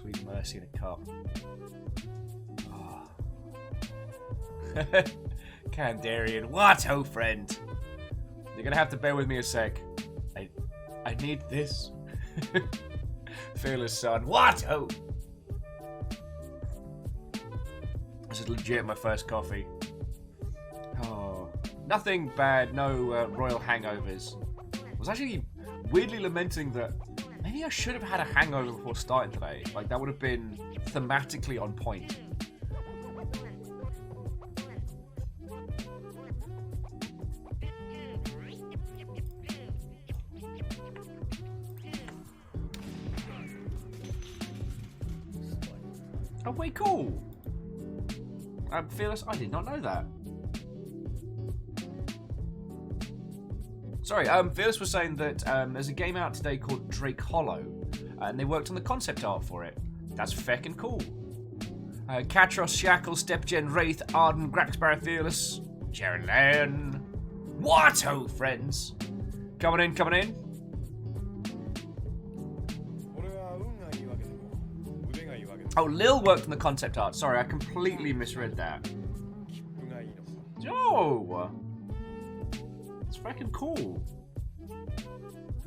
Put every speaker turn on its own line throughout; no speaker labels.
Sweet mercy in a cup. Oh. Kandarian, what, oh friend? You're gonna have to bear with me a sec. I need this. Fearless son, what, oh? This is legit my first coffee. Oh, nothing bad, no royal hangovers. I was actually weirdly lamenting that maybe I should have had a hangover before starting today. Like, that would have been thematically on point. Oh, wait, cool. Fearless, I did not know that. Sorry, Fearless was saying that there's a game out today called Drake Hollow, and they worked on the concept art for it. That's feckin' cool. Katros, Shackle, Stepgen, Wraith, Arden, Graxbarrow, Fearless, Geraldine. What ho, friends? Coming in, coming in. Oh, Lil worked on the concept art. Sorry, I completely misread that. Oh! It's fucking cool.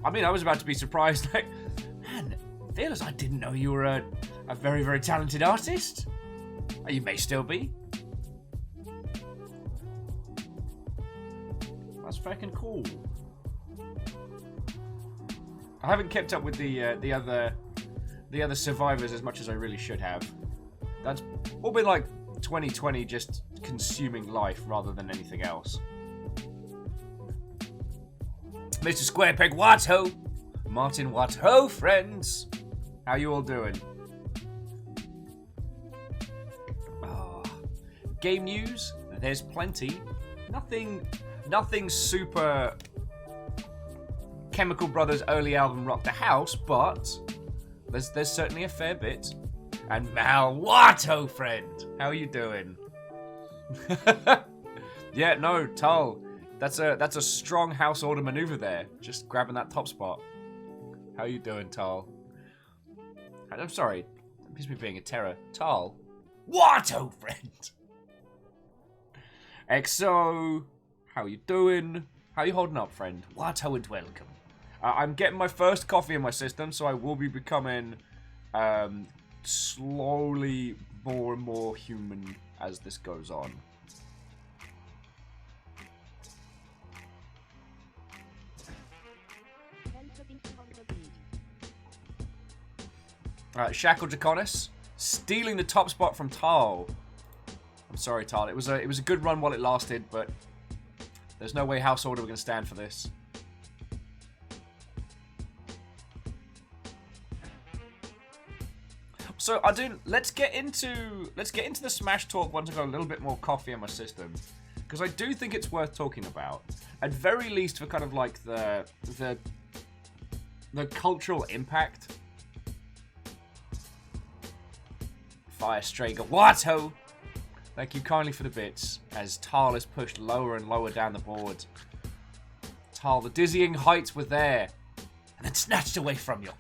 I mean, I was about to be surprised. Like, man, Fearless, I didn't know you were a very, very talented artist. You may still be. That's fucking cool. I haven't kept up with the other survivors as much as I really should have. That's all been like 2020 just consuming life rather than anything else. Mr. Squarepeg, what ho? Martin, what ho, friends? How you all doing? Oh, game news, there's plenty. Nothing super Chemical Brothers early album rock the house, but there's certainly a fair bit. And Mal, what ho, friend? How are you doing? Yeah, no, Tull. That's a strong house order maneuver there. Just grabbing that top spot. How you doing, Tull? I'm sorry. That means me being a terror. Tull. What ho, friend? Exo. How you doing? How you holding up, friend? What ho and welcome. I'm getting my first coffee in my system, so I will be becoming slowly more and more human as this goes on. Shackle Draconis stealing the top spot from Tal. I'm sorry, Tal. It was a good run while it lasted, but there's no way House Order were going to stand for this. So let's get into the Smash talk once I've got a little bit more coffee in my system, because I do think it's worth talking about, at very least for kind of like the cultural impact. Fire Strager, what ho? Thank you kindly for the bits, as Tal is pushed lower and lower down the board. Tal, the dizzying heights were there, and then snatched away from you.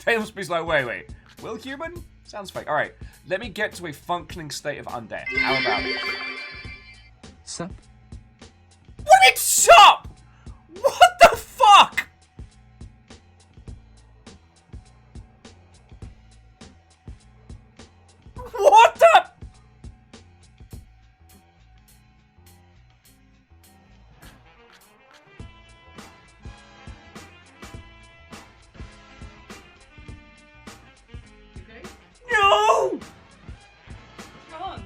Tailspeed's like, wait. Will human? Sounds fake. Alright, let me get to a functioning state of undeath. How about it?
Sup?
What did sup? What the fuck? What the? No!
What's wrong?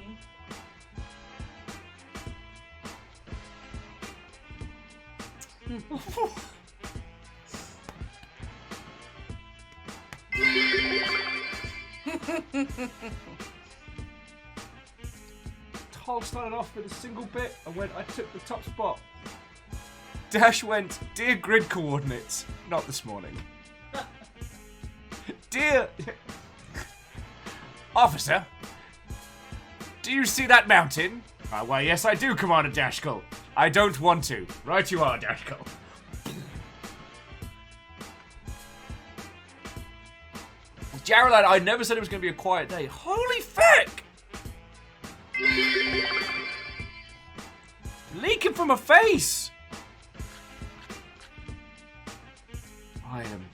Tal started off with a single bit and I took the top spot. Dash went, dear grid coordinates, not this morning. Dear officer, do you see that mountain? Why, yes I do, Commander Dashkull. I don't want to. Right you are, Dashkull. Jared, I never said it was going to be a quiet day. Holy fuck! Leaking from a face! I am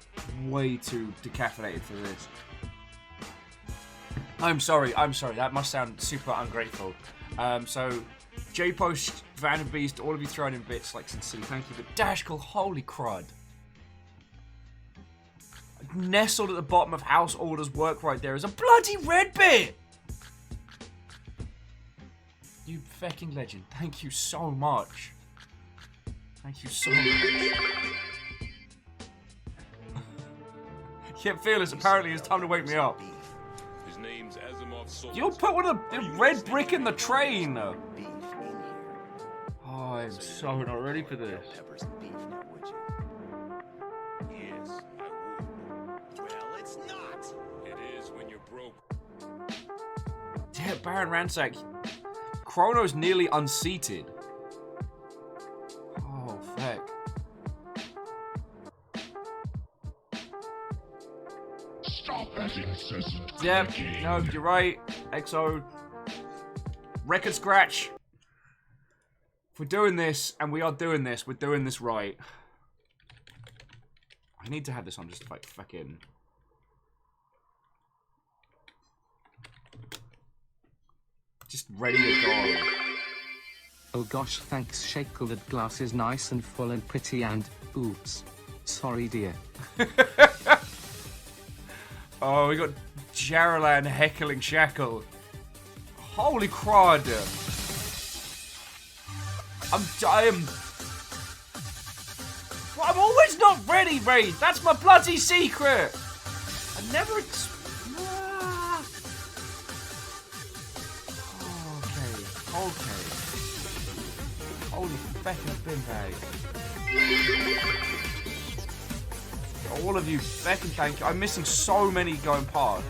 way too decaffeinated for this. I'm sorry. That must sound super ungrateful. So, J-Post, Van and Beast, all of you throwing in bits, like, sincerely, thank you. But Dashkell, holy crud. Nestled at the bottom of House Order's work right there is a bloody red bit! You fucking legend. Thank you so much. Thank you so much. Yeah, Fearless, apparently it's time to wake me up.
His name's
You'll put one of the red brick in the train! Oh, I'm so not ready for this.
Yes, I would. Well, it's not. It is when you're broke.
Yeah, Baron Ransack. Chrono's nearly unseated. Oh, fuck.
Stop that incessant.
Yep,
clicking.
no, you're right. XO. Record scratch. If we're doing this, and we are doing this, we're doing this right. I need to have this on just like fucking... Just ready to go.
Oh gosh, thanks Shackle. That glass is nice and full and pretty and... oops. Sorry dear.
Oh, we got Jaralan heckling Shackle. Holy crud. I'm always not ready, Wraith. That's my bloody secret. I never Okay. Holy feckin' bin bag. All of you, feckin' thank you. I'm missing so many going past.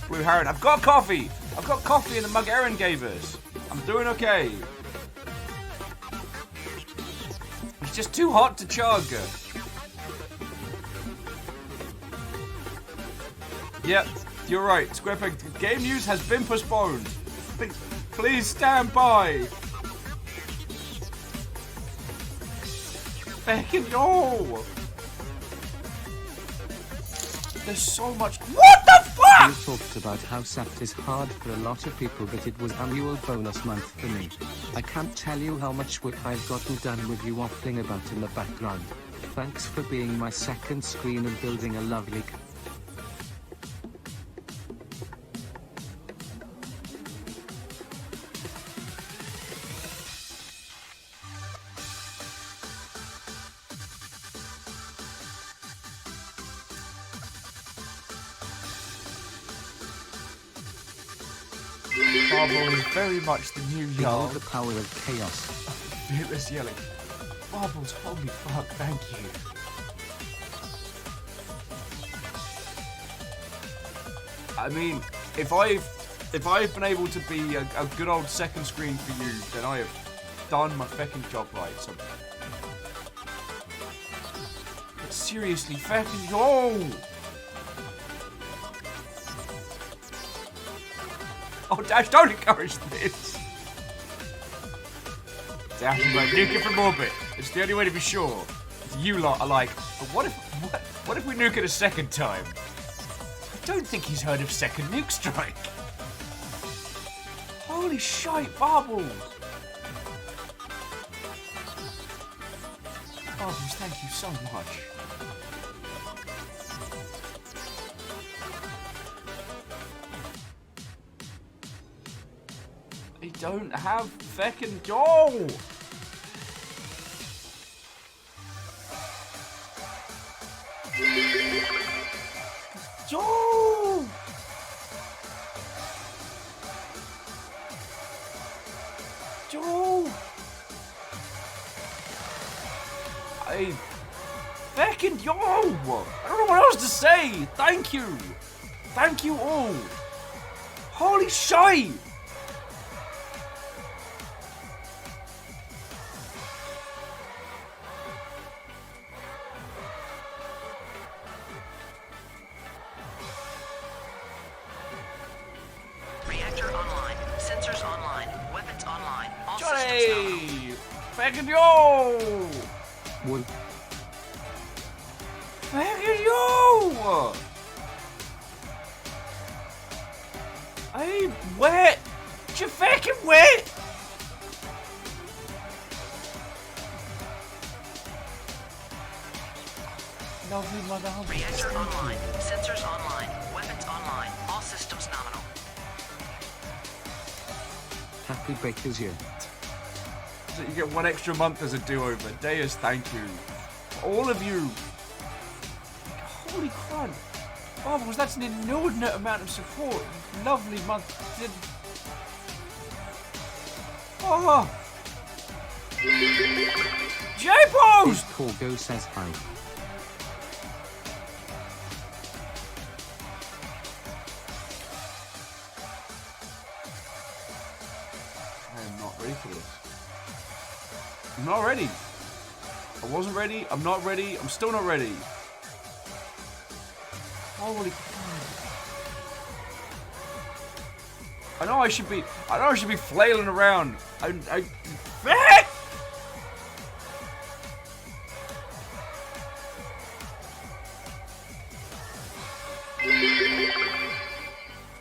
Blue Heron, I've got coffee! I've got coffee in the mug Aaron gave us. I'm doing okay. It's just too hot to chug. Yep, you're right. SquarePeg, game news has been postponed. Please stand by. Fucking no! There's so much. What the fuck?
You talked about how SAPT is hard for a lot of people, but it was annual bonus month for me. I can't tell you how much work I've gotten done with you waffling about in the background. Thanks for being my second screen and building a lovely...
Barbel is very much the new
Behold
Jarl.
the power of chaos.
Fearless yelling. Barbel's holy fuck, thank you. I mean, if I've been able to be a good old second screen for you, then I have done my fucking job right. So, but seriously, fucking go! Oh, Dash, don't encourage this! Dash is like, nuke it from orbit. It's the only way to be sure. You lot are like, but what if we nuke it a second time? I don't think he's heard of second nuke strike. Holy shite, Barbels! Barbels, thank you so much. I don't have feckin' Joel! Joel! Joel! Feckin' yo! I don't know what else to say! Thank you! Thank you all! Holy shite! Fucking yo!
Would
Fucking yo! I ain't wet! You fucking wet! Lovely mother.
Reactor online. Sensors online. Weapons online. All systems nominal.
happy Baker's Year.
So you get 1 extra month as a do-over. Deus, thank you. All of you. Holy crud. Bubbles, that's an inordinate amount of support. Lovely month. Oh! J-Post!
Corgo says hi.
I am not ready for this. I'm not ready. I wasn't ready. I'm not ready. I'm still not ready. Holy crap. I know I should be flailing around.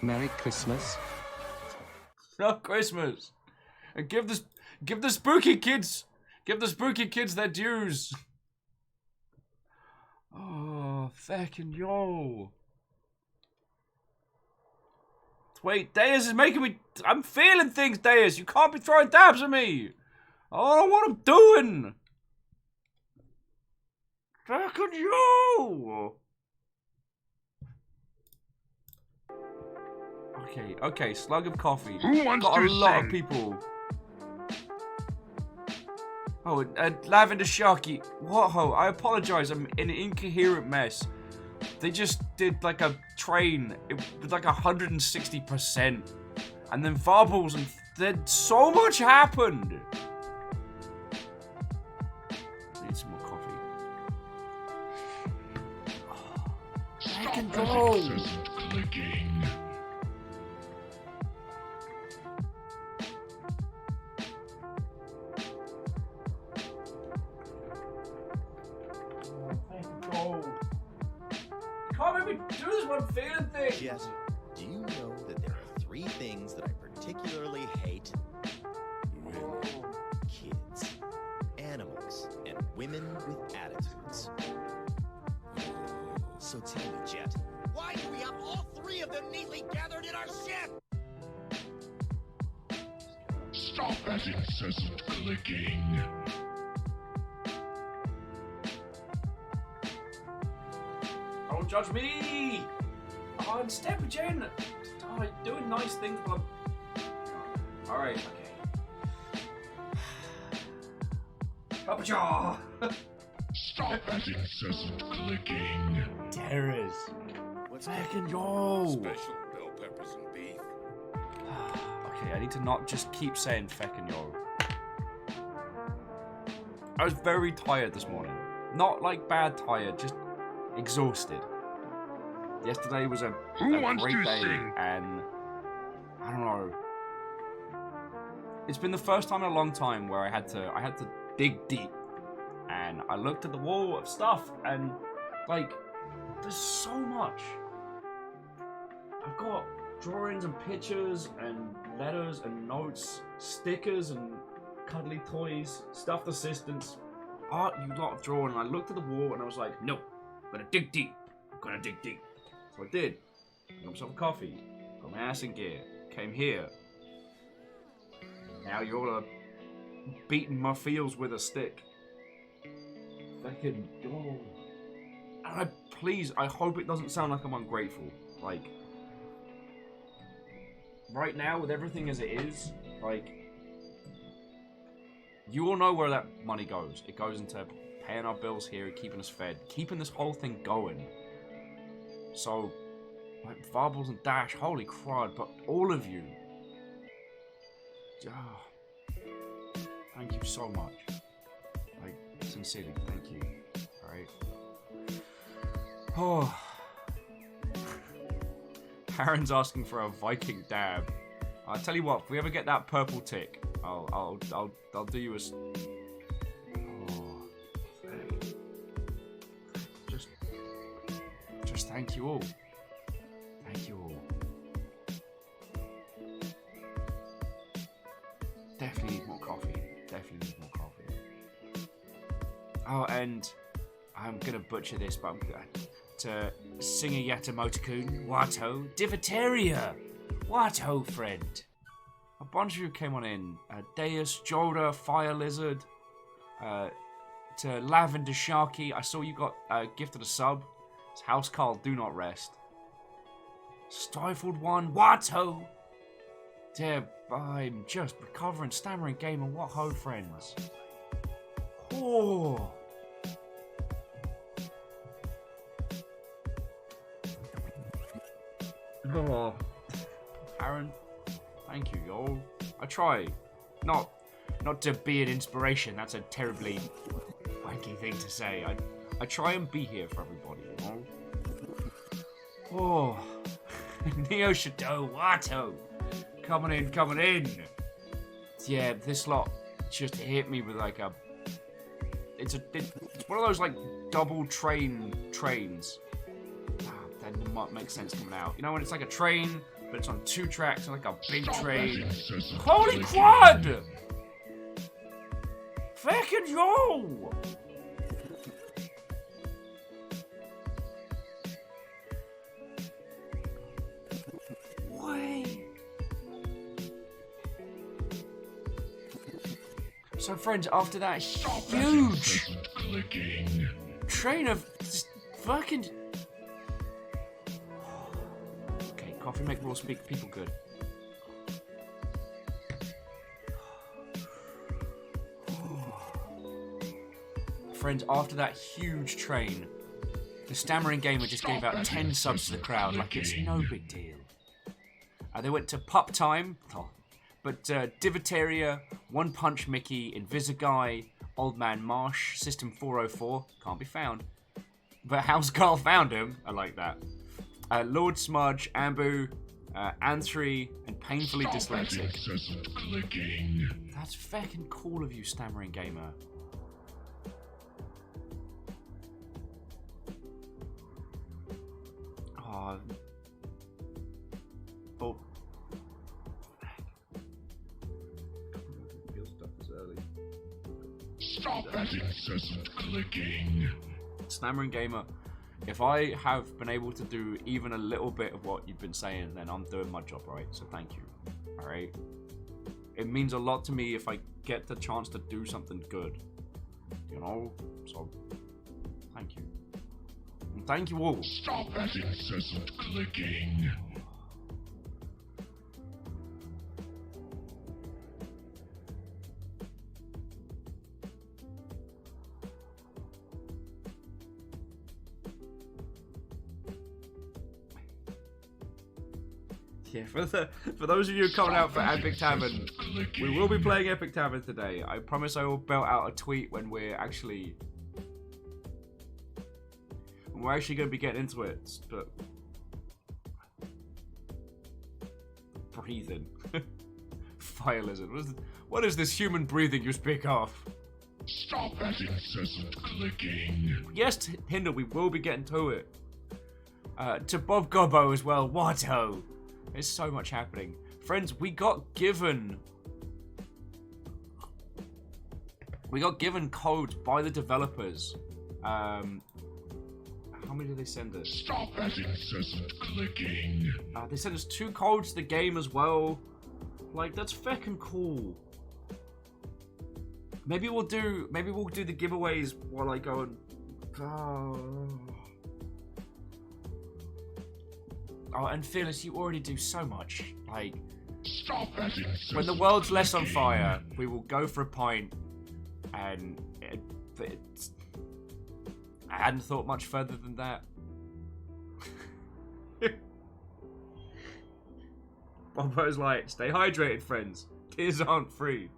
Merry Christmas.
Not Christmas. And give the spooky kids their dues. Oh, fucking yo. Wait, Deus is making me... I'm feeling things, Deus. You can't be throwing dabs at me. I don't know what I'm doing. Fucking yo. Okay, slug of coffee.
Who wants
Got
to
a lot
sing?
of people. Oh, Lavender Sharky. Whoa, I apologize. I'm in an incoherent mess. They just did like a train with like 160%. And then Varbles and then so much happened. I need some more coffee. I can go.
Incessant clicking.
Can't make me do this when I'm feeling things.
Jet, do you know that there are 3 things that I particularly hate?
Women.
Kids, animals, and women with attitudes. So tell me, Jet, why do we have all 3 of them neatly gathered in our ship?
Stop that incessant clicking.
Don't judge me! Oh, and step Jen! Oh, you're doing nice things, but I'm... Alright, okay. Up jaw!
Stop that incessant clicking.
Terrors.
What's
Fucking yo!
Special bell peppers and beef.
Okay, I need to not just keep saying feckin' yo. I was very tired this morning. Not like bad tired, just exhausted. Yesterday was a
Who wants
great
to
day,
sing?
and I don't know. It's been the first time in a long time where I had to dig deep, and I looked at the wall of stuff, and like, there's so much. I've got drawings and pictures and letters and notes, stickers and cuddly toys, stuffed assistants, art you lot have drawn, and I looked at the wall and I was like, no, I'm gonna dig deep. I'm gonna dig deep. So I did. Got myself a coffee, got my ass in gear, came here. Now you're all beating my feels with a stick. Fucking go. And I hope it doesn't sound like I'm ungrateful. Like, right now, with everything as it is, like, you all know where that money goes. It goes into paying our bills here, keeping us fed, keeping this whole thing going. So, like, Varbles and Dash, holy crud, but all of you, thank you so much. Like, sincerely, thank you. Alright? Oh. Aaron's asking for a Viking dab. I'll tell you what, if we ever get that purple tick, I'll do you Thank you all. Thank you all. Definitely need more coffee. Definitely need more coffee. Oh, and I'm gonna butcher this, but I'm gonna to Singer Yatamoto-kun, Wato, Diviteria, Wato friend. A bunch of you came on in. Deus, Joda, Fire Lizard, to Lavender Sharky. I saw you got gifted a sub. It's House Carl, Do Not Rest. Stifled One, Wato. Dear, I'm just recovering, stammering gamer. What ho, friends? Oh. Oh. Aaron, thank you, y'all. I try. Not to be an inspiration. That's a terribly wanky thing to say. I try and be here for everybody, you know? Oh. Neo Shadow, Wato. Coming in. Yeah, this lot just hit me with like a... It's one of those like double trains. That might make sense coming out. You know when it's like a train, but it's on 2 tracks and like a big train. Holy quad! Fucking yo! So friends, after that huge train of just fucking... Okay, coffee make raw speak people good. Friends, after that huge train, the Stammering Gamer just gave out 10 subs to the crowd like it's no big deal. They went to Pup Time, but Diviteria, One Punch Mickey, Invisiguy, Old Man Marsh, System 404, can't be found. But House Carl found him, I like that. Lord Smudge, Ambu, Anthony, and Painfully Dyslexic. That's fucking cool of you, Stammering Gamer. Oh. Oh.
Stop that incessant clicking.
Stammering Gamer, if I have been able to do even a little bit of what you've been saying, then I'm doing my job right, so thank you. Alright? It means a lot to me if I get the chance to do something good. You know? So, thank you. And thank you all.
Stop that incessant clicking.
Yeah, for those of you coming out for Epic Tavern, we will be playing Epic Tavern today. I promise I will belt out a tweet when we're actually going to be getting into it. But breathing, Fire Lizard. What is this human breathing you speak of?
Stop that incessant clicking.
Yes, Hinder, we will be getting to it. To Bob Gobbo as well. Wato. There's so much happening. Friends, we got given codes by the developers. How many did they send us?
Stop that incessant clicking.
They sent us 2 codes to the game as well. Like, that's feckin' cool. Maybe we'll do the giveaways while I go and... Oh, and Fearless, you already do so much. Like,
stop that
when the world's less on fire, we will go for a pint, and I hadn't thought much further than that. Bobo's like, stay hydrated, friends. Tears aren't free.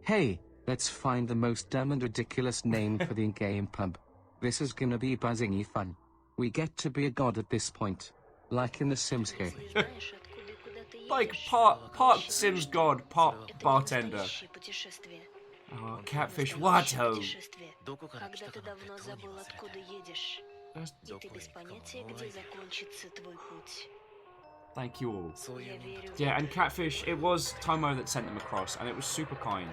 Hey, let's find the most dumb and ridiculous name for the in-game pub. This is gonna be buzzingy fun. We get to be a god at this point. Like in The Sims here.
Like part Sims god, part bartender. Oh, catfish Watto.
Путешествие. Когда ты давно забыл, откуда едешь, и ты без понятия, где закончится твой путь.
Thank you all.
Я верю в
Yeah,
это.
and Catfish, it was Tomo that sent them across, and it was super kind.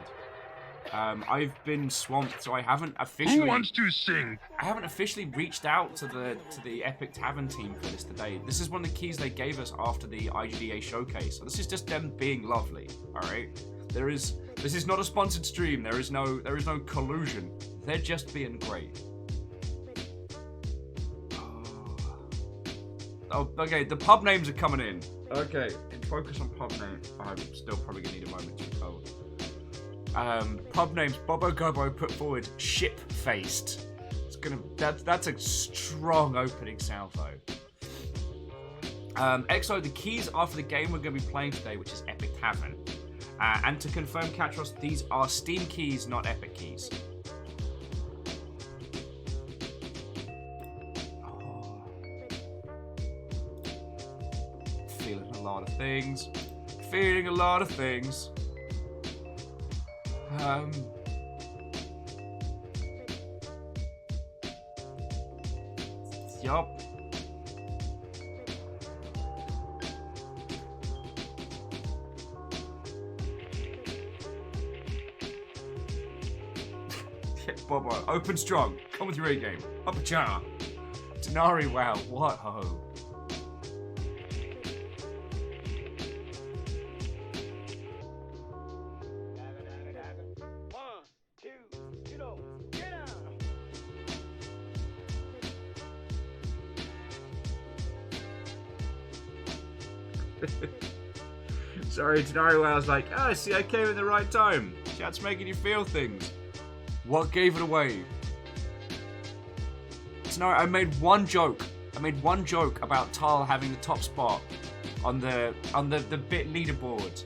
I've been swamped, so I haven't officially.
Who wants to sing?
I haven't officially reached out to the Epic Tavern team for this today. This is one of the keys they gave us after the IGDA showcase. So this is just them being lovely. All right. This is not a sponsored stream. There is no collusion. They're just being great. Oh, okay. The pub names are coming in. Okay, focus on pub names. I'm still probably gonna need a moment to recall. Pub names. Bobo Gobo put forward ship-faced. It's gonna. That's a strong opening salvo. EXO, the keys are for the game we're gonna be playing today, which is Epic Tavern. And to confirm, Katros, these are Steam keys, not Epic keys. Feeling a lot of things. Feeling a lot of things. Yup. Bobo, open strong. Come with your A game. Up a jar. Denari, wow. What ho. Sorry, Denari, I was like, oh, see, I came in the right time. Chat's making you feel things. What gave it away? Denari, I made one joke. I made one joke about Tal having the top spot on the bit leaderboard.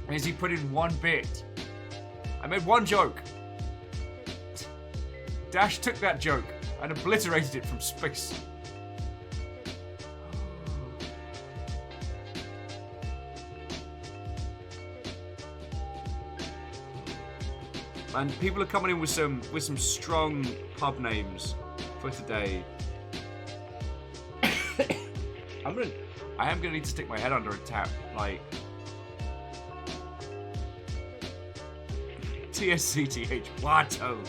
As he put in one bit. I made one joke. Dash took that joke and obliterated it from space. And people are coming in with some strong pub names for today. I am gonna need to stick my head under a tap, like TSCTH Watto.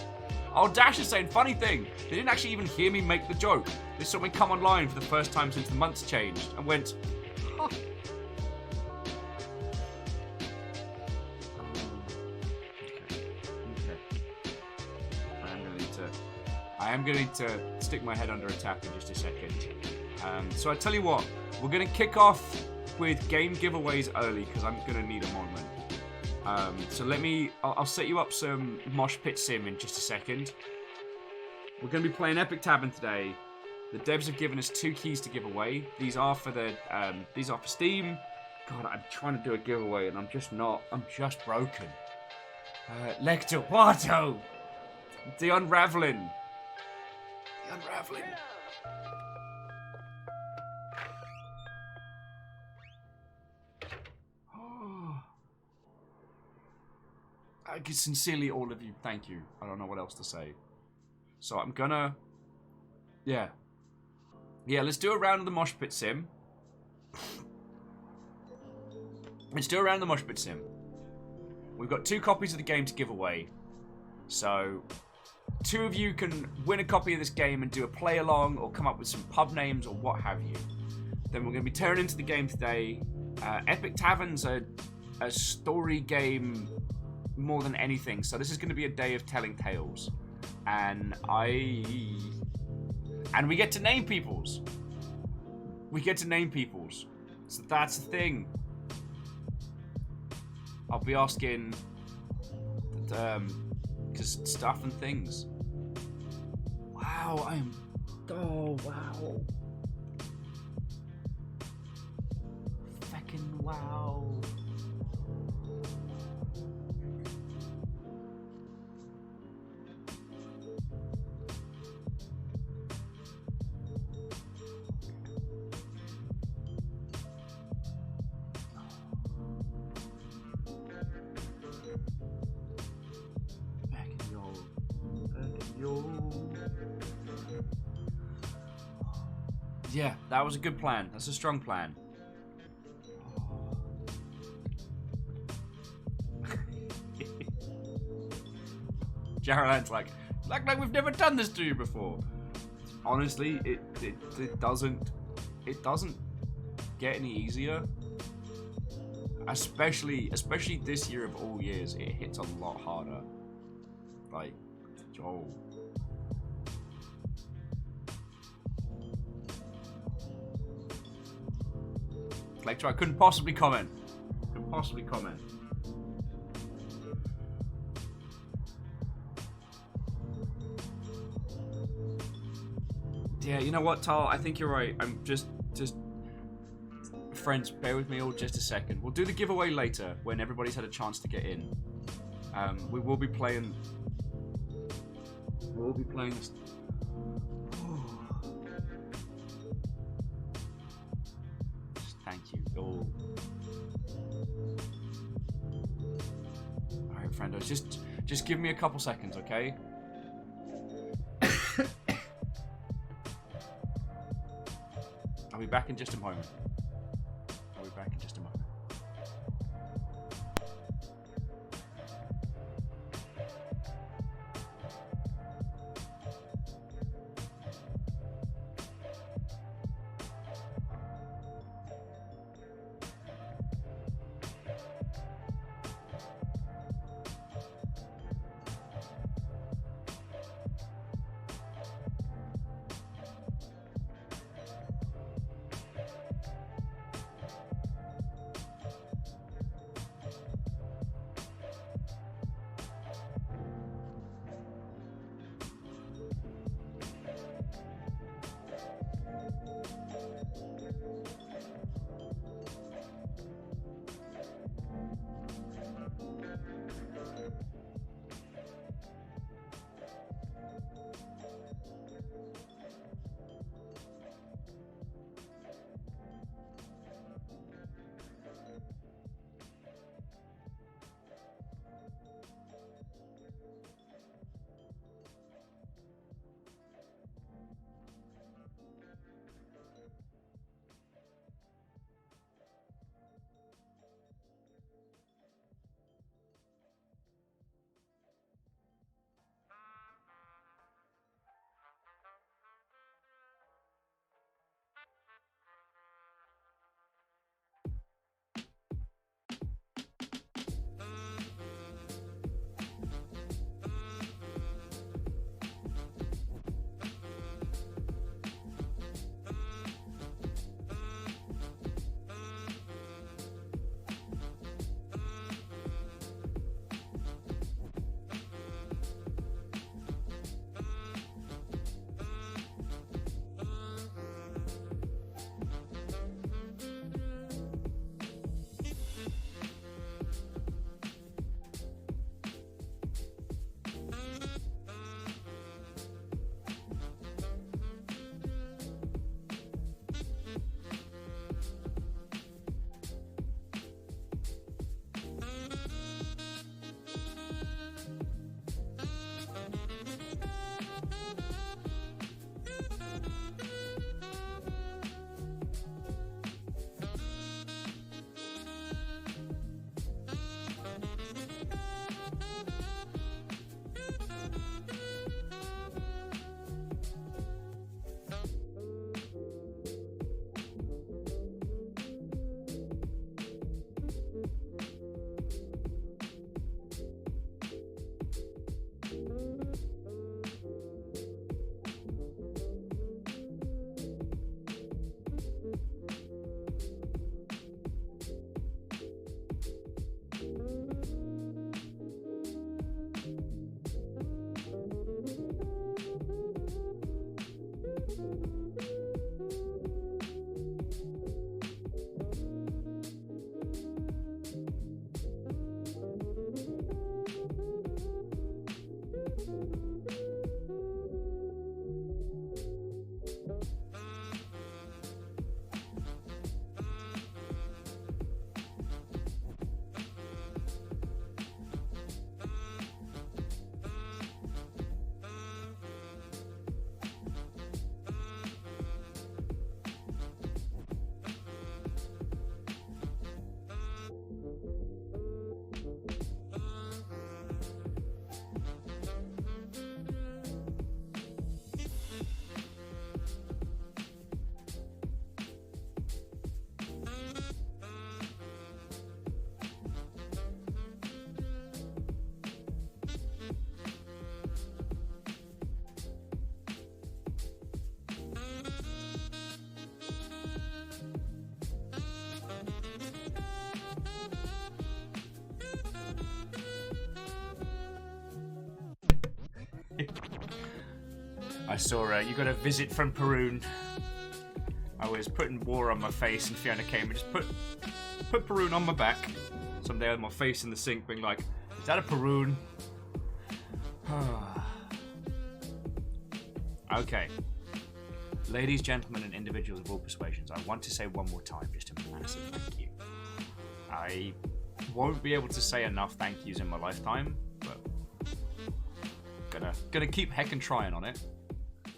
Oh, Dash is saying, funny thing, they didn't actually even hear me make the joke. They saw me come online for the first time since the months changed and went, huh. I am going to need to stick my head under a tap in just a second. So I tell you what, we're going to kick off with game giveaways early because I'm going to need a moment. So I'll set you up some Mosh Pit Sim in just a second. We're going to be playing Epic Tavern today. The devs have given us 2 keys to give away. These are for Steam. God, I'm trying to do a giveaway and I'm just broken. Lecter Watto! The Unraveling. The Unraveling. I can sincerely, all of you, thank you. I don't know what else to say. So I'm gonna... Yeah, let's do a round of the Mosh Pit Sim. Let's do a round of the Mosh Pit Sim. We've got 2 copies of the game to give away. So, 2 of you can win a copy of this game and do a play along or come up with some pub names or what have you. Then we're going to be turning into the game today. Epic Tavern's a story game more than anything. So this is going to be a day of telling tales. And we get to name peoples. So that's the thing. I'll be asking... because stuff and things. Wow, oh, wow. Feckin' wow. Yeah, that was a good plan. That's a strong plan. Jarlan's like we've never done this to you before. Honestly, it doesn't get any easier. Especially this year of all years, it hits a lot harder. Like, oh. Lecter, I couldn't possibly comment. Yeah, you know what, Tal? I think you're right. I'm just friends, bear with me all just a second. We'll do the giveaway later when everybody's had a chance to get in. We will be playing. We'll be playing. Thank you. Oh. All right, friendos. Just give me a couple seconds, okay? I'll be back in just a moment. I saw you got a visit from Perun. I was putting war on my face and Fiona came and just put Perun on my back. Someday with my face in the sink being like, is that a Perun? Okay. Ladies, gentlemen, and individuals of all persuasions, I want to say one more time just a massive thank you. I won't be able to say enough thank yous in my lifetime, but gonna keep heckin' trying on it.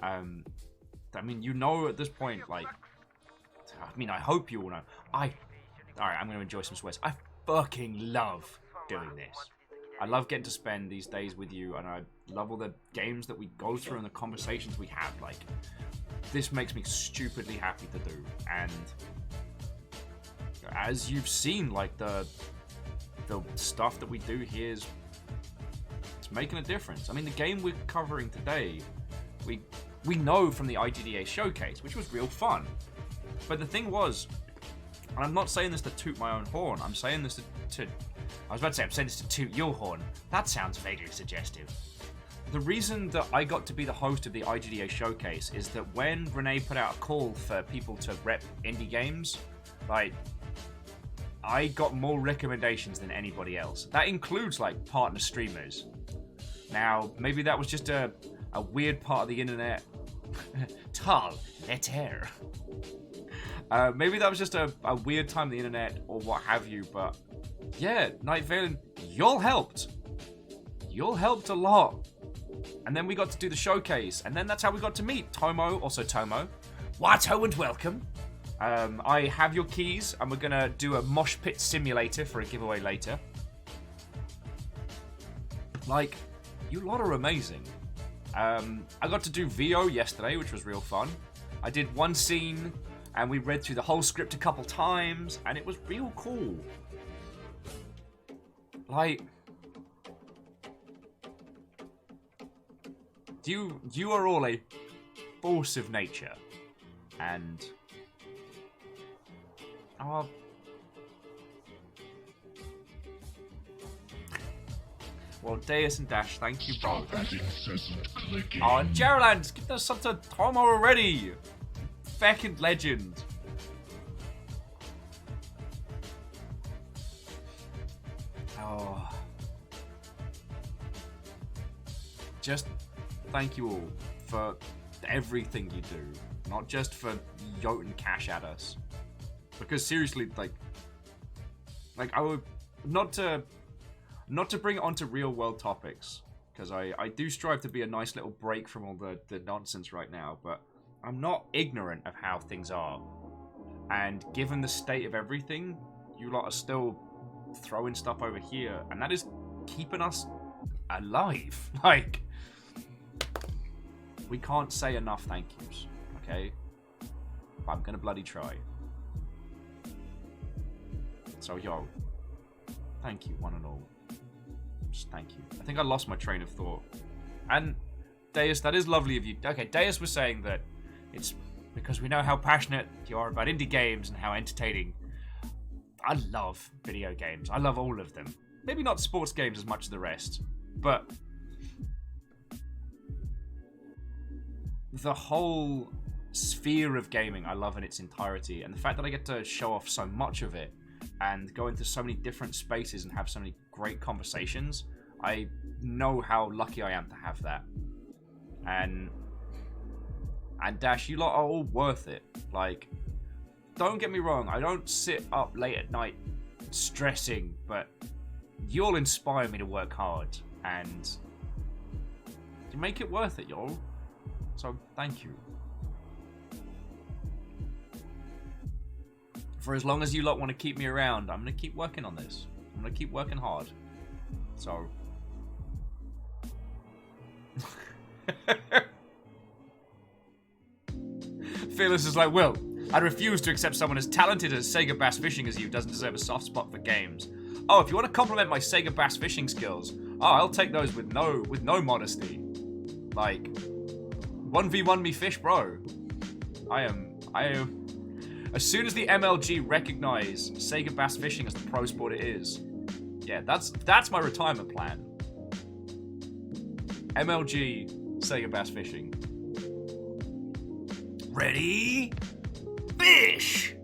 I mean, you know at this point, like, I mean, I hope you all know. Alright, I'm gonna enjoy some sweats. I fucking love doing this. I love getting to spend these days with you, and I love all the games that we go through and the conversations we have. Like, this makes me stupidly happy to do, and as you've seen, like, the stuff that we do here is it's making a difference. I mean, the game we're covering today, we know from the IGDA showcase, which was real fun. But the thing was, and I'm not saying this to toot my own horn, I'm saying this to I was about to say, I'm saying this to toot your horn. That sounds vaguely suggestive. The reason that I got to be the host of the IGDA showcase is that when Renee put out a call for people to rep indie games, like, I got more recommendations than anybody else. That includes, like, partner streamers. Now, maybe that was just a weird part of the internet. Tal, letter. Maybe that was just a weird time of the internet or what have you, but yeah, Night Valen, y'all helped. Y'all helped a lot. And then we got to do the showcase, and then that's how we got to meet Tomo, also Tomo. Watto and welcome. I have your keys, and we're gonna do a mosh pit simulator for a giveaway later. Like, you lot are amazing. I got to do VO yesterday, which was real fun. I did one scene, and we read through the whole script a couple times, and it was real cool. Like, you are all a force of nature, and well, Deus and Dash, thank you both.
Stop that incessant clicking.
Oh, and Gerald's give us something to Tomo already. Feckin' legend. Oh. Just thank you all for everything you do. Not just for yoting cash at us. Because seriously, like I would not to bring it onto real world topics, because I do strive to be a nice little break from all the nonsense right now, but I'm not ignorant of how things are. And given the state of everything, you lot are still throwing stuff over here, and that is keeping us alive. Like, we can't say enough thank yous, okay? But I'm gonna bloody try. So, yo, thank you, one and all. Just thank you. I think I lost my train of thought. And, Deus, that is lovely of you. Okay, Deus was saying that it's because we know how passionate you are about indie games and how entertaining. I love video games. I love all of them. Maybe not sports games as much as the rest, but the whole sphere of gaming I love in its entirety, and the fact that I get to show off so much of it and go into so many different spaces and have so many great conversations, I know how lucky I am to have that. And Dash, you lot are all worth it. Like, don't get me wrong, I don't sit up late at night stressing, but you all inspire me to work hard, and you make it worth it, y'all. So, thank you. For as long as you lot want to keep me around, I'm going to keep working on this. I'm going to keep working hard. So... Fearless is like, Will, I refuse to accept someone as talented as Sega Bass Fishing as you doesn't deserve a soft spot for games. Oh, if you want to compliment my Sega Bass Fishing skills, oh, I'll take those with no modesty. Like, 1v1 me fish, bro. I am. As soon as the MLG recognize Sega Bass Fishing as the pro sport it is, yeah, that's my retirement plan. MLG Sega Bass Fishing. Ready? Fish!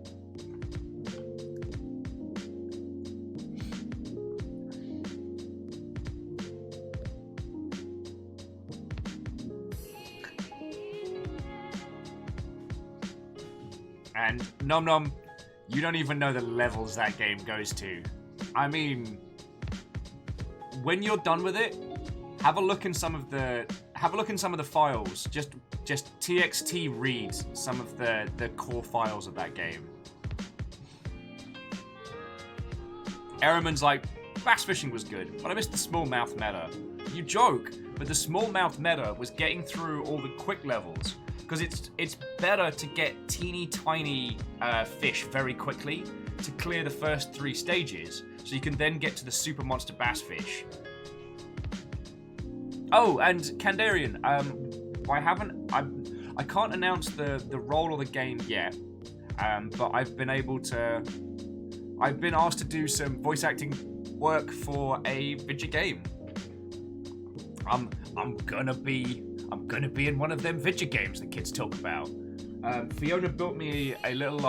And Nom Nom, you don't even know the levels that game goes to. I mean, when you're done with it, have a look in some of the files. Just TXT read some of the core files of that game. Airman's like, bass fishing was good, but I missed the smallmouth meta. You joke, but the smallmouth meta was getting through all the quick levels. Because it's better to get teeny tiny fish very quickly to clear the first 3 stages, so you can then get to the super monster bass fish. Oh, and Kandarian, I can't announce the role of the game yet, but I've been asked to do some voice acting work for a video game. I'm gonna be in one of them video games that kids talk about. Fiona built me a little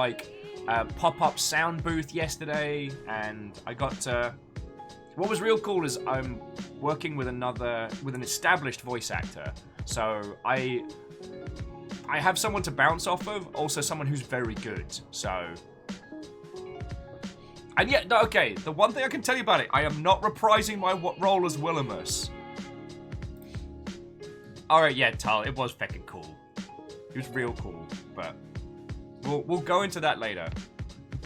pop-up sound booth yesterday, and I got to... What was real cool is I'm working with an established voice actor, so I have someone to bounce off of, also someone who's very good. So, and yet, no, okay, the one thing I can tell you about it, I am not reprising my role as Willimus. Alright, yeah, Tal, it was feckin' cool. It was real cool, but we'll go into that later.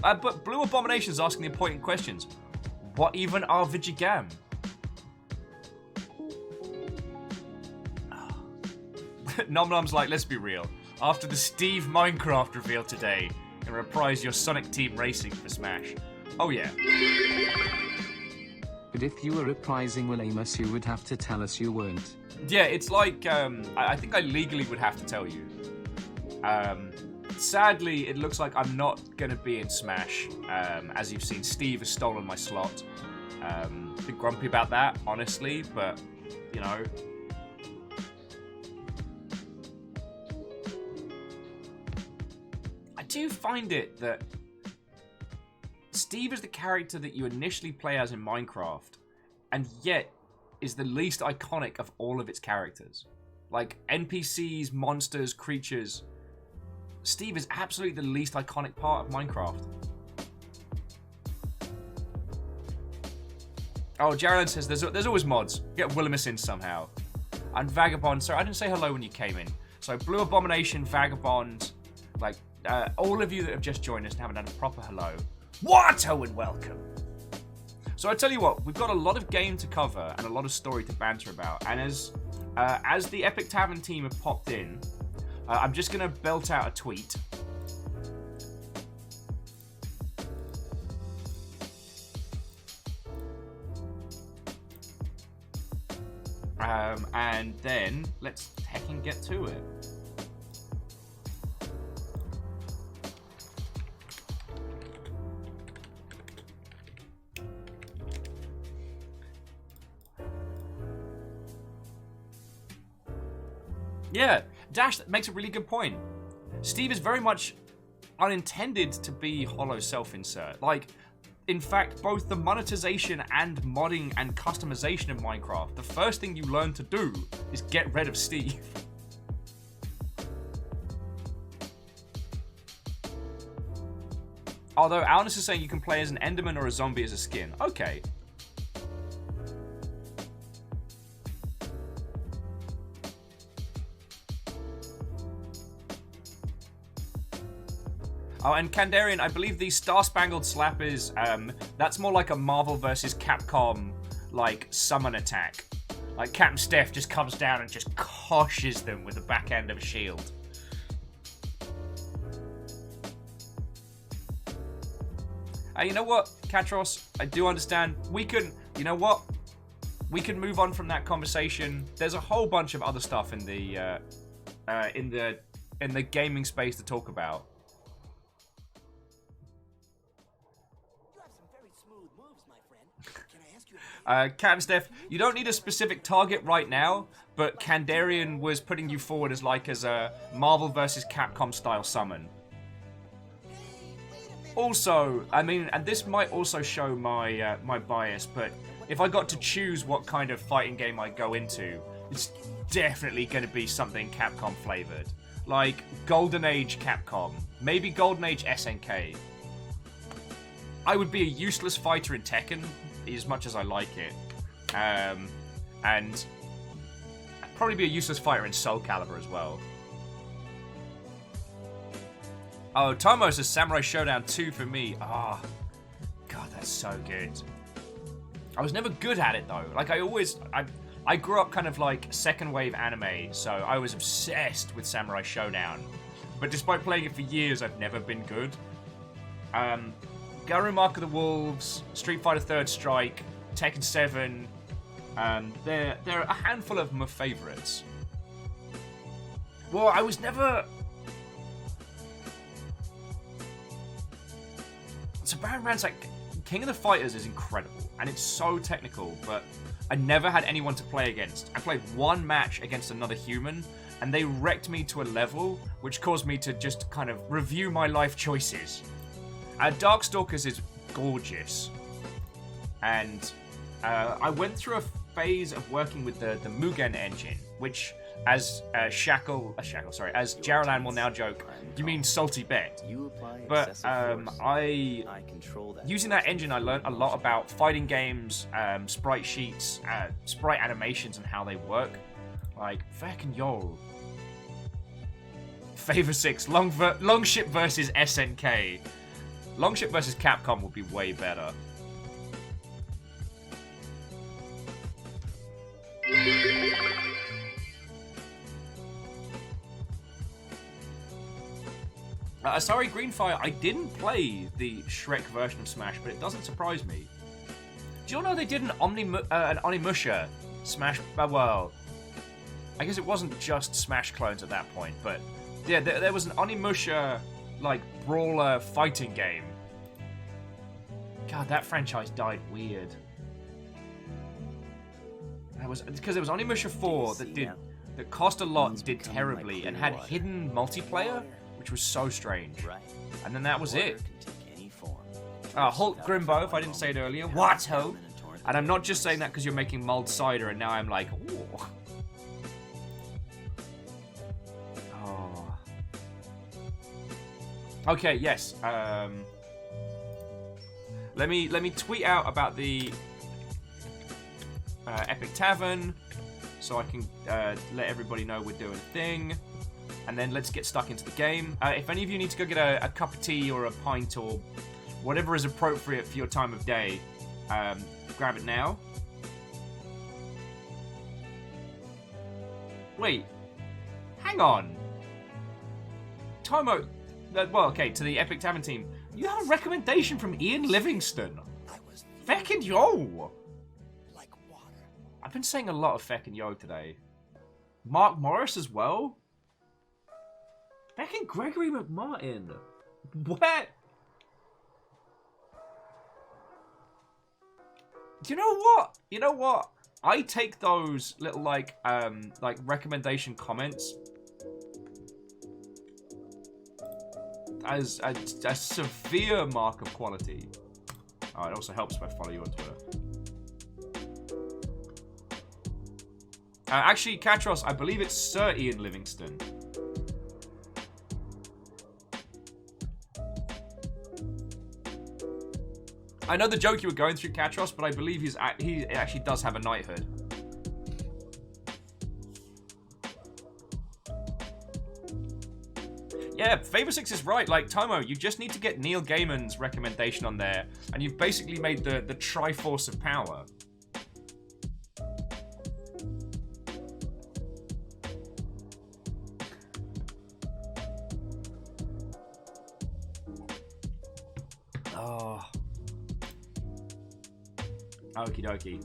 But Blue Abomination's asking the important questions. What even are Vigigam? Nom Nom's like, let's be real. After the Steve Minecraft reveal today, and reprise your Sonic Team Racing for Smash. Oh yeah.
But if you were reprising Willimus, you would have to tell us you weren't.
Yeah, it's like, I think I legally would have to tell you. Sadly, it looks like I'm not going to be in Smash. As you've seen, Steve has stolen my slot. A bit grumpy about that, honestly, but, you know. I do find it that Steve is the character that you initially play as in Minecraft, and yet is the least iconic of all of its characters. Like, NPCs, monsters, creatures. Steve is absolutely the least iconic part of Minecraft. Oh, Jared says there's always mods. Get Willimus in somehow. And Vagabond, sorry, I didn't say hello when you came in. So Blue Abomination, Vagabond, like, all of you that have just joined us and haven't had a proper hello. What? Oh, and welcome. So I tell you what, we've got a lot of game to cover and a lot of story to banter about. And as the Epic Tavern team have popped in, I'm just going to belt out a tweet. And then let's heckin' get to it. Yeah, Dash makes a really good point. Steve is very much unintended to be hollow self-insert. Like, in fact, both the monetization and modding and customization of Minecraft, the first thing you learn to do is get rid of Steve. Although Alnus is saying you can play as an Enderman or a zombie as a skin. Okay. Oh, and Kandarian, I believe the Star Spangled Slap is, that's more like a Marvel vs. Capcom, like, summon attack. Like, Captain Steph just comes down and just koshes them with the back end of a shield. You know what, Katros? I do understand. We can, you know what? We can move on from that conversation. There's a whole bunch of other stuff in the gaming space to talk about. Cat and Steph, you don't need a specific target right now, but Kandarian was putting you forward as a Marvel vs. Capcom style summon. Also, I mean, and this might also show my my bias, but if I got to choose what kind of fighting game I go into, it's definitely going to be something Capcom flavored. Like Golden Age Capcom, maybe Golden Age SNK. I would be a useless fighter in Tekken, as much as I like it. And I'd probably be a useless fighter in Soul Calibur as well. Oh, Tomo says Samurai Showdown 2 for me. Ah, oh, God, that's so good. I was never good at it though. Like I grew up kind of like second wave anime, so I was obsessed with Samurai Showdown. But despite playing it for years, I've never been good. Garou Mark of the Wolves, Street Fighter Third Strike, Tekken 7. They're a handful of my favorites. Well, I was never. So Baron Ransack, King of the Fighters is incredible, and it's so technical, but I never had anyone to play against. I played one match against another human, and they wrecked me to a level which caused me to just kind of review my life choices. Darkstalkers is gorgeous, and I went through a phase of working with the Mugen engine, which, as as Jaralan will now joke, you mean Salty Bet. But using that engine, I learned a lot about fighting games, sprite sheets, sprite animations, and how they work. Like, fucking yo. Favor 6, Longship versus SNK. Longship versus Capcom would be way better. Sorry, Greenfire, I didn't play the Shrek version of Smash, but it doesn't surprise me. Do you know they did an Onimusha Smash? Well, I guess it wasn't just Smash clones at that point, but yeah, there was an Onimusha like brawler fighting game. God, that franchise died weird. That was because there was Onimusha 4 that cost a lot and did terribly and had hidden multiplayer, which was so strange. And then that was it. Hulk Grimbo, if I didn't say it earlier. What, ho? And I'm not just saying that because you're making mulled cider and now I'm like, ooh. Oh. Okay, yes. Let me tweet out about the Epic Tavern so I can let everybody know we're doing a thing. And then let's get stuck into the game. If any of you need to go get a cup of tea or a pint or whatever is appropriate for your time of day, grab it now. Wait, hang on. Tomo, well, okay, to the Epic Tavern team, you have a recommendation from Ian Livingston. Feckin' yo!
Like water.
I've been saying a lot of feckin' yo today. Mark Morris as well? Feckin' Gregory McMartin. What? You know what? You know what? I take those little like recommendation comments as a severe mark of quality. Oh, it also helps if I follow you on Twitter. Actually, Katros, I believe it's Sir Ian Livingston. I know the joke you were going through, Katros, but I believe he actually does have a knighthood. Yeah, Favor 6 is right. Like, Tomo, you just need to get Neil Gaiman's recommendation on there, and you've basically made the Triforce of Power. Oh. Okie dokie.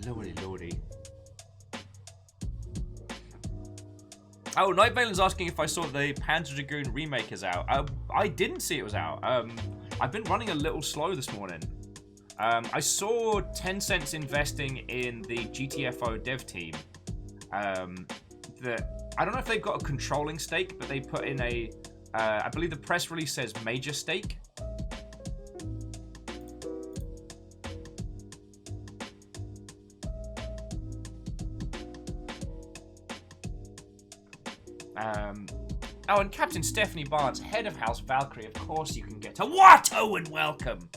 lordy, lordy. Oh, Night Valen's asking if I saw the Panzer Dragoon remake is out. I didn't see it was out. I've been running a little slow this morning. I saw Tencent's investing in the GTFO dev team. I don't know if they've got a controlling stake, but they put in a, I believe the press release says major stake. Oh, and Captain Stephanie Barnes, head of House Valkyrie, of course you can get to Watto and welcome.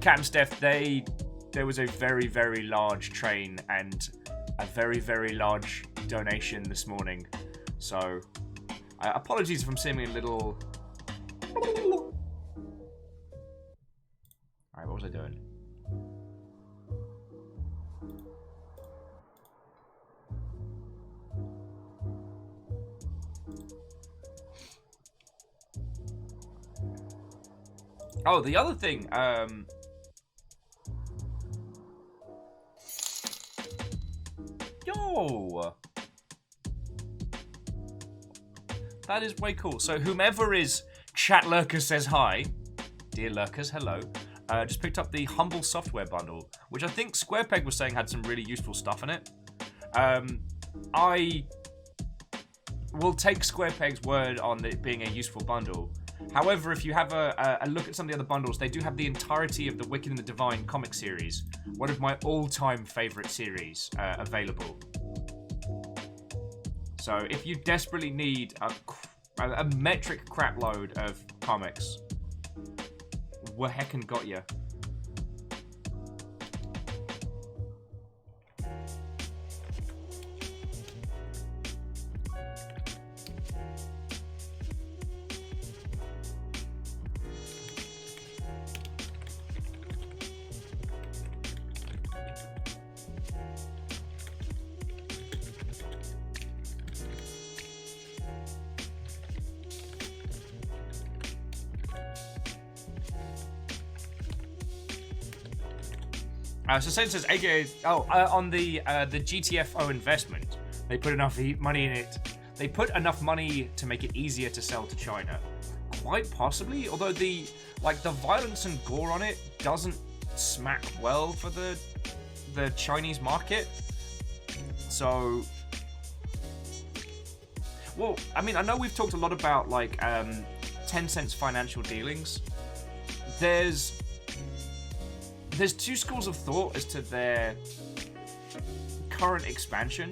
Captain Steph, there was a very, very large train and a very, very large donation this morning. So, apologies if I'm seeming a little... Alright, what was I doing? Oh, the other thing, yo! That is way cool. So whomever is Chat Lurker says hi. Dear Lurkers, hello. Just picked up the Humble Software Bundle, which I think SquarePeg was saying had some really useful stuff in it. I will take SquarePeg's word on it being a useful bundle. However, if you have a look at some of the other bundles, they do have the entirety of the Wicked and the Divine comic series, one of my all-time favorite series, available. So if you desperately need a metric crap load of comics, we're heckin' got ya. So Satan says, AKA, on the GTFO investment, they put enough money in it. They put enough money to make it easier to sell to China. Quite possibly, although the violence and gore on it doesn't smack well for the Chinese market. So, well, I mean, I know we've talked a lot about Tencent's financial dealings. There's two schools of thought as to their current expansion.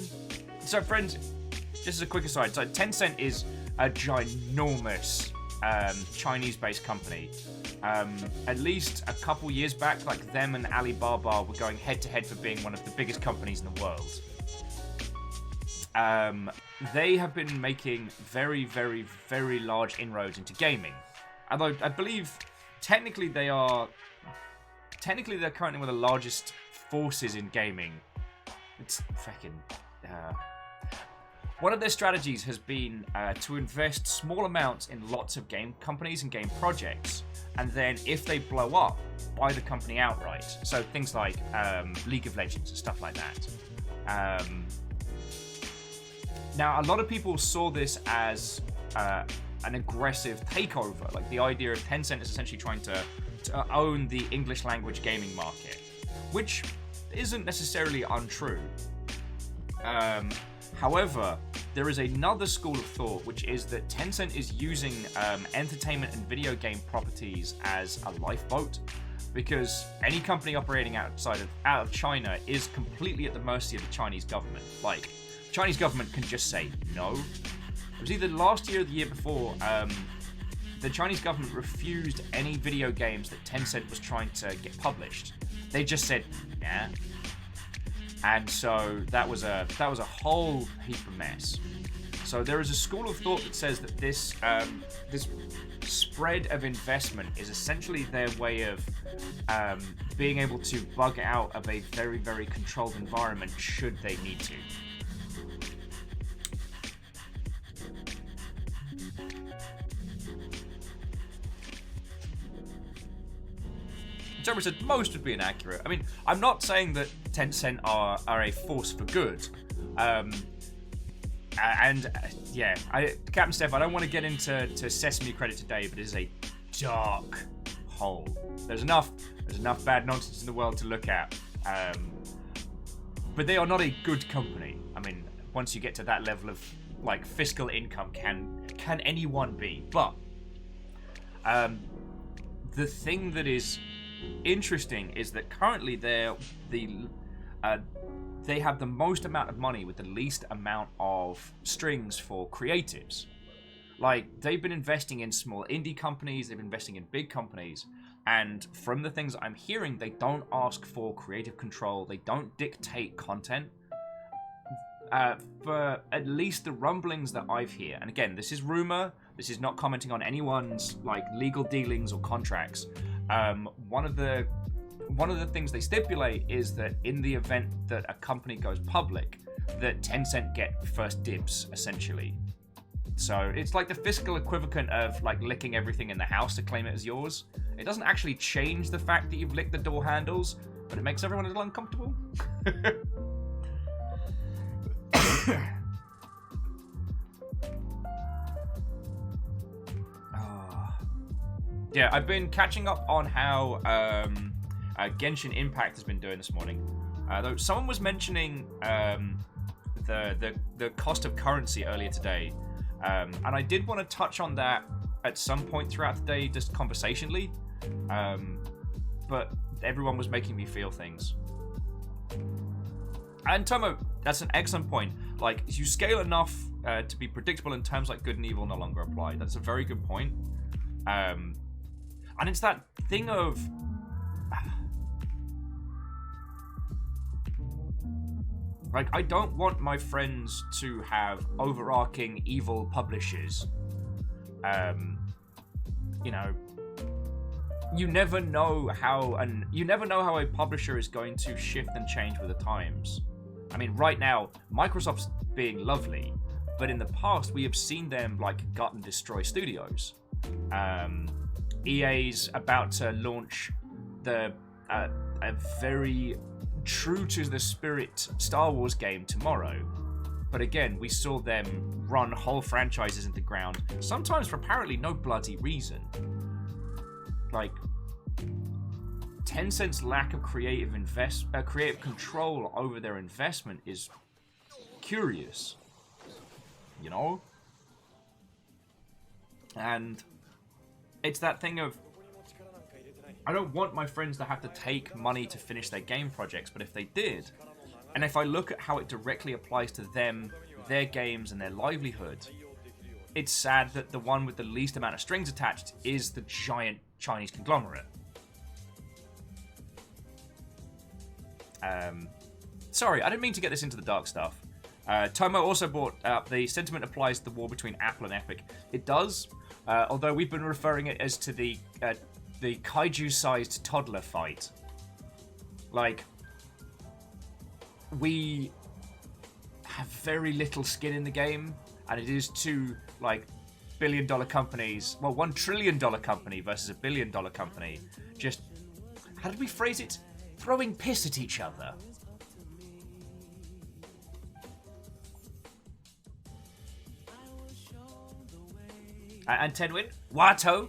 So, friends, just as a quick aside, so Tencent is a ginormous Chinese-based company. At least a couple years back, them and Alibaba were going head-to-head for being one of the biggest companies in the world. They have been making very, very, very large inroads into gaming. Although I believe technically they're currently one of the largest forces in gaming. It's fucking... One of their strategies has been to invest small amounts in lots of game companies and game projects, and then if they blow up, buy the company outright. So things like League of Legends and stuff like that. Now, a lot of people saw this as an aggressive takeover. The idea of Tencent is essentially trying to own the English language gaming market, which isn't necessarily untrue. However, there is another school of thought, which is that Tencent is using entertainment and video game properties as a lifeboat, because any company operating out of China is completely at the mercy of the Chinese government. The Chinese government can just say no. It was either last year or the year before, the Chinese government refused any video games that Tencent was trying to get published. They just said, nah. And so that was a whole heap of mess. So there is a school of thought that says that this spread of investment is essentially their way of being able to bug out of a very, very controlled environment should they need to. Jeremy said most would be inaccurate. I mean, I'm not saying that Tencent are a force for good. Yeah, Captain Steph, I don't want to get into Sesame credit today, but it is a dark hole. There's enough bad nonsense in the world to look at, but they are not a good company. I mean, once you get to that level of like fiscal income, can anyone be? But the thing that is interesting is that currently they have the most amount of money with the least amount of strings for creatives. Like, they've been investing in small indie companies, they've been investing in big companies, and from the things I'm hearing, they don't ask for creative control, they don't dictate content. For at least the rumblings that I've heard, and again, this is rumor, this is not commenting on anyone's like legal dealings or contracts. One of the things they stipulate is that in the event that a company goes public, that Tencent get first dibs, essentially. So it's like the fiscal equivalent of like licking everything in the house to claim it as yours. It doesn't actually change the fact that you've licked the door handles, but it makes everyone a little uncomfortable. Yeah, I've been catching up on how Genshin Impact has been doing this morning. Though someone was mentioning the cost of currency earlier today, and I did want to touch on that at some point throughout the day, just conversationally. But everyone was making me feel things. And Tomo, that's an excellent point. Like, you scale enough to be predictable in terms like good and evil no longer apply. That's a very good point. And it's that thing of... Like, I don't want my friends to have overarching evil publishers. You know, you never know how a publisher is going to shift and change with the times. I mean, right now, Microsoft's being lovely, but in the past, we have seen them like gut and destroy studios. EA's about to launch a very true to the spirit Star Wars game tomorrow. But again, we saw them run whole franchises into the ground, sometimes for apparently no bloody reason. Like, Tencent's lack of creative control over their investment is curious, you know? And it's that thing of, I don't want my friends to have to take money to finish their game projects, but if they did, and if I look at how it directly applies to them, their games, and their livelihood, it's sad that the one with the least amount of strings attached is the giant Chinese conglomerate. Sorry, I didn't mean to get this into the dark stuff. Tomo also brought up the sentiment applies to the war between Apple and Epic. It does, although we've been referring it as to the kaiju-sized toddler fight. Like, we have very little skin in the game, and it is two, like, billion-dollar companies, well, $1 trillion company versus $1 billion company, just, how did we phrase it? Throwing piss at each other. And Tenwin, Wato,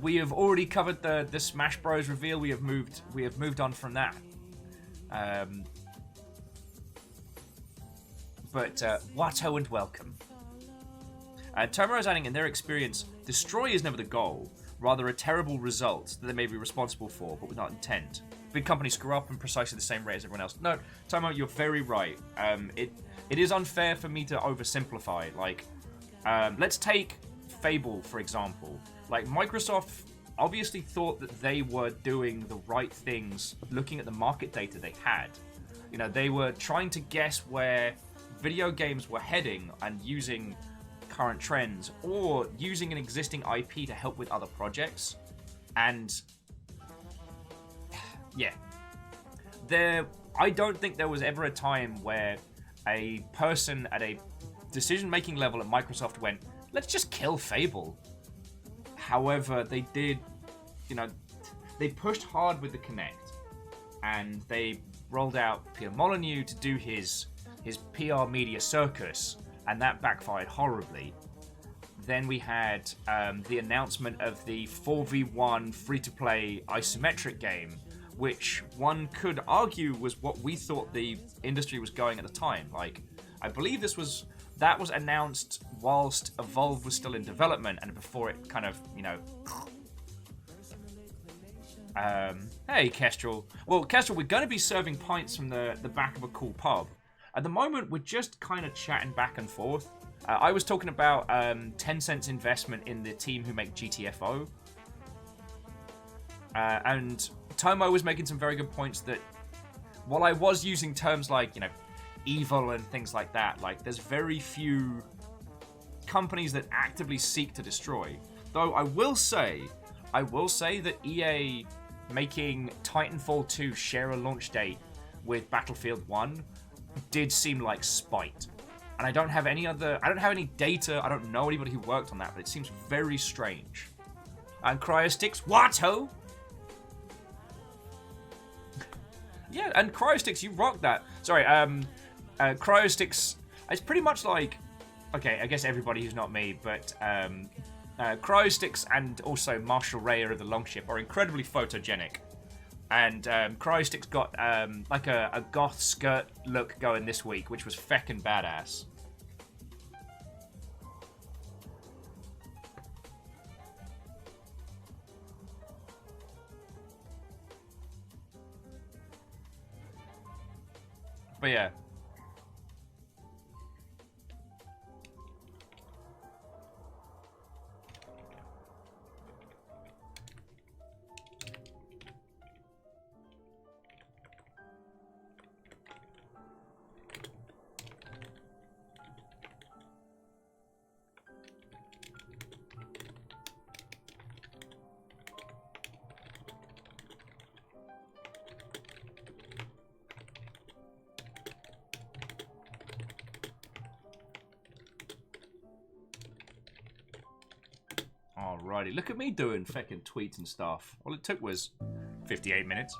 we have already covered the Smash Bros reveal. We have moved on from that. But Wato and welcome. Tomorrow is adding, in their experience, destroy is never the goal, rather a terrible result that they may be responsible for, but without intent. Big companies screw up in precisely the same rate as everyone else. No, Tomo, you're very right. It is unfair for me to oversimplify. Like, let's take Fable, for example. Like, Microsoft obviously thought that they were doing the right things, looking at the market data they had. You know, they were trying to guess where video games were heading and using current trends, or using an existing IP to help with other projects. And yeah, I don't think there was ever a time where a person at a decision-making level at Microsoft went, let's just kill Fable. However, they did, you know, they pushed hard with the Kinect, and they rolled out Pierre Molyneux to do his PR media circus, and that backfired horribly. Then we had the announcement of the 4v1 free-to-play isometric game, which one could argue was what we thought the industry was going at the time. Like, I believe that was announced whilst Evolve was still in development and before it kind of, you know... Hey, Kestrel. Well, Kestrel, we're going to be serving pints from the back of a cool pub. At the moment, we're just kind of chatting back and forth. I was talking about Tencent's investment in the team who make GTFO. And Tomo was making some very good points that while I was using terms like, you know, evil and things like that, like, there's very few companies that actively seek to destroy. Though I will say that EA making Titanfall 2 share a launch date with Battlefield 1 did seem like spite. And I don't have any data, I don't know anybody who worked on that, but it seems very strange. And Cryosticks, what ho? Yeah, and Cryosticks, you rocked that. Sorry, Cryosticks, it's pretty much like, okay, I guess everybody who's not me, but Cryosticks and also Marshall Rayer of the Longship are incredibly photogenic. And Cryosticks got like a goth skirt look going this week, which was feckin' badass. But yeah. Alrighty, look at me doing feckin' tweets and stuff. All it took was 58 minutes.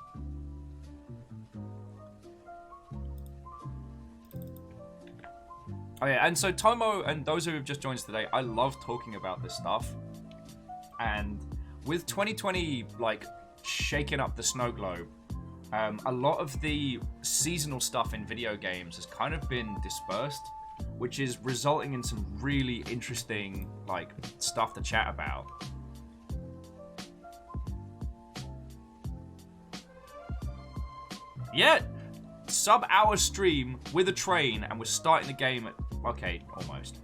Oh yeah, and so Tomo and those who have just joined us today, I love talking about this stuff. And with 2020, like, shaking up the snow globe, a lot of the seasonal stuff in video games has kind of been dispersed, which is resulting in some really interesting, like, stuff to chat about. Yeah, sub-hour stream with a train, and we're starting the game at... Okay, almost.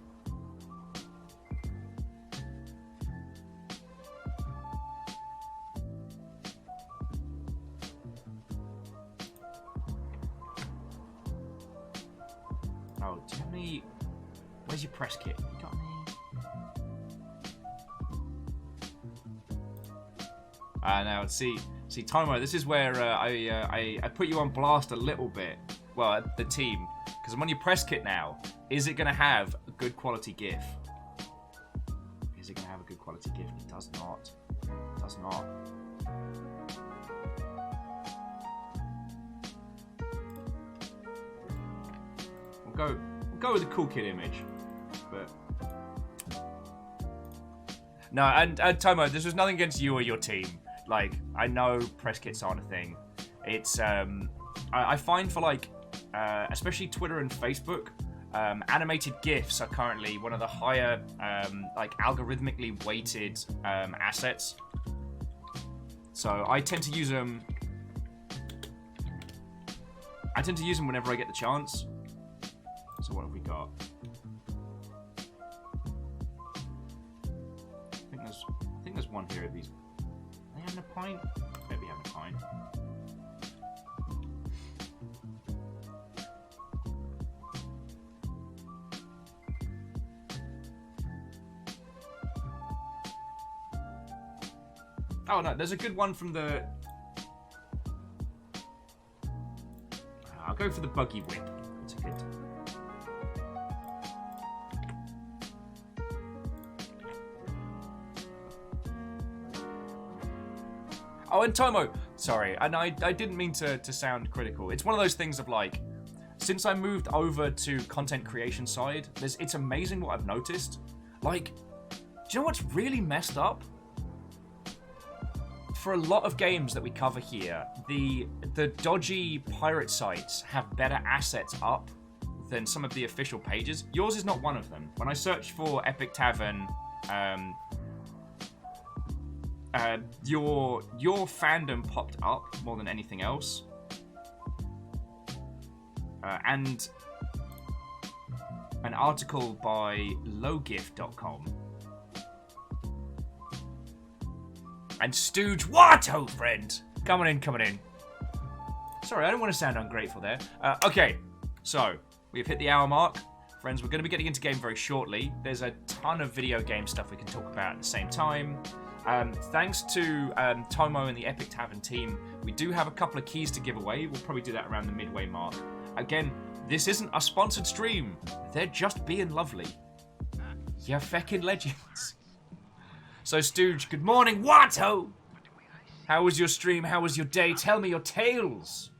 Oh, do you have any... Where's your press kit? You got any... Now, see, Tomo, this is where I put you on blast a little bit. Well, the team. Because I'm on your press kit now. Is it going to have a good quality GIF? Is it going to have a good quality GIF? It does not. It does not. We'll go with the cool kid image. But no, and Tomo, this was nothing against you or your team. Like, I know press kits aren't a thing. It's I find for, like, especially Twitter and Facebook, animated GIFs are currently one of the higher, like, algorithmically weighted assets. So I tend to use them. Whenever I get the chance. So what have we got? I think there's one here of these. Are they having a pint? Maybe having a pint. Oh no, there's a good one from the... I'll go for the buggy whip. It's a good... Oh, and Tomo, sorry, and I didn't mean to sound critical. It's one of those things of like, since I moved over to content creation side, it's amazing what I've noticed. Like, do you know what's really messed up? For a lot of games that we cover here, the dodgy pirate sites have better assets up than some of the official pages. Yours is not one of them. When I searched for Epic Tavern, your fandom popped up more than anything else, and an article by lowgif.com. And Stooge Watto, friend! Coming in. Sorry, I don't want to sound ungrateful there. Okay, so, we've hit the hour mark. Friends, we're going to be getting into game very shortly. There's a ton of video game stuff we can talk about at the same time. Thanks to Tomo and the Epic Tavern team, we do have a couple of keys to give away. We'll probably do that around the midway mark. Again, this isn't a sponsored stream. They're just being lovely. You're feckin' legends. So, Stooge, good morning, Watto! How was your stream? How was your day? Tell me your tales!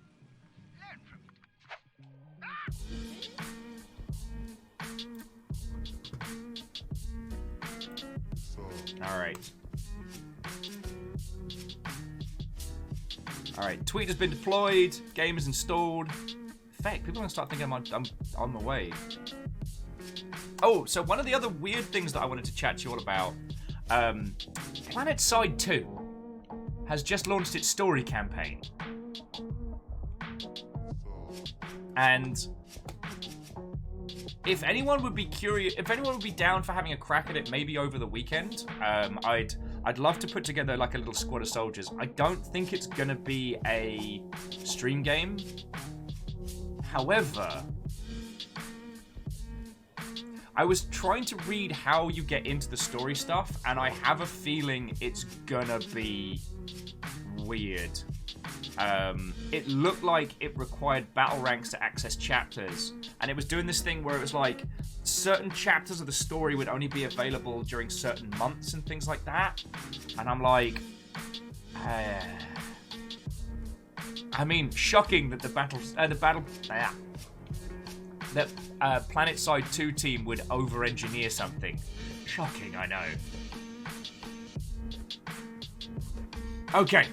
Alright. Alright, tweet has been deployed. Game is installed. Feck, people are going to start thinking I'm on the way. Oh, so one of the other weird things that I wanted to chat to you all about. Planet Side 2 has just launched its story campaign. And if anyone would be curious, if anyone would be down for having a crack at it maybe over the weekend, I'd love to put together like a little squad of soldiers. I don't think it's gonna be a stream game. However, I was trying to read how you get into the story stuff, and I have a feeling it's gonna be weird. It looked like it required battle ranks to access chapters, and it was doing this thing where it was like certain chapters of the story would only be available during certain months and things like that. And I'm like, I mean, shocking that the Planet Side 2 team would over-engineer something. Shocking, I know. Okay.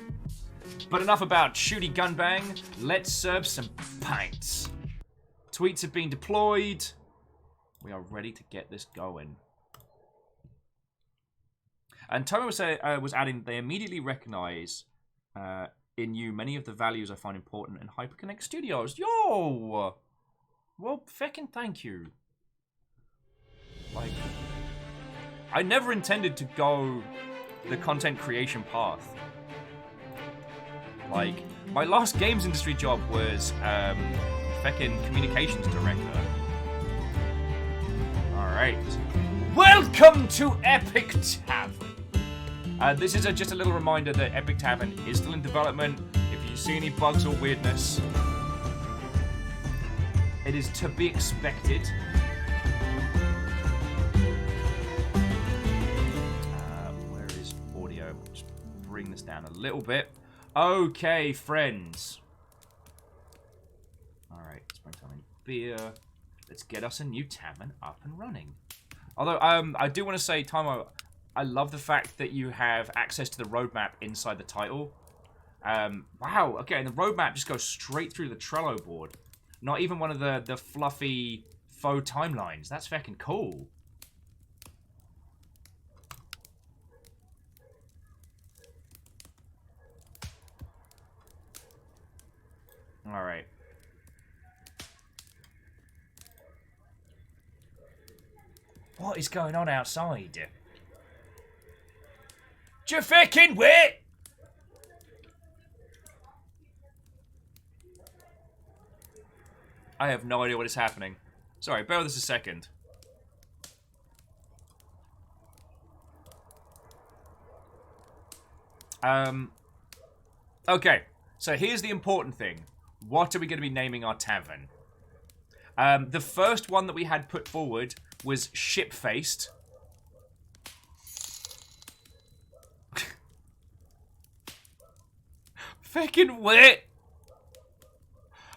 But enough about shooty gunbang. Let's serve some pints. Tweets have been deployed. We are ready to get this going. And Tomo was adding, they immediately recognize in you many of the values I find important in Hyperconnect Studios. Yo! Well, feckin' thank you. Like, I never intended to go the content creation path. Like, my last games industry job was feckin' communications director. Alright. Welcome to Epic Tavern! This is just a little reminder that Epic Tavern is still in development. If you see any bugs or weirdness, it is to be expected. Where is audio? Just bring this down a little bit. Okay, friends. Alright, springtime and beer. Let's get us a new tavern up and running. Although, I do want to say, Tomo, I love the fact that you have access to the roadmap inside the title. Wow, okay, and the roadmap just goes straight through the Trello board. Not even one of the fluffy faux timelines. That's fucking cool. Alright. What is going on outside? You fucking wait! I have no idea what is happening. Sorry, bear with us a second. Okay, so here's the important thing. What are we going to be naming our tavern? The first one that we had put forward was Ship-Faced. Fucking wet.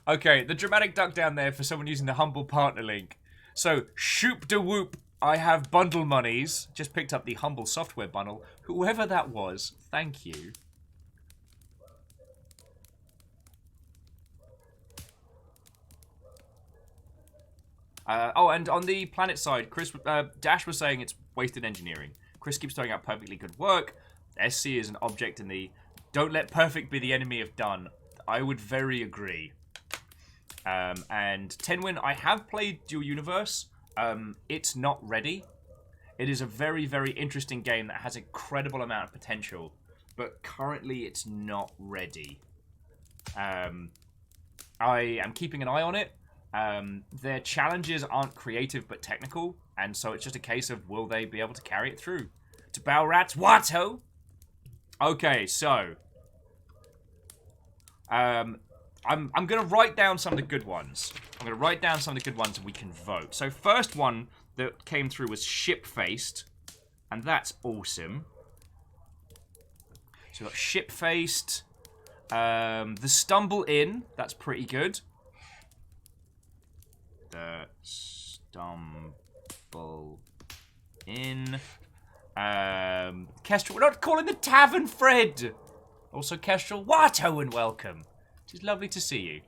Okay, the dramatic duck down there for someone using the humble partner link. So, shoop de whoop. I have bundle monies. Just picked up the humble software bundle. Whoever that was, thank you. Oh, and on the planet side, Dash was saying it's wasted engineering. Chris keeps throwing out perfectly good work. SC is an object in the don't let perfect be the enemy of done. I would very agree. And Tenwin, I have played Dual Universe. It's not ready. It is a very, very interesting game that has an incredible amount of potential, but currently it's not ready. I am keeping an eye on it. Their challenges aren't creative but technical, and so it's just a case of will they be able to carry it through. To bow rats, what-ho? Okay, so I'm gonna write down some of the good ones. I'm gonna write down some of the good ones and we can vote. So first one that came through was Ship-Faced, and that's awesome. So we've got Ship-Faced. The Stumble In, that's pretty good. The Stumble In. Kestrel, we're not calling the Tavern Fred! Also Kestrel, Watto and welcome. It is lovely to see you.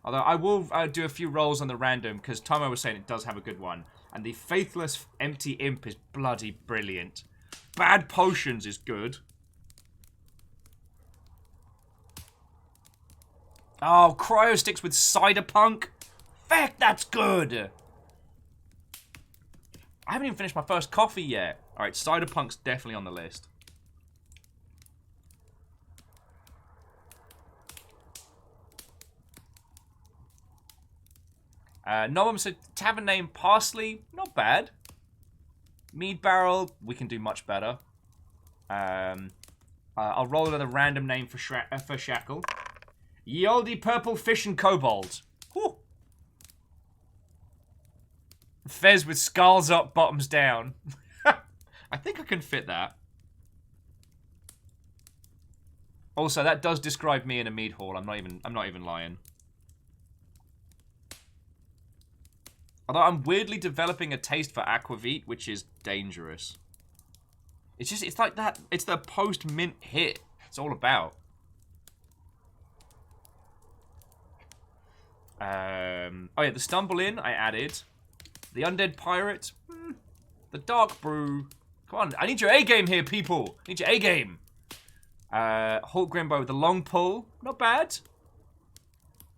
Although I will do a few rolls on the random, because Tomo was saying it does have a good one. And the Faithless Empty Imp is bloody brilliant. Bad Potions is good. Oh, Cryo Sticks with Cyberpunk? Feck, that's good! I haven't even finished my first coffee yet. Alright, Cyberpunk's definitely on the list. Noam said, Tavern name Parsley, not bad. Mead Barrel, we can do much better. I'll roll another random name for Shackle. Ye olde Purple Fish and Kobold. Whew. Fez with skulls up, bottoms down. I think I can fit that. Also, that does describe me in a mead hall. I'm not even lying. Although I'm weirdly developing a taste for aquavit, which is dangerous. It's like that. It's the post-mint hit. It's all about. Oh yeah, the Stumble In, I added. The Undead Pirate. The Dark Brew. Come on, I need your A-game here, people. I need your A-game. Hulk Grimbo with the Long Pull. Not bad.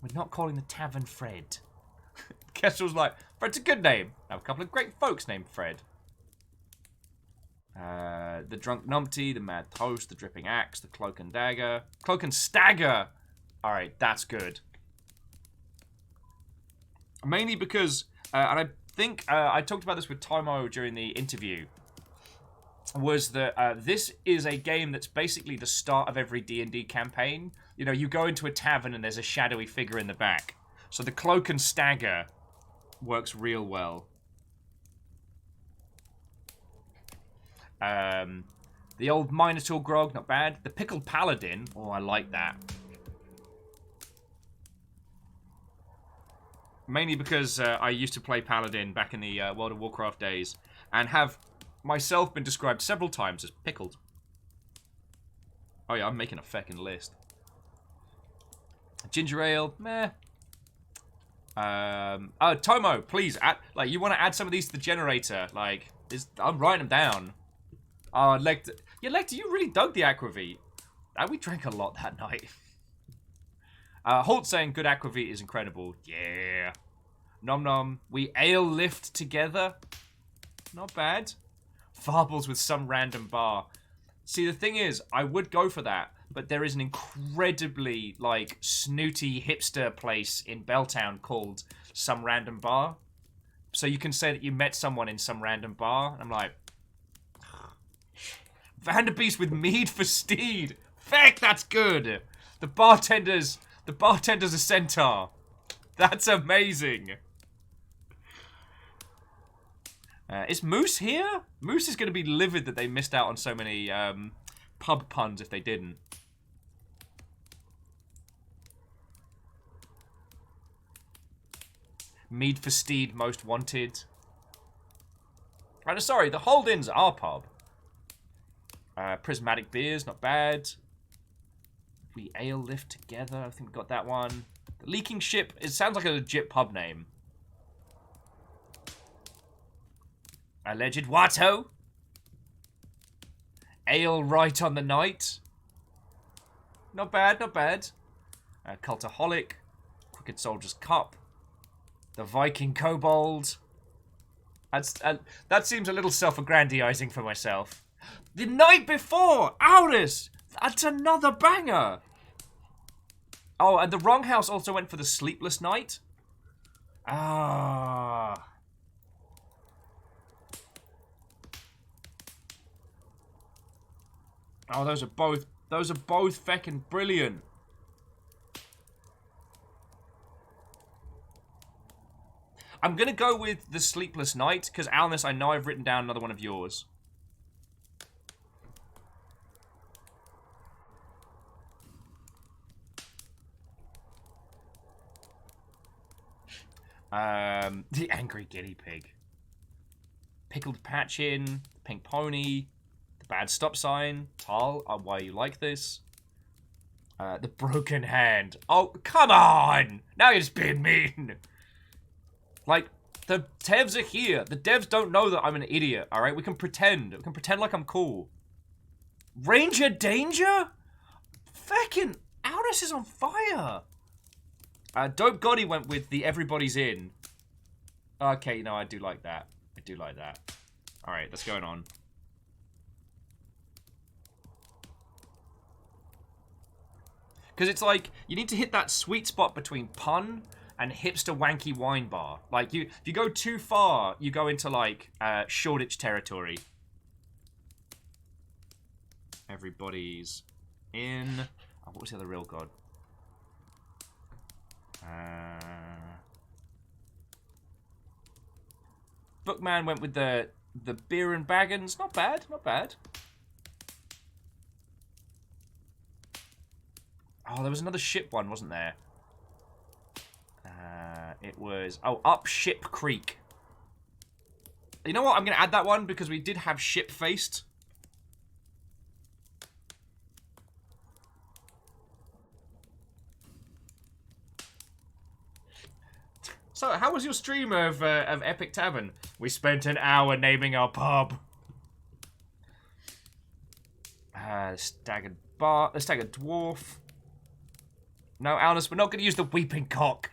We're not calling the Tavern Fred. Kestrel's like, Fred's a good name. I have a couple of great folks named Fred. The Drunk Numpty, the Mad Toast, the Dripping Axe, the Cloak and Dagger. Cloak and Stagger! Alright, that's good. Mainly because, and I think I talked about this with Tomo during the interview, was that this is a game that's basically the start of every D&D campaign. You know, you go into a tavern and there's a shadowy figure in the back. So the Cloak and Stagger works real well. The old Minotaur Grog, not bad. The Pickled Paladin, oh, I like that. Mainly because I used to play Paladin back in the World of Warcraft days, and have myself been described several times as pickled. Oh yeah, I'm making a feckin' list. Ginger Ale, meh. Tomo, please, you want to add some of these to the generator? I'm writing them down. Oh, Lecter, yeah, Lecter, you really dug the aquavit. We drank a lot that night. Holt saying good aquavit is incredible. Yeah. Nom nom. We ale lift together. Not bad. Farbles with some random bar. See, the thing is, I would go for that, but there is an incredibly, snooty hipster place in Belltown called Some Random Bar. So you can say that you met someone in some random bar. And I'm like, Vanderbeest with mead for steed. Feck, that's good. The bartender's a centaur. That's amazing. Is Moose here? Moose is going to be livid that they missed out on so many pub puns if they didn't. Mead for Steed, most wanted. Oh, no, sorry, the Hold-In's our pub. Prismatic Beers, not bad. We Ale Lift Together, I think we got that one. The Leaking Ship, it sounds like a legit pub name. Alleged Watto. Ale Right on the Night. Not bad, not bad. Cultaholic. Crooked Soldier's Cup. The Viking Kobold. That seems a little self-aggrandizing for myself. The Night Before! Aurus! That's another banger! Oh, and the Wrong House also went for the Sleepless Night. Ah. Oh, those are both feckin' brilliant. I'm gonna go with the Sleepless Night, because Alnus, I know I've written down another one of yours. The Angry Guinea Pig. Pickled Patchin, Pink Pony, The Bad Stop Sign, Tal, why you like this. The Broken Hand. Oh, come on! Now you're just being mean. Like, the devs are here. The devs don't know that I'm an idiot, alright? We can pretend. We can pretend like I'm cool. Ranger Danger? Feckin' Aurus is on fire. Dope Gotti went with the Everybody's In. Okay, no, I do like that. I do like that. Alright, that's going on. Because it's like, you need to hit that sweet spot between pun and hipster wanky wine bar. Like, if you go too far, you go into, like, Shoreditch territory. Everybody's In. Oh, what was the other real god? Bookman went with the Beer and Baggins. Not bad, not bad. Oh, there was another ship one, wasn't there? It was... Oh, Up Ship Creek. You know what? I'm going to add that one because we did have Ship-Faced. So, how was your stream of Epic Tavern? We spent an hour naming our pub. Staggered Dwarf. No, Alnus, we're not going to use the Weeping Cock.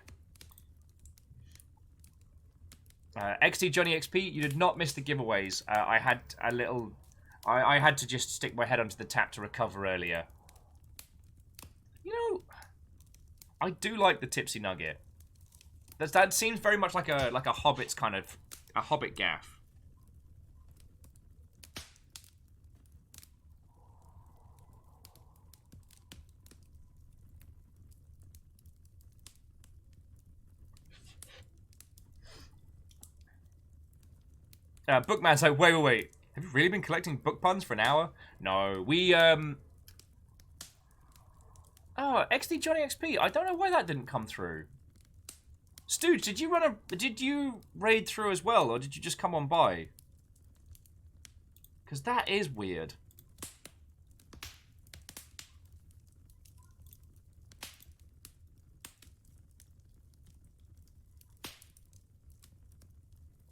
XT Johnny XP, you did not miss the giveaways. I had a little... I had to just stick my head onto the tap to recover earlier. You know, I do like the Tipsy Nugget. That seems very much like a Hobbit's kind of... A Hobbit gaff. Bookman's like, wait. Have you really been collecting book puns for an hour? No, we, Oh, XD Johnny XP. I don't know why that didn't come through. Stooge, did you raid through as well, or did you just come on by? Because that is weird.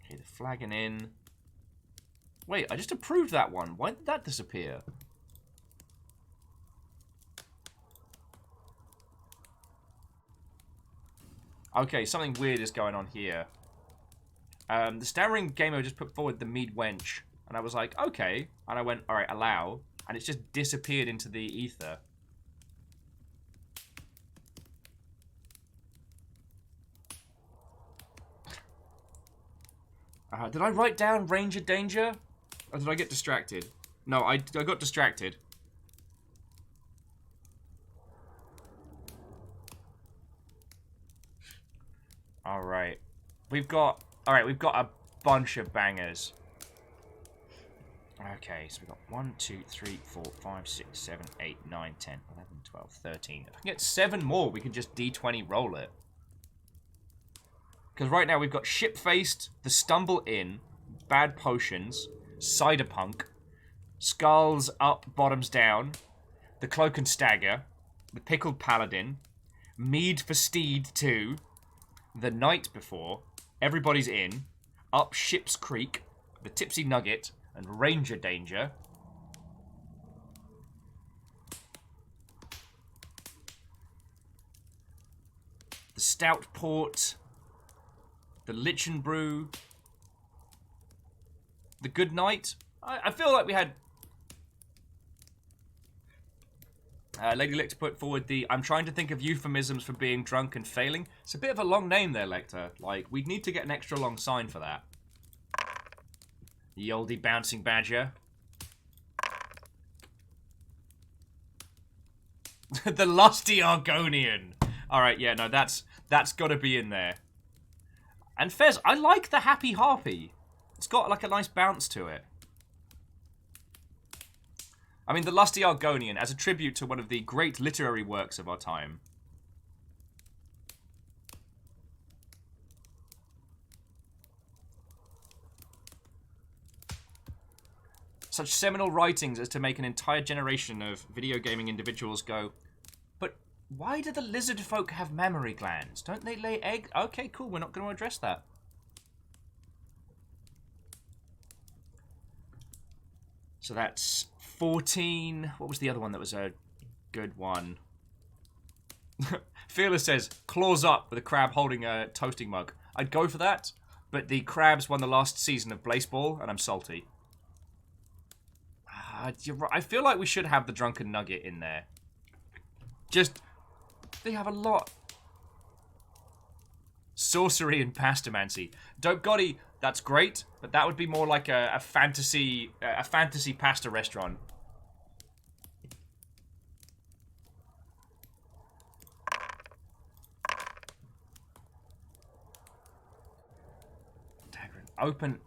Okay, the flagging in. Wait, I just approved that one. Why did that disappear? Okay, something weird is going on here. The Stammering Gamer just put forward the Mead Wench. And I was like, okay. And I went, alright, allow. And it's just disappeared into the ether. Did I write down Ranger Danger? Or did I get distracted? No, I got distracted. Alright. We've got a bunch of bangers. Okay, so we've got 1, 2, 3, 4, 5, 6, 7, 8, 9, 10, 11, 12, 13. If I can get 7 more, we can just D20 roll it. Because right now we've got Ship-Faced, The Stumble Inn, Bad Potions, Ciderpunk, Skulls Up, Bottoms Down, The Cloak and Stagger, The Pickled Paladin, Mead for Steed 2, The Night Before, Everybody's In, Up Ship's Creek, The Tipsy Nugget, and Ranger Danger. The Stout Port, The Lichen Brew, The Good Night. I feel like we had... Lady Lecter put forward the, I'm trying to think of euphemisms for being drunk and failing. It's a bit of a long name there, Lecter. Like, we'd need to get an extra long sign for that. The oldie bouncing badger. The lusty Argonian. Alright, yeah, no, that's got to be in there. And Fez, I like the Happy Harpy. It's got, like, a nice bounce to it. I mean, the lusty Argonian, as a tribute to one of the great literary works of our time. Such seminal writings as to make an entire generation of video gaming individuals go, but why do the lizard folk have mammary glands? Don't they lay eggs? Okay, cool, we're not going to address that. So that's 14. What was the other one that was a good one? Fearless says, claws up with a crab holding a toasting mug. I'd go for that, but the crabs won the last season of Blaseball, and I'm salty. You're right. I feel like we should have the Drunken Nugget in there. Just, they have a lot. Sorcery and Pastamancy. Dope Gotti, that's great, but that would be more like a fantasy pasta restaurant. Tavern.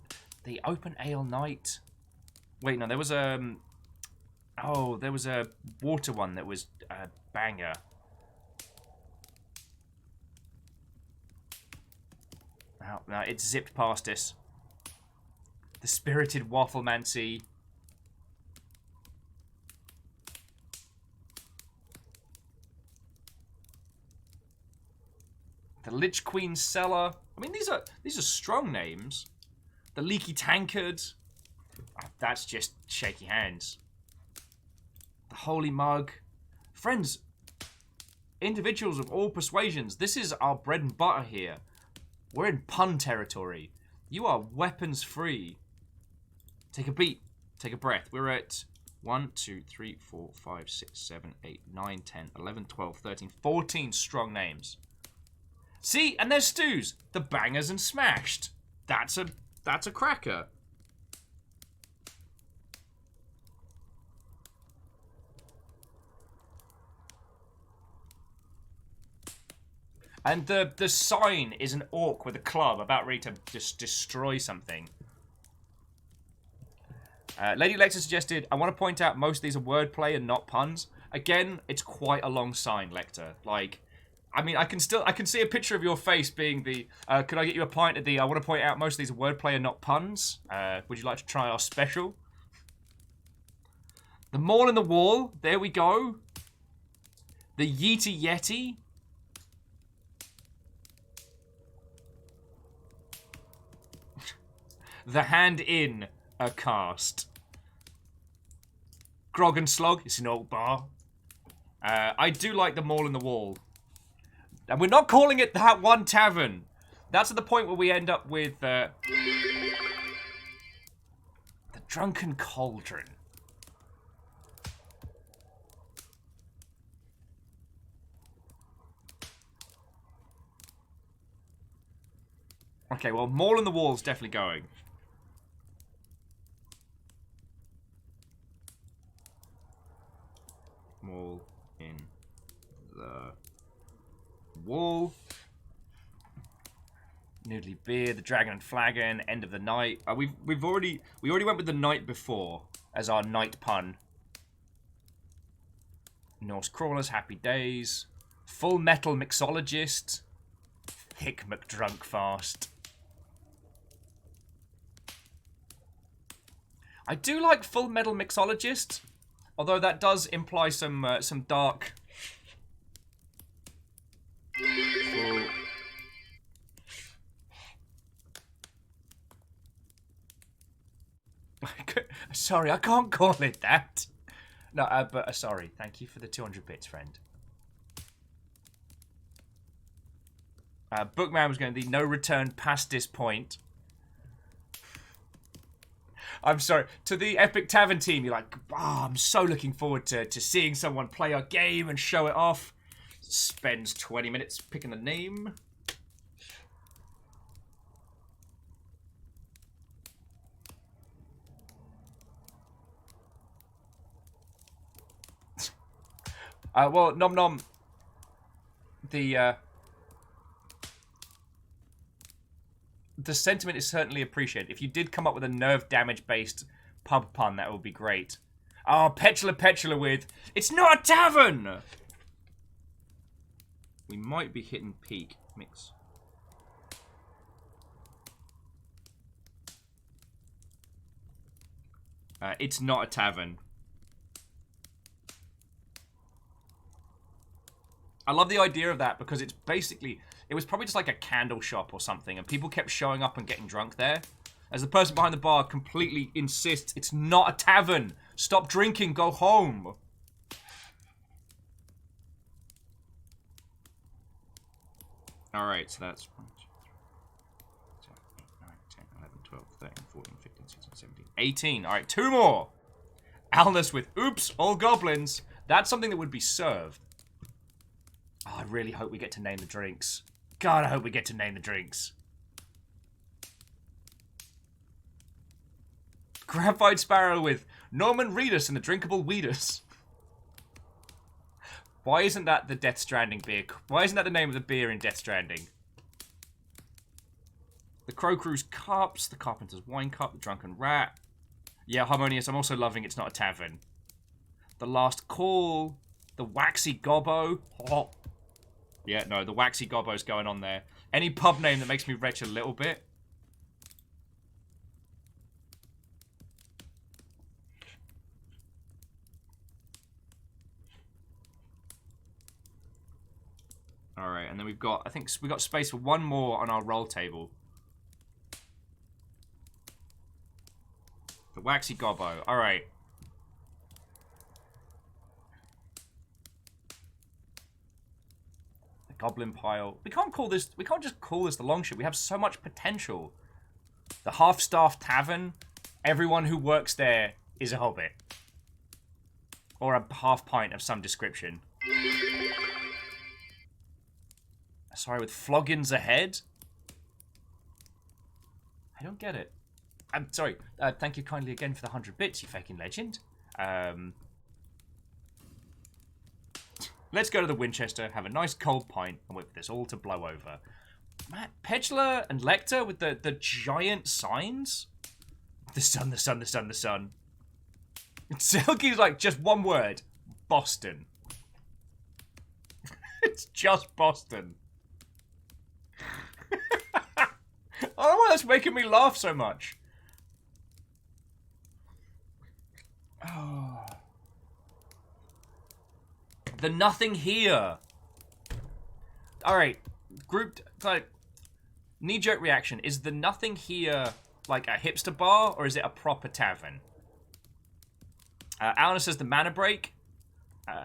The open ale night. Wait, no, there was a... Oh, there was a water one that was a banger. Oh, no, it zipped past us. The Spirited Wafflemancy. The Lich Queen Cellar. I mean, these are strong names. The Leaky Tankard. Oh, that's just shaky hands. The Holy Mug. Friends, individuals of all persuasions, this is our bread and butter here. We're in pun territory. You are weapons free. Take a beat. Take a breath. We're at 1, 2, 3, 4, 5, 6, 7, 8, 9, 10, 11, 12, 13, 14 strong names. See, and there's Stews. The Bangers and Smashed. That's a cracker. And the sign is an orc with a club about ready to just destroy something. Lady Lecter suggested, I want to point out most of these are wordplay and not puns. Again, it's quite a long sign, Lecter. Like, I mean, I can see a picture of your face being the, could I get you a pint at the, I want to point out most of these are wordplay and not puns. Would you like to try our special? The Mall in the Wall, there we go. The Yeety Yeti. The Hand In a Cast. Grog and Slog, it's an old bar. I do like the Mall in the Wall. And we're not calling it that one tavern. That's at the point where we end up with the Drunken Cauldron. Okay, well, Mall in the Wall's definitely going. Mall in the Wall. Noodly Beer, the Dragon and Flagon, End of the Night. We already went with the night before as our night pun. Norse Crawlers, Happy Days, Full Metal Mixologist, Hick McDrunkfast. I do like Full Metal Mixologist, although that does imply some dark. Sorry, I can't call it that. No, but sorry. Thank you for the 200 bits, friend. Bookman was going to be no return past this point. I'm sorry. To the Epic Tavern team, you're like, oh, I'm so looking forward to seeing someone play our game and show it off. Spends 20 minutes picking a name. Well, Nom Nom, the sentiment is certainly appreciated. If you did come up with a nerve damage based pub pun, that would be great. Oh, Petula with, it's not a tavern! We might be hitting peak mix. It's not a tavern. I love the idea of that because it's basically, it was probably just like a candle shop or something and people kept showing up and getting drunk there. As the person behind the bar completely insists, it's not a tavern. Stop drinking, go home. Alright, so that's 1, 2, 3, 7, 8, 9, 10, 11, 12, 13, 14, 15, 16, 17, 18. Alright, 2 more. Alnus with, oops, all goblins. That's something that would be served. Oh, I really hope we get to name the drinks. God, I hope we get to name the drinks. Graphite Sparrow with Norman Reedus and the Drinkable Weedus. Why isn't that the Death Stranding beer? Why isn't that the name of the beer in Death Stranding? The Crow Crew's Cups, the Carpenter's Wine Cup, the Drunken Rat. Yeah, Harmonious, I'm also loving It's Not a Tavern. The Last Call, the Waxy Gobbo. Oh. Yeah, no, the Waxy Gobbo's going on there. Any pub name that makes me retch a little bit. Alright, and then we've got, I think we've got space for one more on our roll table. The Waxy Gobbo, alright. The Goblin Pile. We can't just call this the Longship. We have so much potential. The Half-Staff Tavern. Everyone who works there is a hobbit. Or a half pint of some description. Sorry, with floggins ahead? I don't get it. I'm sorry. Thank you kindly again for the 100 bits, you fucking legend. Let's go to the Winchester, have a nice cold pint, and wait for this all to blow over. Matt, Petula and Lecter with the giant signs? The sun, the sun, the sun, the sun. Silky's like, just one word. Boston. It's just Boston. I don't know why that's making me laugh so much. Oh. The Nothing Here. Alright. Grouped, like, knee-jerk reaction. Is the Nothing Here like a hipster bar, or is it a proper tavern? Alan says the Mana Break.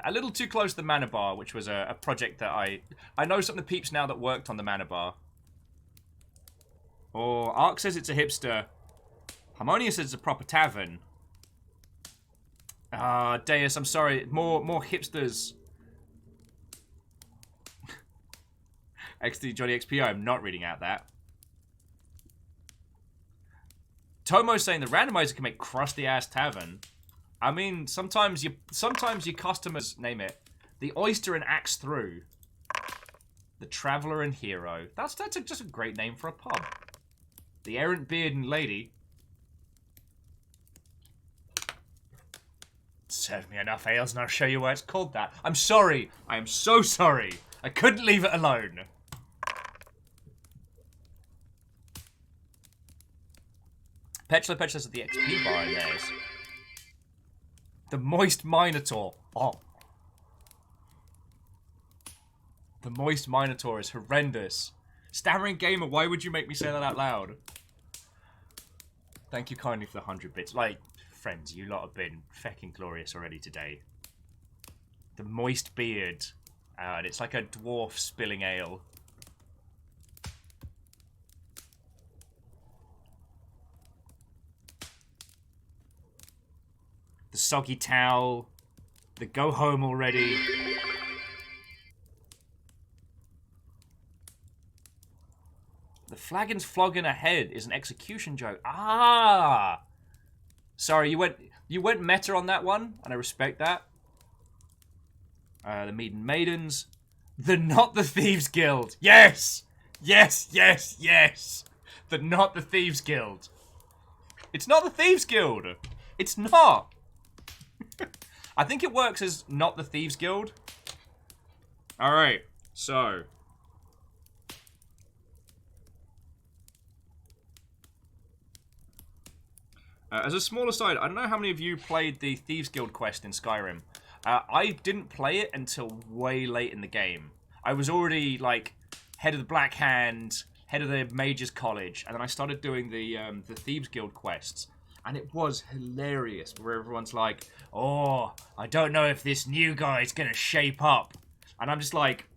A little too close to the Mana Bar, which was a project that I know some of the peeps now that worked on the Mana Bar. Or Ark says it's a hipster. Harmonia says it's a proper tavern. Ah, Deus, I'm sorry. More hipsters. XD Johnny XP, I'm not reading out that. Tomo's saying the randomizer can make crusty ass tavern. I mean, sometimes your customers name it the oyster and axe through. The Traveller and Hero. That's just a great name for a pub. The Errant Beard and Lady. Serve me enough ales and I'll show you why it's called that. I'm sorry. I am so sorry. I couldn't leave it alone. Petula Petula's at the XP bar in theirs. The Moist Minotaur. Oh. The Moist Minotaur is horrendous. Stammering Gamer, why would you make me say that out loud? Thank you kindly for the 100 bits. Like, friends, you lot have been fecking glorious already today. The Moist Beard. And it's like a dwarf spilling ale. The Soggy Towel. The Go Home Already. The Flagon's Flogging Ahead is an execution joke. Ah! Sorry, you went meta on that one, and I respect that. The Mead Maidens. The Not the Thieves Guild. Yes! Yes, yes, yes! The Not the Thieves Guild. It's not the Thieves Guild. It's not. I think it works as Not the Thieves Guild. Alright, so... as a small aside, I don't know how many of you played the Thieves Guild quest in Skyrim. I didn't play it until way late in the game. I was already, like, head of the Black Hand, head of the Mages College, and then I started doing the Thieves Guild quests. And it was hilarious, where everyone's like, oh, I don't know if this new guy's gonna shape up. And I'm just like,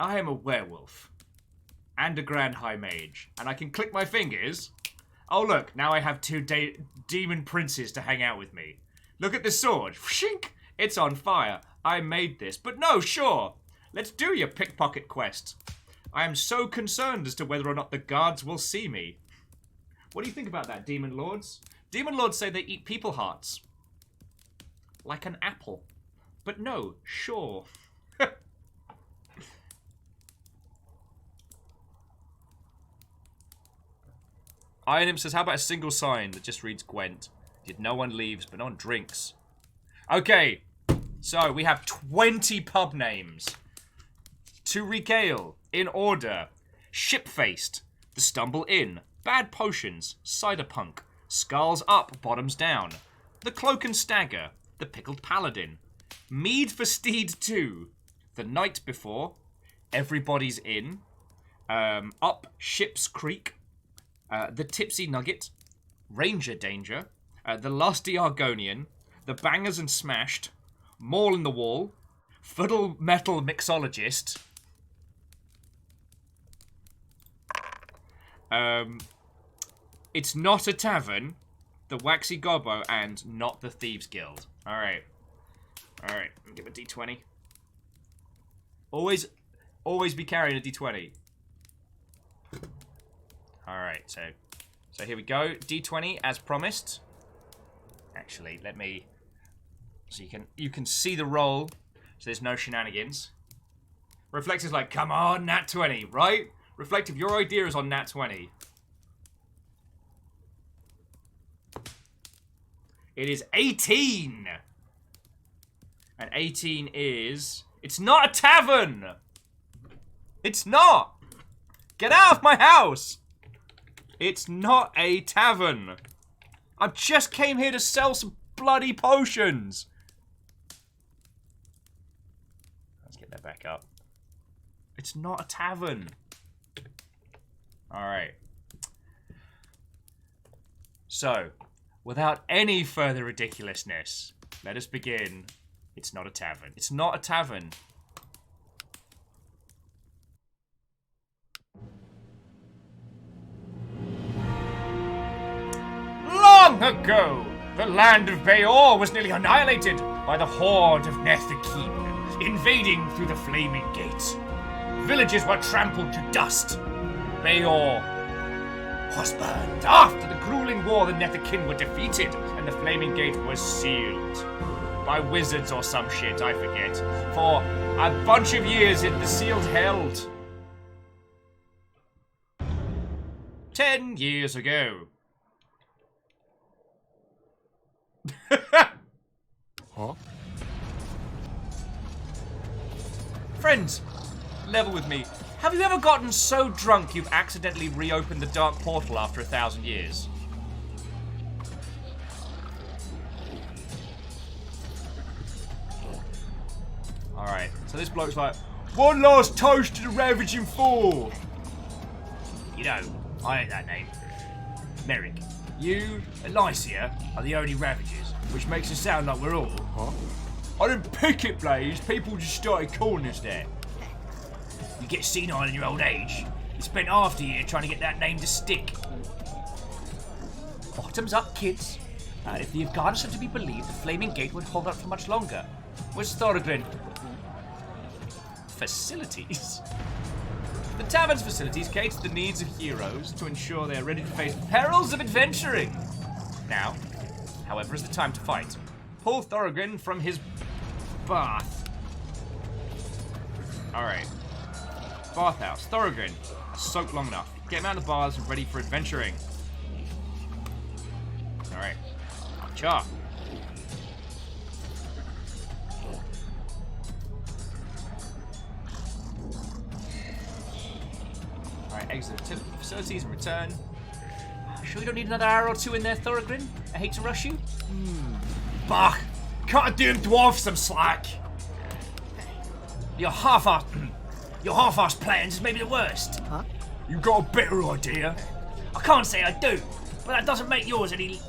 I am a werewolf. And a Grand High Mage. And I can click my fingers. Oh, look, now I have two demon princes to hang out with me. Look at this sword. Shink! It's on fire. I made this. But no, sure. Let's do your pickpocket quest. I am so concerned as to whether or not the guards will see me. What do you think about that, Demon Lords? Demon Lords say they eat people hearts. Like an apple. But no, sure. Iron says, how about a single sign that just reads Gwent? Did no one leaves, but no one drinks. Okay, so we have 20 pub names. To regale, in order. Ship-faced, The Stumble Inn, Bad Potions, Cider Punk, Skulls Up, Bottoms Down, The Cloak and Stagger, The Pickled Paladin, Mead for Steed 2, The Night Before, Everybody's Inn, Up Ship's Creek, The Tipsy Nugget, Ranger Danger, The Lusty Argonian, The Bangers and Smashed, Maul in the Wall, Fuddle Metal Mixologist, It's Not a Tavern, The Waxy Gobbo, and Not the Thieves Guild. Alright. Alright, give a D20. Always be carrying a D20. Alright, so here we go. D20 as promised. Actually, let me, so you can see the roll, so there's no shenanigans. Reflective's like, come on, nat 20, right? Reflective, your idea is on nat 20. It is 18! And 18 is, it's not a tavern! It's not! Get out of my house! It's not a tavern. I just came here to sell some bloody potions. Let's get that back up. It's not a tavern. Alright. So, without any further ridiculousness, let us begin. It's not a tavern. It's not a tavern. Long ago, the land of Beor was nearly annihilated by the horde of Netherkeep, invading through the Flaming Gate. Villages were trampled to dust. Beor was burned. After the grueling war, the Netherkin were defeated, and the Flaming Gate was sealed. by wizards or some shit, I forget, for a bunch of years in the sealed held. 10 years ago.
Huh?
Friends, level with me. Have you ever gotten so drunk you've accidentally reopened the dark portal after 1,000 years? Alright, so this bloke's like, one last toast to the Ravaging Four! You know, I ain't that name. Merrick, you and Lycia are the only Ravagers, which makes it sound like we're all.
Huh?
I didn't pick it, Blaze. People just started calling us that. You get senile in your old age. You spent half the year trying to get that name to stick. Bottoms up, kids. If the goddess are to be believed, the Flaming Gate would hold out for much longer. Where's Thorogrin? Facilities? The Tavern's facilities cater to the needs of heroes to ensure they are ready to face the perils of adventuring. Now, however, is the time to fight. Pull Thorogrin from his bath. Alright. Bathhouse. Thorogrin. Soaked long enough. Get him out of the bars and ready for adventuring. Alright. Char. Alright, exit the facilities and return. Sure you don't need another hour or two in there, Thorogrin? I hate to rush you. Bach! Cut a damn dwarf some slack! Your half-assed plans is maybe the worst. Huh? You got a better idea? I can't say I do, but that doesn't make yours any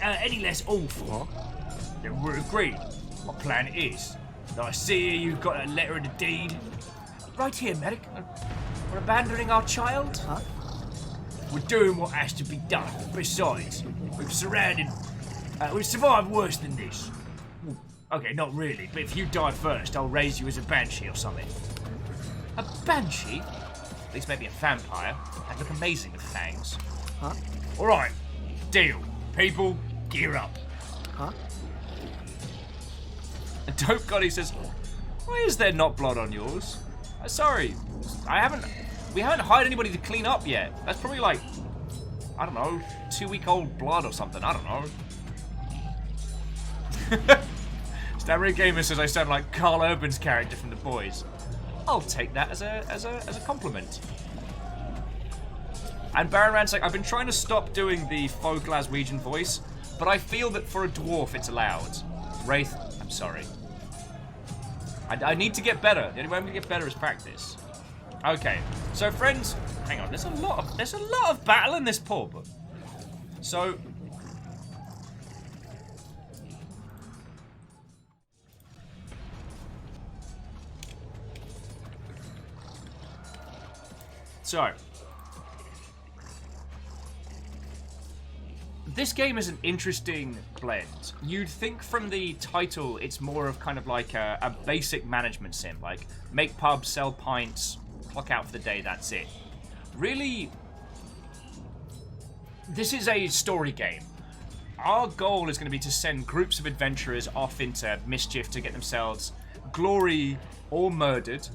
less awful. Huh? Then we're agreed. My plan is that I see here you've got a letter of the deed. Right here, Merrick. We're abandoning our child. Huh? We're doing what has to be done. Besides, we've survived worse than this. Okay, not really, but if you die first, I'll raise you as a banshee or something. A banshee? At least maybe a vampire. That'd look amazing with fangs. Huh? Alright, deal. People, gear up. Huh? A dope goddess says, why is there not blood on yours? Sorry, we haven't hired anybody to clean up yet. That's probably like, I don't know, 2-week-old blood or something, I don't know. Stammery Gamer says I sound like Carl Urban's character from The Boys. I'll take that as a compliment. And Baron Rand's like, I've been trying to stop doing the faux Glaswegian voice, but I feel that for a dwarf it's allowed. Wraith, I'm sorry. I need to get better. The only way I'm gonna get better is practice. Okay, so friends, hang on. There's a lot of battle in this pub. So. This game is an interesting blend. You'd think from the title it's more of kind of like a basic management sim, like make pubs, sell pints, clock out for the day, that's it. Really, this is a story game. Our goal is going to be to send groups of adventurers off into mischief to get themselves glory or murdered.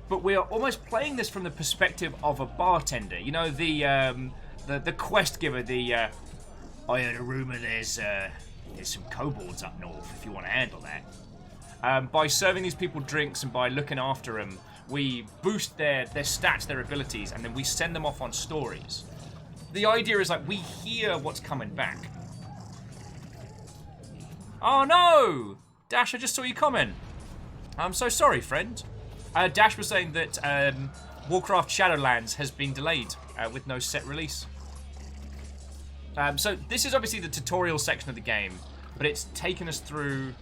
But we are almost playing this from the perspective of a bartender. You know, the quest giver, I heard a rumour there's some kobolds up north, if you want to handle that. By serving these people drinks and by looking after them, we boost their stats, their abilities, and then we send them off on stories. The idea is like, we hear what's coming back. Oh no! Dash, I just saw you comment. I'm so sorry, friend. Dash was saying that Warcraft Shadowlands has been delayed with no set release. So this is obviously the tutorial section of the game, but it's taken us through...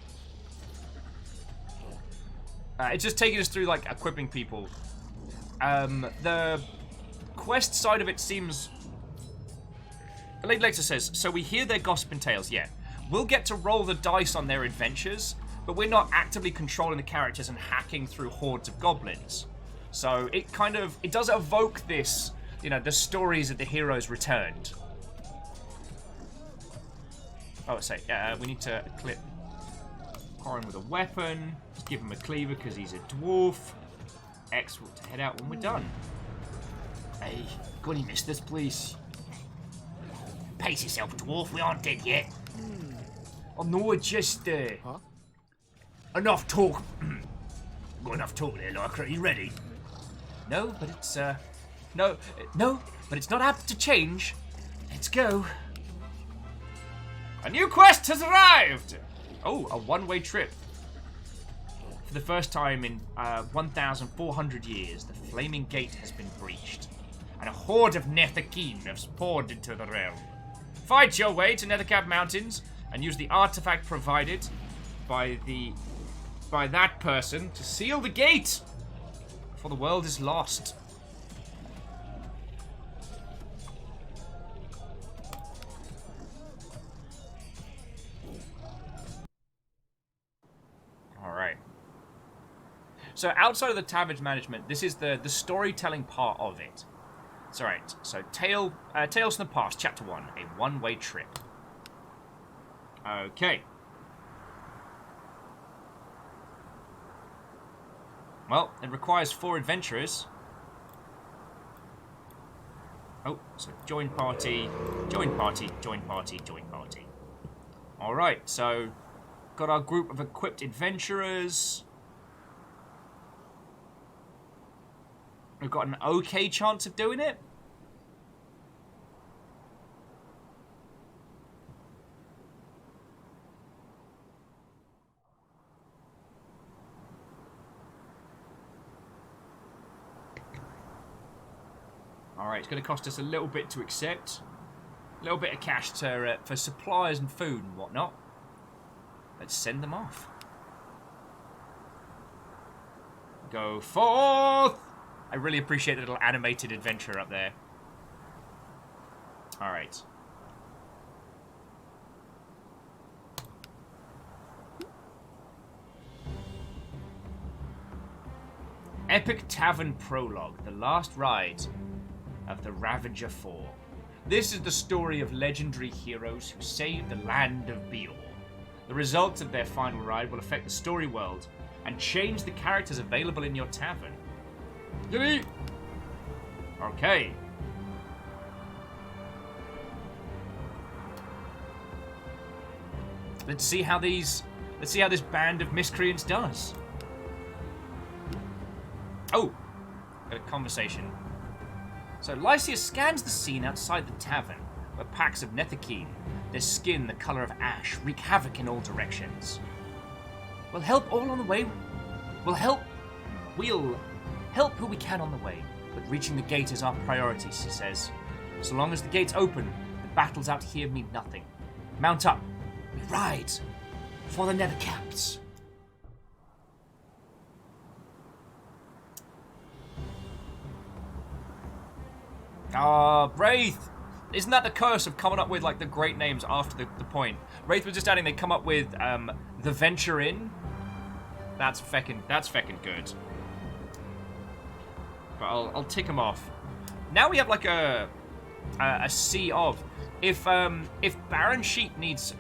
it's just taken us through, like, equipping people. The quest side of it seems... Lady Lexa says, so we hear their gossiping tales, yeah. We'll get to roll the dice on their adventures, but we're not actively controlling the characters and hacking through hordes of goblins. So it kind of... It does evoke this, you know, the stories of the heroes returned. Oh, say, we need to clip Corin with a weapon. Let's give him a cleaver because he's a dwarf. X will head out when we're done.
Hey, got any misters, please? Pace yourself, dwarf. We aren't dead yet.
Oh no, just
Enough talk. Got enough talk there, like. Are you ready?
no, but it's no, but it's not apt to change. Let's go. A new quest has arrived. Oh, a one-way trip. For the first time in 1,400 years, the Flaming Gate has been breached, and a horde of Netherkeen have poured into the realm. Fight your way to Nethercap Mountains and use the artifact provided by that person to seal the gate before the world is lost. Alright. So outside of the Tavern management, this is the storytelling part of it. It's alright. So Tales from the Past, Chapter 1, a one-way trip. Okay. Well, it requires 4 adventurers. Oh, so join party, join party, join party, join party. Alright, so got our group of equipped adventurers. We've got an okay chance of doing it. Alright, it's going to cost us a little bit to accept. A little bit of cash to, for supplies and food and whatnot. Let's send them off. Go forth! I really appreciate the little animated adventure up there. Alright. Epic Tavern Prologue, the last ride of the Ravager 4. This is the story of legendary heroes who saved the land of Beor. The results of their final ride will affect the story world and change the characters available in your tavern. Yippee! Okay. Let's see how this band of miscreants does. Oh, got a conversation. So Lysias scans the scene outside the tavern, where packs of Netherkeen, their skin the color of ash, wreak havoc in all directions. We'll help all on the way. We'll help who we can on the way, but reaching the gate is our priority, she says. So long as the gate's open, the battles out here mean nothing. Mount up. We ride for the Nethercaps. Ah, Wraith! Isn't that the curse of coming up with, like, the great names after the point? Wraith was just adding they come up with, the Venture Inn. That's feckin' good. But I'll tick them off. Now we have, like, a sea of. If Baron Sheep needs,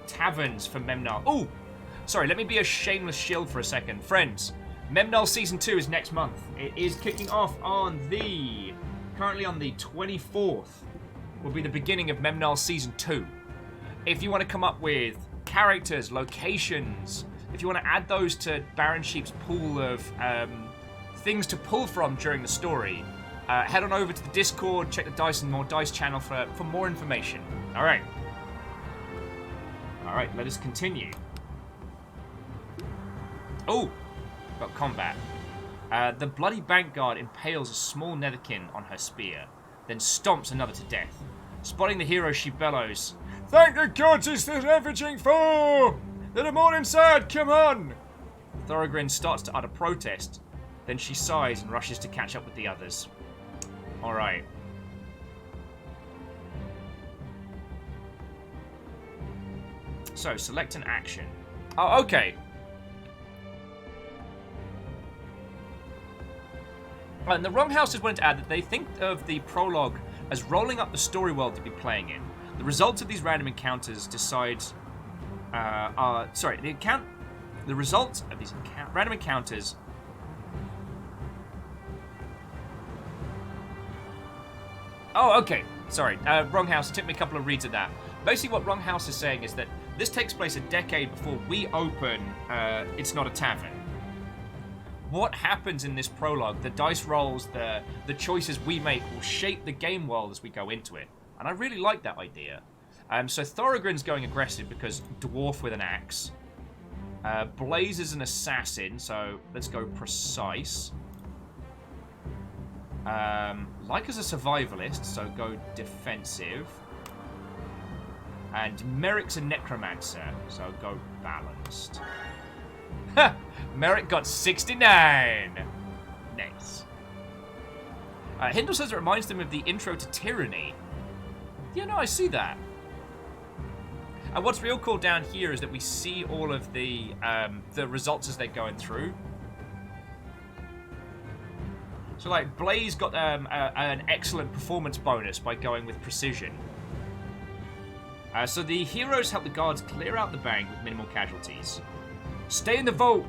taverns for Memnal. Oh! Sorry, let me be a shameless shield for a second. Friends, Memnal Season 2 is next month. It is kicking off on currently on the 24th. Will be the beginning of Memnal Season 2. If you want to come up with characters, locations, if you want to add those to Baron Sheep's pool of things to pull from during the story, head on over to the Discord, check the Dice and More Dice channel for more information. Alright, let us continue. Oh, got combat. The bloody bank guard impales a small Netherkin on her spear, then stomps another to death. Spotting the hero, she bellows, "Thank the gods it's this everything for! There are more inside, come on!" Thorogrin starts to utter protest, then she sighs and rushes to catch up with the others. Alright. So, select an action. Oh, okay. And the Wronghouses wanted to add that they think of the prologue as rolling up the story world to be playing in. The results of these random encounters decide... The results of these random encounters... Oh, okay. Sorry. Wrong house. It took me a couple of reads of that. Basically, what Wrong House is saying is that this takes place a decade before we open It's Not a Tavern. What happens in this prologue, the dice rolls, the choices we make will shape the game world as we go into it. And I really like that idea. So Thorogrin's going aggressive because dwarf with an axe. Blaze is an assassin, so let's go precise. Like is a survivalist, so go defensive. And Merrick's a necromancer, so go balanced. Ha! Merrick got 69! Nice. Hindle says it reminds them of the intro to Tyranny. Yeah, no, I see that. And what's real cool down here is that we see all of the results as they're going through. So, like, Blaze got an excellent performance bonus by going with precision. So the heroes help the guards clear out the bank with minimal casualties. Stay in the vault!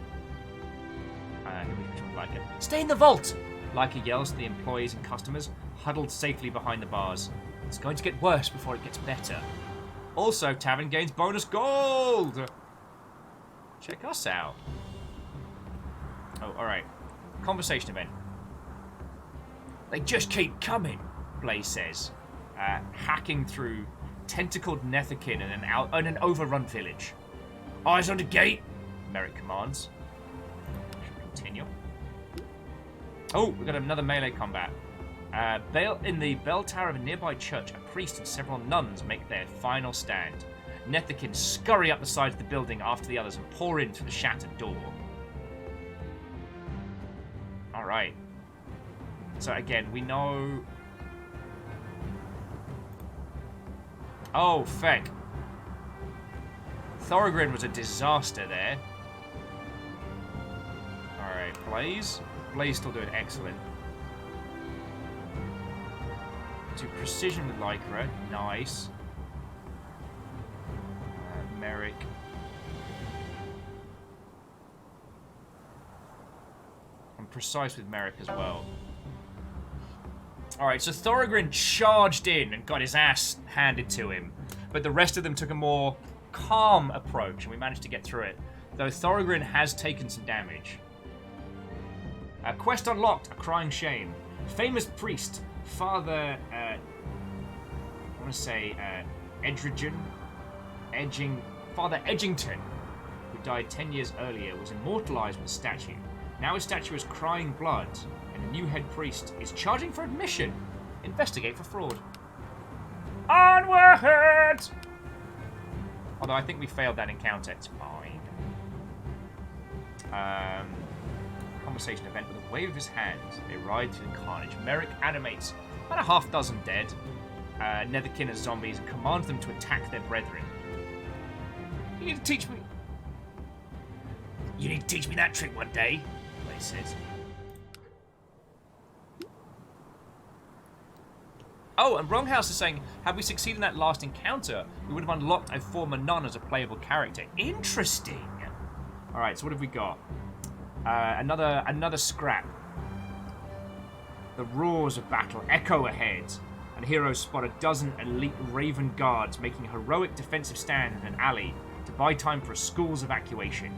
Stay in the vault! Leica yells to the employees and customers, huddled safely behind the bars. It's going to get worse before it gets better. Also, Tavern gains bonus gold! Check us out. Oh, alright. Conversation event. They just keep coming, Blaze says, hacking through tentacled Netherkin in an overrun village. Eyes on the gate, Merrick commands. Continue. Oh, we got another melee combat. In the bell tower of a nearby church, a priest and several nuns make their final stand. Netherkin scurry up the side of the building after the others and pour in through the shattered door. Alright. So again, we know... Oh, feck. Thorogrin was a disaster there. Alright, Blaze. Blaze still doing excellent. Do precision with Lycra. Nice. Merrick. I'm precise with Merrick as well. Alright, so Thorogrin charged in and got his ass handed to him. But the rest of them took a more calm approach, and we managed to get through it. Though Thorogrin has taken some damage. Quest unlocked, a crying shame. Famous priest, Father, I want to say, Father Edgington, who died 10 years earlier, was immortalized with a statue. Now his statue is crying blood, and the new head priest is charging for admission. Investigate for fraud. Onward! Although I think we failed that encounter, it's fine. Conversation event with a wave of his hand. They ride through the carnage. Merrick animates about a half dozen dead Netherkin as zombies and commands them to attack their brethren. You need to teach me that trick one day, Blaze says. Oh, and Wronghouse is saying, had we succeeded in that last encounter, we would have unlocked a former nun as a playable character. Interesting. Alright, so what have we got? Another scrap. The roars of battle echo ahead, and heroes spot a dozen elite Raven guards making a heroic defensive stand in an alley to buy time for a school's evacuation.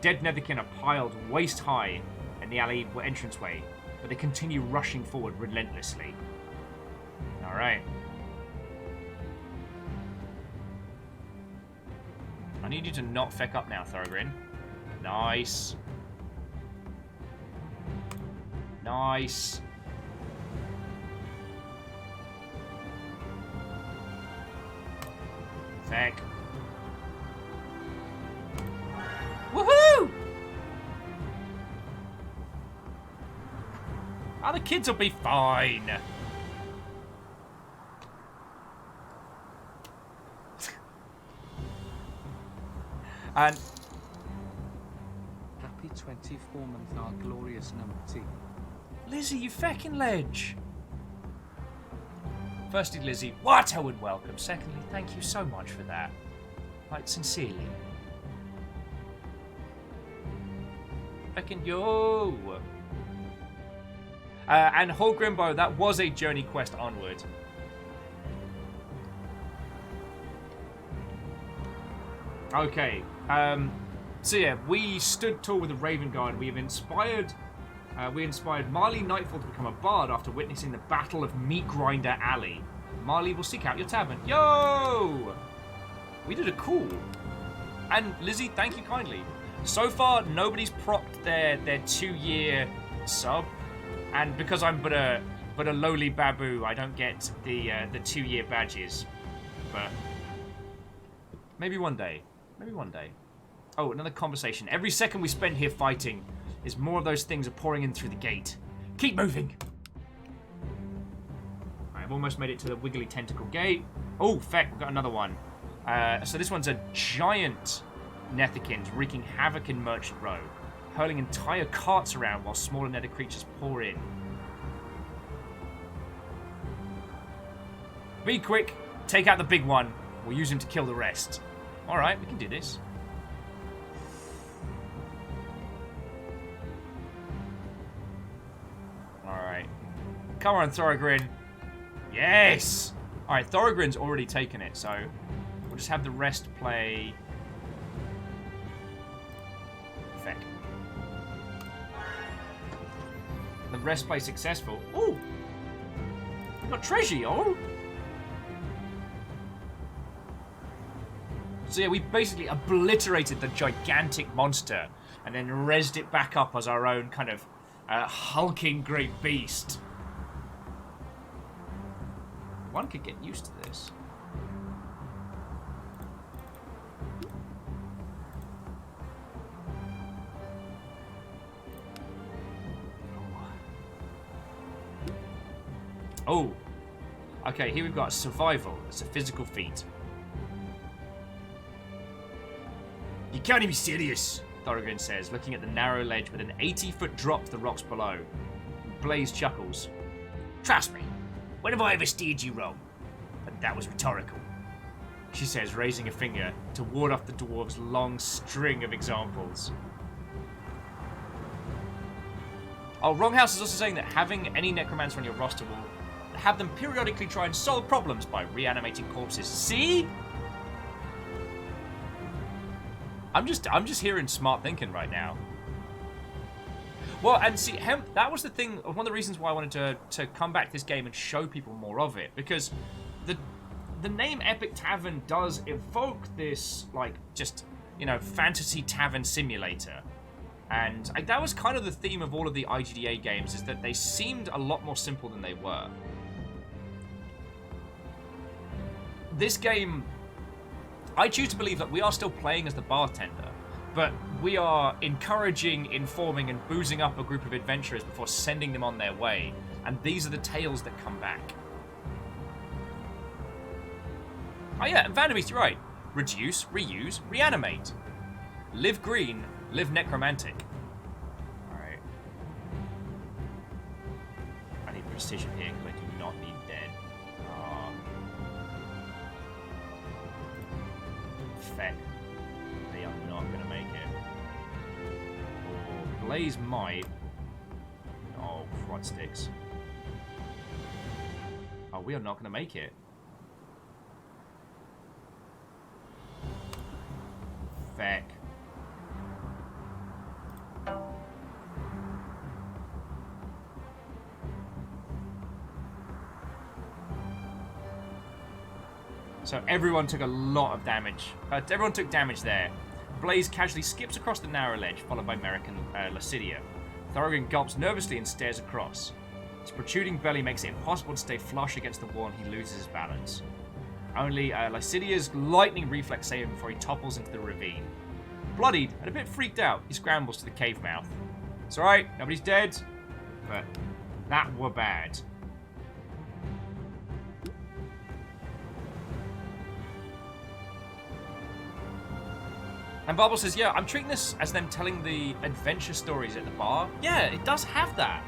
Dead Netherkin are piled waist high in the alley entranceway, but they continue rushing forward relentlessly. Alright. I need you to not feck up now, Thorogrin. Nice. Nice. Feck. Woohoo! Oh, the kids will be fine. And
happy 24-month our glorious numpty.
Lizzie, you feckin' ledge. Firstly, Lizzie, what a would welcome. Secondly, thank you so much for that. Like, sincerely. Feckin' yo! And Hall Grimbo, that was a journey quest onward. Okay. So yeah, we stood tall with the Raven Guard. We inspired Marley Nightfall to become a bard after witnessing the Battle of Meat Grinder Alley. Marley will seek out your tavern. Yo! We did a cool. And Lizzie, thank you kindly. So far, nobody's propped their 2-year sub, and because I'm but a lowly babu, I don't get the 2-year badges. But maybe one day. Maybe one day. Oh, another conversation. Every second we spend here fighting is more of those things are pouring in through the gate. Keep moving. I've almost made it to the wiggly tentacle gate. Oh, feck, we've got another one. So this one's a giant Netherkins wreaking havoc in Merchant Row, hurling entire carts around while smaller nether creatures pour in. Be quick, take out the big one. We'll use him to kill the rest. Alright, we can do this. Alright. Come on, Thorogrin. Yes! Alright, Thorogrin's already taken it, so we'll just have the rest play. Feck. The rest play successful. Ooh! We got treasure, yo! So yeah, we basically obliterated the gigantic monster and then rezzed it back up as our own kind of hulking great beast. One could get used to this. Oh. Okay, here we've got survival. It's a physical feat. You can't be serious, Thorogrin says, looking at the narrow ledge with an 80-foot drop to the rocks below. Blaze chuckles. Trust me, when have I ever steered you wrong? But that was rhetorical, she says, raising a finger to ward off the dwarves' long string of examples. Oh, Wronghouse is also saying that having any necromancer on your roster will have them periodically try and solve problems by reanimating corpses. See? I'm just hearing smart thinking right now. Well, and see, that was the thing, one of the reasons why I wanted to come back to this game and show people more of it, because the name Epic Tavern does evoke this, like, just, you know, fantasy tavern simulator. And that was kind of the theme of all of the IGDA games, is that they seemed a lot more simple than they were. This game, I choose to believe that we are still playing as the bartender, but we are encouraging, informing, and boozing up a group of adventurers before sending them on their way. And these are the tales that come back. Oh yeah, and Vanderbeest, you're right. Reduce, reuse, reanimate. Live green, live necromantic. Alright. I need precision here because I do not need dead. Feck. They are not going to make it. Oh, Blaze might. Oh, crud sticks. Oh, we are not going to make it. Feck. So everyone took a lot of damage. Everyone took damage there. Blaze casually skips across the narrow ledge, followed by Merrick and Lacidia. Thorogrin gulps nervously and stares across. His protruding belly makes it impossible to stay flush against the wall, and he loses his balance. Only Lacidia's lightning reflex saves him before he topples into the ravine. Bloodied and a bit freaked out, he scrambles to the cave mouth. It's alright, nobody's dead, but that were bad. And Bubble says, yeah, I'm treating this as them telling the adventure stories at the bar. Yeah, it does have that.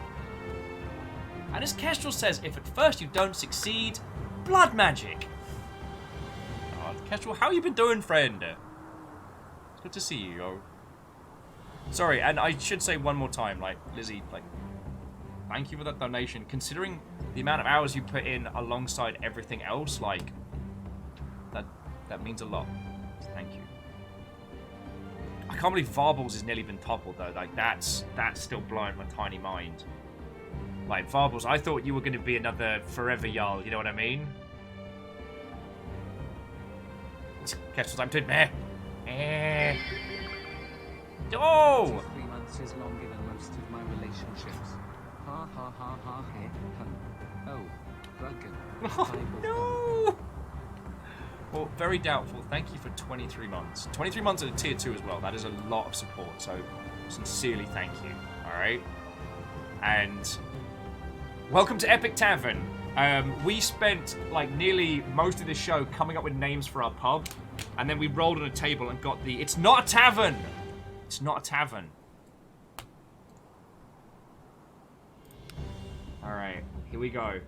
And as Kestrel says, if at first you don't succeed, blood magic. Oh, Kestrel, how you been doing, friend? It's good to see you, yo. Sorry, and I should say one more time, like, Lizzie, like, thank you for that donation. Considering the amount of hours you put in alongside everything else, like, that means a lot. Thank you. I can't believe Varbles has nearly been toppled, though. Like, that's still blowing my tiny mind. Like, Varbles, I thought you were going to be another forever Jarl, you know what I mean? Guess what I'm doing there? Oh!
3 months is longer than most of my relationships. Ha ha ha ha he ha. Oh, broken.
Oh, no! Well, very doubtful. Thank you for 23 months. 23 months at a tier 2 as well. That is a lot of support, so sincerely thank you. Alright? And welcome to Epic Tavern. We spent like nearly most of the show coming up with names for our pub, and then we rolled on a table and got the... It's not a tavern! It's not a tavern. Alright, here we go.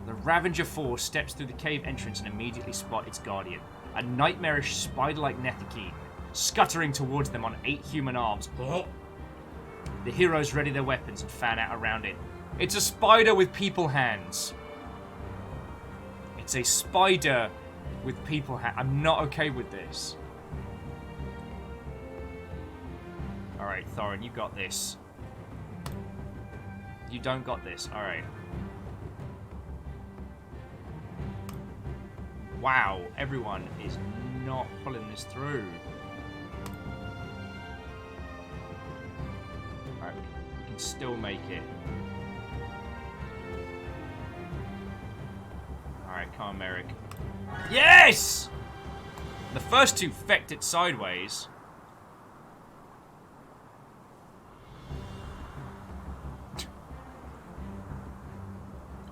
The Ravager force steps through the cave entrance and immediately spot its guardian, a nightmarish spider-like Nethikine, scuttering towards them on 8 human arms. The heroes ready their weapons and fan out around it. It's a spider with people hands. It's a spider with people hands. I'm not okay with this. Alright, Thorin, you got this. You don't got this. Alright. Wow, everyone is not pulling this through. Alright, we can still make it. Alright, come on, Merrick. Yes! The first 2 fecked it sideways.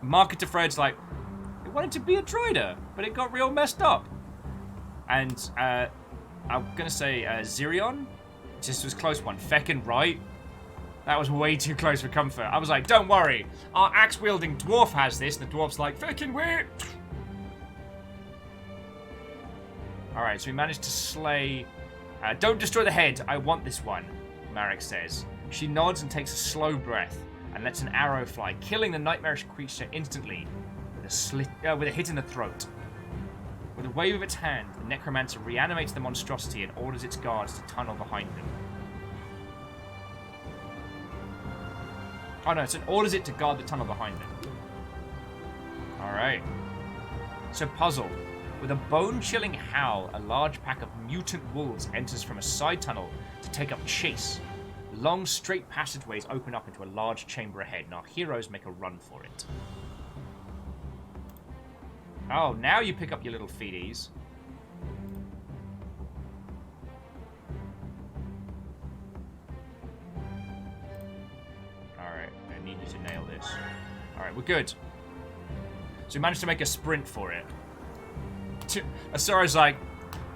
Marketer Fred's like, it wanted to be a droider, but it got real messed up. And, I'm gonna say, Zirion? This was a close one. Feckin' right. That was way too close for comfort. I was like, don't worry. Our axe-wielding dwarf has this. And the dwarf's like, feckin' weird. Alright, so we managed to slay... don't destroy the head. I want this one, Marek says. She nods and takes a slow breath and lets an arrow fly, killing the nightmarish creature instantly with a hit in the throat. With a wave of its hand, the necromancer reanimates the monstrosity and orders its guards to tunnel behind them. Oh no, so it orders it to guard the tunnel behind them. Alright. So puzzle. With a bone-chilling howl, a large pack of mutant wolves enters from a side tunnel to take up chase. Long, straight passageways open up into a large chamber ahead, and our heroes make a run for it. Oh, now you pick up your little feeties. Alright, I need you to nail this. Alright, we're good. So we managed to make a sprint for it. Asura's like,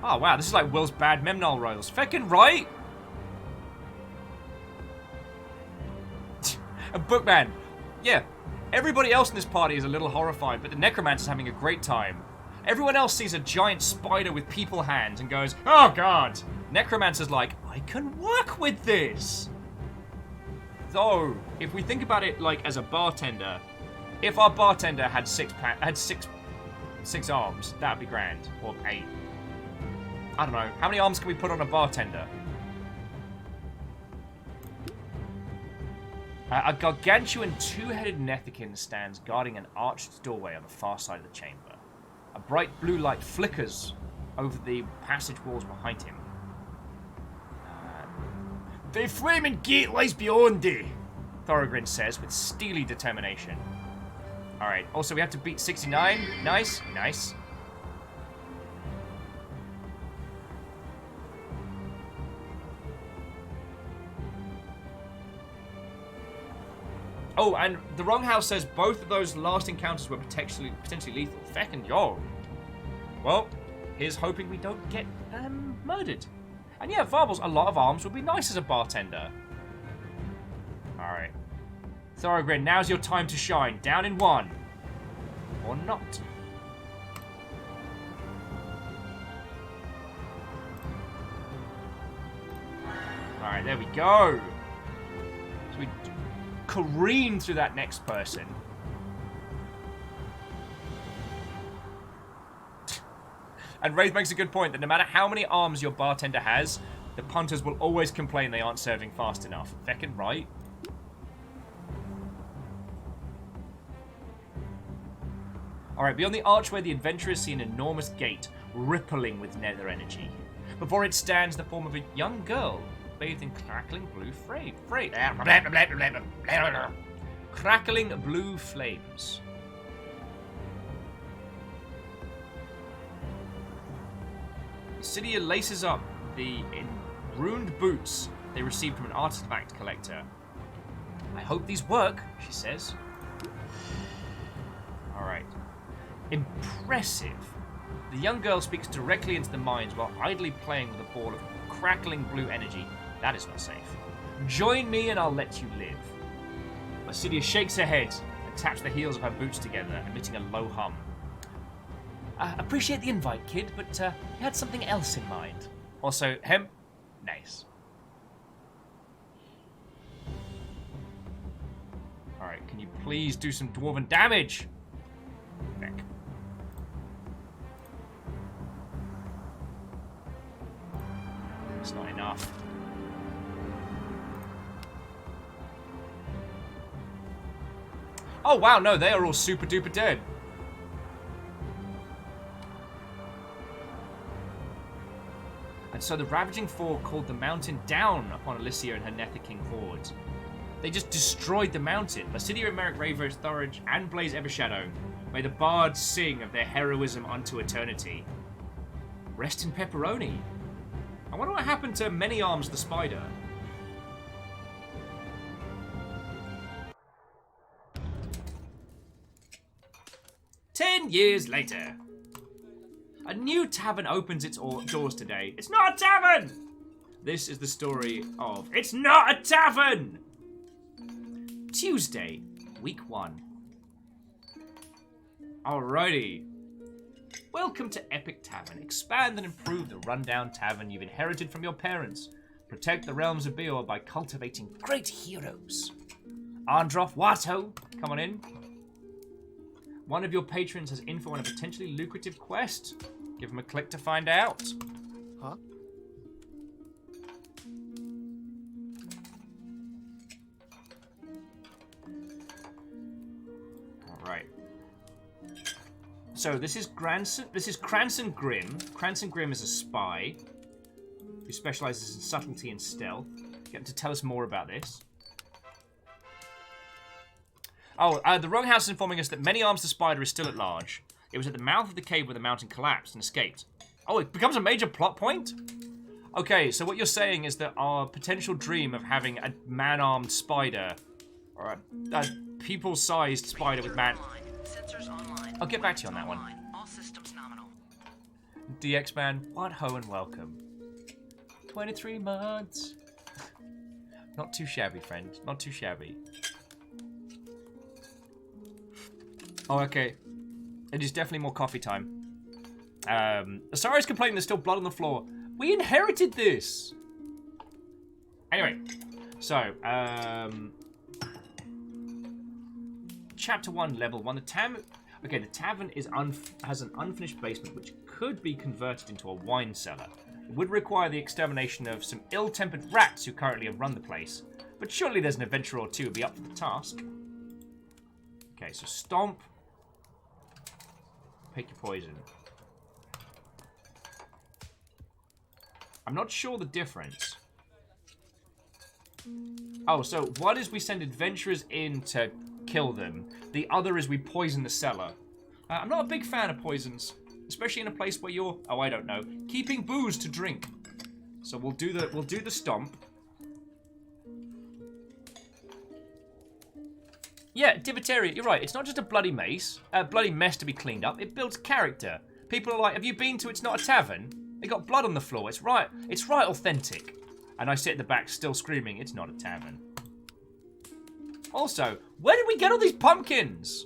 oh wow, this is like Will's bad Memnol royals. Feckin' right? And Bookman, yeah, everybody else in this party is a little horrified, but the Necromancer's having a great time. Everyone else sees a giant spider with people hands and goes, oh god! Necromancer's like, I can work with this! Though, if we think about it like as a bartender, if our bartender had six arms, that'd be grand. Or 8. I don't know. How many arms can we put on a bartender? A gargantuan 2-headed Nethikine stands guarding an arched doorway on the far side of the chamber. A bright blue light flickers over the passage walls behind him. The flaming gate lies beyond thee, Thorogrin says with steely determination. Alright, also we have to beat 69. Nice, nice. Oh, and the Wrong House says both of those last encounters were potentially lethal. Feckin' yo. Well, here's hoping we don't get murdered. And yeah, Varbles, a lot of arms would be nice as a bartender. Alright. Thorogrin, now's your time to shine. Down in 1. Or not. Alright, there we go. So we careen through that next person. And Wraith makes a good point that no matter how many arms your bartender has, the punters will always complain they aren't serving fast enough. Feckin' right. Alright, beyond the archway, the adventurers see an enormous gate rippling with nether energy. Before it stands the form of a young girl, bathed in crackling blue crackling blue flames. Cydia laces up the ruined boots they received from an artifact collector. I hope these work, she says. Alright. Impressive. The young girl speaks directly into the mines while idly playing with a ball of crackling blue energy. That is not safe. Join me and I'll let you live. Cydia shakes her head and taps the heels of her boots together, emitting a low hum. Appreciate the invite, kid, but you had something else in mind. Also, hemp, nice. Alright, can you please do some dwarven damage? Heck. It's not enough. Oh wow, no, they are all super duper dead. And so the ravaging four called the mountain down upon Alicia and her Nether King hordes. They just destroyed the mountain. Cydia and Merrick Ravos, Thorage, and Blaze Evershadow may the bards sing of their heroism unto eternity. Rest in pepperoni. I wonder what happened to Many Arms the Spider. "10 years later. A new tavern opens its doors today. It's not a tavern! This is the story of It's Not a Tavern! Tuesday, week 1. Alrighty. Welcome to Epic Tavern. Expand and improve the rundown tavern you've inherited from your parents. Protect the realms of Beor by cultivating great heroes. Androff Watto, come on in. One of your patrons has info on a potentially lucrative quest. Give him a click to find out.
Huh?
Alright. So this is Cranston Grimm. Cranston Grimm is a spy who specializes in subtlety and stealth. Get him to tell us more about this. Oh, the Wronghouse is informing us that Many Arms the Spider is still at large. It was at the mouth of the cave where the mountain collapsed and escaped. Oh, it becomes a major plot point? Okay, so what you're saying is that our potential dream of having a man-armed spider, or a people-sized spider with man...
Sensors online.
I'll get back to you on that one.
All systems nominal.
DX Man, what ho and welcome. 23 months. Not too shabby, friend. Not too shabby. Oh, okay. It is definitely more coffee time. Asari's complaining there's still blood on the floor. We inherited this! Anyway, so, Chapter 1, Level 1. The tavern has an unfinished basement which could be converted into a wine cellar. It would require the extermination of some ill-tempered rats who currently have run the place, but surely there's an adventurer or two who'd be up for the task. Okay, so stomp. Pick your poison. I'm not sure the difference. Oh, so one is we send adventurers in to kill them. The other is we poison the cellar. I'm not a big fan of poisons, especially in a place where you're, oh, I don't know, keeping booze to drink. So we'll do the stomp. Yeah, Diviteria, you're right. It's not just a bloody mace, a bloody mess to be cleaned up. It builds character. People are like, have you been to It's Not a Tavern? They got blood on the floor. It's right authentic. And I sit at the back still screaming, it's not a tavern. Also, where did we get all these pumpkins?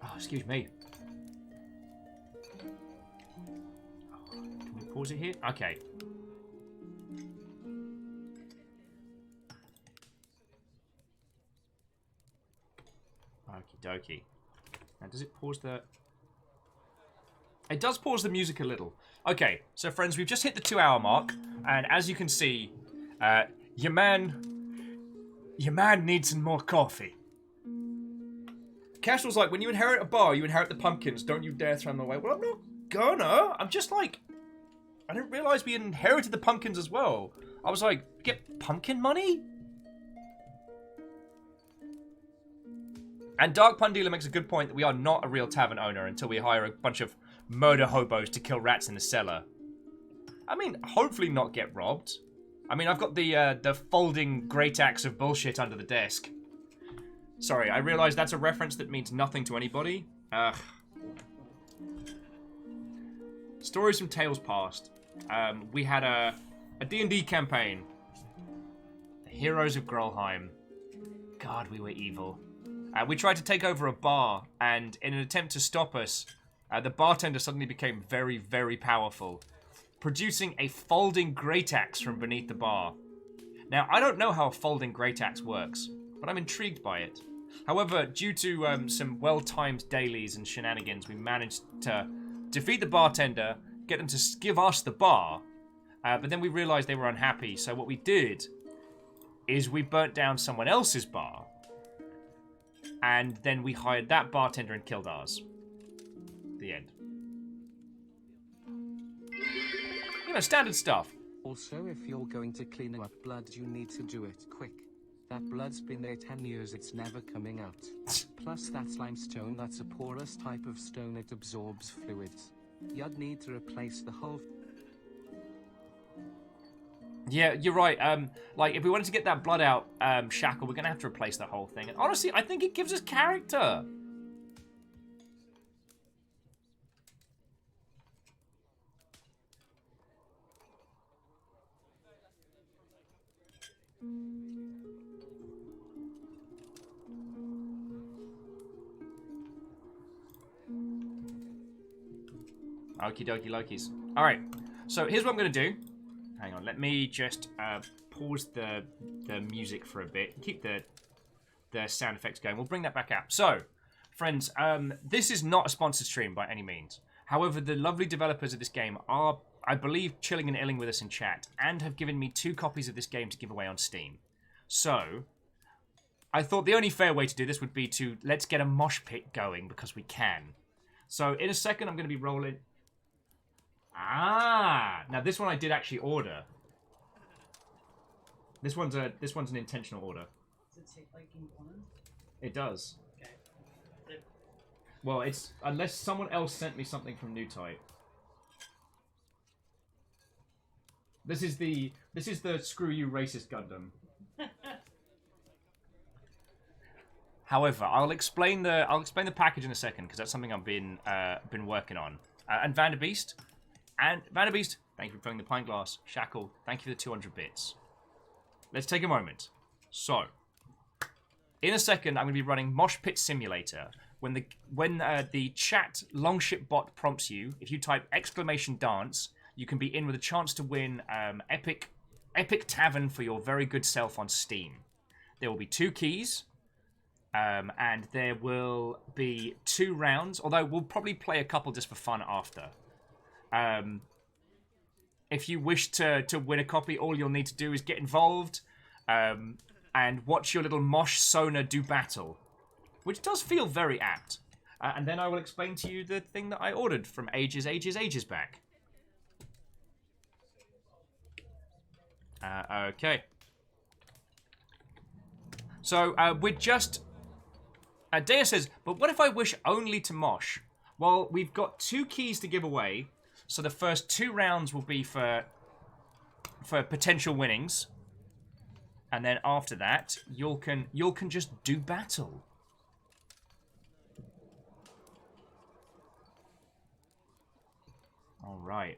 Oh, excuse me. Can we pause it here? Okay. Okie dokie. Now, does it pause the... It does pause the music a little. Okay, so friends, we've just hit the 2-hour mark, and as you can see, your man needs some more coffee. Casual's like, when you inherit a bar, you inherit the pumpkins. Don't you dare throw them away. Well, I'm not gonna. I'm just like, I didn't realize we inherited the pumpkins as well. I was like, get pumpkin money? And Dark Pun Dealer makes a good point that we are not a real tavern owner until we hire a bunch of murder hobos to kill rats in the cellar. I mean, hopefully not get robbed. I mean, I've got the folding great axe of bullshit under the desk. Sorry, I realise that's a reference that means nothing to anybody. Ugh. Stories from Tales Past. We had a D&D campaign. The Heroes of Grolheim. God, we were evil. We tried to take over a bar, and in an attempt to stop us, the bartender suddenly became very, very powerful, producing a folding great axe from beneath the bar. Now, I don't know how a folding great axe works, but I'm intrigued by it. However, due to some well-timed dailies and shenanigans, we managed to defeat the bartender, get them to give us the bar, but then we realized they were unhappy, so what we did is we burnt down someone else's bar, and then we hired that bartender and killed ours. The end. You know, standard stuff.
Also, if you're going to clean up blood, you need to do it quick. That blood's been there 10 years, it's never coming out. Plus, that's limestone, that's a porous type of stone, it absorbs fluids. You'd need to replace the whole...
Yeah, you're right. Like, if we wanted to get that blood out, Shackle, we're going to have to replace the whole thing. And honestly, I think it gives us character. Okie dokie Lokis. Alright, so here's what I'm going to do. Hang on, let me just pause the music for a bit. Keep the sound effects going. We'll bring that back out. So, friends, this is not a sponsored stream by any means. However, the lovely developers of this game are, I believe, chilling and illing with us in chat and have given me 2 copies of this game to give away on Steam. So, I thought the only fair way to do this would be to let's get a mosh pit going because we can. So, in a second, I'm going to be rolling... Ah! Now, this one I did actually order. This one's an intentional order.
Does it take like in one?
It does.
Okay.
Well, it's unless someone else sent me something from New Type. This is the screw you racist Gundam. However, I'll explain the package in a second because that's something I've been working on. And Vanderbeest, thank you for filling the pint glass. Shackle, thank you for the 200 bits. Let's take a moment. So, in a second, I'm going to be running Mosh Pit Simulator. When the chat Longship bot prompts you, if you type !dance, you can be in with a chance to win epic Tavern for your very good self on Steam. There will be 2 keys. And there will be 2 rounds, although we'll probably play a couple just for fun after. If you wish to win a copy, all you'll need to do is get involved and watch your little Mosh Sona do battle, which does feel very apt. And then I will explain to you the thing that I ordered from ages back. Okay. So, we're just... Dea says, but what if I wish only to mosh? Well, we've got 2 keys to give away, so the first 2 rounds will be for potential winnings, and then after that, you can just do battle. All right,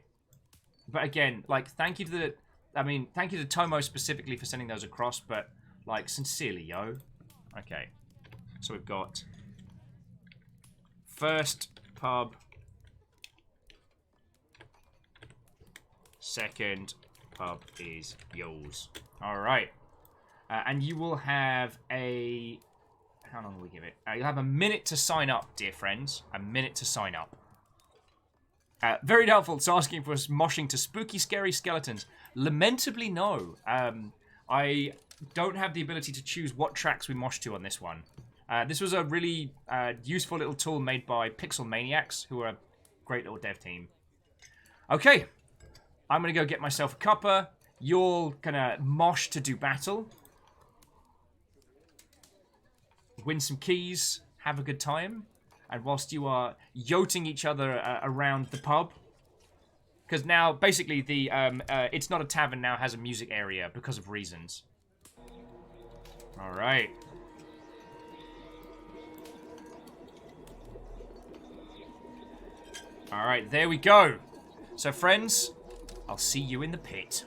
but again, like, thank you to Tomo specifically for sending those across, but like, sincerely, yo. Okay. So we've got First pub. Second pub is yours. Alright. And you will have a... How long will we give it? You'll have a minute to sign up, dear friends. A minute to sign up. Very doubtful. It's asking for us moshing to spooky, scary skeletons. Lamentably, no. I don't have the ability to choose what tracks we mosh to on this one. This was a really useful little tool made by Pixel Maniacs, who are a great little dev team. Okay. I'm going to go get myself a cuppa. You're going to mosh to do battle. Win some keys. Have a good time. And whilst you are yoting each other around the pub. Because now, basically, the It's Not a Tavern now has a music area because of reasons. Alright. Alright, there we go. So, friends... I'll see you in the pit.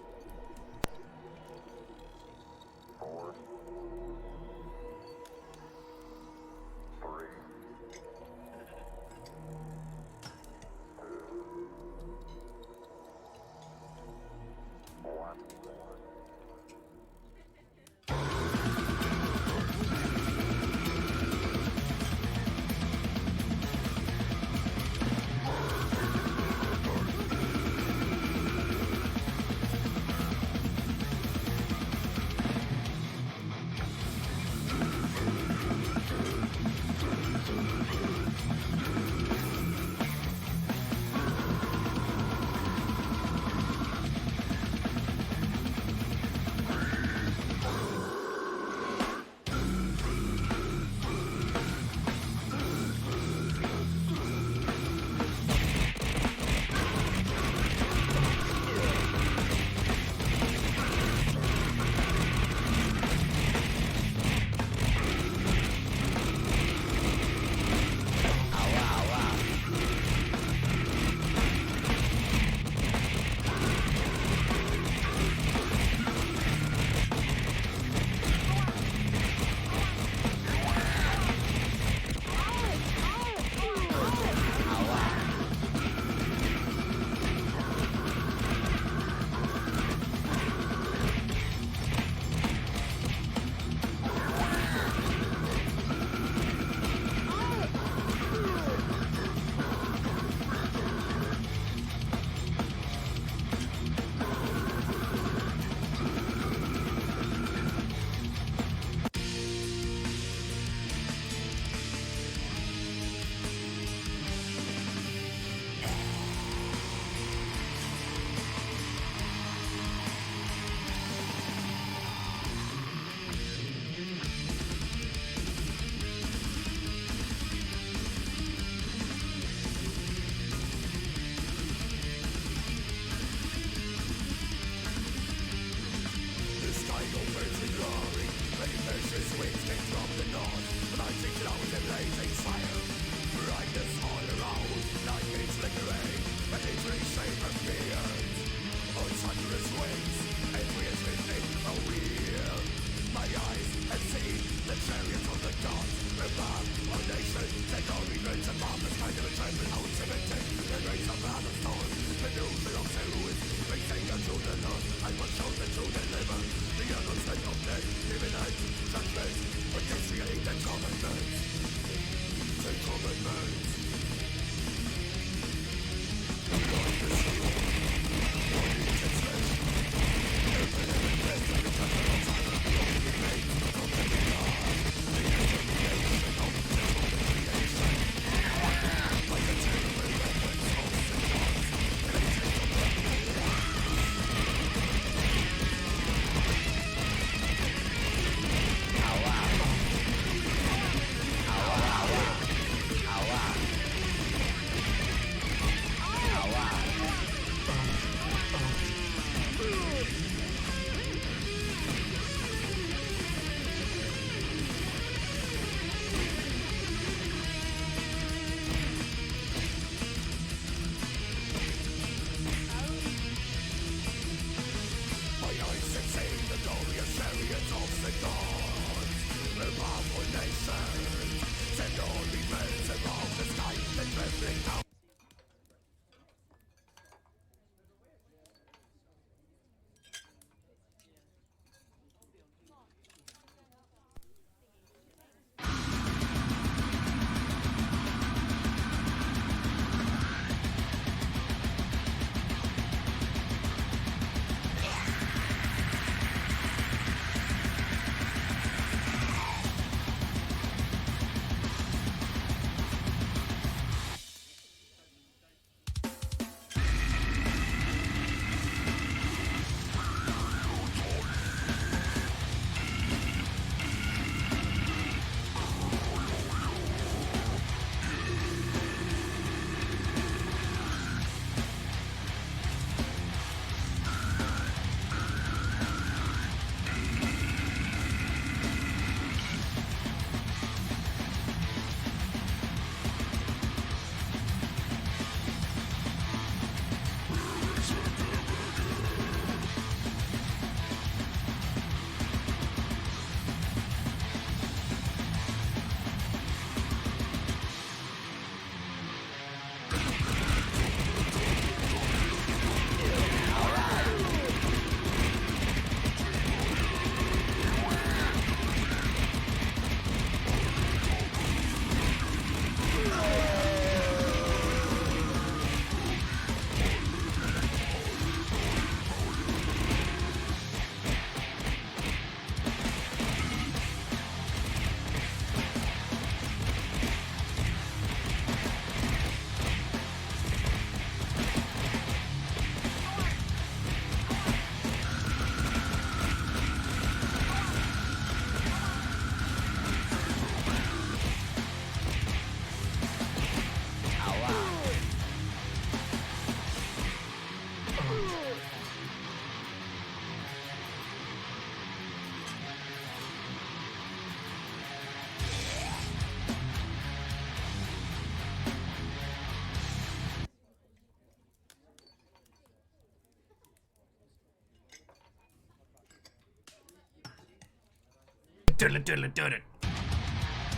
Doodle doodle doodle.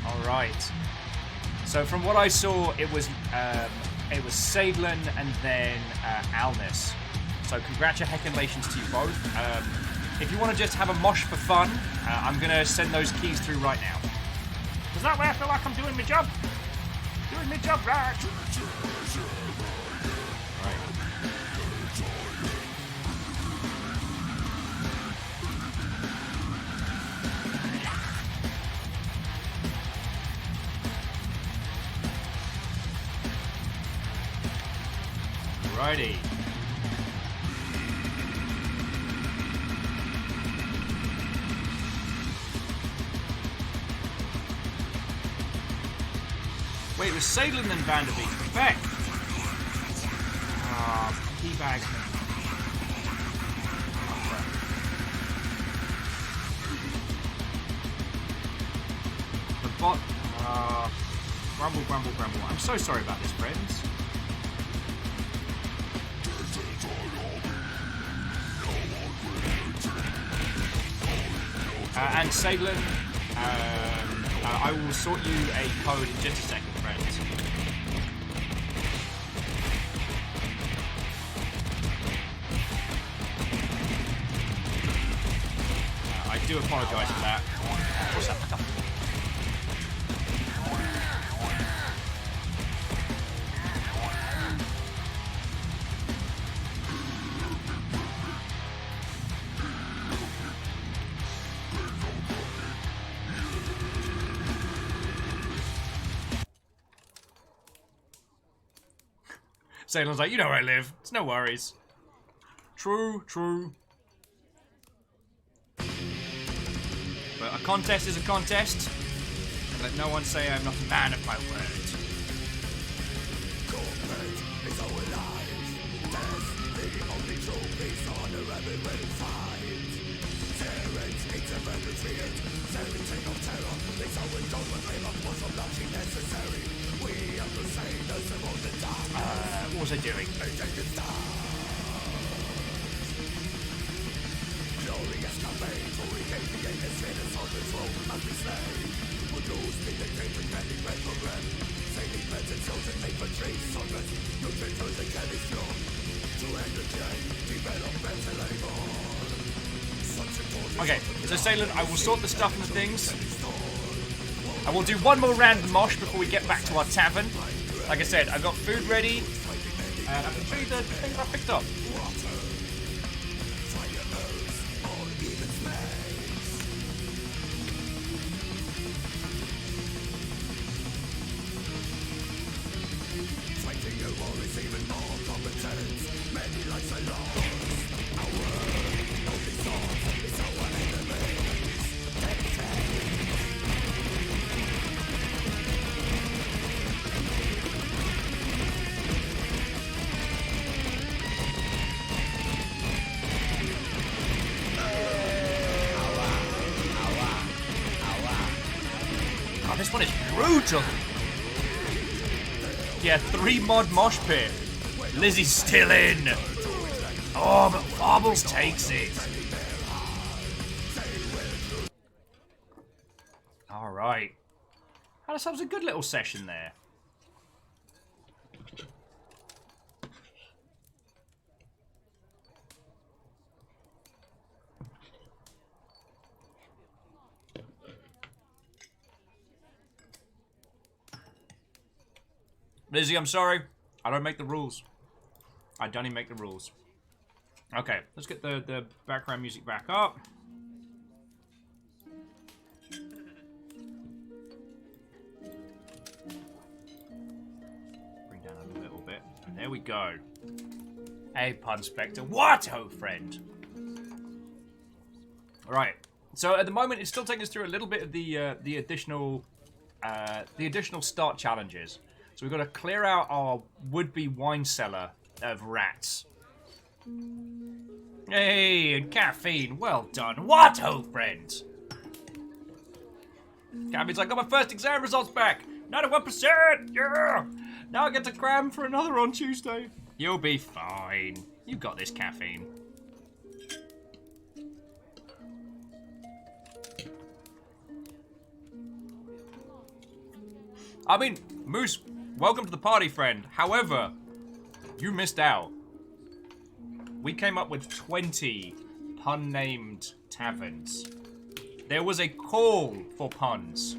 Alright. So from what I saw, it was Sadlin and then Alnis. So congratulations to you both. If you want to just have a mosh for fun, I'm going to send those keys through right now. Is that way I feel like I'm doing my job? Doing my job right. Righty. Wait, it was Sadlin then Vanderbeek. Beck! Key bag. The bot. Grumble, grumble, grumble. I'm so sorry about this, friends. And Sadlin, I will sort you a code in just a second, friends. I do apologise for that. What's that? Salem's like, you know where I live. It's no worries. True, true. But a contest is a contest. And let no one say I'm not a man of my word. What was I doing? Okay, so Salem, I will sort the stuff and the things. I will do one more random mosh before we get back to our tavern. Like I said, I've got food ready, and I can show you the things I picked up. This one is brutal. Yeah, 3 mod mosh pit. Lizzie's still in. Oh, but Farbles takes it. Alright. Had ourselves a good little session there. Lizzie, I'm sorry. I don't make the rules. I don't even make the rules. Okay, let's get the background music back up. Bring down a little bit. And there we go. Hey, Pun Spectre. What, oh friend? Alright. So at the moment, it's still taking us through a little bit of the additional start challenges. So we've got to clear out our would-be wine cellar of rats. Hey, and caffeine. Well done. What, ho, friends? Caffeine's like, got my first exam results back. 91%. Yeah. Now I get to cram for another on Tuesday. You'll be fine. You got this, caffeine. I mean, Moose, welcome to the party, friend. However, you missed out. We came up with 20 pun-named taverns. There was a call for puns.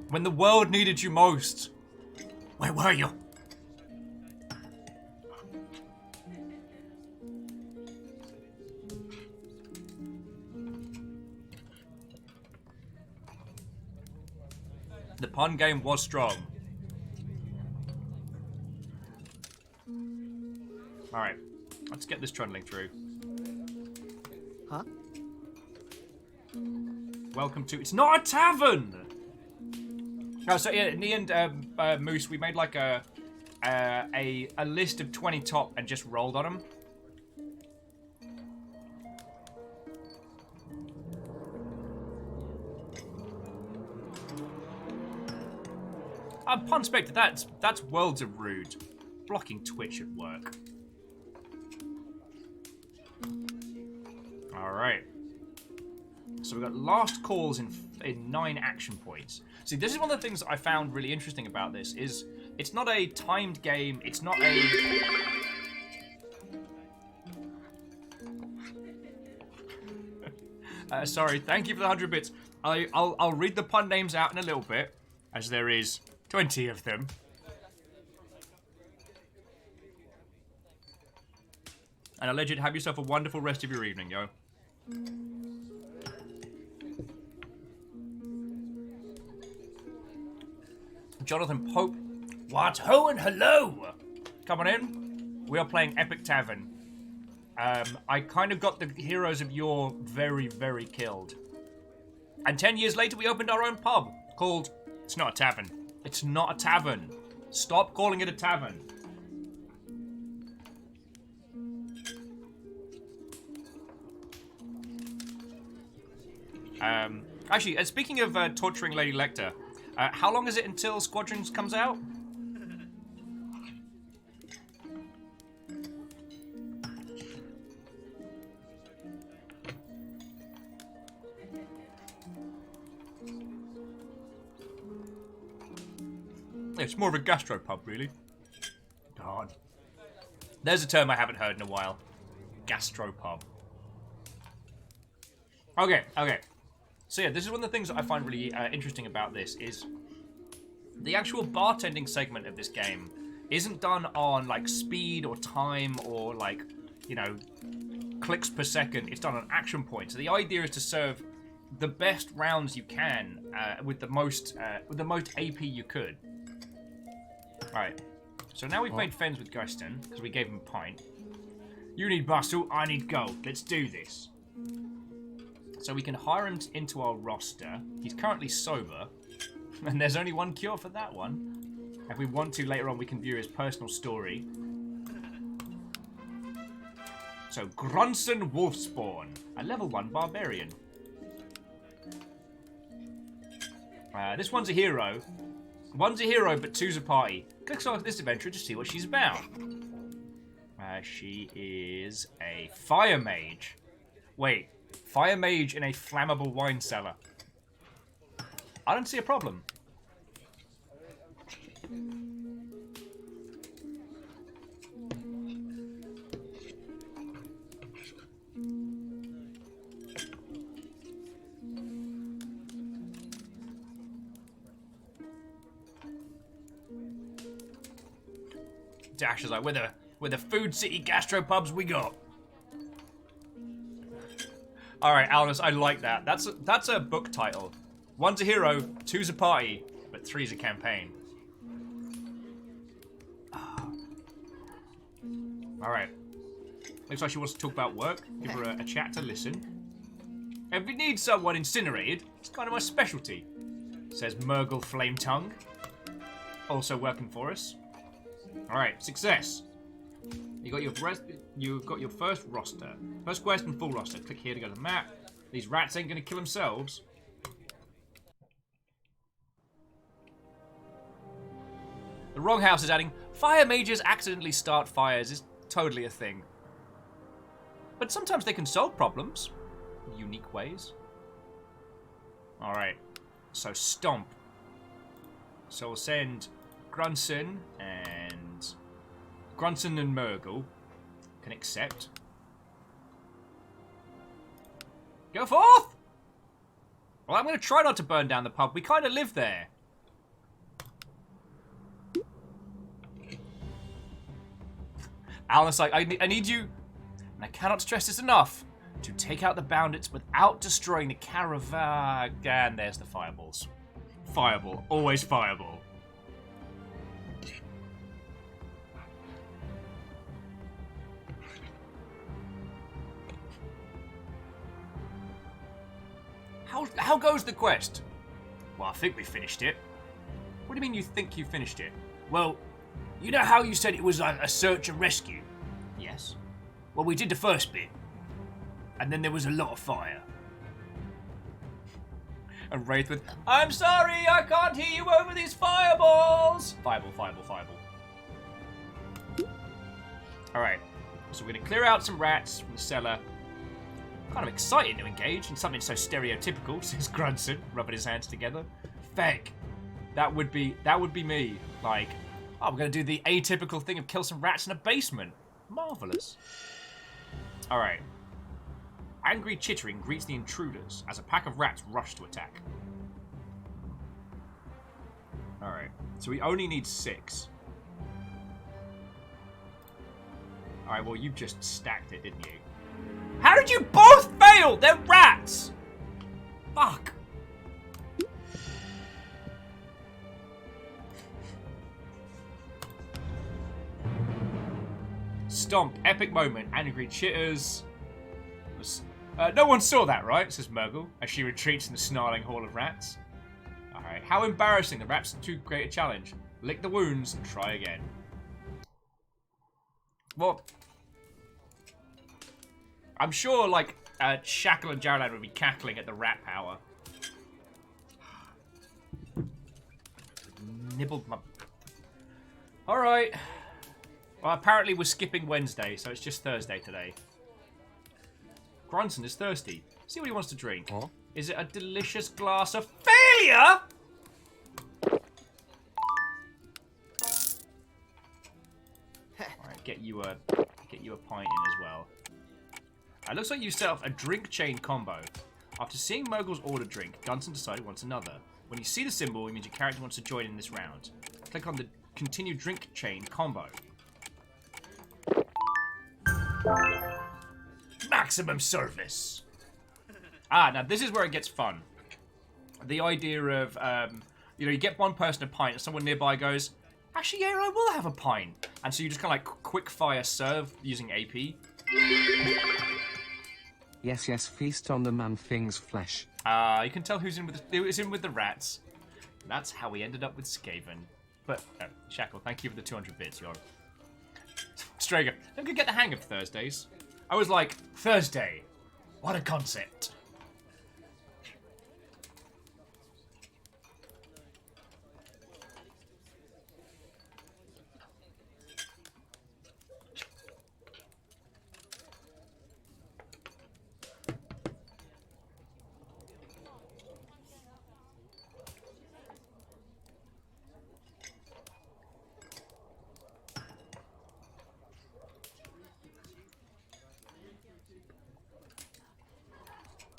When the world needed you most, where were you? The pun game was strong. Alright, let's get this trundling through.
Huh?
Welcome to... It's not a tavern! Oh, so yeah, in the end, Moose, we made like a list of 20 top and just rolled on them. Pun Spectre, that's worlds of rude. Blocking Twitch at work. Alright. So we've got last calls in 9 action points. See, this is one of the things that I found really interesting about this, is it's not a timed game, it's not a... sorry, thank you for the 100 bits. I'll read the pun names out in a little bit, as there is 20 of them. And Alleged, have yourself a wonderful rest of your evening, yo. Jonathan Pope. What? Ho and hello! Coming in. We are playing Epic Tavern. I kind of got the heroes of yore very, very killed. And 10 years later, we opened our own pub called... It's not a tavern. It's not a tavern. Stop calling it a tavern. Actually, speaking of torturing Lady Lecter, how long is it until Squadrons comes out? It's more of a gastropub, really. God. There's a term I haven't heard in a while. Gastropub. Okay. So yeah, this is one of the things that I find really interesting about this, is the actual bartending segment of this game isn't done on, like, speed or time or, like, you know, clicks per second. It's done on action points. So the idea is to serve the best rounds you can with the most AP you could. Right. So now we've made friends with Guston, because we gave him a pint. You need muscle, I need gold. Let's do this. So we can hire him into our roster. He's currently sober, and there's only one cure for that one. If we want to, later on, we can view his personal story. So, Grunson Wolfspawn, a level 1 barbarian. This one's a hero. One's a hero, but two's a party. Clicks on this adventure to see what she's about. She is a fire mage. Wait. Fire mage in a flammable wine cellar. I don't see a problem. Dash is like, we're the Food City gastropubs we got. All right, Alvis, I like that. That's a book title. One's a hero, two's a party, but three's a campaign. All right. Looks like she wants to talk about work. Give her a chat to listen. If you need someone incinerated, it's kind of my specialty, says Murgle Flametongue. Also working for us. All right, success. You've got your first roster. First quest and full roster. Click here to go to the map. These rats ain't gonna kill themselves. The Wrong House is adding, fire mages accidentally start fires is totally a thing. But sometimes they can solve problems in unique ways. Alright. So, Stomp. So, we'll send Grunson and... Grunson and Murgle can accept. Go forth! Well, I'm going to try not to burn down the pub. We kind of live there. Alan's like, I need you, and I cannot stress this enough, to take out the bandits without destroying the caravan. And there's the fireballs. Fireball. Always fireball. How goes the quest? Well, I think we finished it. What do you mean you think you finished it? Well, you know how you said it was a search and rescue? Yes. Well, we did the first bit. And then there was a lot of fire. And Wraith with, I'm sorry, I can't hear you over these fireballs! Fireball, fireball, fireball. Alright. So we're going to clear out some rats from the cellar. Kind of exciting to engage in something so stereotypical, says Grunson, rubbing his hands together. Feck. That would be me. Like, oh, we're going to do the atypical thing of kill some rats in a basement. Marvellous. Alright. Angry chittering greets the intruders as a pack of rats rush to attack. Alright. So we only need 6. Alright, well, you just stacked it, didn't you? How did you both fail? They're rats! Fuck. Stomp, epic moment, angry chitters. No one saw that, right? Says Murgle, as she retreats in the snarling hall of rats. Alright, how embarrassing. The rats are too great a challenge. Lick the wounds and try again. Well, I'm sure, like, Shackle and Jarlad would be cackling at the rat power. Nibbled my... Alright. Well, apparently we're skipping Wednesday, so it's just Thursday today. Grunson is thirsty. See what he wants to drink. Huh? Is it a delicious glass of failure? Alright, get you a pint in as well. It looks like you set off a drink chain combo. After seeing Mogul's order drink, Gunson decided he wants another. When you see the symbol, it means your character wants to join in this round. Click on the continue drink chain combo. Maximum service. Now this is where it gets fun. The idea of, you get one person a pint and someone nearby goes, actually, yeah, I will have a pint. And so you just kind of like quick fire serve using AP.
Yes, yes, feast on the man-thing's flesh.
You can tell who's in with the rats. That's how we ended up with Skaven. But, Shackle, thank you for the 200 bits, you're... Strager, don't get the hang of Thursdays. I was like, Thursday, what a concept.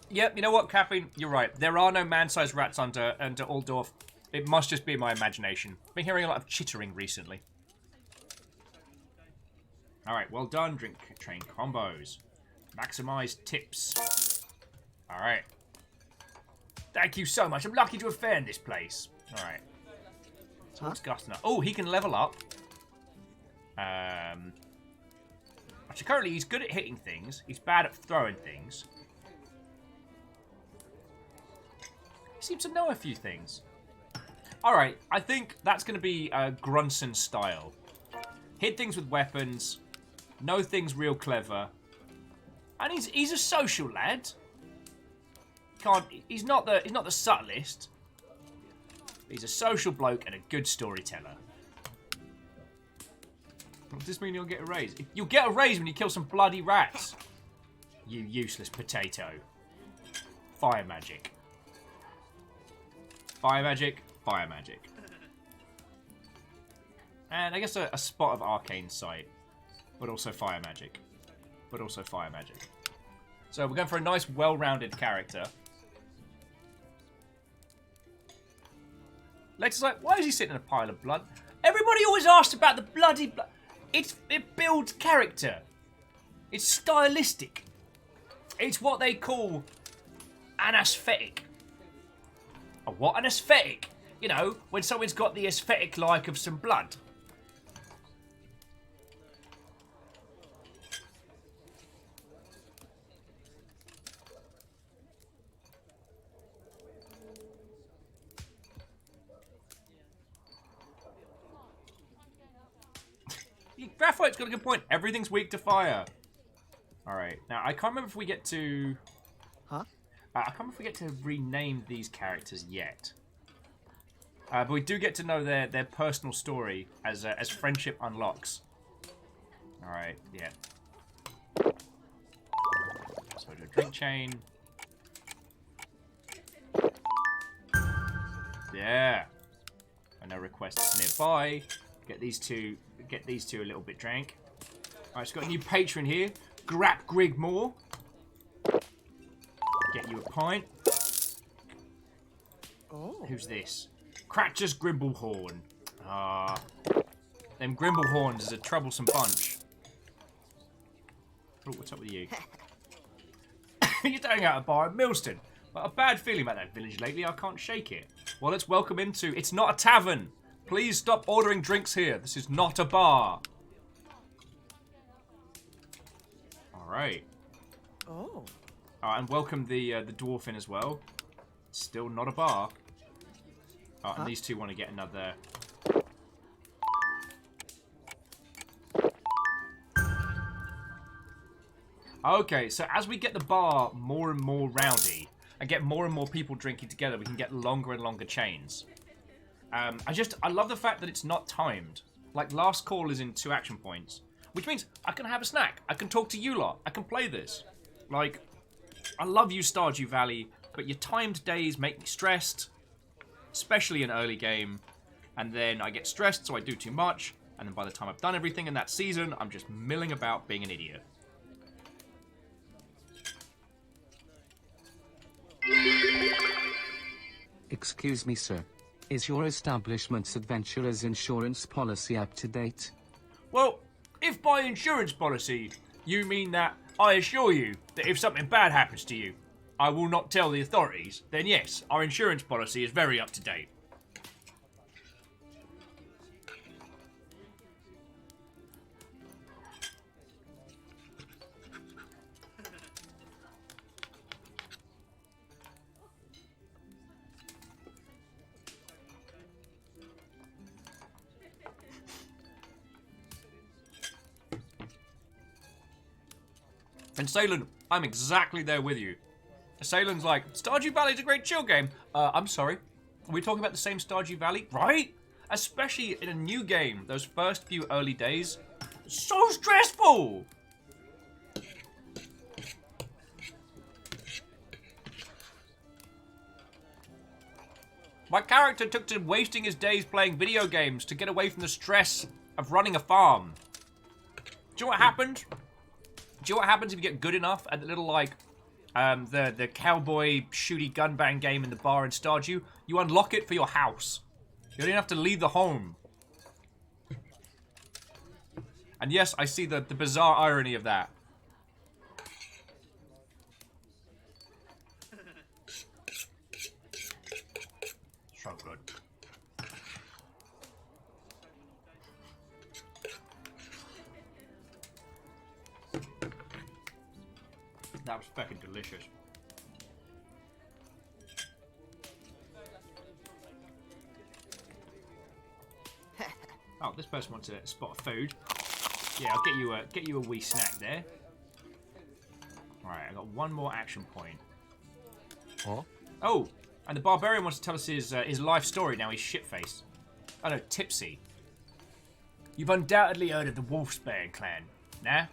Yep, you know what, Caffeine? You're right. There are no man-sized rats under Aldorf. It must just be my imagination. Been hearing a lot of chittering recently. Alright, well done, drink train combos. Maximize tips. Alright. Thank you so much. I'm lucky to have found this place. Alright. So what's Gustner? Oh, he can level up. Actually, currently he's good at hitting things. He's bad at throwing things. Seems to know a few things. Alright, I think that's going to be Grunson style. Hit things with weapons, know things real clever. And he's a social lad. He's not the subtlest. He's a social bloke and a good storyteller. Does this mean you'll get a raise? You'll get a raise when you kill some bloody rats. You useless potato. Fire magic. Fire magic, fire magic. And I guess a spot of arcane sight. But also fire magic. But also fire magic. So we're going for a nice, well-rounded character. Lex is like, why is he sitting in a pile of blood? Everybody always asks about the bloody blood. It builds character. It's stylistic. It's what they call an aesthetic. A what? An aesthetic. You know, when someone's got the aesthetic like of some blood. Graphite's got a good point. Everything's weak to fire. Alright, now I can't remember if we get to...
Huh?
I can't remember if we get to rename these characters yet. But we do get to know their personal story as friendship unlocks. Alright, yeah. So we do a drink chain. Yeah. And no requests nearby. Get these two a little bit drank. Alright, so got a new patron here. Grap Grigmore. Get you a pint.
Oh.
Who's this? Cratchus Grimblehorn. Them Grimblehorns is a troublesome bunch. Oh, what's up with you? You're doing out a bar in Millston. But a bad feeling about that village lately, I can't shake it. Well, let's welcome into... It's not a tavern. Please stop ordering drinks here. This is not a bar. Alright.
Oh.
Alright, and welcome the dwarf in as well. Still not a bar. Alright, and these two want to get another... Okay, so as we get the bar more and more rowdy, and get more and more people drinking together, we can get longer and longer chains. I love the fact that it's not timed. Like, last call is in 2 action points. Which means I can have a snack. I can talk to you lot. I can play this. Like, I love you, Stardew Valley, but your timed days make me stressed. Especially in early game. And then I get stressed, so I do too much. And then by the time I've done everything in that season, I'm just milling about being an idiot.
Excuse me, sir. Is your establishment's adventurer's insurance policy up to date?
Well, if by insurance policy you mean that I assure you that if something bad happens to you, I will not tell the authorities, then yes, our insurance policy is very up to date. And Salen, I'm exactly there with you. Salen's like, Stardew Valley's a great chill game. I'm sorry. Are we talking about the same Stardew Valley? Right? Especially in a new game, those first few early days. So stressful! My character took to wasting his days playing video games to get away from the stress of running a farm. Do you know what happened? Do you know what happens if you get good enough at the little, like, the cowboy shooty gunbang game in the bar in Stardew? You unlock it for your house. You don't even have to leave the home. And yes, I see the bizarre irony of that. So good. That was fucking delicious. Oh, this person wants a spot of food. Yeah, I'll get you a wee snack there. Alright, I got one more action point.
Huh?
Oh, and the barbarian wants to tell us his life story. Now he's shit-faced. Oh no, tipsy. You've undoubtedly heard of the Wolfsbane clan. Nah?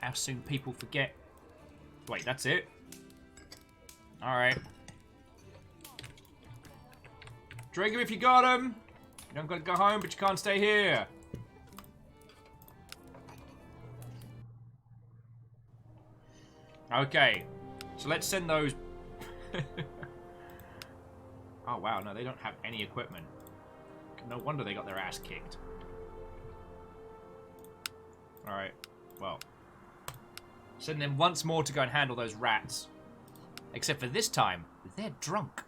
How soon people forget. Wait, that's it? Alright. Drink 'em if you got 'em. You don't gotta go home, but you can't stay here. Okay. So let's send those... Oh, wow. No, they don't have any equipment. No wonder they got their ass kicked. Alright. Well. Send them once more to go and handle those rats. Except for this time, they're drunk.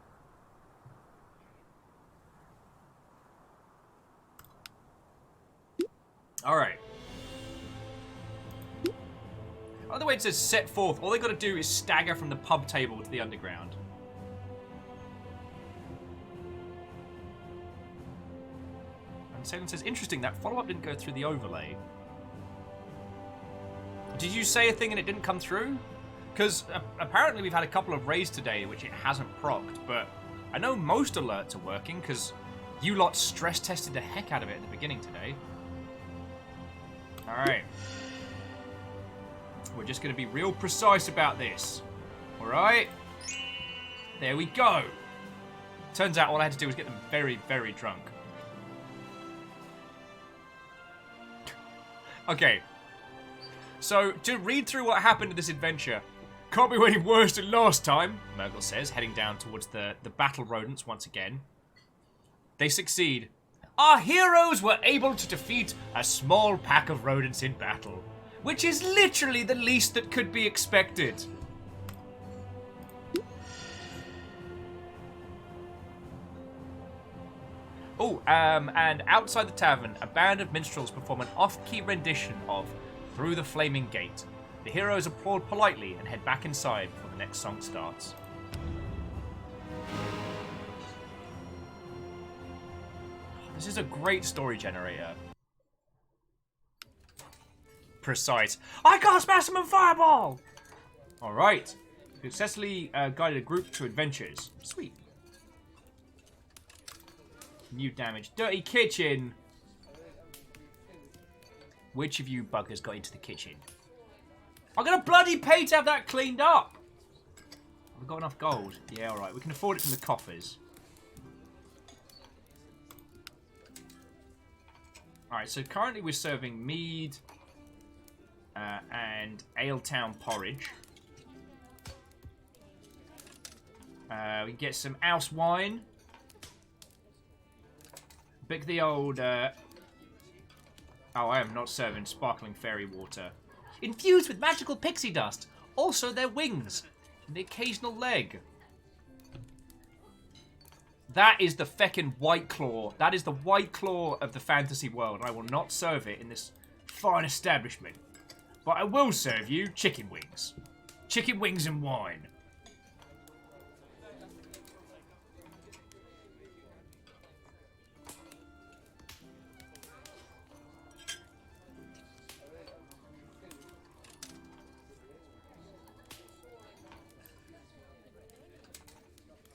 Alright. By the way, it says set forth. All they got to do is stagger from the pub table to the underground. And Salem says, interesting, that follow-up didn't go through the overlay. Did you say a thing and it didn't come through? Because apparently we've had a couple of raids today which it hasn't procced, but I know most alerts are working because you lot stress tested the heck out of it at the beginning today. Alright. We're just going to be real precise about this. Alright? There we go. Turns out all I had to do was get them very, very drunk. Okay. So, to read through what happened in this adventure, can't be any worse than last time, Murgle says, heading down towards the battle rodents once again. They succeed. Our heroes were able to defeat a small pack of rodents in battle, which is literally the least that could be expected. Oh, and outside the tavern, a band of minstrels perform an off-key rendition of Through the Flaming Gate. The heroes applaud politely and head back inside before the next song starts. This is a great story generator. Precise. I can't smash them in fireball! Alright. Successfully guided a group to adventures. Sweet. New damage. Dirty kitchen! Which of you buggers got into the kitchen? I'm gonna bloody pay to have that cleaned up! We've got enough gold. Yeah, alright. We can afford it from the coffers. Alright, so currently we're serving mead and Ale Town porridge. We can get some Ouse wine. Pick the old... Oh, I am not serving sparkling fairy water. Infused with magical pixie dust. Also their wings. And the occasional leg. That is the feckin' White Claw. That is the White Claw of the fantasy world. I will not serve it in this fine establishment. But I will serve you chicken wings. Chicken wings and wine.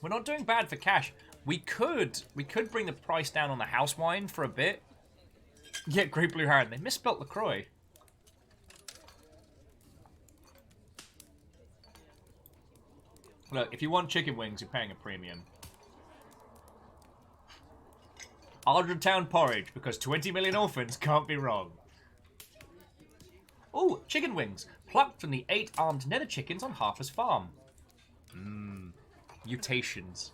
We're not doing bad for cash. We could bring the price down on the house wine for a bit. Yeah, Great Blue Heron. They misspelt LaCroix. Look, if you want chicken wings, you're paying a premium. Aldred Town porridge, because 20 million orphans can't be wrong. Ooh, chicken wings. Plucked from the 8-armed nether chickens on Harper's farm. Mmm. Mutations.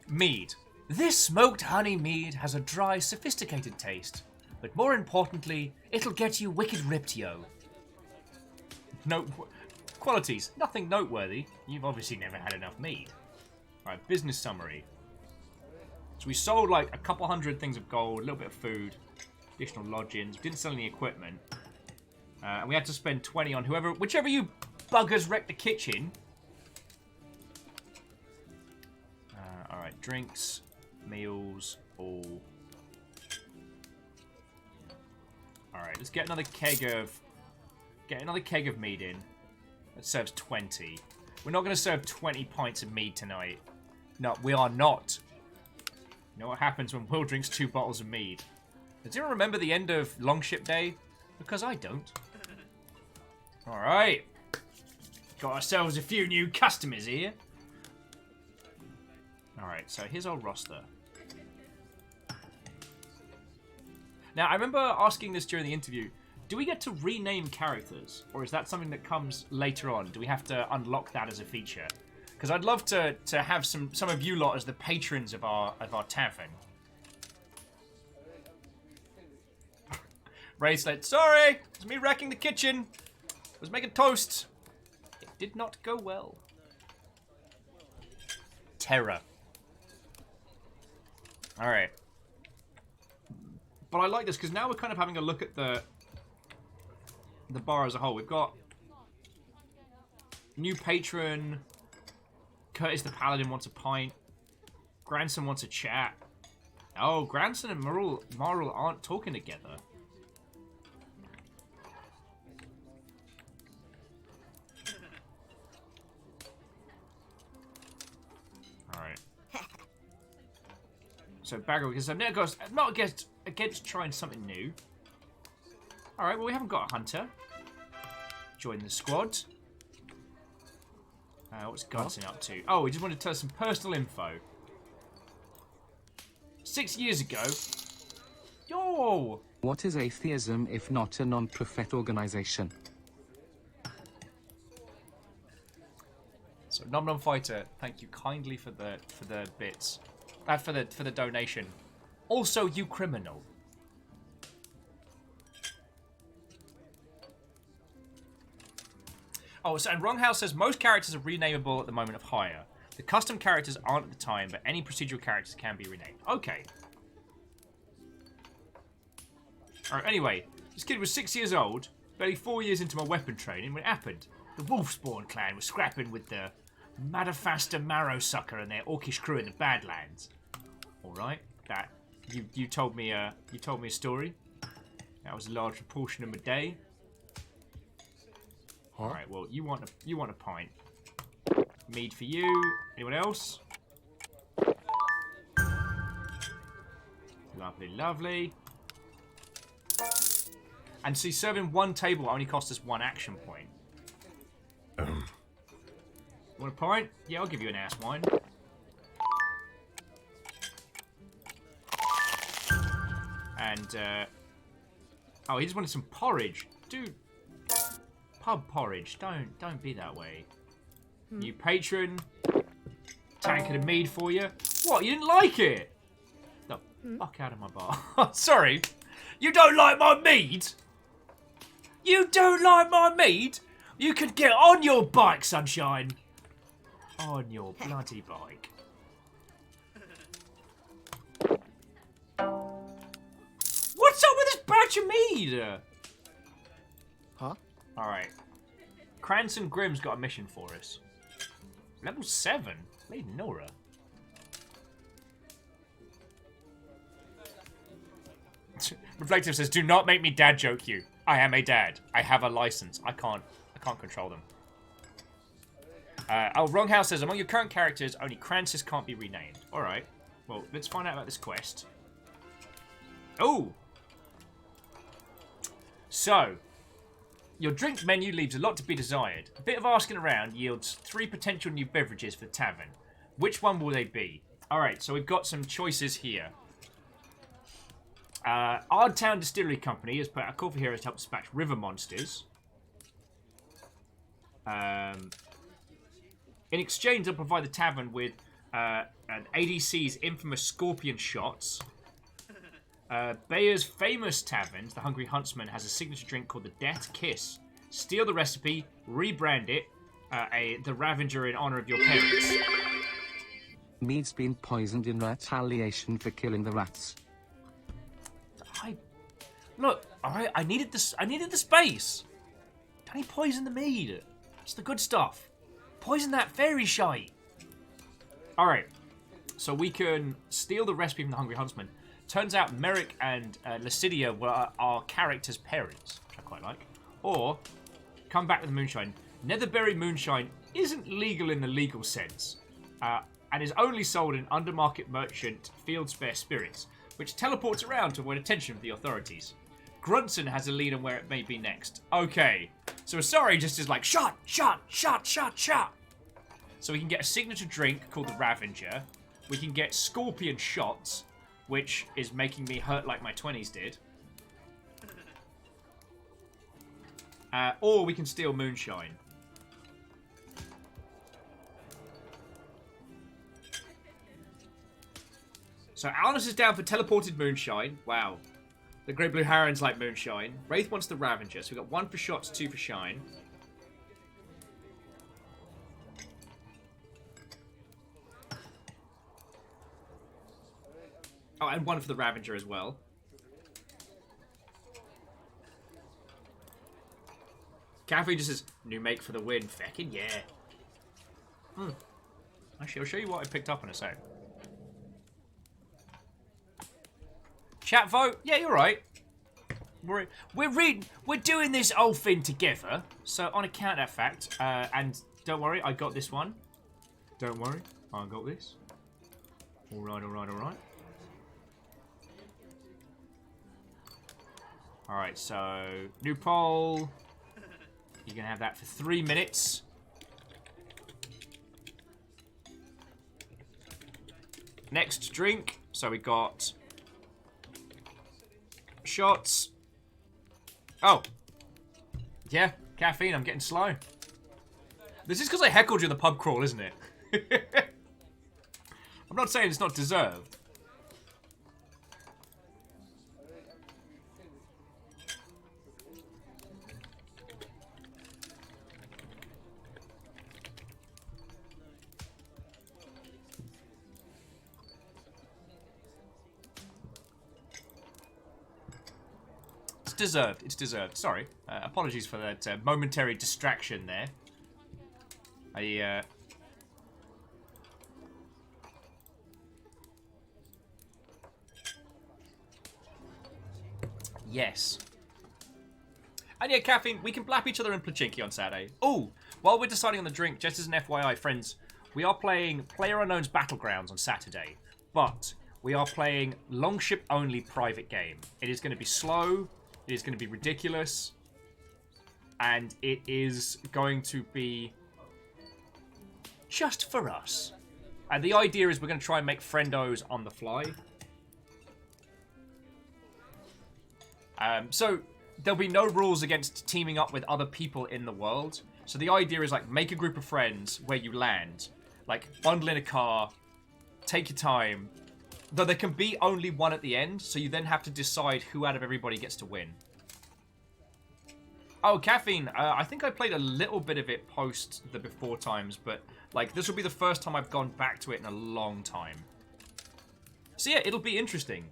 Mead. This smoked honey mead has a dry, sophisticated taste. But more importantly, it'll get you wicked ripped, yo. Qualities. Nothing noteworthy. You've obviously never had enough mead. Alright, business summary. So we sold like a couple hundred things of gold, a little bit of food, additional lodgings. We didn't sell any equipment. And we had to spend 20 on whichever you buggers wrecked the kitchen. Alright, drinks, meals, all. Alright, let's get another keg of mead in. That serves 20. We're not going to serve 20 pints of mead tonight. No, we are not. You know what happens when Will drinks 2 bottles of mead? Does anyone remember the end of Longship Day? Because I don't. Alright. Got ourselves a few new customers here. Alright, so here's our roster. Now, I remember asking this during the interview. Do we get to rename characters? Or is that something that comes later on? Do we have to unlock that as a feature? Because I'd love to have some of you lot as the patrons of our tavern. Ray's like, sorry, it's me wrecking the kitchen. I was making toast. It did not go well. Terror. Alright. But I like this because now we're kind of having a look at the bar as a whole. We've got new patron. Curtis the Paladin wants a pint. Granson wants a chat. Oh, Granson and Marl aren't talking together. Alright. So Bagger, because I'm not against trying something new. Alright, well we haven't got a hunter. Join the squad. What's Gunson up to? Oh, he just wanted to tell us some personal info. 6 years ago. Yo!
What is atheism if not a non-profit organization?
So Nom Nom Fighter, thank you kindly for the bits. For the donation. Also, you criminal. Oh, so, and Wronghouse says most characters are renameable at the moment of hire. The custom characters aren't at the time, but any procedural characters can be renamed. Okay. Alright, anyway. This kid was 6 years old, barely 4 years into my weapon training when it happened. The Wolfspawn clan was scrapping with the Madafasta Marrowsucker and their orcish crew in the Badlands. Alright, that you told me a story. That was a large proportion of my day. Alright, well, you want a pint. Mead for you. Anyone else? Lovely, lovely. And see, serving one table only costs us 1 action point. Want a pint? Yeah, I'll give you an ass wine. And, oh, he just wanted some porridge. Dude. Pub porridge. Don't be that way. New patron. Tankard of mead for you. What? You didn't like it? The fuck out of my bar. Sorry. You don't like my mead? You don't like my mead? You can get on your bike, sunshine. On your bloody bike. What's up with this batch of mead?
Huh?
Alright. Cranston Grimm's got a mission for us. Level 7? Lady Nora. Reflective says, do not make me dad joke you. I am a dad. I have a license. I can't control them. Oh, Wronghouse says, among your current characters, only Crancis can't be renamed. Alright. Well, let's find out about this quest. Oh! So, your drink menu leaves a lot to be desired. A bit of asking around yields 3 potential new beverages for the tavern. Which one will they be? Alright, so we've got some choices here. Ardtown Distillery Company has put out a call for heroes to help dispatch river monsters. In exchange, they'll provide the tavern with an ADC's infamous scorpion shots. Bayer's famous taverns, the Hungry Huntsman, has a signature drink called the Death Kiss. Steal the recipe, rebrand it, the Ravenger in honor of your parents.
Mead's been poisoned in retaliation for killing the rats.
Look, alright, I needed this. I needed the space. Don't he poison the mead? It's the good stuff. Poison that fairy shite. Alright, so we can steal the recipe from the Hungry Huntsman. Turns out Merrick and Lacidia were our characters' parents, which I quite like. Or, come back to the moonshine. Netherberry moonshine isn't legal in the legal sense, and is only sold in undermarket merchant field spare spirits, which teleports around to avoid attention of the authorities. Grunson has a lead on where it may be next. Okay. So Asari just is like, shot, shot, shot, shot, shot. So we can get a signature drink called the Ravenger. We can get Scorpion Shots, which is making me hurt like my 20s did. Or we can steal Moonshine. So Alnus is down for teleported Moonshine. Wow. The Great Blue Heron's like Moonshine. Wraith wants the Ravenger. So we've got 1 for Shots, 2 for Shine. Oh, and 1 for the Ravenger as well. Caffeine just says, new make for the win. Feckin' yeah. Actually, I'll show you what I picked up in a sec. Chat vote? Yeah, you're right. We're doing this whole thing together. So on account of that fact, and don't worry, I got this one. Don't worry, I got this. Alright, alright, alright. Alright, so new poll. You can have that for 3 minutes. Next drink. So we got shots. Oh. Yeah, caffeine. I'm getting slow. This is because I heckled you in the pub crawl, isn't it? I'm not saying it's not deserved. Deserved. It's deserved. Sorry. Apologies for that momentary distraction there. Yes. And yeah, caffeine, we can blap each other in Pachinki on Saturday. Oh, while we're deciding on the drink, just as an FYI, friends, we are playing PlayerUnknown's Battlegrounds on Saturday. But we are playing Longship only private game. It is going to be slow. It is going to be ridiculous. And it is going to be just for us. And the idea is we're going to try and make friendos on the fly. So there'll be no rules against teaming up with other people in the world. So the idea is like make a group of friends where you land. Like bundle in a car, take your time. Though there can be only one at the end, so you then have to decide who out of everybody gets to win. Oh, caffeine. I think I played a little bit of it post the before times, but like this will be the first time I've gone back to it in a long time. So yeah, it'll be interesting.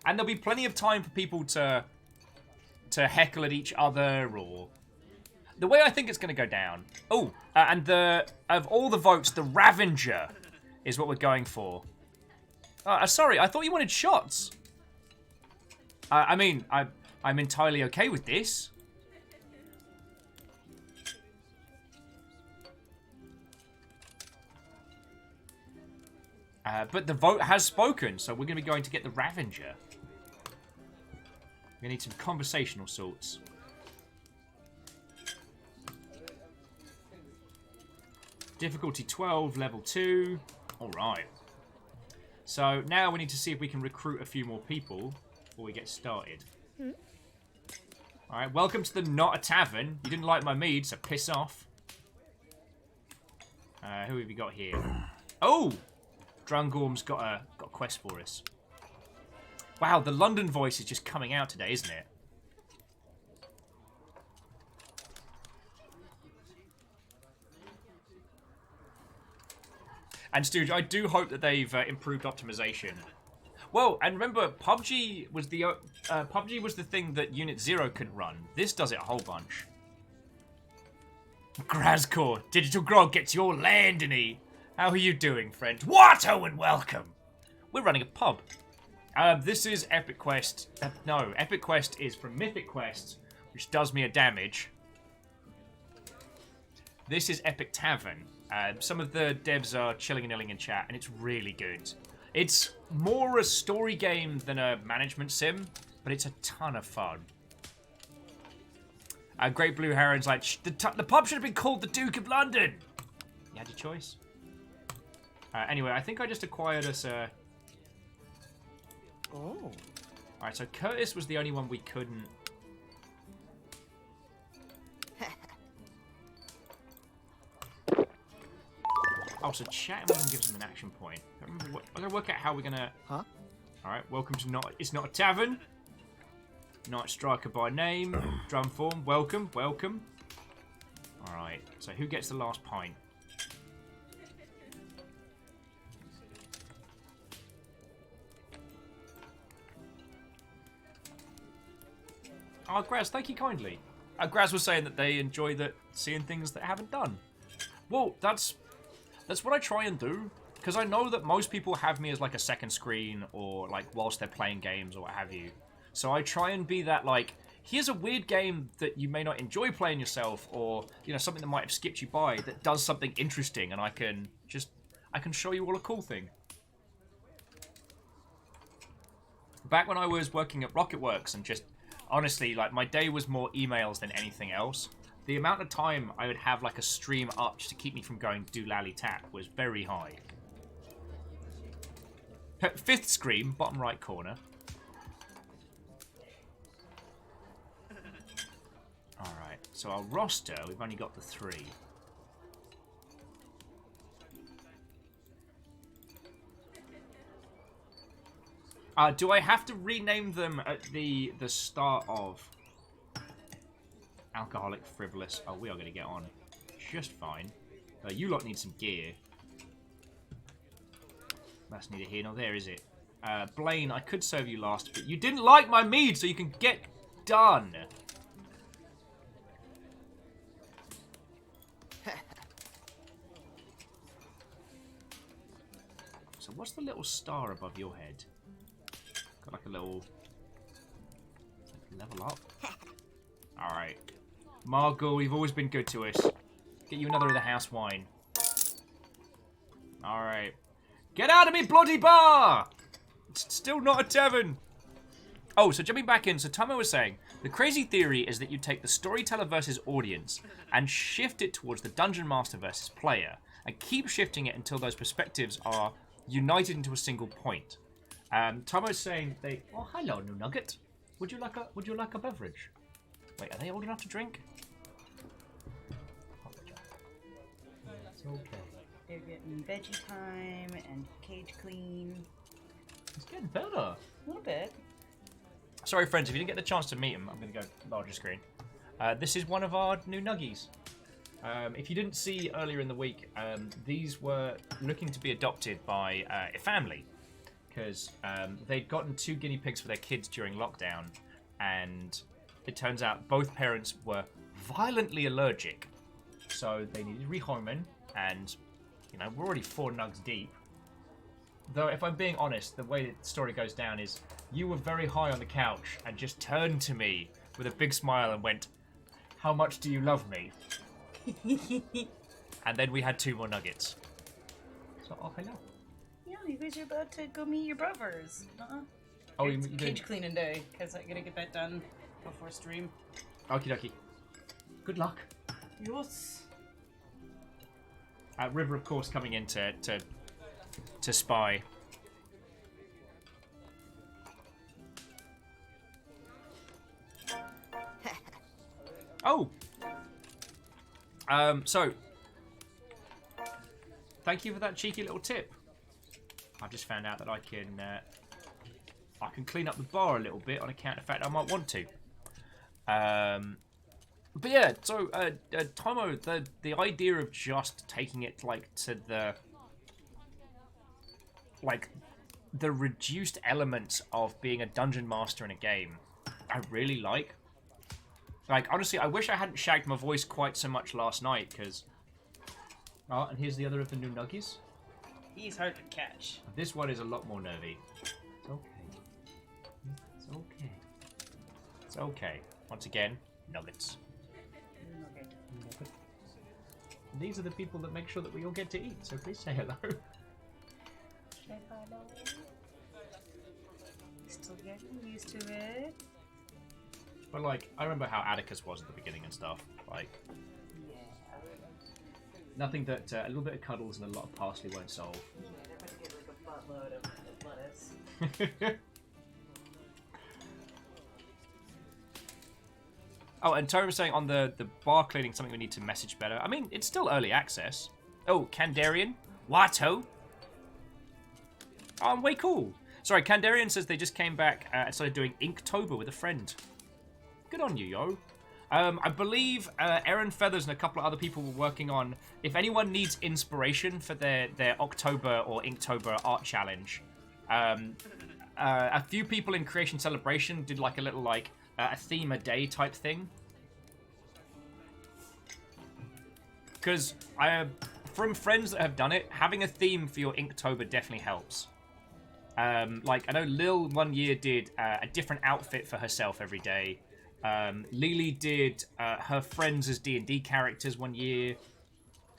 And there'll be plenty of time for people to heckle at each other, or the way I think it's going to go down. Oh, and of all the votes, the Ravenger is what we're going for. Sorry, I thought you wanted shots. I mean, I'm entirely okay with this. But the vote has spoken, so we're going to be going to get the Ravenger. We need some conversational sorts. Difficulty 12, level 2. Alright. So now we need to see if we can recruit a few more people before we get started. Alright, welcome to the Not a Tavern. You didn't like my mead, so piss off. Who have we got here? Oh! Drungorm's got a quest for us. Wow, the London voice is just coming out today, isn't it? And Stooge, I do hope that they've improved optimization. Well, and remember, PUBG was the thing that Unit 0 could run. This does it a whole bunch. Grazcore, Digital Grog gets your landiny. How are you doing, friend? Watto and welcome. We're running a pub. This is Epic Quest. No, Epic Quest is from Mythic Quest, which does me a damage. This is Epic Tavern. Some of the devs are chilling and illing in chat, and it's really good. It's more a story game than a management sim, but it's a ton of fun. Great Blue Heron's like, the pub should have been called the Duke of London. You had your choice. Anyway, I think I just acquired us a...
Oh.
Alright, so Curtis was the only one we couldn't... Oh, so chatting with him gives him an action point. I'm gonna work out how we're gonna...
Huh?
Alright, welcome to It's Not a Tavern. Night Striker by name. Drum form. Welcome, welcome. Alright, so who gets the last pint? Oh, Graz, thank you kindly. Graz was saying that they enjoy seeing things that haven't done. Well, that's what I try and do. Because I know that most people have me as like a second screen or like whilst they're playing games or what have you. So I try and be that like, here's a weird game that you may not enjoy playing yourself or, you know, something that might have skipped you by that does something interesting and I can show you all a cool thing. Back when I was working at Rocketworks and just, honestly, like my day was more emails than anything else. The amount of time I would have like a stream up just to keep me from going doolally tap was very high. 5th screen, bottom right corner. Alright, so our roster, we've only got the 3. Do I have to rename them at the start of Alcoholic Frivolous? Oh, we are going to get on just fine. You lot need some gear. That's neither here nor there, is it? Blaine, I could serve you last, but you didn't like my mead, so you can get done. So what's the little star above your head? Got like a little... level up? Alright. Margot, you've always been good to us. Get you another of the house wine. Alright. Get out of me bloody bar! It's still not a tavern. Oh, so jumping back in, so Tomo was saying, the crazy theory is that you take the storyteller versus audience and shift it towards the dungeon master versus player, and keep shifting it until those perspectives are united into a single point. Tomo's saying they... Oh, hello, new nugget. Would you like a beverage? Wait, are they old enough to drink? It's okay.
They're getting veggie time and cage clean.
It's getting better.
A little bit.
Sorry, friends, if you didn't get the chance to meet him, I'm going to go larger screen. This is one of our new nuggies. If you didn't see earlier in the week, these were looking to be adopted by a family. Because they'd gotten 2 guinea pigs for their kids during lockdown. And it turns out both parents were violently allergic. So they needed rehoming. And, you know, we're already 4 nugs deep. Though, if I'm being honest, the way the story goes down is you were very high on the couch and just turned to me with a big smile and went, "How much do you love me?" And then we had 2 more nuggets. So, oh, hello.
Yeah, you guys are about to go meet your brothers.
Oh,
it's
you
cage cleaning day, because I gotta get that done before stream.
Okie dokie. Good luck.
Yes.
River, of course, coming in to spy. Oh! So, thank you for that cheeky little tip. I've just found out that I can clean up the bar a little bit on account of the fact I might want to. But yeah, so Tomo, the idea of just taking it like to the reduced elements of being a dungeon master in a game, I really like. Like, honestly, I wish I hadn't shagged my voice quite so much last night, because... Oh, and here's the other of the new nuggies.
He's hard to catch.
This one is a lot more nervy. It's okay. It's okay. It's okay. Once again, nuggets.
Nugget.
And these are the people that make sure that we all get to eat, so please say hello.
Still getting used to it.
But, like, I remember how Atticus was at the beginning and stuff. Like,
Yeah.
nothing that a little bit of cuddles and a lot of parsley won't solve.
Yeah, they're about to get like a buttload of lettuce.
Oh, and Tony was saying on the bar cleaning something we need to message better. I mean, it's still early access. Oh, Kandarian? Wato? Oh, I'm way cool. Sorry, Kandarian says they just came back and started doing Inktober with a friend. Good on you, yo. I believe Aaron Feathers and a couple of other people were working on, if anyone needs inspiration for their October or Inktober art challenge, a few people in Creation Celebration did like a little like a theme a day type thing. Because from friends that have done it, having a theme for your Inktober definitely helps. Like, I know Lil one year did a different outfit for herself every day. Lily did her friends as D&D characters one year.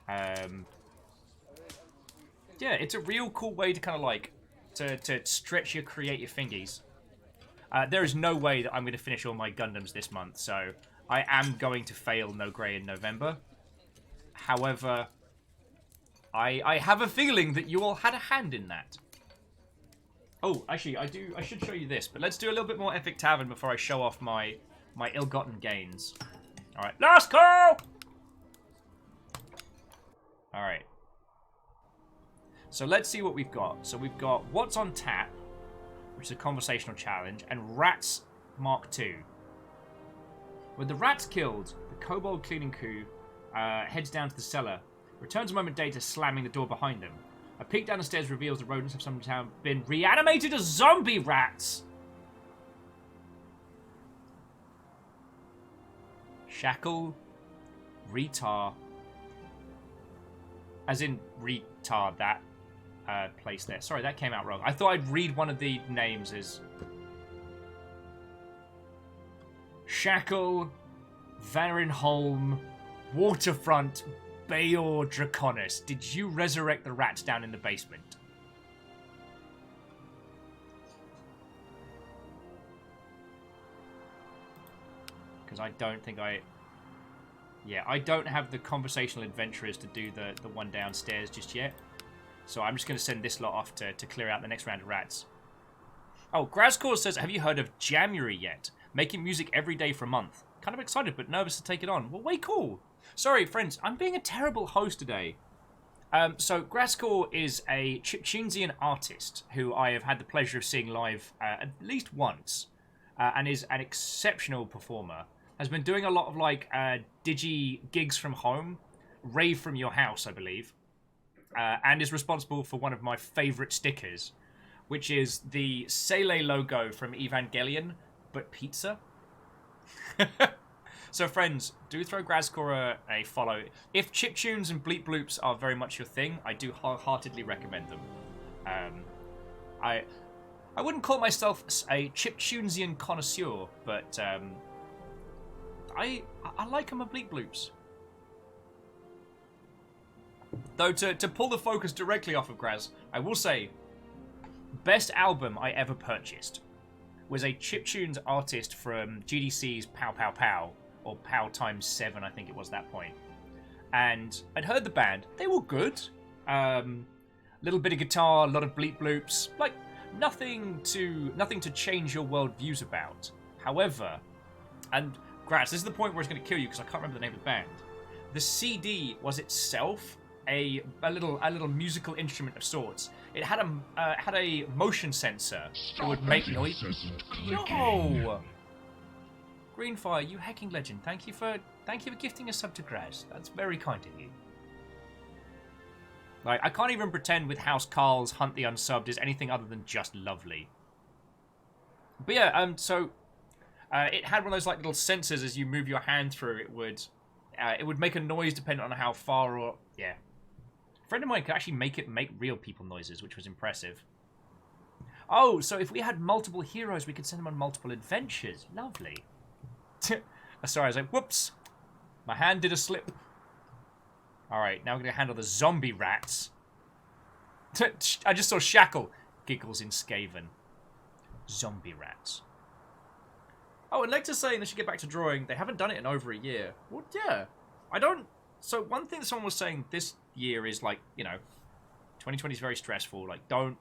Yeah, it's a real cool way to kind of like, to stretch your creative fingies. There is no way that I'm going to finish all my Gundams this month, so I am going to fail No Grey in November. However, I have a feeling that you all had a hand in that. Oh, actually, I should show you this, but let's do a little bit more Epic Tavern before I show off my ill-gotten gains. Alright, last call! Alright. So let's see what we've got. So we've got What's on Tap, which is a conversational challenge, and Rats Mark II. With the rats killed, the kobold cleaning crew heads down to the cellar, returns a moment later slamming the door behind them. A peek down the stairs reveals the rodents have somehow been reanimated as zombie rats! Shackle, retard, as in retard, that place there. Sorry, that came out wrong. I thought I'd read one of the names as Shackle, Varenholm, Waterfront, Bayor Draconis. Did you resurrect the rats down in the basement? Because I don't think I... Yeah, I don't have the conversational adventurers to do the one downstairs just yet. So I'm just going to send this lot off to clear out the next round of rats. Oh, Grazcore says, have you heard of January yet? Making music every day for a month. Kind of excited, but nervous to take it on. Well, way cool. Sorry, friends, I'm being a terrible host today. So Grazcore is a chiptunesian artist who I have had the pleasure of seeing live at least once, and is an exceptional performer. Has been doing a lot of like digi gigs from home, rave from your house, I believe, and is responsible for one of my favourite stickers, which is the Sele logo from Evangelion, but pizza. So, friends, do throw Grazcore a follow. If chiptunes and bleep bloops are very much your thing, I do wholeheartedly recommend them. I wouldn't call myself a chiptunesian connoisseur, but I like them a bleep bloops. Though, to pull the focus directly off of Graz, I will say, best album I ever purchased was a chiptunes artist from GDC's Pow Pow Pow, or Pow times 7, I think it was that point. And I'd heard the band. They were good. Little bit of guitar, a lot of bleep bloops. Like, nothing to change your world views about. However, and Graz, this is the point where it's going to kill you because I can't remember the name of the band. The CD was itself a little musical instrument of sorts. It had a motion sensor that would make noise. Yo! Greenfire, you hacking legend, thank you for gifting a sub to Graz. That's very kind of you. Like, I can't even pretend with House Carl's Hunt the Unsubbed is anything other than just lovely. But yeah, so it had one of those like little sensors as you move your hand through. It would make a noise depending on how far or yeah. A friend of mine could actually make real people noises, which was impressive. Oh, so if we had multiple heroes, we could send them on multiple adventures. Lovely. Sorry, I was like, whoops. My hand did a slip. Alright, now we're going to handle the zombie rats. I just saw Shackle. Giggles in Skaven. Zombie rats. Oh, and Lecter's saying they should get back to drawing. They haven't done it in over a year. Well, yeah. I don't... So one thing that someone was saying this year is like, you know, 2020 is very stressful. Like, don't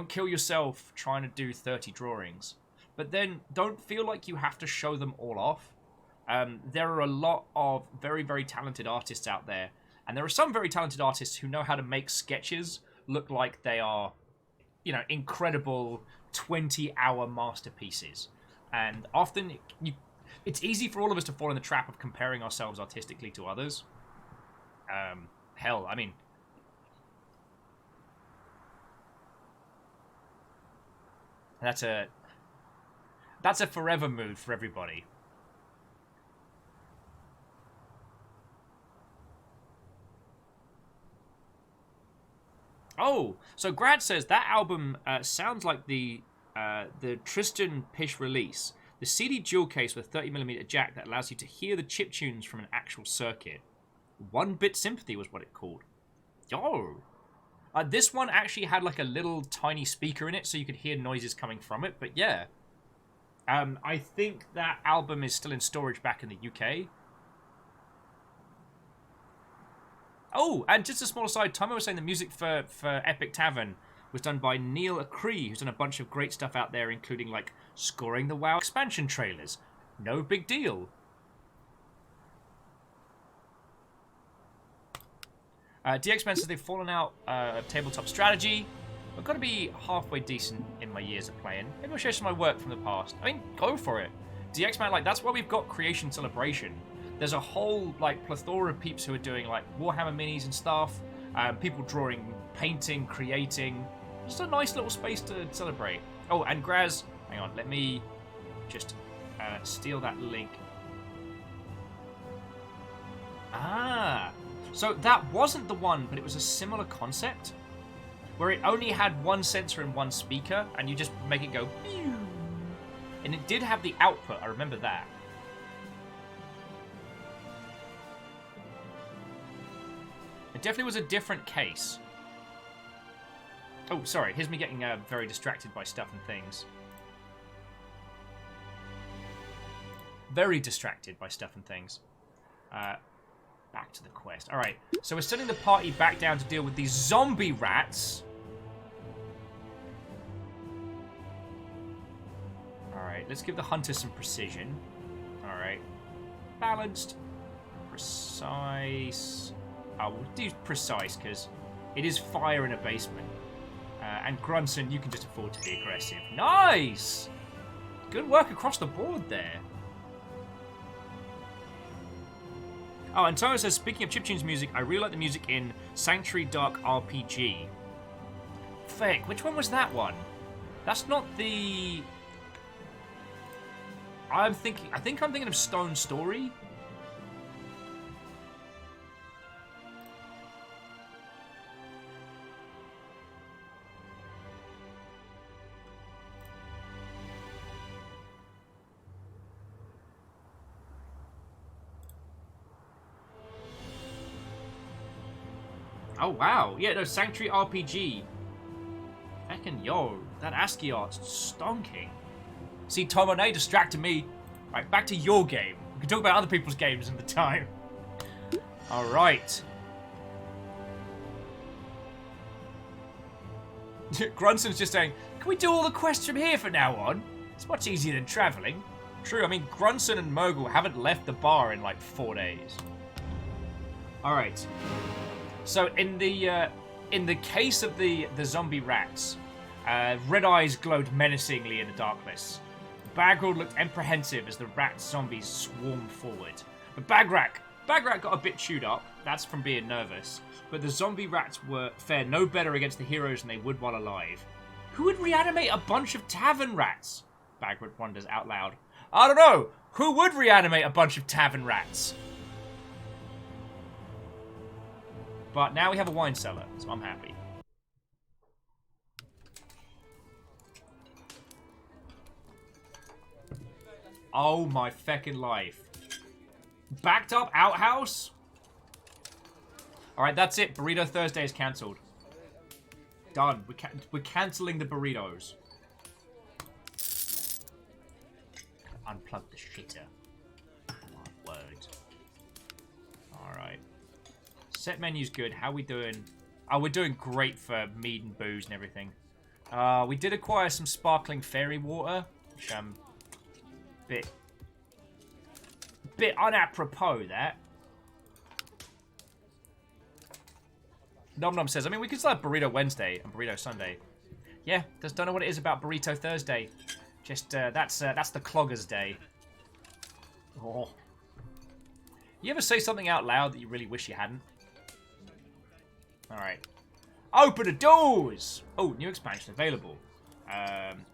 kill yourself trying to do 30 drawings. But then don't feel like you have to show them all off. There are a lot of very, very talented artists out there. And there are some very talented artists who know how to make sketches look like they are, you know, incredible 20-hour masterpieces. And often it's easy for all of us to fall in the trap of comparing ourselves artistically to others. Hell, I mean... That's a forever mood for everybody. Oh, so Grad says that album sounds like the Tristan Pish release. The CD dual case with 30mm jack that allows you to hear the chip tunes from an actual circuit. 1-bit sympathy was what it called. Yo! This one actually had like a little tiny speaker in it so you could hear noises coming from it, but yeah. I think that album is still in storage back in the UK. Oh, and just a small aside, Tomo was saying the music for Epic Tavern was done by Neil Acree, who's done a bunch of great stuff out there, including like scoring the WoW expansion trailers. No big deal. DX-Men says they've fallen out of tabletop strategy. I've got to be halfway decent in my years of playing. Maybe I'll share some of my work from the past. I mean, go for it. DX-Man, like, that's why we've got Creation Celebration. There's a whole, like, plethora of peeps who are doing, like, Warhammer minis and stuff. People drawing, painting, creating. Just a nice little space to celebrate. Oh, and Graz, hang on, let me just steal that link. Ah, so that wasn't the one, but it was a similar concept, where it only had one sensor and one speaker, and you just make it go, pew. And it did have the output, I remember that. It definitely was a different case. Oh, sorry, here's me getting very distracted by stuff and things. Very distracted by stuff and things. Back to the quest. Alright, so we're sending the party back down to deal with these zombie rats. Alright, let's give the hunter some precision. Alright. Balanced. Precise. Oh, we'll do precise, because it is fire in a basement. And Grunson, you can just afford to be aggressive. Nice! Good work across the board there. Oh, and Tomo says, speaking of chiptunes music, I really like the music in Sanctuary Dark RPG. Fake, which one was that one? That's not the... I think I'm thinking of Stone Story. Oh, wow. Yeah, no, Sanctuary RPG. Heckin' yo, that ASCII art's stonking. See, Tomo, now you distracted me. Right, back to your game. We can talk about other people's games in the time. Alright. Grunson's just saying, can we do all the quests from here from now on? It's much easier than travelling. True, I mean, Grunson and Mogul haven't left the bar in like 4 days. Alright. So in the case of the zombie rats, Red Eyes glowed menacingly in the darkness. Bagral looked apprehensive as the rat zombies swarmed forward. But Bagrak got a bit chewed up. That's from being nervous. But the zombie rats fared no better against the heroes than they would while alive. Who would reanimate a bunch of tavern rats? Bagrat wonders out loud. I don't know. Who would reanimate a bunch of tavern rats? But now we have a wine cellar, so I'm happy. Oh my feckin' life. Backed up outhouse? Alright, that's it. Burrito Thursday is cancelled. Done. We're cancelling the burritos. unplug the shitter. My word. Alright. Set menu's good. How we doing? Oh, we're doing great for mead and booze and everything. We did acquire some sparkling fairy water, which bit unapropos, that. Nom Nom says, I mean, we could still have Burrito Wednesday and Burrito Sunday. Yeah, just don't know what it is about Burrito Thursday. Just, that's the clogger's day. Oh. You ever say something out loud that you really wish you hadn't? Alright. Open the doors! Oh, new expansion available.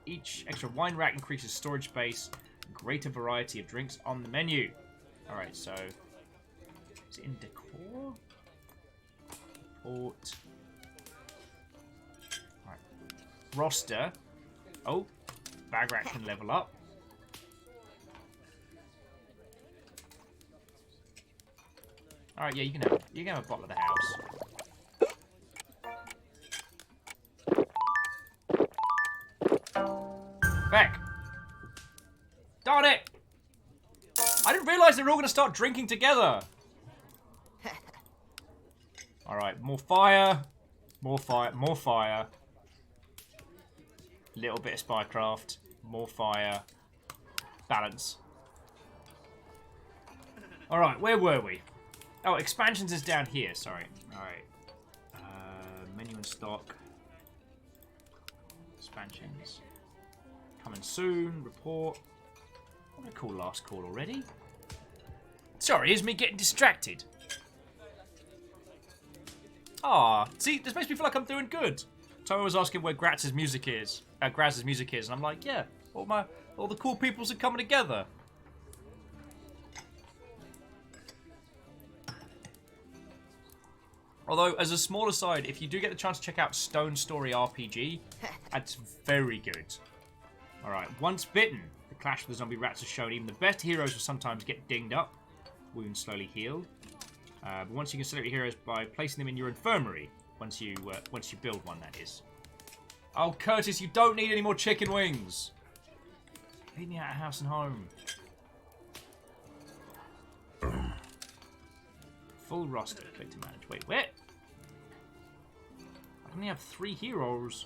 Each extra wine rack increases storage space. Greater variety of drinks on the menu. Alright, so... Is it in decor? Port. Alright. Roster. Oh. Bag rack can level up. Alright, yeah, you can have a bottle of the house. Back. Darn it! I didn't realise they were all going to start drinking together. Alright, more fire. More fire. More fire. Little bit of spycraft. More fire. Balance. Alright, where were we? Oh, expansions is down here, sorry. Alright. Menu and stock. Expansions. Coming soon. Report. What a cool last call already. Sorry, here's me getting distracted. Ah, see, this makes me feel like I'm doing good. Tommy was asking where Graz's music is. And I'm like, yeah, all the cool peoples are coming together. Although, as a small aside, if you do get the chance to check out Stone Story RPG, that's very good. Alright, once bitten, the clash with the zombie rats has shown even the best heroes will sometimes get dinged up. Wounds slowly heal. But once you can select your heroes by placing them in your infirmary, once you build one, that is. Oh, Curtis, you don't need any more chicken wings. Leave me out of house and home. Full roster. Click to manage. Wait, where? I only have 3 heroes.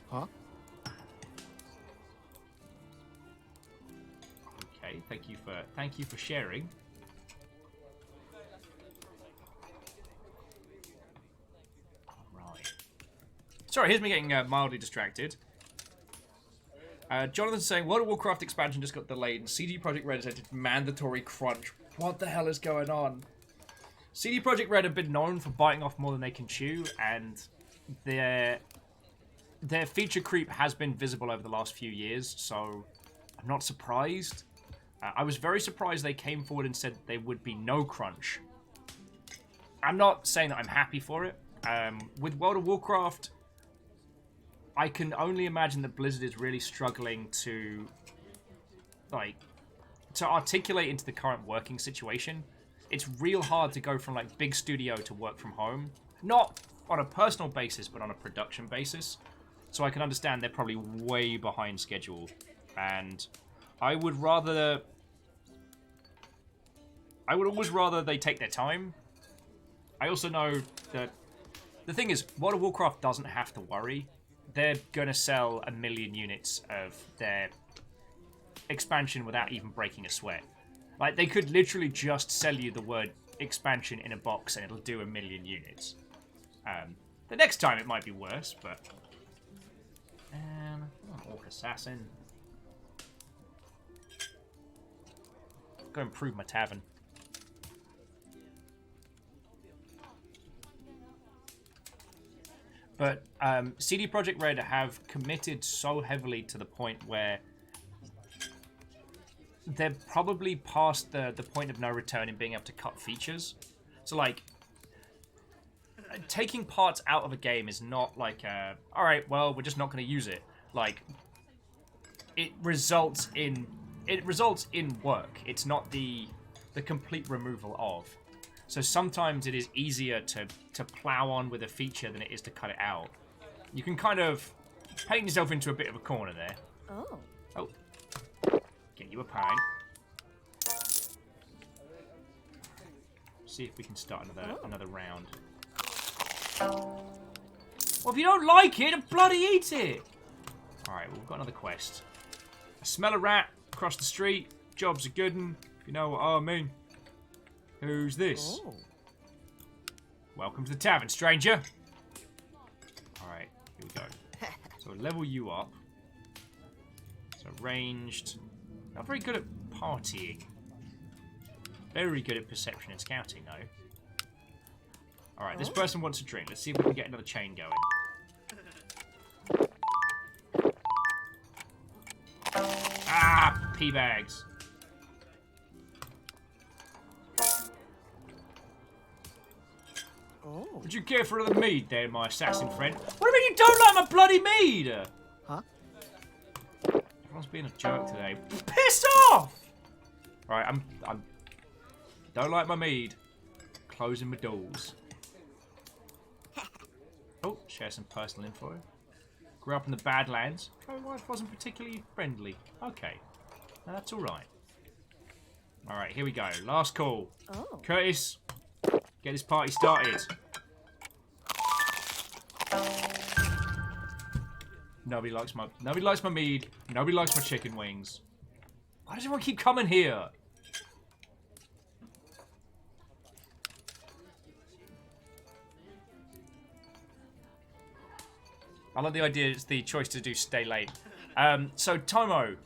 Huh?
Okay, thank you for sharing. Right. Sorry, here's me getting mildly distracted. Jonathan's saying, World of Warcraft expansion just got delayed and CD Projekt Red has entered mandatory crunch. What the hell is going on? CD Projekt Red have been known for biting off more than they can chew, and their feature creep has been visible over the last few years, so I'm not surprised. I was very surprised they came forward and said there would be no crunch. I'm not saying that I'm happy for it. With World of Warcraft, I can only imagine that Blizzard is really struggling to articulate into the current working situation. It's real hard to go from big studio to work from home. Not on a personal basis, but on a production basis. So I can understand they're probably way behind schedule. And I would always rather they take their time. I also know that the thing is, World of Warcraft doesn't have to worry. They're going to sell 1 million units of their expansion without even breaking a sweat. They could literally just sell you the word expansion in a box and it'll do 1 million units. The next time it might be worse, but... Orc Assassin. Go improve my tavern. But CD Projekt Red have committed so heavily to the point where they're probably past the point of no return in being able to cut features. So, taking parts out of a game is not alright, well, we're just not going to use it. It results in work. It's not the complete removal of. So sometimes it is easier to plow on with a feature than it is to cut it out. You can kind of painting yourself into a bit of a corner there.
Oh.
Oh. Get you a pine. See if we can start another round. Well, if you don't like it, bloody eat it! Alright, well, we've got another quest. I smell a rat across the street. Job's a good one, if you know what I mean. Who's this?
Oh.
Welcome to the tavern, stranger. Alright, here we go. So level you up. So ranged. Not very good at partying. Very good at perception and scouting, though. Alright, this person wants a drink. Let's see if we can get another chain going. Ah, pea bags.
Oh.
Would you care for another mead there, my assassin friend? What do you mean you don't like my bloody mead?
Huh?
Everyone's being a jerk today. Piss off! Right, I'm don't like my mead. Closing my doors. Oh, share some personal info. Grew up in the Badlands. My wife wasn't particularly friendly. Okay, now that's all right. All right, here we go. Last call.
Oh.
Curtis, get this party started. Nobody likes my mead. Nobody likes my chicken wings. Why does everyone keep coming here? I like the idea. It's the choice to do stay late. So Tomo,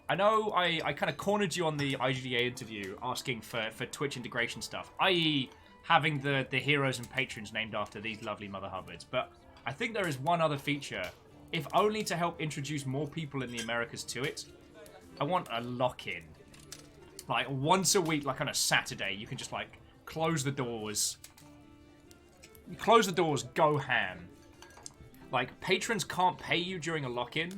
I know I kind of cornered you on the IGDA interview asking for Twitch integration stuff, i.e. having the heroes and patrons named after these lovely Mother Hubbards. But I think there is one other feature, if only to help introduce more people in the Americas to it. I want a lock-in. Like once a week, like on a Saturday, you can just like close the doors. You close the doors, go ham. Like, patrons can't pay you during a lock-in.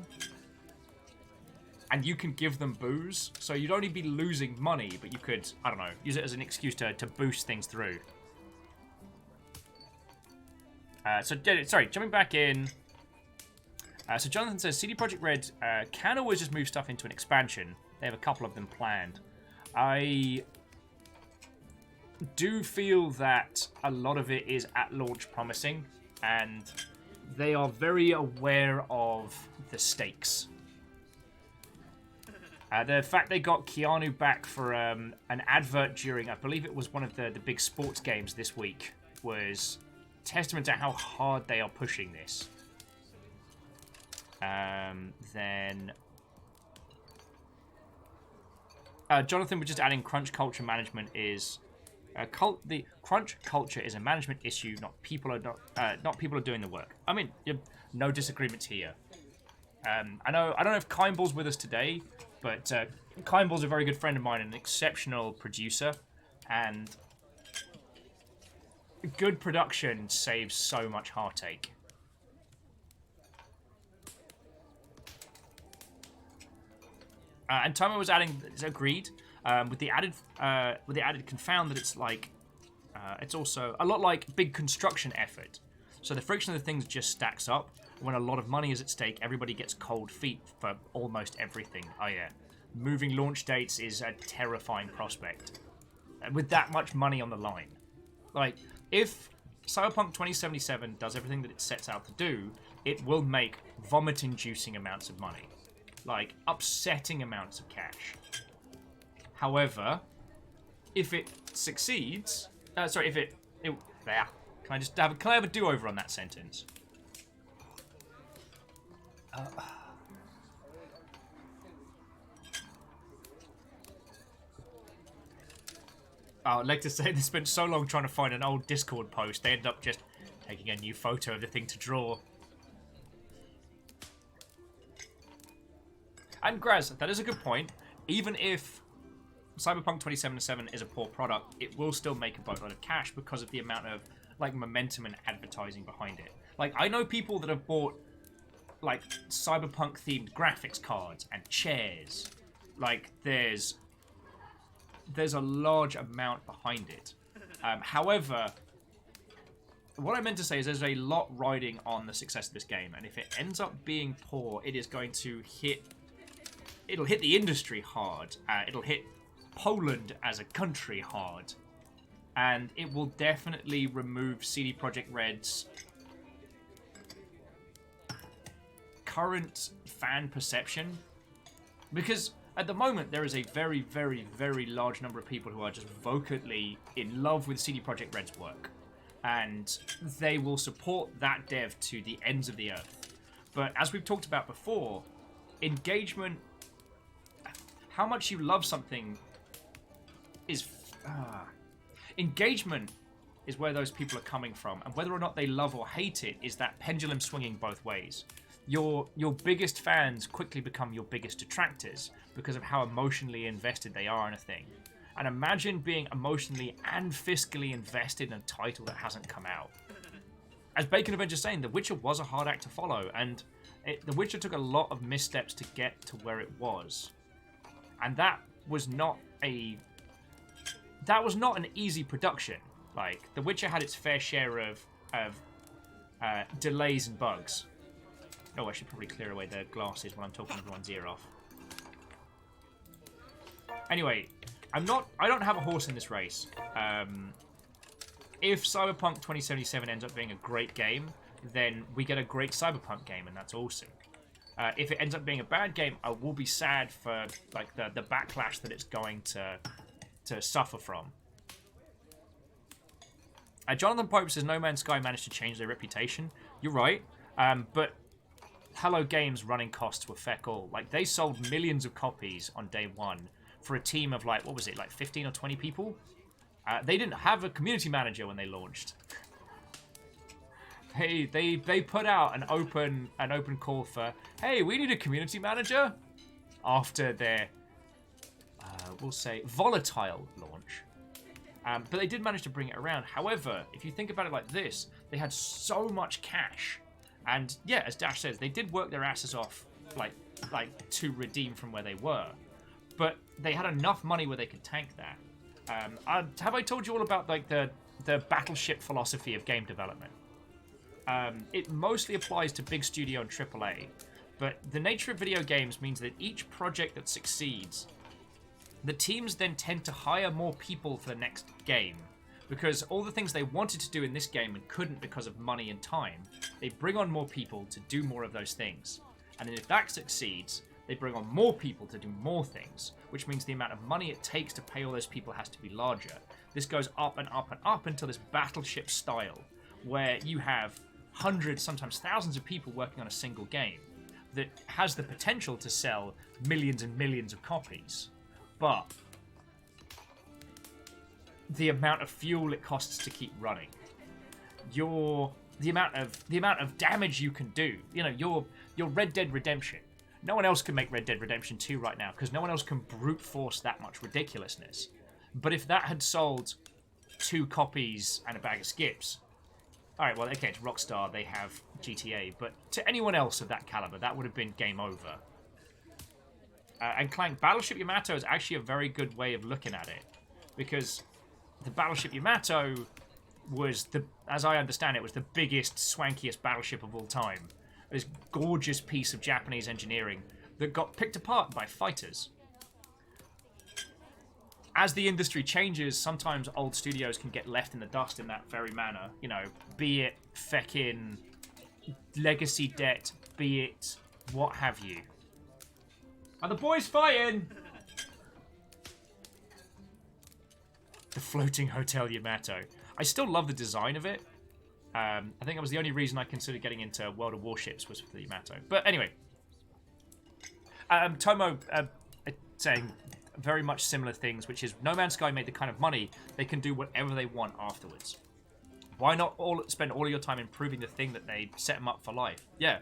And you can give them booze. So you'd only be losing money, but you could, I don't know, use it as an excuse to boost things through. Sorry, jumping back in. So Jonathan says, CD Projekt Red can always just move stuff into an expansion. They have a couple of them planned. I do feel that a lot of it is at launch promising. And they are very aware of the stakes. The fact they got Keanu back for an advert during, I believe it was one of the big sports games this week, was testament to how hard they are pushing this. Then Jonathan was just adding crunch culture management is the crunch culture is a management issue, not people are doing the work. I mean, no disagreements here. I don't know if Kindball's with us today, but Kindball's a very good friend of mine and an exceptional producer, and good production saves so much heartache. And Tomo was adding, agreed, with the added confound that it's like, it's also a lot like big construction effort. So the friction of the things just stacks up. When a lot of money is at stake, everybody gets cold feet for almost everything. Oh yeah, moving launch dates is a terrifying prospect. With that much money on the line. Like, if Cyberpunk 2077 does everything that it sets out to do, it will make vomit-inducing amounts of money. Like, upsetting amounts of cash. However, if it succeeds... Can I have a do-over on that sentence? I'd like to say they spent so long trying to find an old Discord post, they ended up just taking a new photo of the thing to draw. And Graz, that is a good point. Even if Cyberpunk 2077 is a poor product, it will still make a boatload of cash because of the amount of like momentum and advertising behind it. Like, I know people that have bought like Cyberpunk themed graphics cards and chairs. Like, there's a large amount behind it. However, what I meant to say is there's a lot riding on the success of this game, and if it ends up being poor, it is going to hit. It'll hit the industry hard. It'll hit Poland as a country hard, and it will definitely remove CD Projekt Red's current fan perception, because at the moment there is a very, very, very large number of people who are just vocally in love with CD Projekt Red's work, and they will support that dev to the ends of the earth. But as we've talked about before, engagement, how much you love something is engagement is where those people are coming from, and whether or not they love or hate it is that pendulum swinging both ways. Your biggest fans quickly become your biggest detractors because of how emotionally invested they are in a thing. And imagine being emotionally and fiscally invested in a title that hasn't come out. As Bacon Avenger's saying, The Witcher was a hard act to follow, and The Witcher took a lot of missteps to get to where it was. And that was not an easy production. Like, The Witcher had its fair share of delays and bugs. Oh, I should probably clear away the glasses when I'm talking everyone's ear off. Anyway, I don't have a horse in this race. If Cyberpunk 2077 ends up being a great game, then we get a great Cyberpunk game, and that's awesome. If it ends up being a bad game, I will be sad for like the backlash that it's going to suffer from. Jonathan Pope says No Man's Sky managed to change their reputation. You're right, but Hello Games' running costs were feck all. Like, they sold millions of copies on day one for a team of, like, what was it, like 15 or 20 people? They didn't have a community manager when they launched. They put out an open call for, hey, we need a community manager, after their, we'll say, volatile launch. But they did manage to bring it around. However, if you think about it like this, they had so much cash. And yeah, as Dash says, they did work their asses off like to redeem from where they were. But they had enough money where they could tank that. Have I told you all about like the battleship philosophy of game development? It mostly applies to big studio and AAA. But the nature of video games means that each project that succeeds, the teams then tend to hire more people for the next game. Because all the things they wanted to do in this game and couldn't because of money and time, they bring on more people to do more of those things. And then if that succeeds, they bring on more people to do more things, which means the amount of money it takes to pay all those people has to be larger. This goes up and up and up until this battleship style, where you have hundreds, sometimes thousands of people working on a single game that has the potential to sell millions and millions of copies. But the amount of fuel it costs to keep running, the amount of damage you can do, you know, your Red Dead Redemption. No one else can make Red Dead Redemption 2 right now because no one else can brute force that much ridiculousness. But if that had sold 2 copies and a bag of skips, all right, well, okay, it's Rockstar, they have GTA, but to anyone else of that caliber, that would have been game over. And Clank, Battleship Yamato is actually a very good way of looking at it, because the Battleship Yamato was, as I understand it, was the biggest, swankiest battleship of all time. This gorgeous piece of Japanese engineering that got picked apart by fighters. As the industry changes, sometimes old studios can get left in the dust in that very manner. You know, be it feckin' legacy debt, be it what have you. Are the boys fighting? The floating Hotel Yamato. I still love the design of it. I think that was the only reason I considered getting into World of Warships was for the Yamato. But anyway. Tomo saying very much similar things, which is No Man's Sky made the kind of money they can do whatever they want afterwards. Why not spend all of your time improving the thing that they set them up for life? Yeah.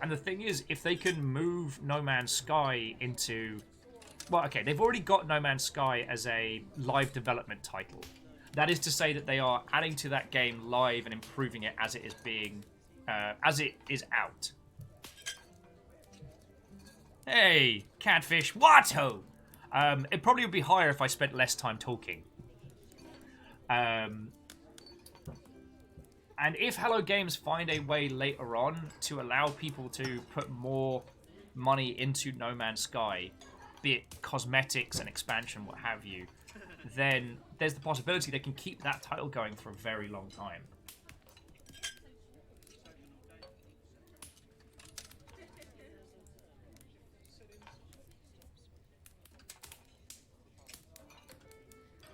And the thing is, if they can move No Man's Sky into... Well, okay, they've already got No Man's Sky as a live development title. That is to say that they are adding to that game live and improving it as it is being... as it is out. Hey, Catfish, Watto! It probably would be higher if I spent less time talking. And And if Hello Games find a way later on to allow people to put more money into No Man's Sky, be it cosmetics and expansion, what have you, then there's the possibility they can keep that title going for a very long time.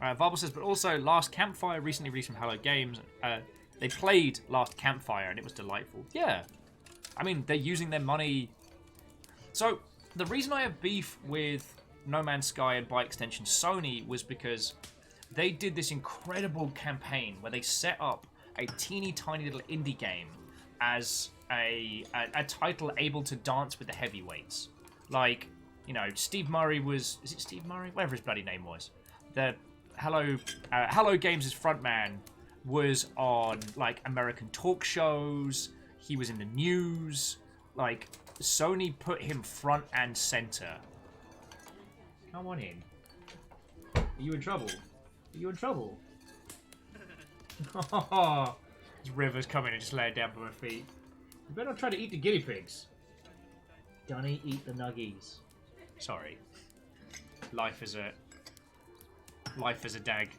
Varble says, but also Last Campfire recently released from Hello Games. They played Last Campfire and it was delightful. Yeah. I mean, they're using their money. So, the reason I have beef with No Man's Sky and by extension Sony was because they did this incredible campaign where they set up a teeny tiny little indie game as a title able to dance with the heavyweights. Like, you know, Steve Murray was... Is it Steve Murray? Whatever his bloody name was. The Hello Games' frontman was on, like, American talk shows. He was in the news. Like, Sony put him front and center. Come on in. Are you in trouble? Are you in trouble? River's coming and just laying down by my feet. You better not try to eat the guinea pigs. Dunny, eat the nuggies. Sorry. Life as a dag.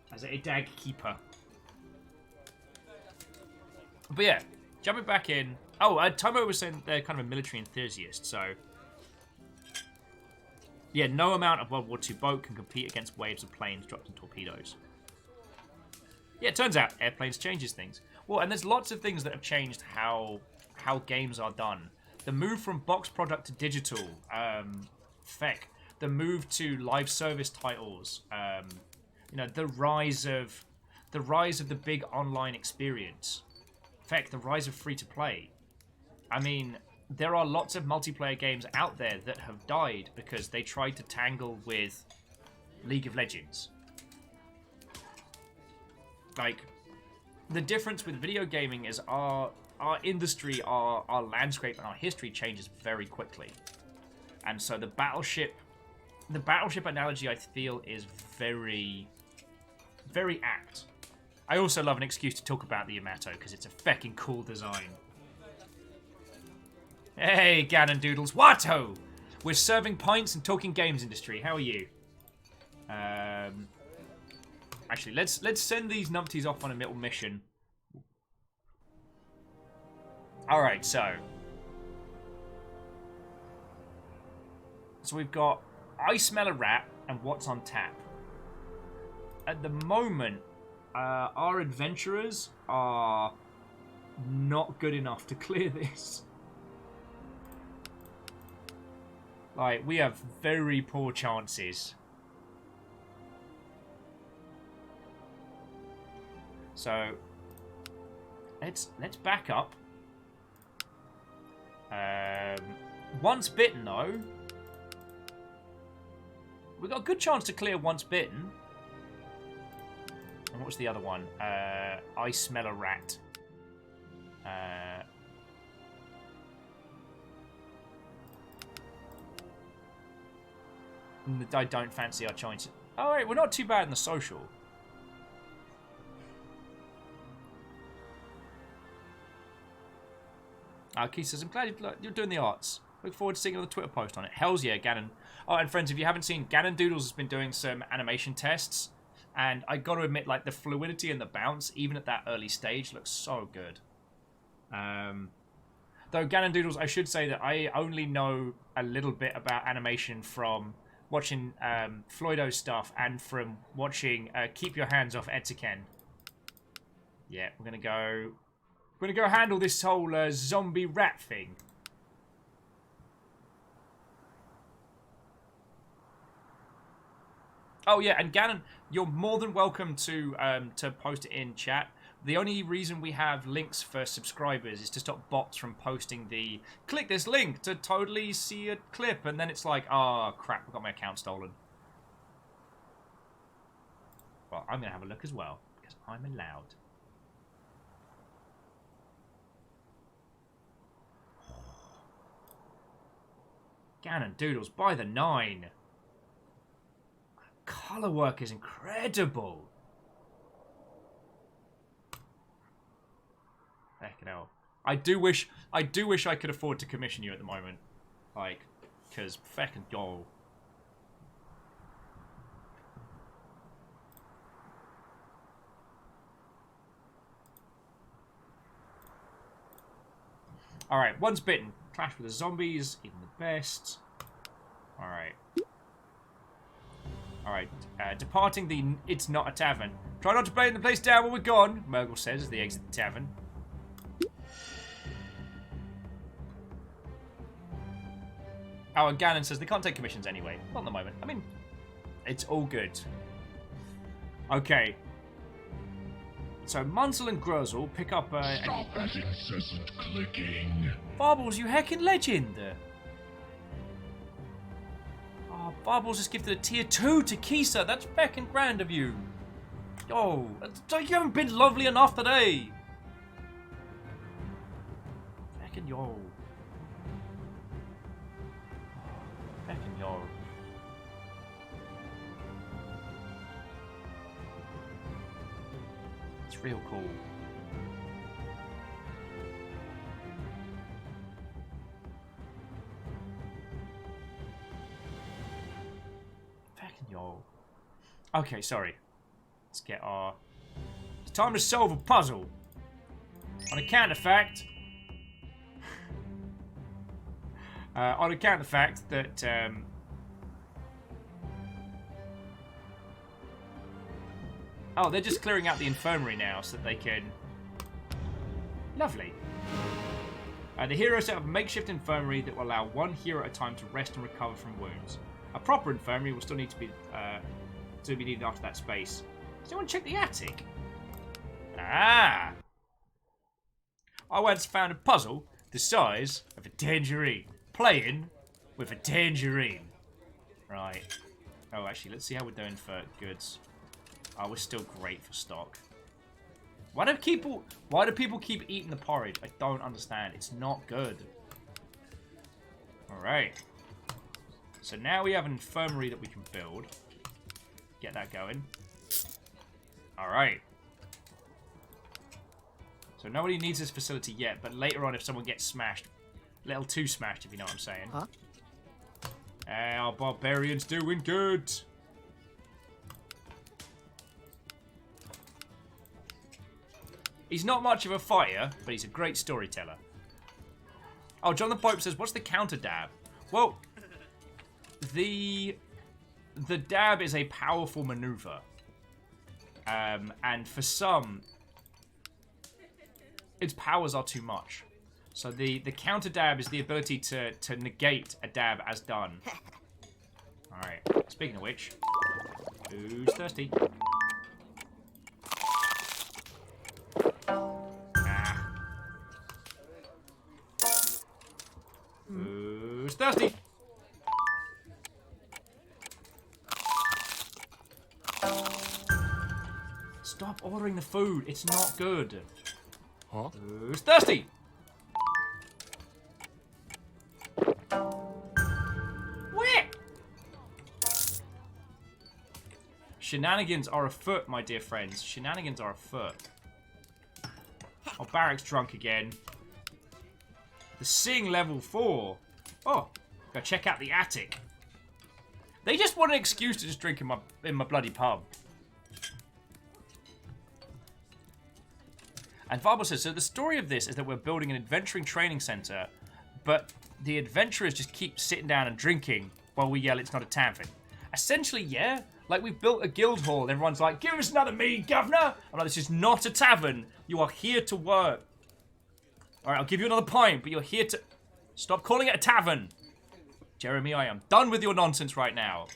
As a dag keeper. But yeah, jumping back in. Oh, Tomo was saying they're kind of a military enthusiast, so... Yeah, no amount of World War II boat can compete against waves of planes dropped in torpedoes. Yeah, it turns out airplanes changes things. Well, and there's lots of things that have changed how games are done. The move from box product to digital, feck. The move to live service titles, you know, the rise of the big online experience. Feck, the rise of free-to-play. I mean, there are lots of multiplayer games out there that have died because they tried to tangle with League of Legends. Like, the difference with video gaming is our industry, our landscape, and our history changes very quickly. And so the battleship analogy, I feel, is very, very apt. I also love an excuse to talk about the Yamato, because it's a feckin' cool design. Hey, Ganon Doodles. Watto! We're serving pints and talking games industry. How are you? Actually, let's send these numpties off on a little mission. Alright, so we've got I Smell a Rat and What's on Tap. At the moment, our adventurers are not good enough to clear this. Like, we have very poor chances. So, let's back up. Once Bitten, though. We've got a good chance to clear Once Bitten. And what was the other one? I Smell a Rat. I don't fancy our chances. Oh, wait, we're not too bad in the social. Keith says, I'm glad you're doing the arts. Look forward to seeing another Twitter post on it. Hells yeah, Ganon. Oh, and friends, if you haven't seen, Ganon Doodles has been doing some animation tests. And I got to admit, like, the fluidity and the bounce, even at that early stage, looks so good. Though, Ganon Doodles, I should say that I only know a little bit about animation from watching Floydo's stuff and from watching Keep Your Hands Off Etsuken. Yeah, we're going to go handle this whole zombie rat thing. Oh yeah, and Ganon, you're more than welcome to post it in chat. The only reason we have links for subscribers is to stop bots from posting the click this link to totally see a clip, and then it's like, oh crap, I got my account stolen. Well, I'm gonna have a look as well because I'm allowed. Ganon Doodles by the 9. Color work is incredible. Fucking hell. I do wish I could afford to commission you at the moment. Like, because fucking yo. Alright, one's bitten. Clash with the zombies, even the best. Alright. Alright, departing the It's Not a Tavern. Try not to burn the place down when we're gone, Murgle says as they exit the tavern. Oh, and Ganon says they can't take commissions anyway. Not at the moment. I mean, it's all good. Okay. So, Munsell and Gruzzle pick up
Stop that incessant clicking.
Barbles, you heckin' legend! Oh, Barbles just gifted a tier 2 to Kisa. That's feckin' grand of you. Yo, you haven't been lovely enough today. Feckin' yo. Feckin' yo. It's real cool. Fucking yo. Okay, sorry. Let's get our... It's time to solve a puzzle. On account of the fact... on account of the fact that... Oh, they're just clearing out the infirmary now so that they can... Lovely. The hero set up a makeshift infirmary that will allow one hero at a time to rest and recover from wounds. A proper infirmary will still need to be needed after that space. Does anyone check the attic? Ah! I once found a puzzle the size of a tangerine. Playing with a tangerine. Right. Oh, actually, let's see how we're doing for goods. Oh, we're still great for stock. Why do people keep eating the porridge? I don't understand. It's not good. Alright. So now we have an infirmary that we can build. Get that going. Alright. So nobody needs this facility yet, but later on if someone gets smashed. A little too smashed, if you know what I'm saying.
Huh?
Our barbarian's doing good. He's not much of a fighter, but he's a great storyteller. Oh, John the Pope says, what's the counter dab? Well, the dab is a powerful maneuver. And for some, its powers are too much. So the counter dab is the ability to negate a dab as done. Alright, speaking of which, who's thirsty? Who's thirsty? Stop ordering the food. It's not good.
Huh?
Who's thirsty? Where? Shenanigans are afoot, my dear friends. Shenanigans are afoot. Oh, Barrack's drunk again. The Sing level 4. Oh, go check out the attic. They just want an excuse to just drink in my bloody pub. And Varble says, so the story of this is that we're building an adventuring training center, but the adventurers just keep sitting down and drinking while we yell it's not a tavern. Essentially, yeah. Like, we've built a guild hall and everyone's like, give us another mead, governor. I'm like, this is not a tavern. You are here to work. Alright, I'll give you another pint, but you're here to... Stop calling it a tavern. Jeremy, I am done with your nonsense right now.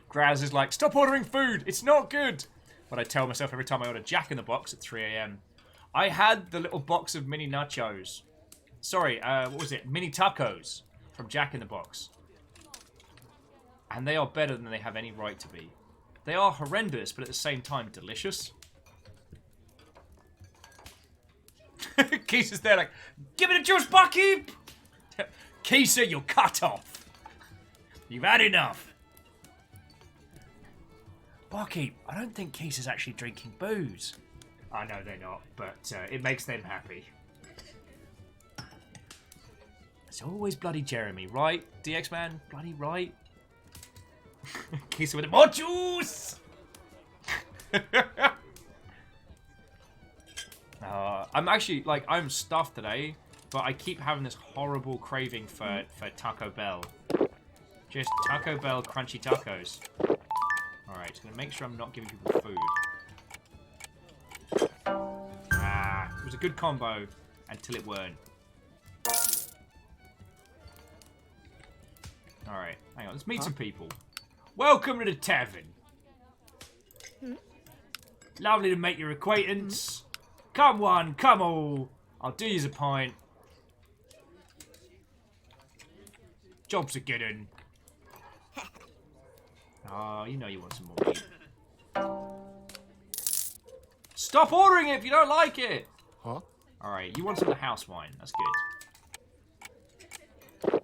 Graz is like, stop ordering food. It's not good. But I tell myself every time I order Jack in the Box at 3 AM. I had the little box of mini nachos. Sorry, what was it? Mini tacos from Jack in the Box. And they are better than they have any right to be. They are horrendous, but at the same time, delicious. Kisa's there like, give me the juice, Bucky! Kisa, you're cut off. You've had enough. Barkeep, I don't think Keith is actually drinking booze. I know they're not, but it makes them happy. It's always bloody Jeremy, right? DX man, bloody right. Keith with more juice. I'm actually I'm stuffed today, but I keep having this horrible craving for Taco Bell. Just Taco Bell crunchy tacos. Alright, just gonna make sure I'm not giving people food. It was a good combo until it weren't. Alright, hang on, let's meet some people. Welcome to the Tavern. Lovely to make your acquaintance. Come one, come all. I'll do you a pint. Job's a good un. Oh, you know you want some more meat. Stop ordering it if you don't like it!
Huh?
Alright, you want some of the house wine. That's good.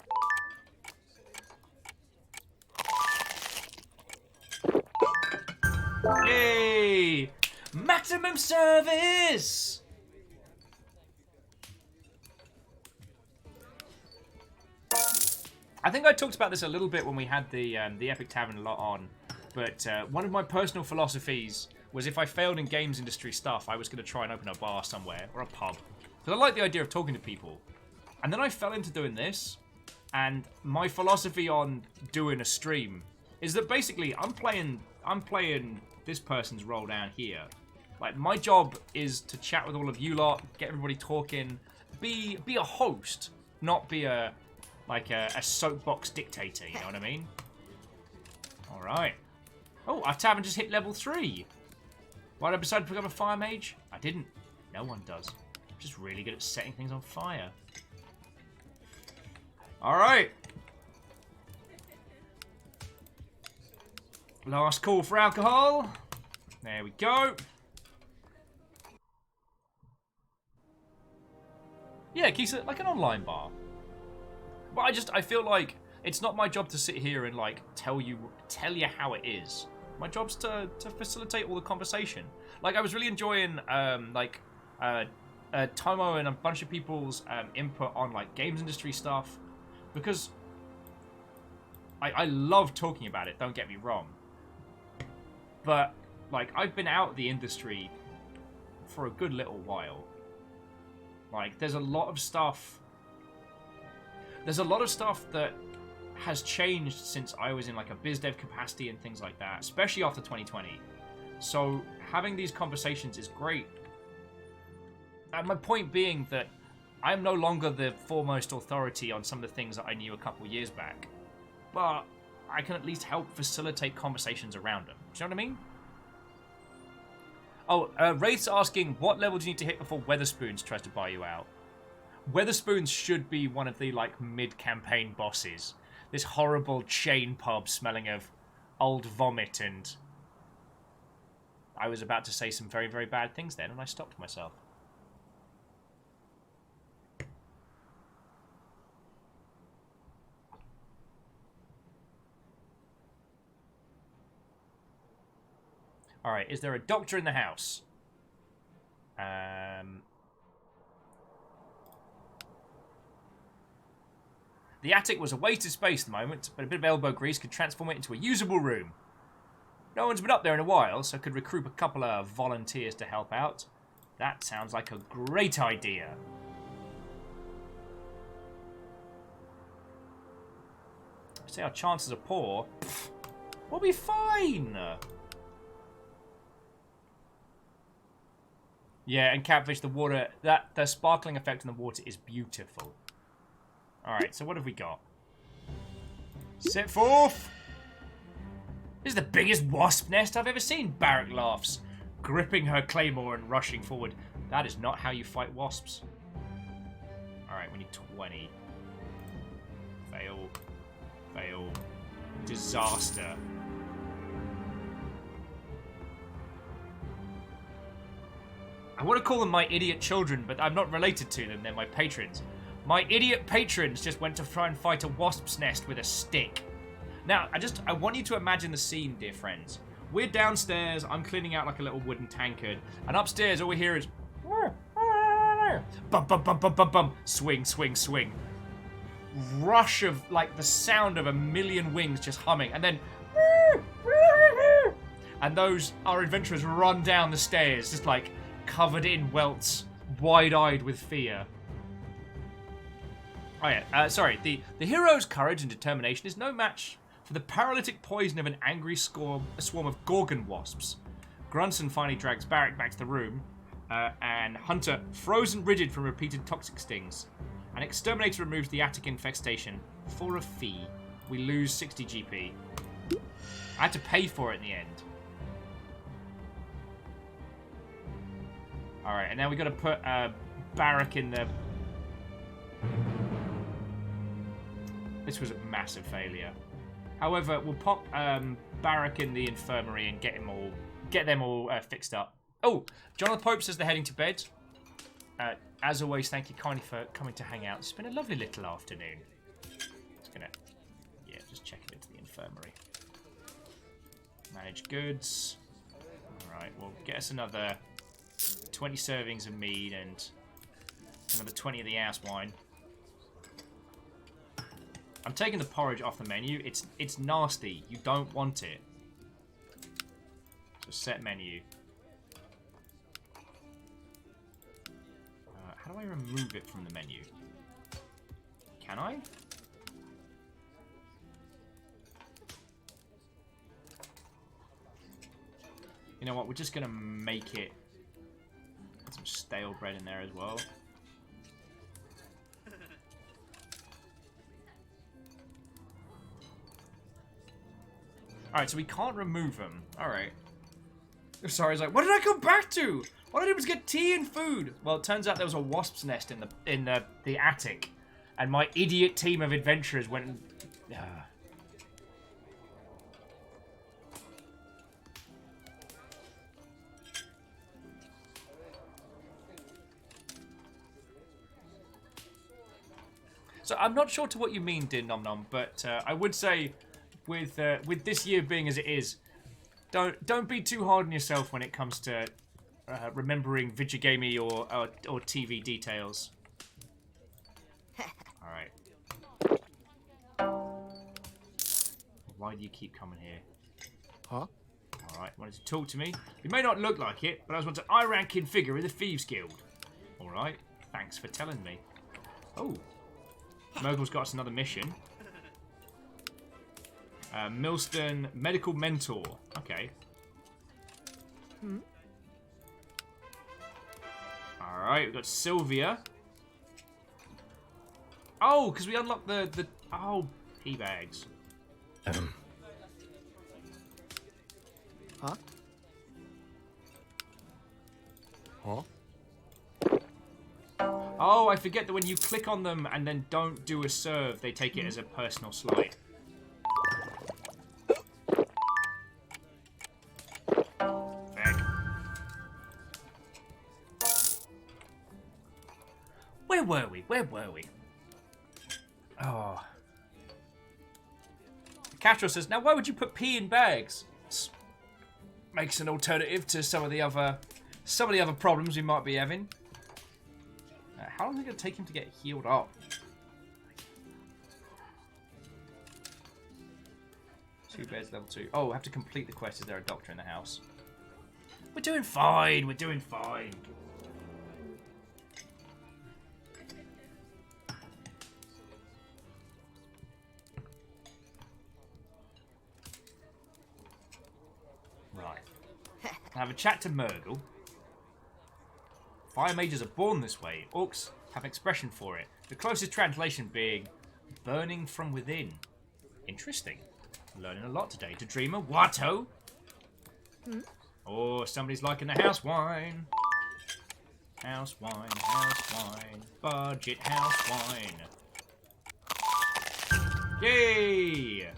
Yay! Maximum service! I think I talked about this a little bit when we had the Epic Tavern a lot on, but one of my personal philosophies was if I failed in games industry stuff, I was going to try and open a bar somewhere, or a pub. Because I like the idea of talking to people. And then I fell into doing this, and my philosophy on doing a stream is that basically I'm playing this person's role down here. Like, my job is to chat with all of you lot, get everybody talking, be a host, not be a soapbox dictator, you know what I mean? Alright. Oh, our tavern just hit level 3. Why did I decide to pick up a fire mage? I didn't. No one does. I'm just really good at setting things on fire. Alright. Last call for alcohol. There we go. Yeah, Keith, like an online bar. But I feel like it's not my job to sit here and tell you how it is. My job's to facilitate all the conversation. Like, I was really enjoying Tomo and a bunch of people's input on games industry stuff, because I love talking about it. Don't get me wrong, but I've been out of the industry for a good little while. There's a lot of stuff. There's a lot of stuff that has changed since I was in a biz dev capacity and things like that, especially after 2020. So having these conversations is great. And my point being that I'm no longer the foremost authority on some of the things that I knew a couple years back, but I can at least help facilitate conversations around them. Do you know what I mean? Oh, Wraith's asking, what level do you need to hit before Weatherspoons tries to buy you out? Weatherspoons should be one of the mid-campaign bosses. This horrible chain pub smelling of old vomit, and I was about to say some very, very bad things then, and I stopped myself. Alright, is there a doctor in the house? The attic was a wasted space at the moment, but a bit of elbow grease could transform it into a usable room. No one's been up there in a while, so could recruit a couple of volunteers to help out. That sounds like a great idea. Say our chances are poor. Pfft, we'll be fine. Yeah, and Catfish, the water, the sparkling effect on the water is beautiful. Alright, so what have we got? Set forth! This is the biggest wasp nest I've ever seen, Barrack laughs, gripping her claymore and rushing forward. That is not how you fight wasps. Alright, we need 20. Fail. Fail. Disaster. I want to call them my idiot children, but I'm not related to them. They're my patrons. My idiot patrons just went to try and fight a wasp's nest with a stick. Now, I want you to imagine the scene, dear friends. we're downstairs. I'm cleaning out like a little wooden tankard. And upstairs, all we hear is... Bum, bum, bum, bum, bum, bum. Swing, swing, swing. Rush of, like, the sound of a million wings just humming. And then... And our adventurers run down the stairs, just, like, covered in welts, wide-eyed with fear. Oh, yeah. Sorry. The hero's courage and determination is no match for the paralytic poison of an angry swarm of Gorgon wasps. Grunson finally drags Barrack back to the room, and Hunter, frozen rigid from repeated toxic stings. An exterminator removes the attic infestation for a fee. We lose 60 GP. I had to pay for it in the end. Alright, and now we've got to put Barrack in the... This was a massive failure. However, we'll pop Barrack in the infirmary and get them all fixed up. Oh, Jonathan Pope says they're heading to bed. As always, thank you kindly for coming to hang out. It's been a lovely little afternoon. Just gonna, just check it into the infirmary. Manage goods. Alright, we'll get us another 20 servings of mead and another 20 of the ass wine. I'm taking the porridge off the menu. It's nasty. You don't want it. So set menu. How do I remove it from the menu? Can I? You know what? We're just going to make it... Put some stale bread in there as well. Alright, so we can't remove them. Alright. Sorry, I was like, what did I come back to? All I did was get tea and food. Well, it turns out there was a wasp's nest in the attic. And my idiot team of adventurers went... So I'm not sure to what you mean, Din Nom Nom, but I would say with this year being as it is, don't be too hard on yourself when it comes to remembering video gamey or TV details. All right. Why do you keep coming here?
Huh?
All right. Wanted to talk to me. You may not look like it, but I was once an high-ranking figure in the Thieves Guild. All right. Thanks for telling me. Oh. Murgle's got us another mission. Milston, medical mentor. Okay. Alright, we've got Sylvia. Oh, because we unlocked the... Oh, pea bags.
Huh? Huh?
Oh, I forget that when you click on them and then don't do a serve, they take it as a personal slight. Where were we? Oh. Castro says, now why would you put pee in bags? Makes an alternative to some of the other problems we might be having. How long is it going to take him to get healed up? 2 beds, level 2. Oh, I have to complete the quest. Is there a doctor in the house? We're doing fine. We're doing fine. Right. Have a chat to Murgle. Fire mages are born this way. Orcs have an expression for it. The closest translation being burning from within. Interesting. Learning a lot today. To Dreamer. Watto. Oh, somebody's liking the house wine. House wine, house wine. Budget house wine. Yay!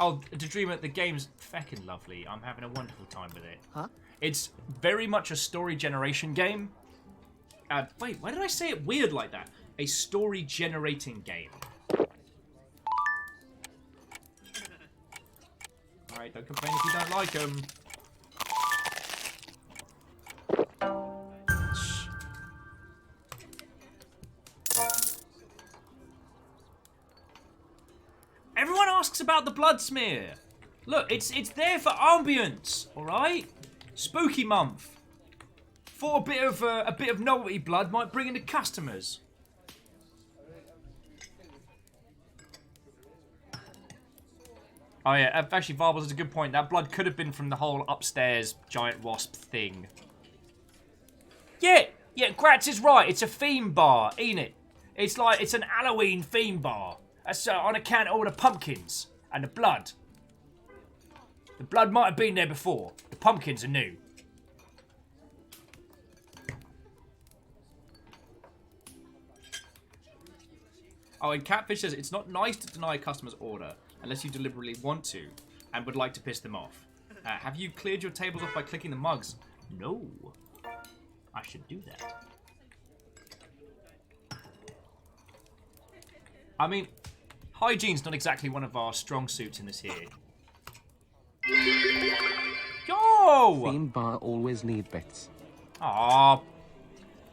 Oh, to Dreamer, the game's feckin' lovely. I'm having a wonderful time with it.
Huh?
It's very much a story generation game. Wait, why did I say it weird like that? A story generating game. Alright, don't complain if you don't like them. Everyone asks about the blood smear. Look, it's there for ambience, all right? Spooky month. Thought a bit of novelty blood might bring in the customers. Oh yeah, actually, Varbles is a good point. That blood could have been from the whole upstairs giant wasp thing. Yeah, Gratz is right. It's a theme bar, ain't it? It's an Halloween theme bar. That's on account of all the pumpkins and the blood. The blood might have been there before. The pumpkins are new. Oh, and Catfish says, it's not nice to deny a customer's order unless you deliberately want to and would like to piss them off. Have you cleared your tables off by clicking the mugs? No. I should do that. I mean, hygiene's not exactly one of our strong suits in this here. Yo!
Theme bar always need bits.
Ah,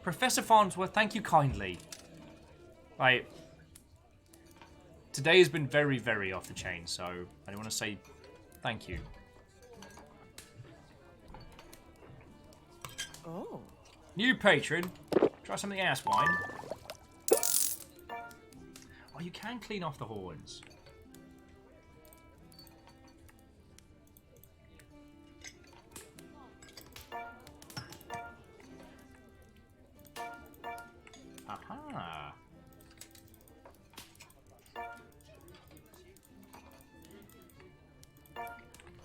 Professor Farnsworth, thank you kindly. Like, today has been very, very off the chain, so I want to say thank you.
Oh.
New patron, try some of the ass wine. Oh, you can clean off the horns. Aha.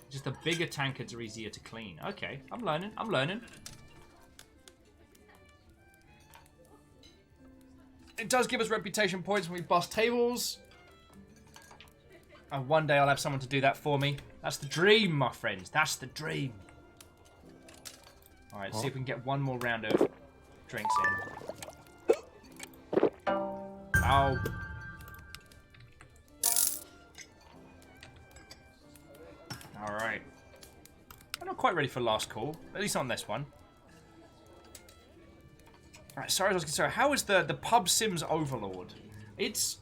Just the bigger tankards are easier to clean. Okay, I'm learning. It does give us reputation points when we bust tables. And one day I'll have someone to do that for me. That's the dream, my friends. That's the dream. Alright, see if we can get one more round of drinks in. Ow. Alright. I'm not quite ready for last call. At least on this one. Alright, sorry, I was concerned. How is the Pub Sims Overlord? It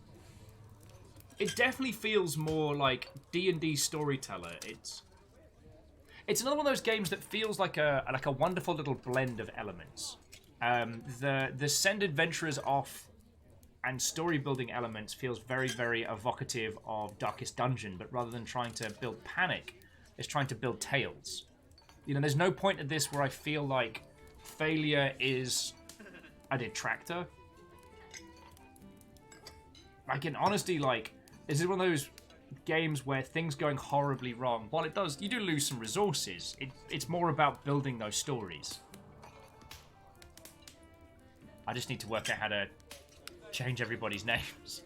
definitely feels more like D&D Storyteller. It's another one of those games that feels like a wonderful little blend of elements. The send adventurers off and story building elements feels very, very evocative of Darkest Dungeon, but rather than trying to build panic, it's trying to build tales. You know, there's no point at this where I feel like failure is a detractor. Like, in honesty, like, this is one of those games where things going horribly wrong, while it does, you do lose some resources, it's more about building those stories. I just need to work out how to change everybody's names.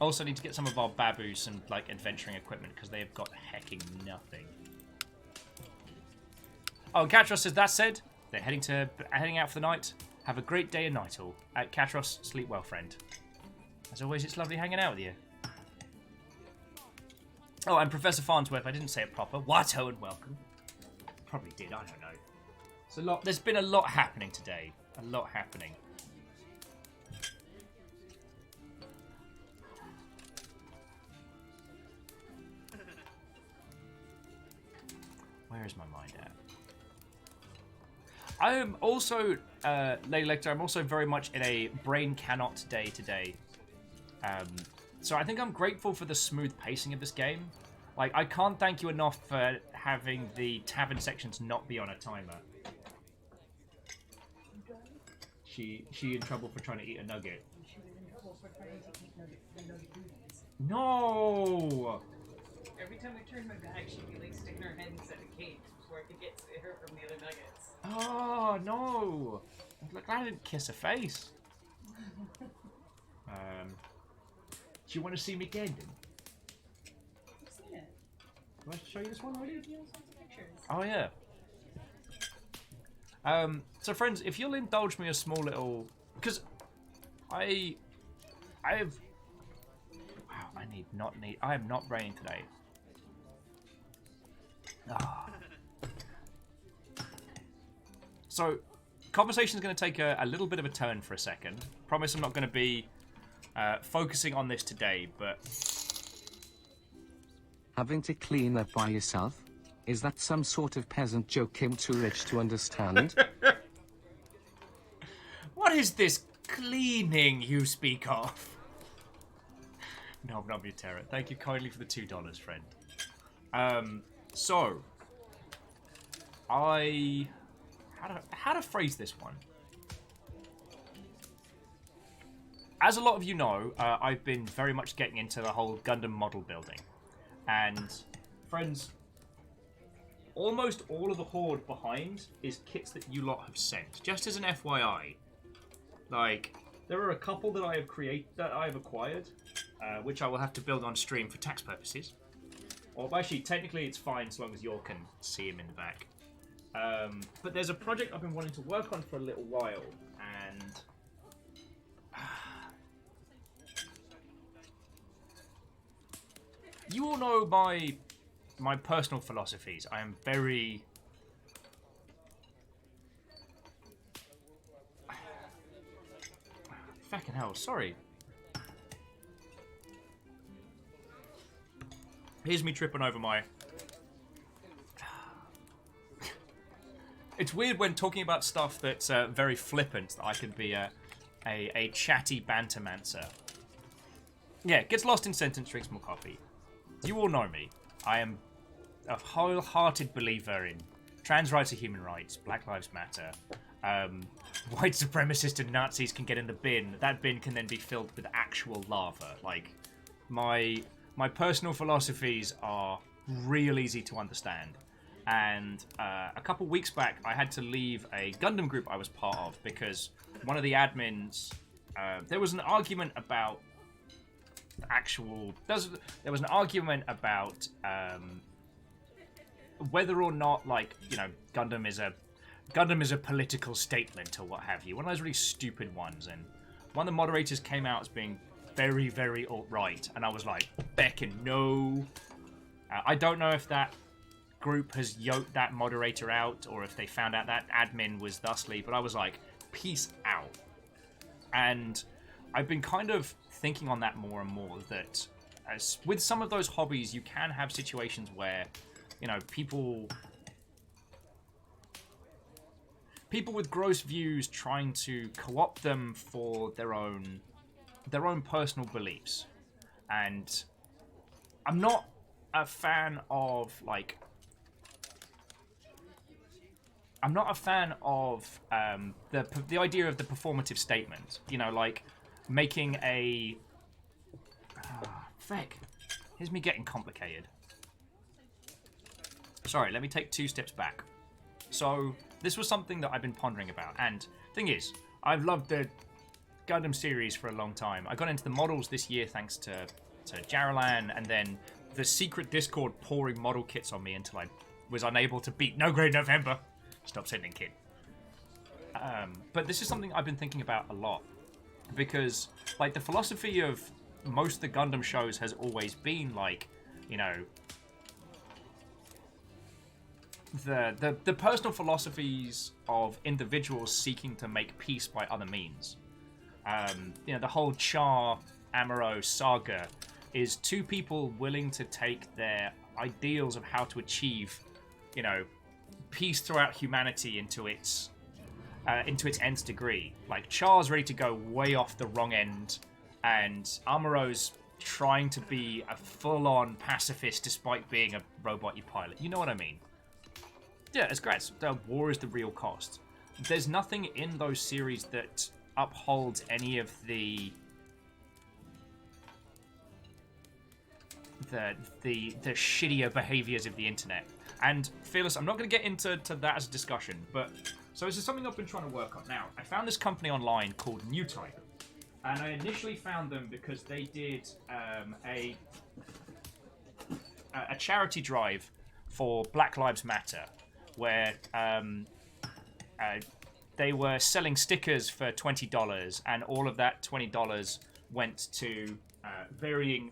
Also need to get some of our baboos some like adventuring equipment because they've got hecking nothing. Oh, Katros says, that said, they're heading out for the night. Have a great day and night all. Katros, sleep well, friend. As always, it's lovely hanging out with you. Oh, and Professor Farnsworth, I didn't say it proper. Watto and welcome. Probably did, I don't know. It's a lot. There's been a lot happening today. A lot happening. Where is my mind at? I am also, Lady Lecter, I'm also very much in a brain cannot day today. So I think I'm grateful for the smooth pacing of this game. Like, I can't thank you enough for having the tavern sections not be on a timer. She in trouble for trying to eat a nugget.
She was in trouble for trying to eat nugget noodles.
No!
Every time I turned my back, she'd be like sticking her head inside a cage before I could get to her from the other nuggets.
Oh, no! Look, I didn't kiss her face. Do you want to see me again?
I've seen it.
Do I show you this one already?
Videos and pictures.
Oh, yeah. So friends, if you'll indulge me a small little, because I have. Wow, I am not raining today. Ah. So, conversation's going to take a little bit of a turn for a second. Promise I'm not going to be focusing on this today, but...
Having to clean up by yourself? Is that some sort of peasant joke I'm too rich to understand?
What is this cleaning you speak of? No, not me, Terra. Thank you kindly for the $2, friend. So... How to phrase this one? As a lot of you know, I've been very much getting into the whole Gundam model building. And, friends, almost all of the Horde behind is kits that you lot have sent. Just as an FYI. Like, there are a couple that I have acquired, which I will have to build on stream for tax purposes. Or actually, technically it's fine as long as you all can see him in the back. But there's a project I've been wanting to work on for a little while, and you all know my personal philosophies. I am very fucking hell. Sorry. Here's me tripping over my. It's weird when talking about stuff that's very flippant that I can be a chatty bantermancer. Yeah, gets lost in sentence, drinks more coffee. You all know me. I am a wholehearted believer in trans rights are human rights, Black Lives Matter. White supremacists and Nazis can get in the bin. That bin can then be filled with actual lava. Like, my personal philosophies are real easy to understand. And a couple weeks back, I had to leave a Gundam group I was part of because one of the admins, there was an argument about there was an argument about whether or not, like, you know, Gundam is a political statement or what have you. One of those really stupid ones, and one of the moderators came out as being very, very alt-right, and I was like, Beckin, no. I don't know if that group has yoked that moderator out or if they found out that admin was thusly, but I was like, peace out. And I've been kind of thinking on that more and more, that as with some of those hobbies, you can have situations where, you know, people with gross views trying to co-opt them for their own personal beliefs. And I'm not a fan of, like, the idea of the performative statement. You know, like making a... Frick. Here's me getting complicated. Sorry, let me take 2 steps back. So, this was something that I've been pondering about. And thing is, I've loved the Gundam series for a long time. I got into the models this year thanks to Jaralan, and then the secret Discord pouring model kits on me until I was unable to beat No Grade November. Stop sending kid. But this is something I've been thinking about a lot, because like the philosophy of most of the Gundam shows has always been like, you know, the personal philosophies of individuals seeking to make peace by other means. You know, the whole Char Amuro saga is 2 people willing to take their ideals of how to achieve, you know, peace throughout humanity into its nth degree. Like, Char's ready to go way off the wrong end, and Amuro's trying to be a full-on pacifist despite being a robot you pilot. You know what I mean? Yeah, it's great. The war is the real cost. There's nothing in those series that upholds any of the shittier behaviors of the internet. And Fearless, I'm not going to get into that as a discussion, but so this is something I've been trying to work on. Now, I found this company online called New Type, and I initially found them because they did a charity drive for Black Lives Matter, where they were selling stickers for $20, and all of that $20 went to varying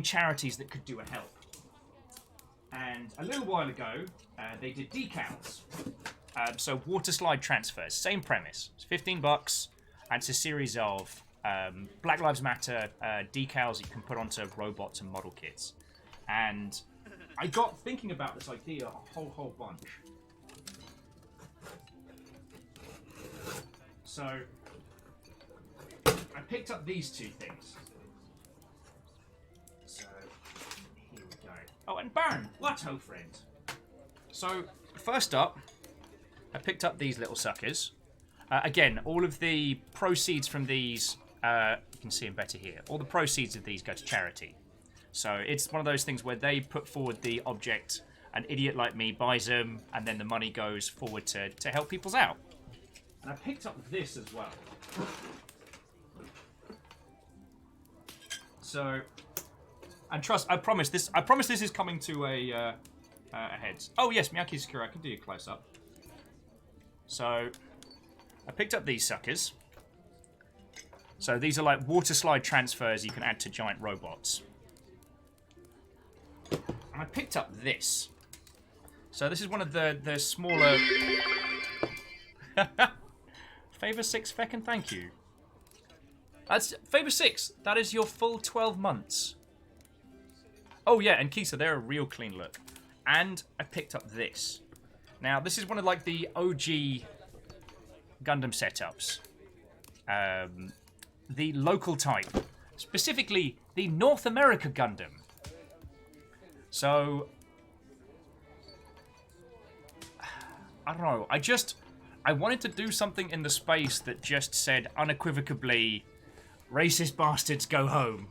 charities that could do a help. And a little while ago, they did decals. So water slide transfers, same premise. It's $15, and it's a series of Black Lives Matter decals you can put onto robots and model kits. And I got thinking about this idea a whole bunch. So I picked up these two things. So here we go. Oh, and Baron, what ho, friend? So first up, I picked up these little suckers. Again, all of the proceeds from these, you can see them better here. All the proceeds of these go to charity. So it's one of those things where they put forward the object, an idiot like me buys them, and then the money goes forward to help people out. And I picked up this as well. So, and trust, I promise this is coming to a heads. Oh yes, Miyaki Sakura, I can do a close up. So, I picked up these suckers. So these are like water slide transfers you can add to giant robots. And I picked up this. So this is one of the smaller... Favor 6, Feckin', thank you. That's Favor 6. That is your full 12 months. Oh yeah, and Kisa, they're a real clean look. And I picked up this. Now, this is one of like the OG Gundam setups. The local type. Specifically, the North America Gundam. So, I don't know. I wanted to do something in the space that just said unequivocally, racist bastards go home.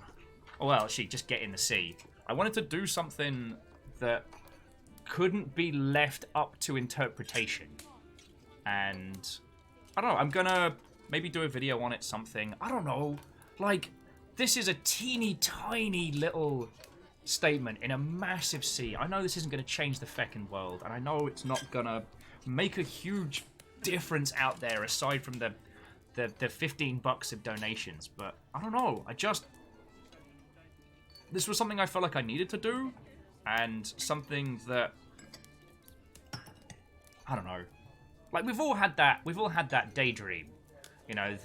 Well, actually, just get in the sea. I wanted to do something that couldn't be left up to interpretation. And, I don't know, I'm gonna maybe do a video on it, something. I don't know. Like, this is a teeny tiny little statement in a massive sea. I know this isn't going to change the feckin' world, and I know it's not going to make a huge difference out there aside from the $15 of donations, but I don't know. This was something I felt like I needed to do, and something that, I don't know. Like, we've all had that daydream. You know,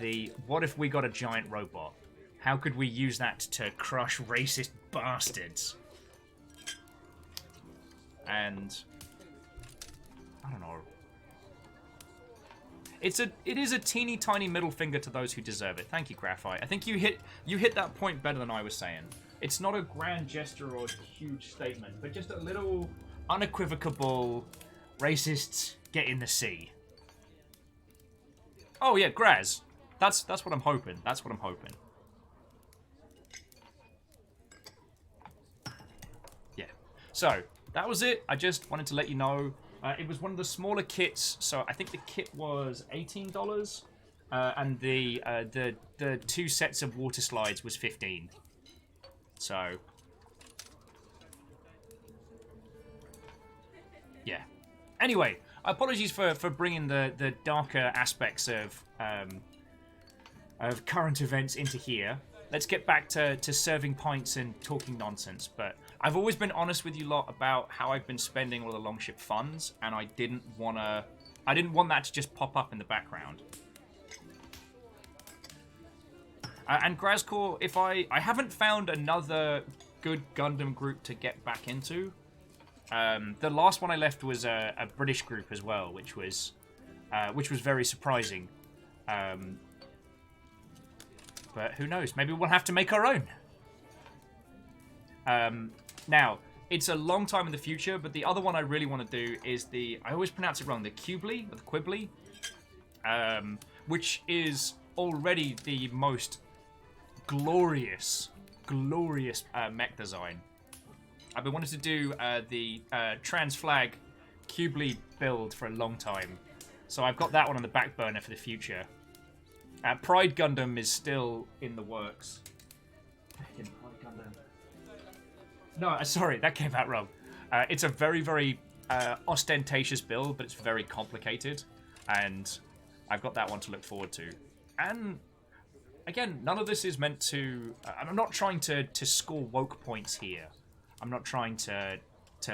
what if we got a giant robot? How could we use that to crush racist bastards? And I don't know. It is a teeny tiny middle finger to those who deserve it. Thank you, Graphite. I think you hit that point better than I was saying. It's not a grand gesture or a huge statement, but just a little unequivocal racists get in the sea. Oh yeah, Graz. That's what I'm hoping. That's what I'm hoping. Yeah. So, that was it. I just wanted to let you know. It was one of the smaller kits, so I think the kit was $18, and the two sets of water slides was $15. So, yeah. Anyway, apologies for bringing the darker aspects of current events into here. Let's get back to serving pints and talking nonsense. But I've always been honest with you lot about how I've been spending all the Longship funds, and I didn't want that to just pop up in the background. And Grazcore, if I haven't found another good Gundam group to get back into. The last one I left was a British group as well, which was very surprising. But who knows? Maybe we'll have to make our own. Now, it's a long time in the future, but the other one I really want to do is I always pronounce it wrong, the Qubli, or the Quibbly, which is already the most glorious mech design. I've been wanting to do the trans flag Qubli build for a long time, so I've got that one on the back burner for the future. Pride Gundam is still in the works. Pride Gundam. No, sorry, that came out wrong. It's a very, very ostentatious build, but it's very complicated. and I've got that one to look forward to. And again, none of this is meant to... I'm not trying to score woke points here. I'm not trying to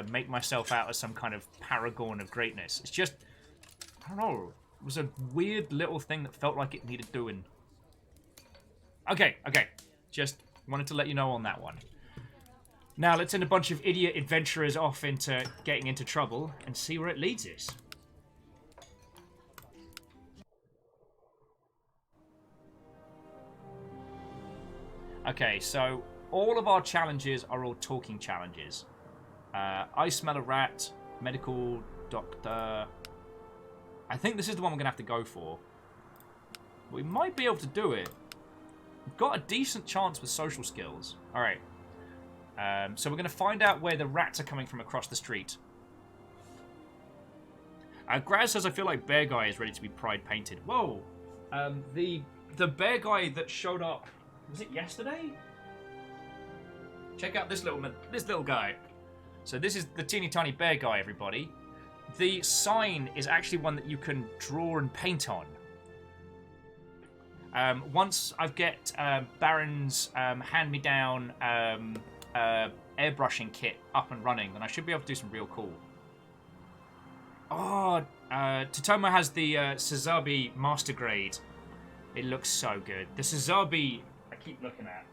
make myself out as some kind of paragon of greatness. It's just, I don't know, it was a weird little thing that felt like it needed doing. Okay. Just wanted to let you know on that one. Now, let's send a bunch of idiot adventurers off into getting into trouble and see where it leads us. Okay, so all of our challenges are all talking challenges. I smell a rat, medical doctor. I think this is the one we're going to have to go for. We might be able to do it. We've got a decent chance with social skills. Alright. So we're going to find out where the rats are coming from across the street. Graz says, I feel like Bear Guy is ready to be pride painted. Whoa! The Bear Guy that showed up, was it yesterday? Check out this little guy. So this is the teeny tiny bear guy, everybody. The sign is actually one that you can draw and paint on. Once I get Baron's hand-me-down airbrushing kit up and running, then I should be able to do some real cool. Oh, Totomo has the Sazabi Master Grade. It looks so good. The Sazabi I keep looking at.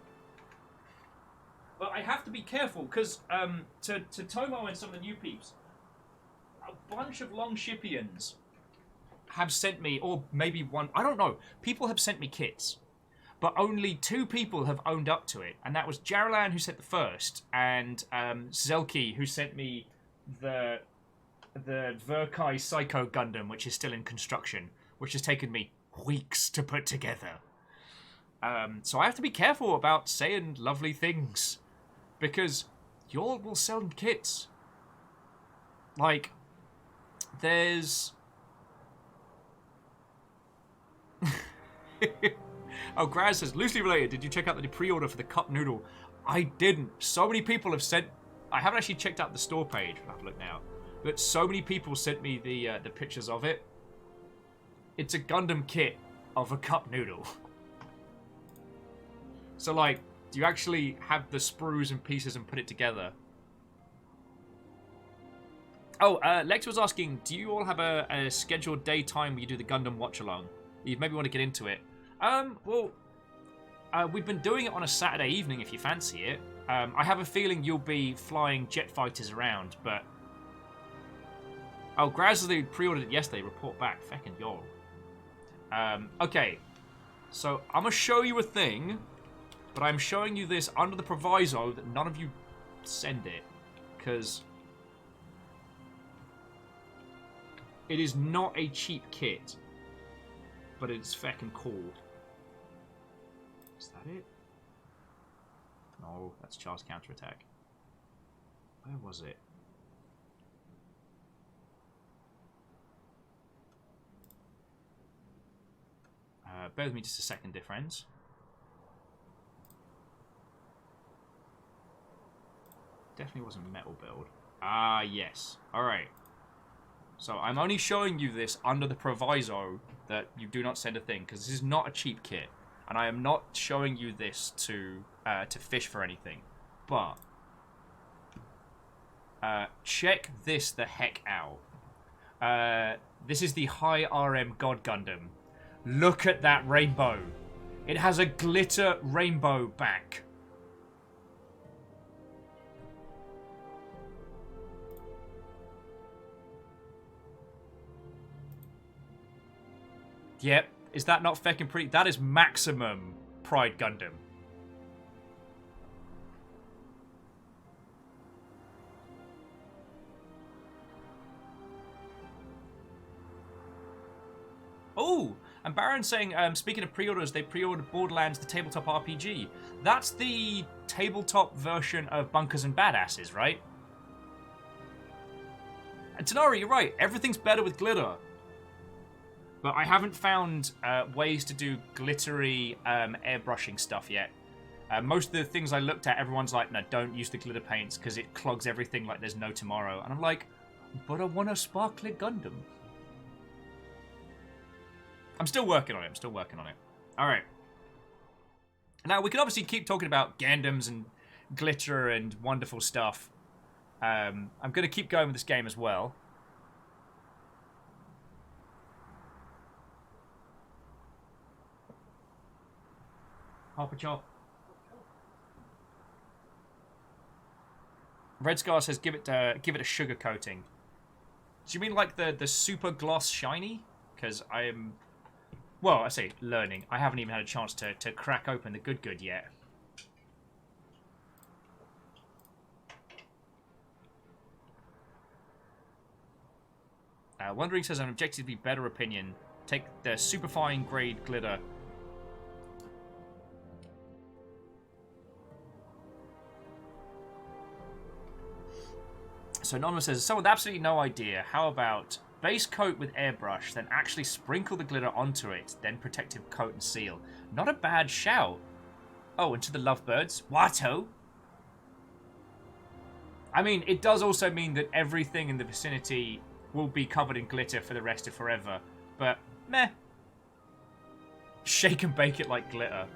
But I have to be careful, because to Tomo and some of the new peeps, a bunch of Longshipians have sent me, or maybe one, I don't know, people have sent me kits. But only 2 people have owned up to it, and that was Jaralan, who sent the first, and Zelki, who sent me the Verkai Psycho Gundam, which is still in construction, which has taken me weeks to put together. So I have to be careful about saying lovely things, because y'all will sell kits. Like, there's... Oh, Graz says, loosely related, did you check out the pre-order for the cup noodle? I didn't. So many people have sent... I haven't actually checked out the store page. I'll have to look now. But so many people sent me the pictures of it. It's a Gundam kit of a cup noodle. So, like, do you actually have the sprues and pieces and put it together? Oh, Lex was asking, do you all have a scheduled daytime where you do the Gundam watch-along? You maybe want to get into it. Well, we've been doing it on a Saturday evening if you fancy it. I have a feeling you'll be flying jet fighters around, but... Oh, Grazley pre-ordered it yesterday. Report back. Feckin' y'all. Okay. So, I'm going to show you a thing, but I'm showing you this under the proviso that none of you send it, because it is not a cheap kit, but it's feckin' cool. Is that it? No, that's Char's counterattack. Where was it? Bear with me just a second, dear friends. Definitely wasn't metal build. Ah, yes. Alright. So I'm only showing you this under the proviso that you do not send a thing, because this is not a cheap kit. And I am not showing you this to fish for anything. But check this the heck out. This is the High RM God Gundam. Look at that rainbow. It has a glitter rainbow back. Yep. Is that not feckin' pretty? That is maximum Pride Gundam. Oh! And Baron saying, speaking of pre-orders, they pre-ordered Borderlands, the tabletop RPG. That's the tabletop version of Bunkers and Badasses, right? And Tanari, you're right. Everything's better with glitter. But I haven't found ways to do glittery airbrushing stuff yet. Most of the things I looked at, everyone's like, no, don't use the glitter paints because it clogs everything like there's no tomorrow. And I'm like, but I want a sparkly Gundam. I'm still working on it. All right. Now, we can obviously keep talking about Gandams and glitter and wonderful stuff. I'm going to keep going with this game as well. Hopper chop. Red Scar says give it a sugar coating. Do you mean like the super gloss shiny? Because I am, well, I say learning. I haven't even had a chance to crack open the good yet. Wondering says an objectively better opinion. Take the superfine grade glitter. So Anonymous says, someone with absolutely no idea. How about base coat with airbrush, then actually sprinkle the glitter onto it, then protective coat and seal? Not a bad shout. Oh, and to the lovebirds, Watto. I mean, it does also mean that everything in the vicinity will be covered in glitter for the rest of forever. But, meh. Shake and bake it like glitter.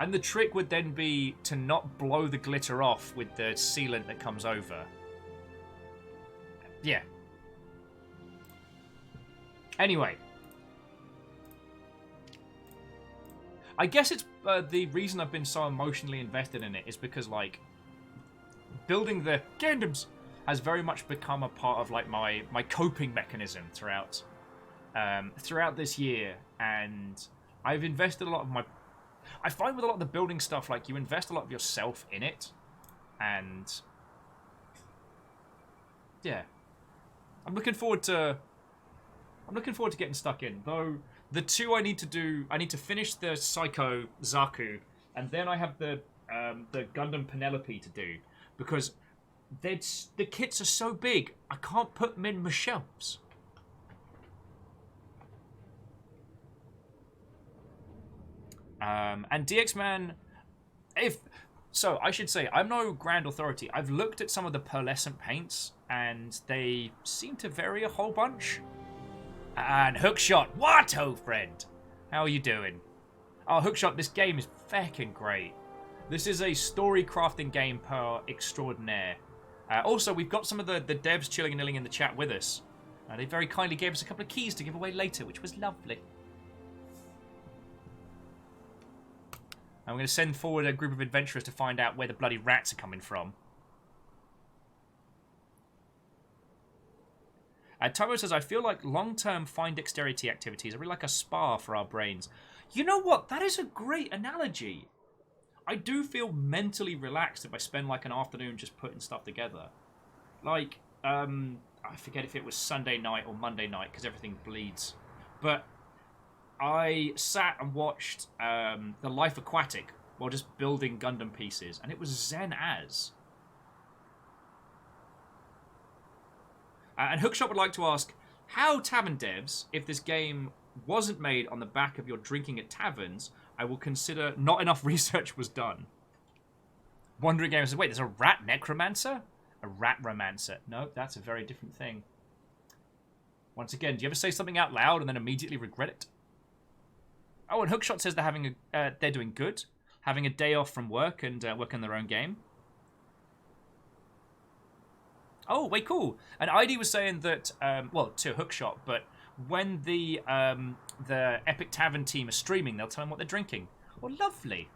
And the trick would then be to not blow the glitter off with the sealant that comes over. Yeah. Anyway. I guess it's the reason I've been so emotionally invested in it is because, like, building the Gandams has very much become a part of, like, my coping mechanism throughout this year. And I've invested a lot of my... I find with a lot of the building stuff, like, you invest a lot of yourself in it, and yeah, I'm looking forward to getting stuck in. Though the two I need to finish the Psycho Zaku, and then I have the Gundam Penelope to do, because the kits are so big I can't put them in my shelves. And DX-Man, I should say, I'm no grand authority. I've looked at some of the pearlescent paints, and they seem to vary a whole bunch. And Hookshot, Watto, friend! How are you doing? Oh, Hookshot, this game is feckin' great. This is a story crafting game per extraordinaire. Also, we've got some of the devs chilling and nilling in the chat with us. They very kindly gave us a couple of keys to give away later, which was lovely. I'm going to send forward a group of adventurers to find out where the bloody rats are coming from. Tomo says, I feel like long-term fine dexterity activities are really like a spa for our brains. You know what? That is a great analogy. I do feel mentally relaxed if I spend like an afternoon just putting stuff together. Like, I forget if it was Sunday night or Monday night because everything bleeds. But I sat and watched The Life Aquatic while just building Gundam pieces, and it was zen as. And Hookshot would like to ask, how Tavern devs, if this game wasn't made on the back of your drinking at taverns, I will consider not enough research was done. Wandering Gamer says, wait, there's a rat necromancer? A rat romancer. No, that's a very different thing. Once again, do you ever say something out loud and then immediately regret it? Oh, and Hookshot says they're doing good, having a day off from work and working on their own game. Oh, wait, cool. And ID was saying that, well, to Hookshot, but when the Epic Tavern team are streaming, they'll tell them what they're drinking. Oh, lovely.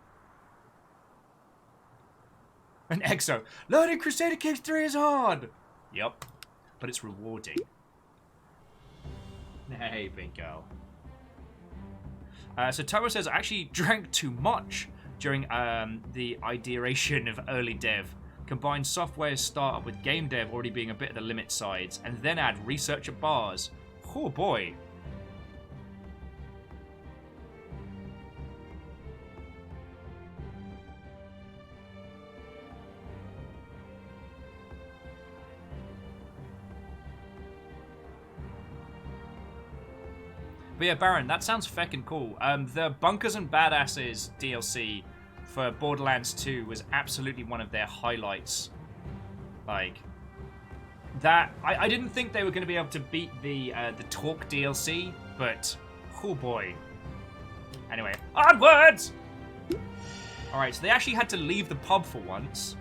And Exo, learning Crusader Kings 3 is hard. Yep, but it's rewarding. Hey, big girl. So Taro says, I actually drank too much during the ideation of early dev. Combine software startup with game dev already being a bit of the limit sides, and then add research at bars. Oh boy. But yeah, Baron, that sounds feckin' cool. The Bunkers and Badasses DLC for Borderlands 2 was absolutely one of their highlights. Like, that I didn't think they were going to be able to beat the Talk DLC, but oh boy. Anyway, onwards! Alright, so they actually had to leave the pub for once.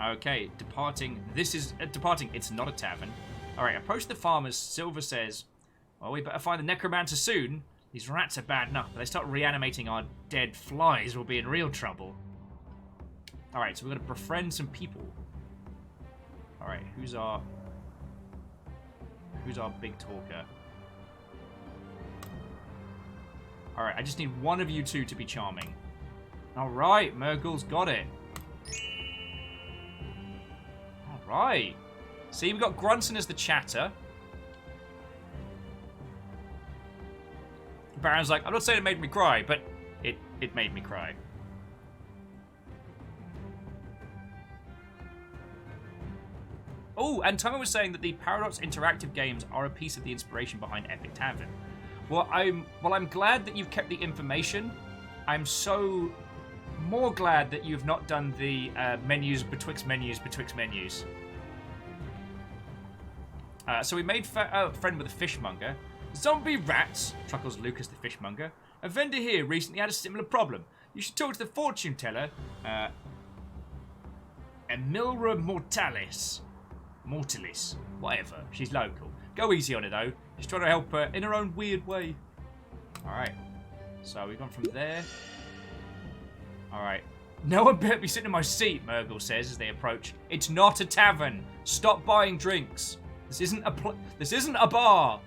Okay, departing. This is departing. It's not a tavern. Alright, approach the farmers. Silver says, well, we better find the necromancer soon. These rats are bad enough, but they start reanimating our dead flies, we'll be in real trouble. Alright, so we're going to befriend some people. Alright, who's our big talker? Alright, I just need one of you two to be charming. Alright, Murgle's got it. Alright. See, we got Grunson as the chatter. Baron's like, I'm not saying it made me cry, but it made me cry. Oh, and Tomo was saying that the Paradox interactive games are a piece of the inspiration behind Epic Tavern. Well, I'm glad that you've kept the information. I'm so more glad that you've not done the menus betwixt menus betwixt menus. So we made a friend with a fishmonger. Zombie rats, chuckles Lucas the fishmonger. A vendor here recently had a similar problem. You should talk to the fortune teller, Emilra Mortalis, whatever. She's local. Go easy on her though. She's trying to help her in her own weird way. Alright. So we've gone from there. Alright. No one better be sitting in my seat, Murgle says as they approach. It's not a tavern. Stop buying drinks. This isn't a bar.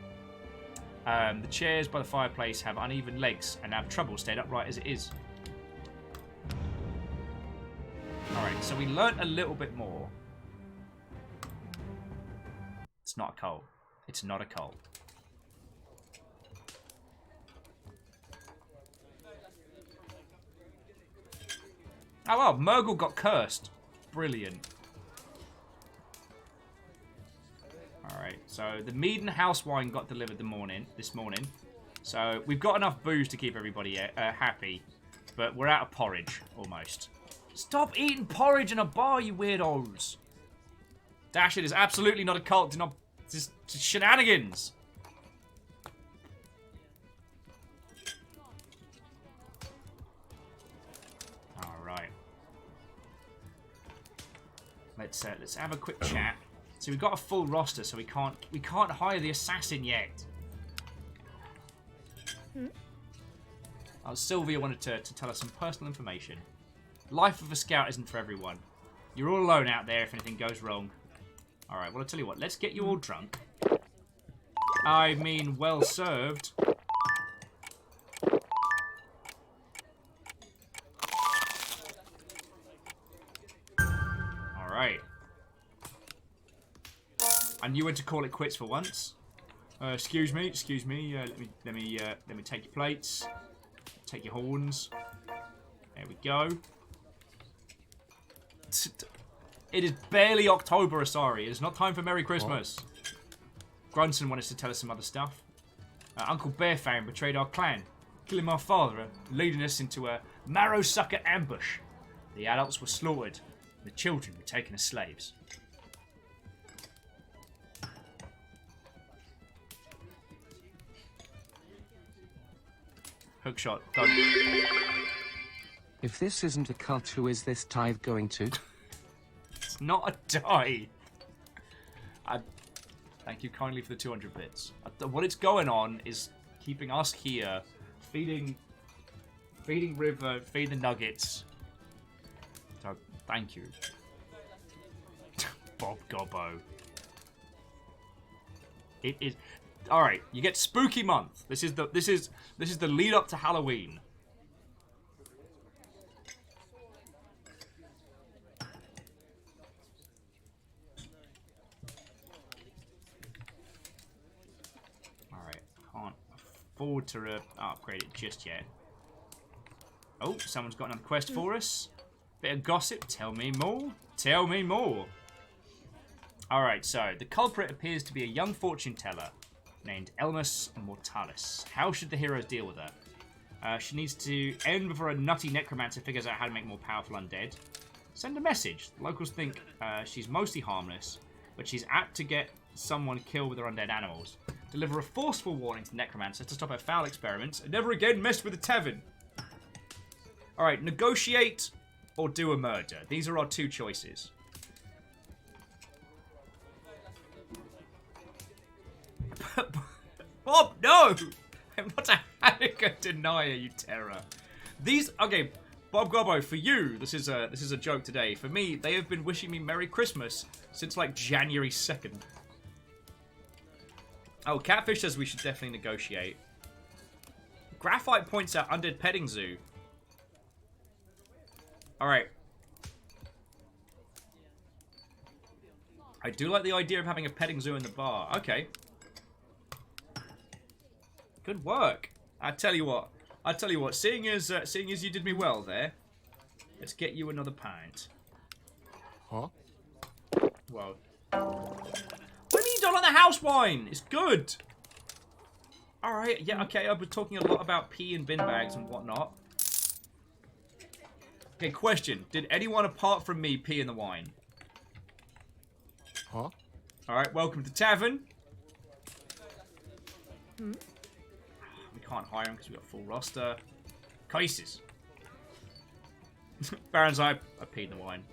The chairs by the fireplace have uneven legs and have trouble staying upright as it is. Alright, so we learnt a little bit more. It's not a cult. It's not a cult. Oh well, Murgle got cursed. Brilliant. Alright, so the mead and house wine got delivered this morning. So we've got enough booze to keep everybody happy. But we're out of porridge, almost. Stop eating porridge in a bar, you weirdos! Dash, it is absolutely not a cult. Do not... This is shenanigans! Alright. Let's have a quick chat. So we've got a full roster, so we can't hire the assassin yet. Sylvia wanted to tell us some personal information. Life of a scout isn't for everyone. You're all alone out there if anything goes wrong. Alright, well, I'll tell you what. Let's get you all drunk. I mean, well served. Alright. I knew when to call it quits for once. Excuse me. Let me take your plates. Take your horns. There we go. It is barely October, Asari. It is not time for Merry Christmas. Grunson wanted to tell us some other stuff. Uncle Bearfang betrayed our clan, killing my father, leading us into a marrow-sucker ambush. The adults were slaughtered. The children were taken as slaves. Hookshot. Done.
If this isn't a cult, who is this tithe going to?
It's not a die. Thank you kindly for the 200 bits. What it's going on is keeping us here, feeding River, feeding the nuggets. So, thank you. Bob Gobbo. It is... Alright, you get Spooky Month. This is the lead up to Halloween. Alright, can't afford to upgrade it just yet. Oh, someone's got another quest for us. Bit of gossip. Tell me more. Tell me more. Alright, so the culprit appears to be a young fortune teller named Elmus Mortalis. How should the heroes deal with her? She needs to end before a nutty necromancer figures out how to make more powerful undead. Send a message. The locals think she's mostly harmless, but she's apt to get someone killed with her undead animals. Deliver a forceful warning to Necromancer to stop her foul experiments and never again mess with the Tavern. Alright, negotiate or do a murder. These are our two choices. Bob, no! I'm not a Hanukkah denier, you terror. Okay, Bob Gobbo, for you, this is a joke today. For me, they have been wishing me Merry Christmas since like January 2nd. Oh, Catfish says we should definitely negotiate. Graphite points out Undead Petting Zoo. Alright. I do like the idea of having a petting zoo in the bar. Okay. Good work. I tell you what. Seeing as you did me well there, let's get you another pint.
Huh?
Whoa. What do you mean you don't like the house wine? It's good. Alright, yeah, okay, I've been talking a lot about pee and bin bags and whatnot. Okay, question. Did anyone apart from me pee in the wine?
Huh?
Alright, welcome to Tavern. We can't hire him because we've got a full roster. Cases. Baron's I peed in the wine.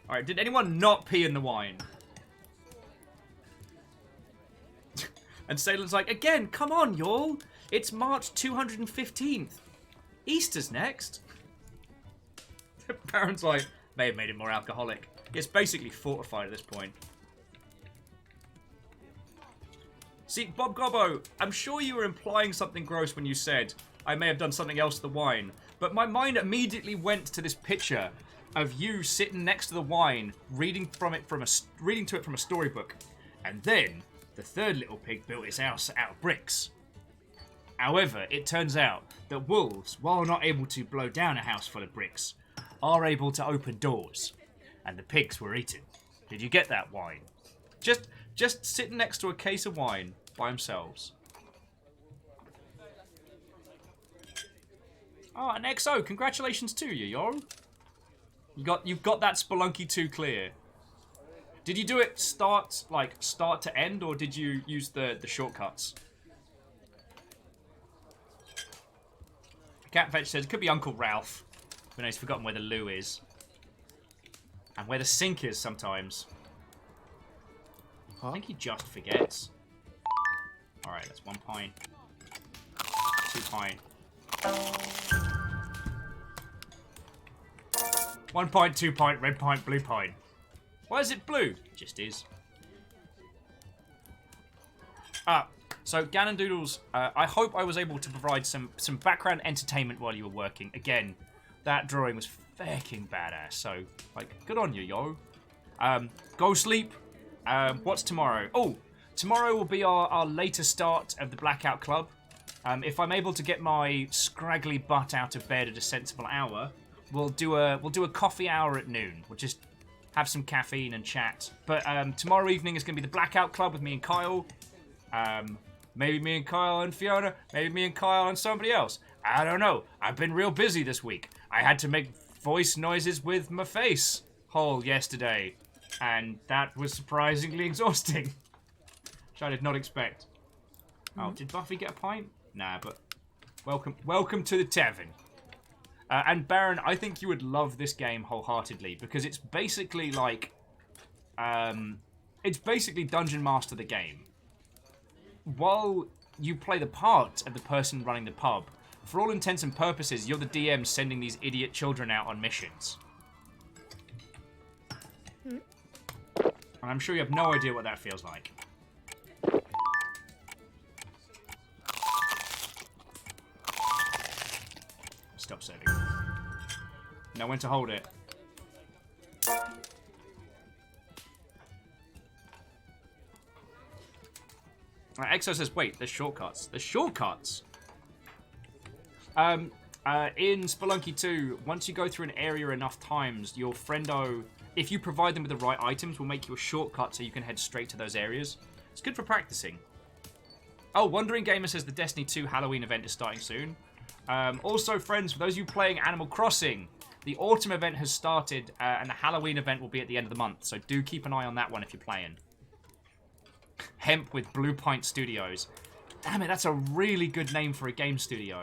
Alright, did anyone not pee in the wine? And Salem's like, again, come on, y'all. It's March 215th. Easter's next. Baron's like, may have made it more alcoholic. It's basically fortified at this point. See, Bob Gobbo, I'm sure you were implying something gross when you said, I may have done something else to the wine. But my mind immediately went to this picture of you sitting next to the wine, reading to it from a storybook. And then, the third little pig built his house out of bricks. However, it turns out that wolves, while not able to blow down a house full of bricks, are able to open doors. And the pigs were eaten. Did you get that, wine? Just sitting next to a case of wine by themselves. Oh, and XO, congratulations to you, yo. You've got that Spelunky 2 clear. Did you do it start to end, or did you use the shortcuts? Catfetch says it could be Uncle Ralph, but no, he's forgotten where the loo is. And where the sink is sometimes.
Huh?
I think he just forgets. Alright, that's 1 pint. 2 pint. 1 pint, 2 pint, red pint, blue pint. Why is it blue? It just is. So Ganondoodles, I hope I was able to provide some background entertainment while you were working. Again, that drawing was fucking badass, so, like, good on you, yo. Go sleep. What's tomorrow? Oh, tomorrow will be our later start of the Blackout Club. If I'm able to get my scraggly butt out of bed at a sensible hour, we'll do a coffee hour at noon. We'll just have some caffeine and chat. But tomorrow evening is going to be the Blackout Club with me and Kyle. Maybe me and Kyle and Fiona. Maybe me and Kyle and somebody else. I don't know. I've been real busy this week. I had to make voice noises with my face hole yesterday. And that was surprisingly exhausting. Which I did not expect. Oh, did Buffy get a pint? Nah, but welcome to the Tavern. And Baron, I think you would love this game wholeheartedly because it's basically like, it's basically Dungeon Master the game. While you play the part of the person running the pub, for all intents and purposes, you're the DM sending these idiot children out on missions. And I'm sure you have no idea what that feels like. Stop serving. Know when to hold it. Exo says, wait, there's shortcuts. There's shortcuts? In Spelunky 2, once you go through an area enough times, your friendo, if you provide them with the right items, will make you a shortcut so you can head straight to those areas. It's good for practicing. Oh, Wandering Gamer says the Destiny 2 Halloween event is starting soon. Also, friends, for those of you playing Animal Crossing, The autumn event has started, and the Halloween event will be at the end of the month. So do keep an eye on that one if you're playing. Hemp with Blue Pint Studios. Damn it, that's a really good name for a game studio.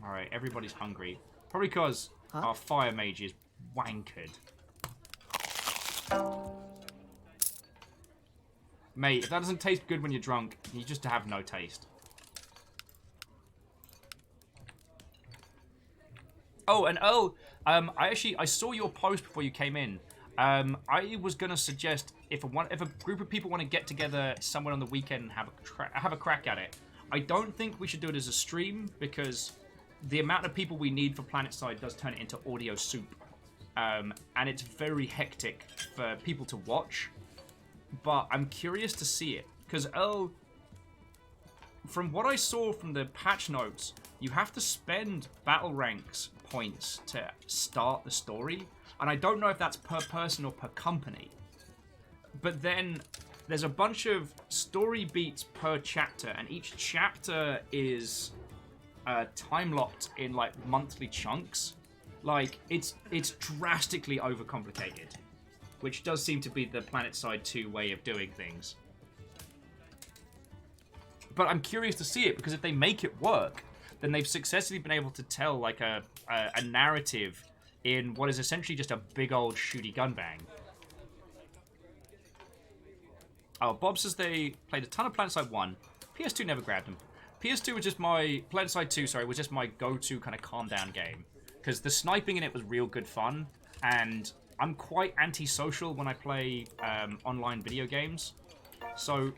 Alright, everybody's hungry. Probably because our fire mage is wankered. Mate, if that doesn't taste good when you're drunk, you just have no taste. Oh, and Earl, I saw your post before you came in. I was gonna suggest if a group of people want to get together somewhere on the weekend and have a crack at it. I don't think we should do it as a stream because the amount of people we need for PlanetSide does turn it into audio soup, and it's very hectic for people to watch. But I'm curious to see it because Earl, from what I saw from the patch notes, you have to spend battle ranks points to start the story. And I don't know if that's per person or per company. But then there's a bunch of story beats per chapter, and each chapter is time-locked in, like, monthly chunks. Like, it's drastically overcomplicated, which does seem to be the PlanetSide 2 way of doing things. But I'm curious to see it, because if they make it work, then they've successfully been able to tell, like, a narrative in what is essentially just a big old shooty gun bang. Oh, Bob says they played a ton of PlanetSide 1. PS2 never grabbed them. PS2 was just my... PlanetSide 2, sorry, was just my go-to kind of calm-down game. Because the sniping in it was real good fun, and I'm quite antisocial when I play online video games. So,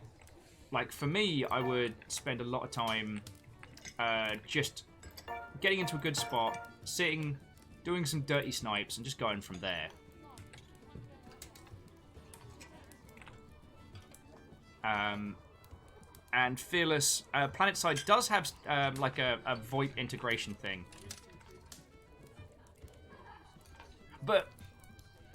like, for me, I would spend a lot of time just getting into a good spot, sitting, doing some dirty snipes, and just going from there. And Fearless, PlanetSide does have like a VoIP integration thing. But,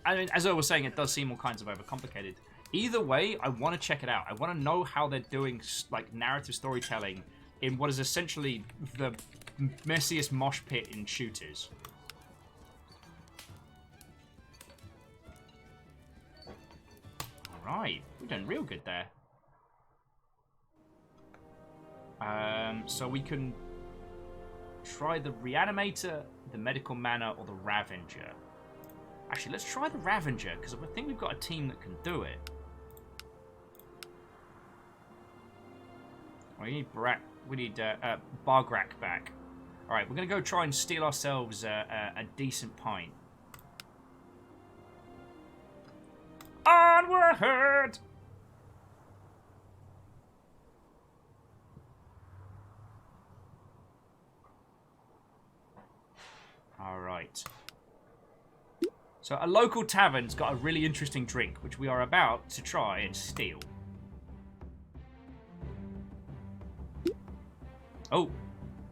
I mean, as I was saying, it does seem all kinds of overcomplicated. Either way, I want to check it out. I want to know how they're doing, like, narrative storytelling in what is essentially the messiest mosh pit in shooters. Alright, we're doing real good there. So we can try the Reanimator, the Medical Manor, or the Ravenger. Actually, let's try the Ravenger, because I think we've got a team that can do it. We need Bargrak back. Alright, we're going to go try and steal ourselves a decent pint. Onward! Alright. So a local tavern's got a really interesting drink, which we are about to try and steal. Oh,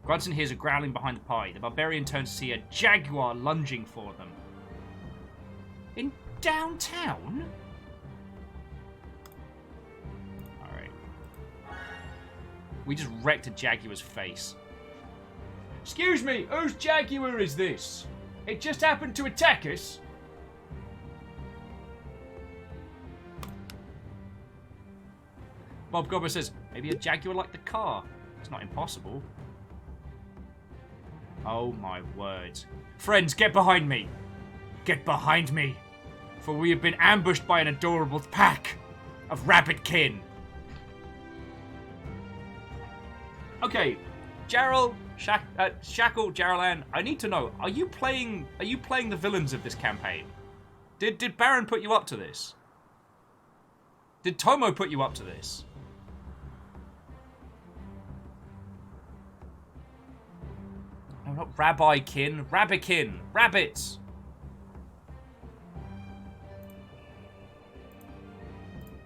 Grudson hears a growling behind the pie. The barbarian turns to see a jaguar lunging for them. In downtown? Alright. We just wrecked a jaguar's face. Excuse me, whose jaguar is this? It just happened to attack us. Bob Gobbler says, maybe a jaguar like the car. It's not impossible. Oh my word. Friends, get behind me. Get behind me. For we have been ambushed by an adorable pack of rabbit kin. Okay, Jarl, Shackle, Jaralan, I need to know, are you playing the villains of this campaign? Did Baron put you up to this? Did Tomo put you up to this? No, not Rabbi Kin. Rabbikin. Rabbits.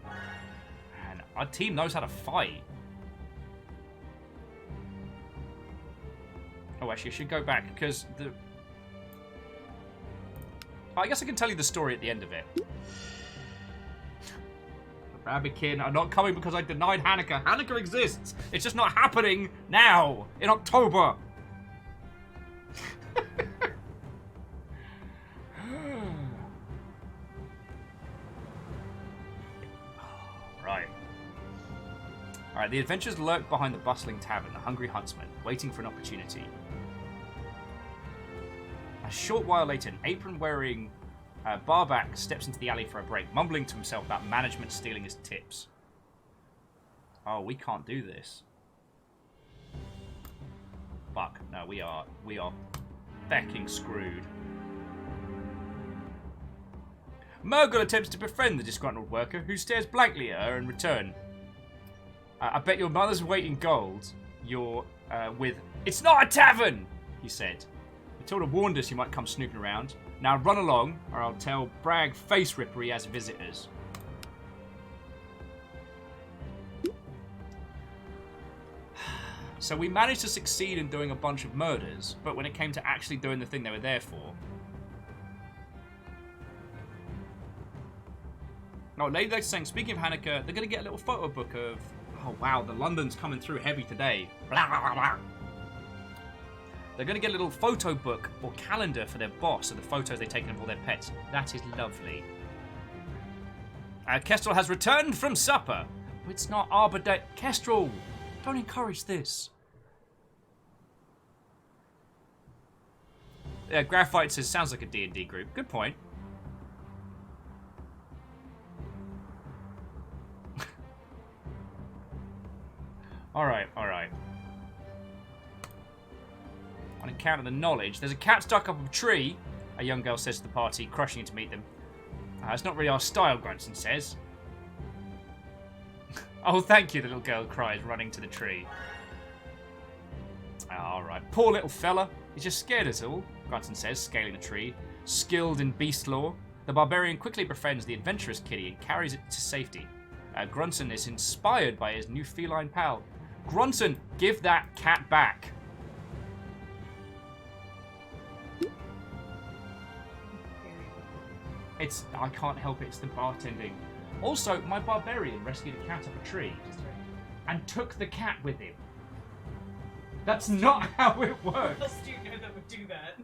Man, our team knows how to fight. Oh, actually, I should go back, because the... I guess I can tell you the story at the end of it. Rabbikin are not coming because I denied Hanukkah. Hanukkah exists. It's just not happening now, in October. Right. Alright, the adventurers lurk behind the bustling tavern, a hungry huntsman, waiting for an opportunity. A short while later, an apron-wearing barback steps into the alley for a break, mumbling to himself about management stealing his tips. Oh, we can't do this. Fuck. No, we are fecking screwed. Murgle attempts to befriend the disgruntled worker, who stares blankly at her in return. I bet your mother's weight in gold. You're with... It's not a tavern, he said. Matilda warned us you might come snooping around. Now run along, or I'll tell Bragg Face Ripper he has visitors. So we managed to succeed in doing a bunch of murders, but when it came to actually doing the thing they were there for... Oh, Lady's saying, speaking of Hanukkah, they're going to get a little photo book of... Oh, wow, the London's coming through heavy today. Blah, blah, blah, blah. They're going to get a little photo book or calendar for their boss of the photos they've taken of all their pets. That is lovely. Kestrel has returned from supper. It's not Arbor Day. Kestrel, don't encourage this. Graphite says, sounds like a D&D group. Good point. Alright. On account of the knowledge, there's a cat stuck up a tree, a young girl says to the party, crushing in to meet them. It's not really our style, Grunson says. Oh, thank you, the little girl cries, running to the tree. Alright. Poor little fella. He's just scared us all, Grunson says, scaling the tree. Skilled in beast lore, the barbarian quickly befriends the adventurous kitty and carries it to safety. Grunson is inspired by his new feline pal. Grunson, give that cat back. I can't help it, it's the bartending. Also, my barbarian rescued a cat up a tree and took the cat with him. That's not how it works.
What else do you know that would do that?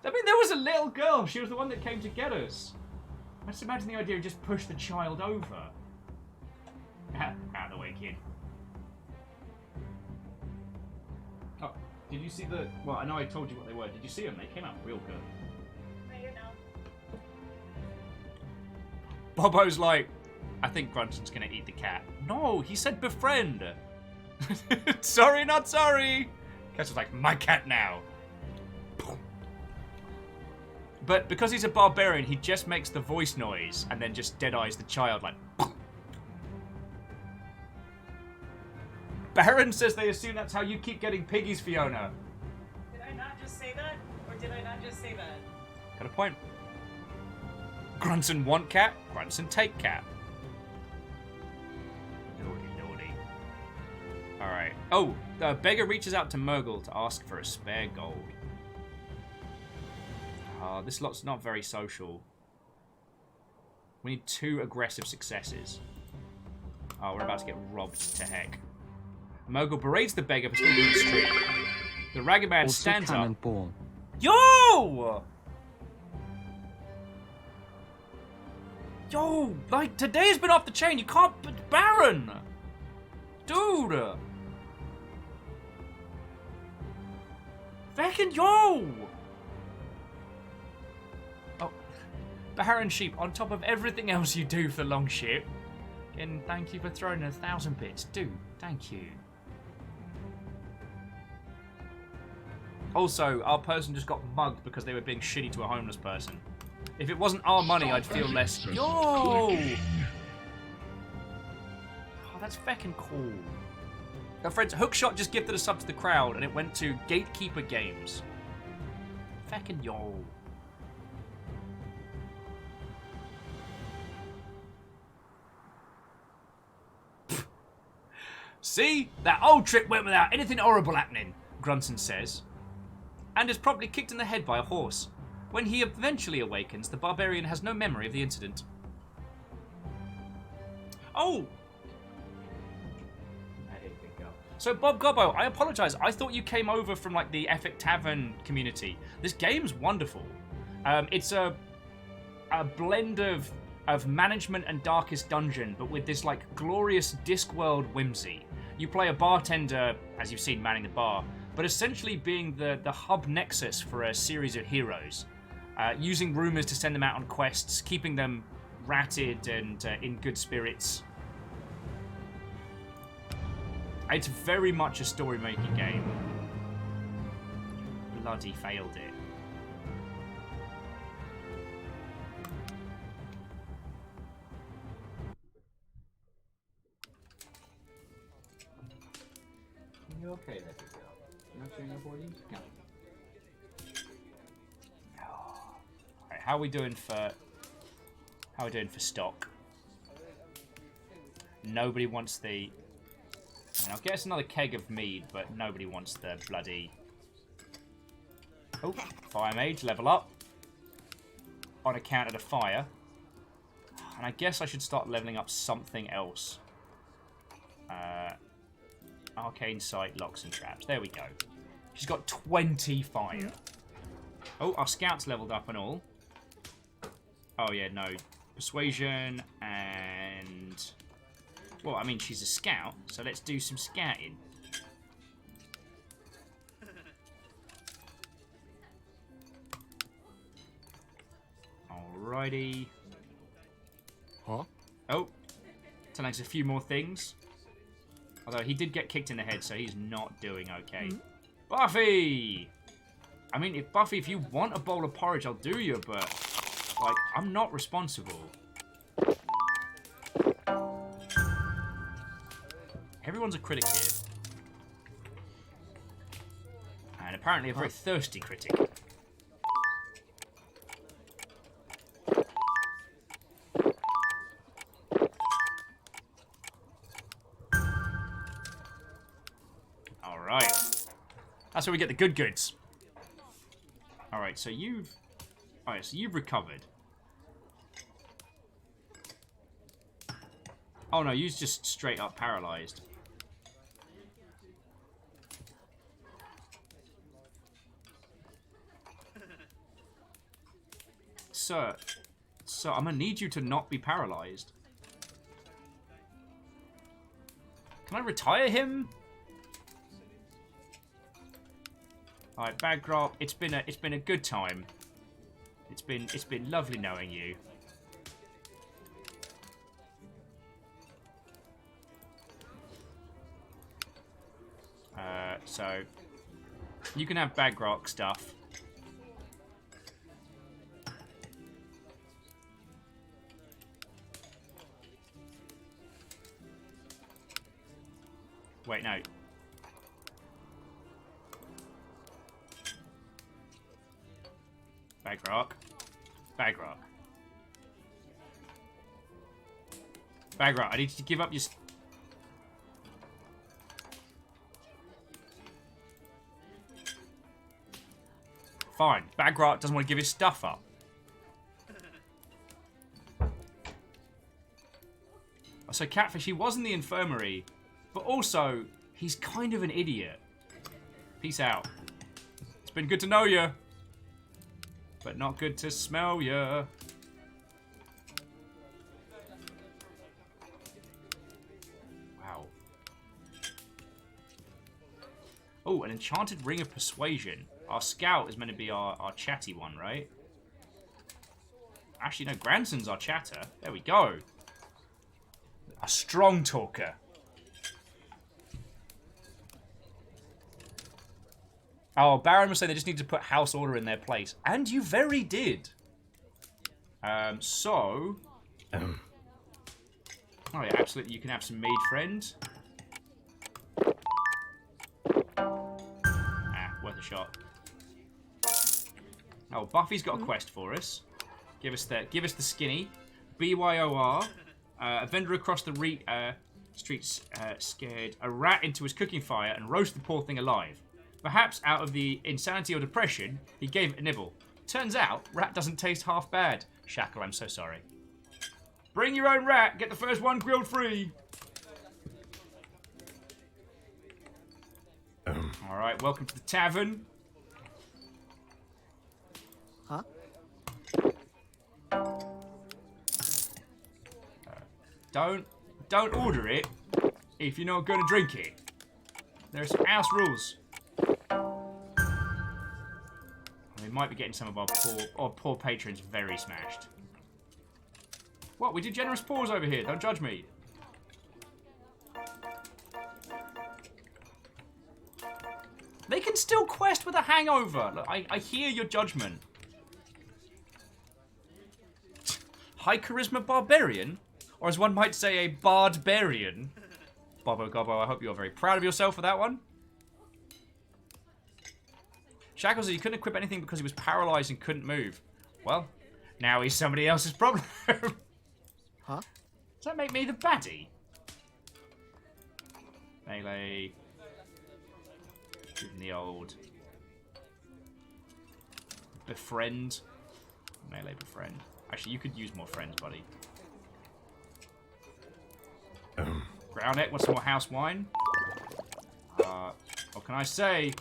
I mean, there was a little girl. She was the one that came to get us. I just imagine the idea of just push the child over. Out of the way, kid. Oh, did you see the... Well, I know I told you what they were. Did you see them? They came out real good. Bobo's like, I think Grunson's gonna eat the cat. No, he said befriend. Sorry, not sorry. Kestrel's like, my cat now. But because he's a barbarian, he just makes the voice noise and then just dead-eyes the child like... Baron says they assume that's how you keep getting piggies, Fiona.
Did I not just say that? Or did I not just say that?
Got a point. Grunson want cat, Grunson take cat. Lordy. Alright. Oh, the beggar reaches out to Murgle to ask for a spare gold. This lot's not very social. We need 2 aggressive successes. Oh, we're about to get robbed to heck. Murgle berates the beggar for stealing the street. The ragged man stands up. Yo! Yo, like, today's been off the chain. You can't... Baron! Dude! Fucking yo! Oh, Baron Sheep, on top of everything else you do for Longship. And thank you for throwing 1,000 bits. Dude, thank you. Also, our person just got mugged because they were being shitty to a homeless person. If it wasn't our money, I'd feel less... Yo! Oh, that's feckin' cool. Our friends, Hookshot just gifted a sub to the crowd, and it went to Gatekeeper Games. Feckin' yo. See? That old trip went without anything horrible happening, Grunson says. And is promptly kicked in the head by a horse. When he eventually awakens, the barbarian has no memory of the incident. Oh! So, Bob Gobbo, I apologize. I thought you came over from, like, the Epic Tavern community. This game's wonderful. It's a blend of management and Darkest Dungeon, but with this, like, glorious Discworld whimsy. You play a bartender, as you've seen, manning the bar, but essentially being the hub nexus for a series of heroes. Using rumors to send them out on quests, keeping them ratted and in good spirits. It's very much a story-making game. Bloody failed it.
You okay there, big girl? You're not showing your body? No.
Alright, how are we doing for stock? Nobody wants the... I mean, I'll get us another keg of mead, but nobody wants the bloody... Oh, Fire Mage, level up. On account of the fire. And I guess I should start leveling up something else. Arcane Sight, Locks and Traps. There we go. She's got 20 fire. Oh, our scout's leveled up and all. Oh, yeah, no. Persuasion and... Well, I mean, she's a scout, so let's do some scouting. Alrighty.
Huh?
Oh. Telling us a few more things. Although he did get kicked in the head, so he's not doing okay. Buffy! I mean, if you want a bowl of porridge, I'll do you, but... Like, I'm not responsible. Everyone's a critic here. And apparently a very thirsty critic. Alright. That's where we get the good goods. Alright, so you've... Alright, so you've recovered. Oh no, you're just straight up paralyzed. Sir, I'm gonna need you to not be paralyzed. Can I retire him? Alright, Bagrop, it's been a good time. It's been lovely knowing you. So you can have Bagrok stuff. Wait, no. Bagrok. Bagrok. Bagrok, I need you to give up your... Fine. Bagrok doesn't want to give his stuff up. So Catfish, he was in the infirmary, but also, he's kind of an idiot. Peace out. It's been good to know you, but not good to smell you. Wow. Oh, an enchanted ring of persuasion. Our scout is meant to be our chatty one, right? Actually, no, Granson's our chatter. There we go. A strong talker. Oh, Baron was saying they just need to put house order in their place. And you very did. Oh, yeah, absolutely. You can have some maid friend. Worth a shot. Oh, Buffy's got a quest for us. Give us the skinny. BYOR. A vendor across the streets scared a rat into his cooking fire and roast the poor thing alive. Perhaps out of the insanity or depression, he gave it a nibble. Turns out, rat doesn't taste half bad. Shackle, I'm so sorry. Bring your own rat. Get the first one grilled free. Alright, welcome to the tavern.
Huh?
Don't order it if you're not going to drink it. There are some house rules. We might be getting some of our poor patrons very smashed. What? We do generous pours over here. Don't judge me. They can still quest with a hangover. Look, I hear your judgment. High charisma barbarian? Or as one might say, a bardbarian. Bobo Gobbo, I hope you're very proud of yourself for that one. Shackles said he couldn't equip anything because he was paralyzed and couldn't move. Well, now he's somebody else's problem.
Huh?
Does that make me the baddie? Melee. Even the old. Befriend. Melee befriend. Actually, you could use more friends, buddy. Groundneck, want some more house wine? What can I say?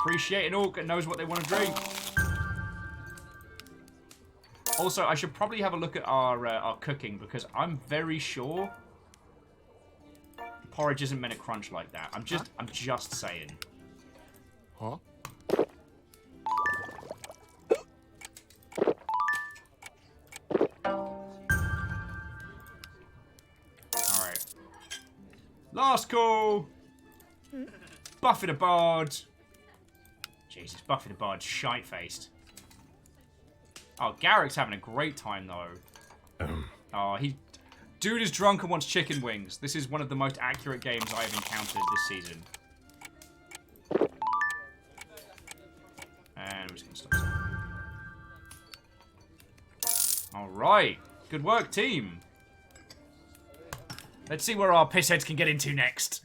Appreciate an orc that knows what they want to drink. Also, I should probably have a look at our cooking because I'm very sure porridge isn't meant to crunch like that. I'm just saying.
Huh?
Alright. Last call! Buffy the Bard. Jesus, Buffy the Bard's shite-faced. Oh, Garrick's having a great time, though. Oh, Dude is drunk and wants chicken wings. This is one of the most accurate games I have encountered this season. And we're just gonna stop. Alright. Good work, team. Let's see where our pissheads can get into next.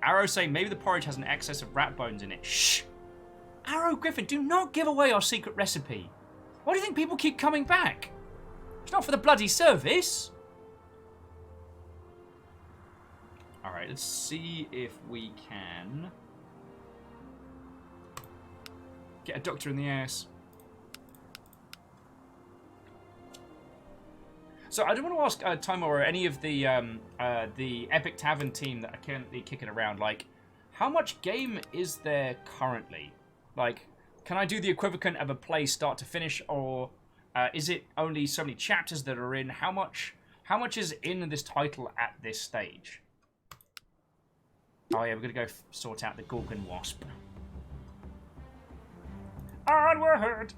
Arrow saying maybe the porridge has an excess of rat bones in it. Shh! Arrow Griffin, do not give away our secret recipe. Why do you think people keep coming back? It's not for the bloody service. Alright, let's see if we can get a doctor in the ass. So I do want to ask Timo or any of the Epic Tavern team that are currently kicking around, like, how much game is there currently? Like, can I do the equivalent of a play start to finish, or is it only so many chapters that are in? How much is in this title at this stage? Oh yeah, we're gonna go sort out the Gorgon Wasp. Onward!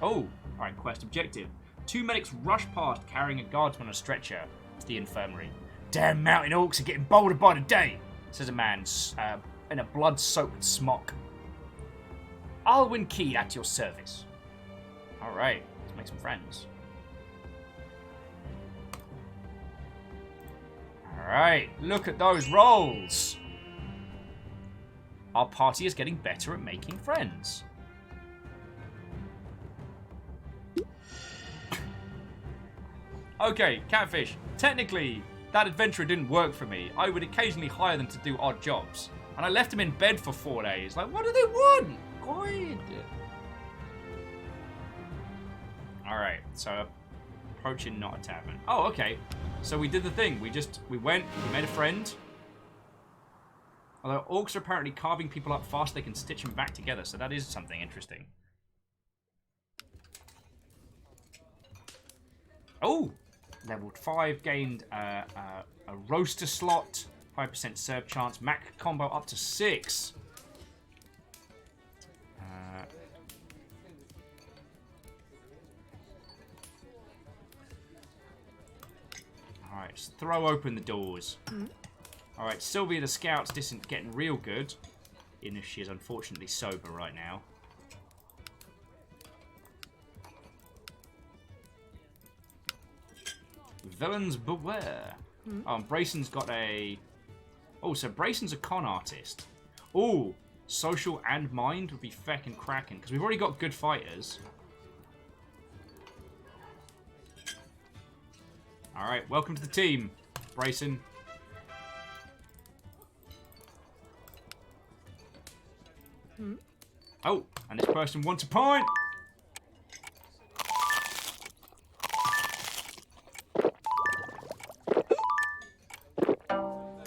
Oh, alright, quest objective. 2 medics rush past carrying a guardsman on a stretcher to the infirmary. Damn mountain orcs are getting bolder by the day, says a man in a blood-soaked smock. Alwyn Key at your service. Alright, let's make some friends. Alright, look at those rolls. Our party is getting better at making friends. Okay, Catfish. Technically, that adventurer didn't work for me. I would occasionally hire them to do odd jobs. And I left them in bed for 4 days. Like, what do they want? God. Alright, so approaching not a tavern. Oh, okay. So we did the thing. We went, we made a friend. Although orcs are apparently carving people up fast, they can stitch them back together. So that is something interesting. Oh! Level 5 gained a roaster slot, 5% serve chance, Mac combo up to 6. Alright, let's throw open the doors. Alright, Sylvia the Scout's isn't getting real good, even if she is unfortunately sober right now. Villains beware. Oh, Brayson's got a... Oh, so Brayson's a con artist. Oh, social and mind would be feckin' cracking, because we've already got good fighters. Alright, welcome to the team. Bracing. Oh, and this person wants a point.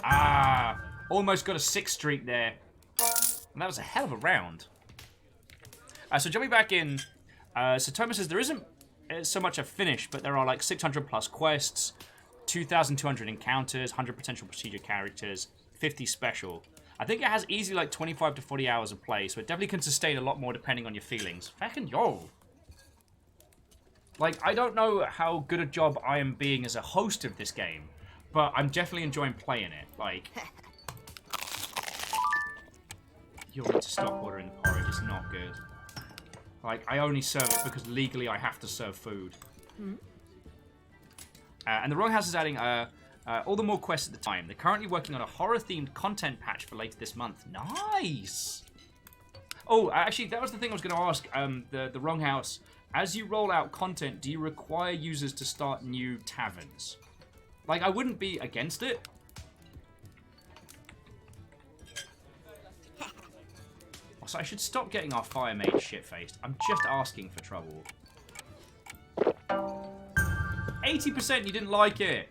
Ah, almost got a 6 streak there. And that was a hell of a round. So jumping back in, so Thomas says there isn't so much a finish, but there are like 600 plus quests, 2,200 encounters, 100 potential procedure characters, 50 special. I think it has easily like 25 to 40 hours of play, so it definitely can sustain a lot more depending on your feelings. Fucking yo! Like, I don't know how good a job I am being as a host of this game, but I'm definitely enjoying playing it. Like, you'll need to stop ordering the porridge, it's not good. Like, I only serve it because legally I have to serve food. And the Wrong House is adding all the more quests at the time. They're currently working on a horror-themed content patch for later this month. Nice! Oh, actually, that was the thing I was going to ask the Wrong House. As you roll out content, do you require users to start new taverns? Like, I wouldn't be against it. Also, I should stop getting our fire mage shit-faced. I'm just asking for trouble. 80% you didn't like it.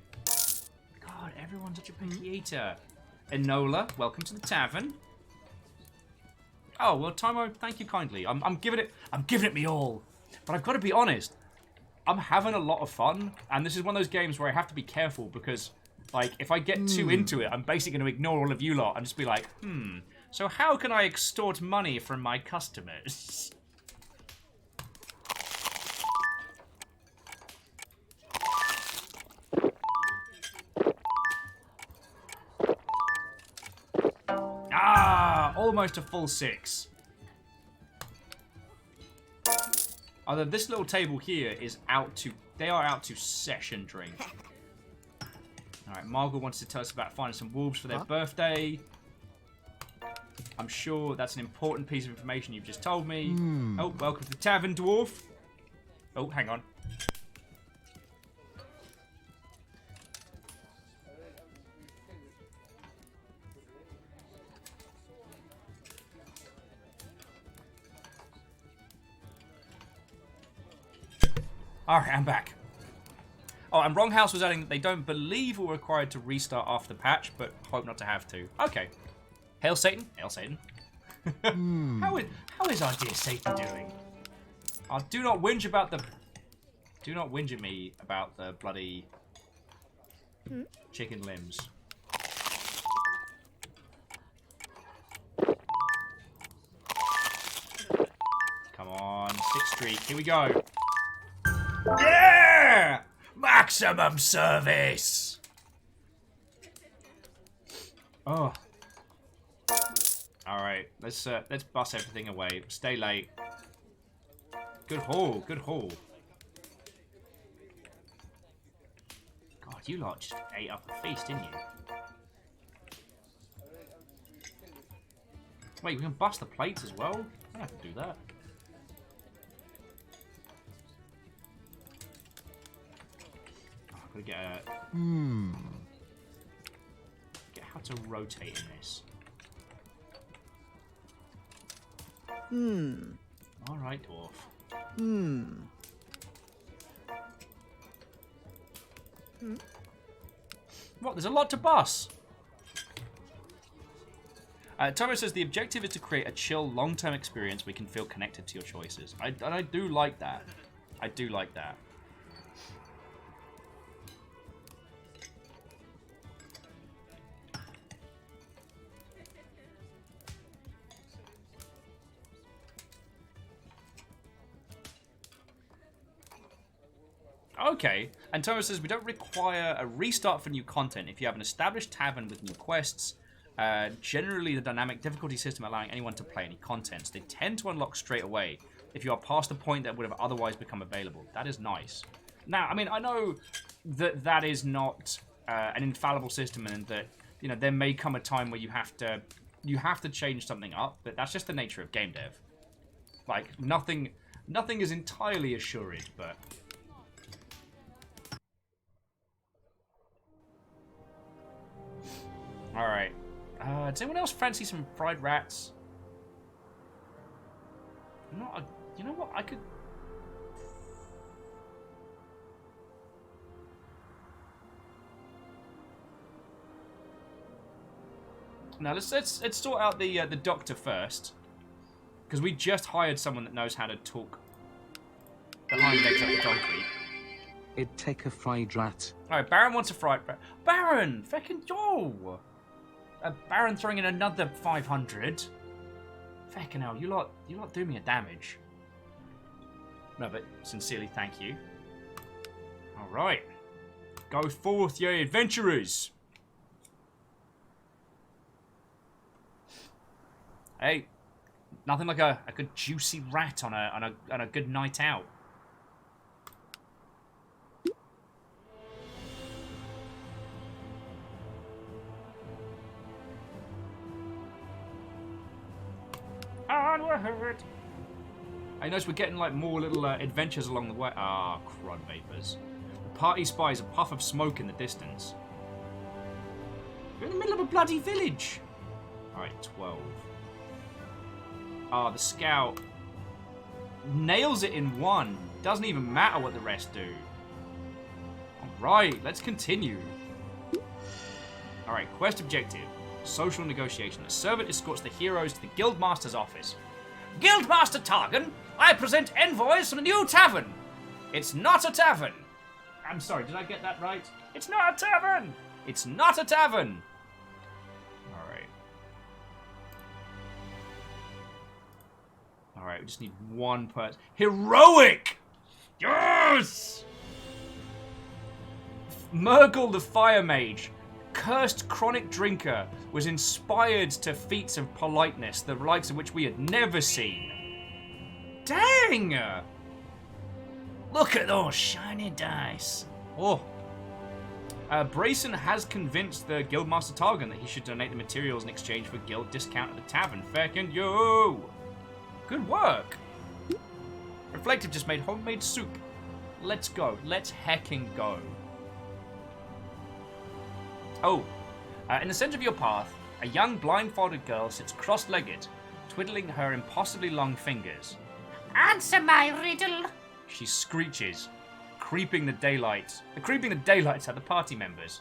God, everyone's such a picky eater. Enola, welcome to the tavern. Oh, well, Timo, thank you kindly. I'm giving it me all. But I've got to be honest, I'm having a lot of fun, and this is one of those games where I have to be careful because, like, if I get too into it, I'm basically going to ignore all of you lot and just be like, so how can I extort money from my customers? Ah, almost a full 6. Although this little table here is they are out to session drink. Alright, Margot wants to tell us about finding some wolves for their birthday. I'm sure that's an important piece of information you've just told me. Oh, welcome to the tavern, dwarf. Oh, hang on. Alright, I'm back. Oh, and Wrong House was adding that they don't believe we're required to restart after the patch, but hope not to have to. Okay. Hail Satan. Hail Satan. How is our dear Satan doing? Oh, do not whinge at me about the bloody chicken limbs. Come on, 6 streak. Here we go. Yeah! Maximum service! Oh. Alright, let's bust everything away. Stay late. Good haul, good haul. God, you lot just ate up a feast, didn't you? Wait, we can bust the plates as well? I don't have to do that. Get how to rotate in this. Alright, dwarf. What? There's a lot to bus. Tomo says the objective is to create a chill, long-term experience where you can feel connected to your choices. I do like that. I do like that. Okay, and Thomas says we don't require a restart for new content if you have an established tavern with new quests. Generally, the dynamic difficulty system allowing anyone to play any contents. They tend to unlock straight away if you are past the point that would have otherwise become available. That is nice. Now, I mean, I know that that is not an infallible system, and that there may come a time where you have to change something up, but that's just the nature of game dev. Like nothing is entirely assured, but. Alright. Does anyone else fancy some fried rats? Not a, you know what? I could... Now let's sort out the doctor first, because we just hired someone that knows how to talk the hind legs up the donkey.
It'd take a fried rat.
Alright, Baron wants a fried rat. Baron! Feckin' yo! Baron throwing in another 500. Feckin' hell, you lot do me a damage. No, but sincerely thank you. Alright. Go forth, ye adventurers! Hey, nothing like a good juicy rat on a good night out. Onward! I notice we're getting like more little adventures along the way. Ah, crud vapors. The party spies a puff of smoke in the distance. We're in the middle of a bloody village. Alright, 12. Ah, the scout nails it in one. Doesn't even matter what the rest do. Alright, let's continue. Alright, quest objective. Social negotiation. A servant escorts the heroes to the Guildmaster's office. Guildmaster Targan, I present envoys from the new tavern. It's not a tavern. I'm sorry, did I get that right? It's not a tavern. It's not a tavern. Alright, we just need one person. Heroic! Yes! Murgle the Fire Mage, cursed chronic drinker, was inspired to feats of politeness, the likes of which we had never seen. Dang! Look at those shiny dice. Oh. Brayson has convinced the Guildmaster Targan that he should donate the materials in exchange for guild discount at the tavern. Feckin' yo! Good work. Reflective just made homemade soup. Let's go. Let's heckin' go. Oh, in the center of your path, a young blindfolded girl sits cross-legged, twiddling her impossibly long fingers.
Answer my riddle.
She screeches, creeping the daylights out the party members.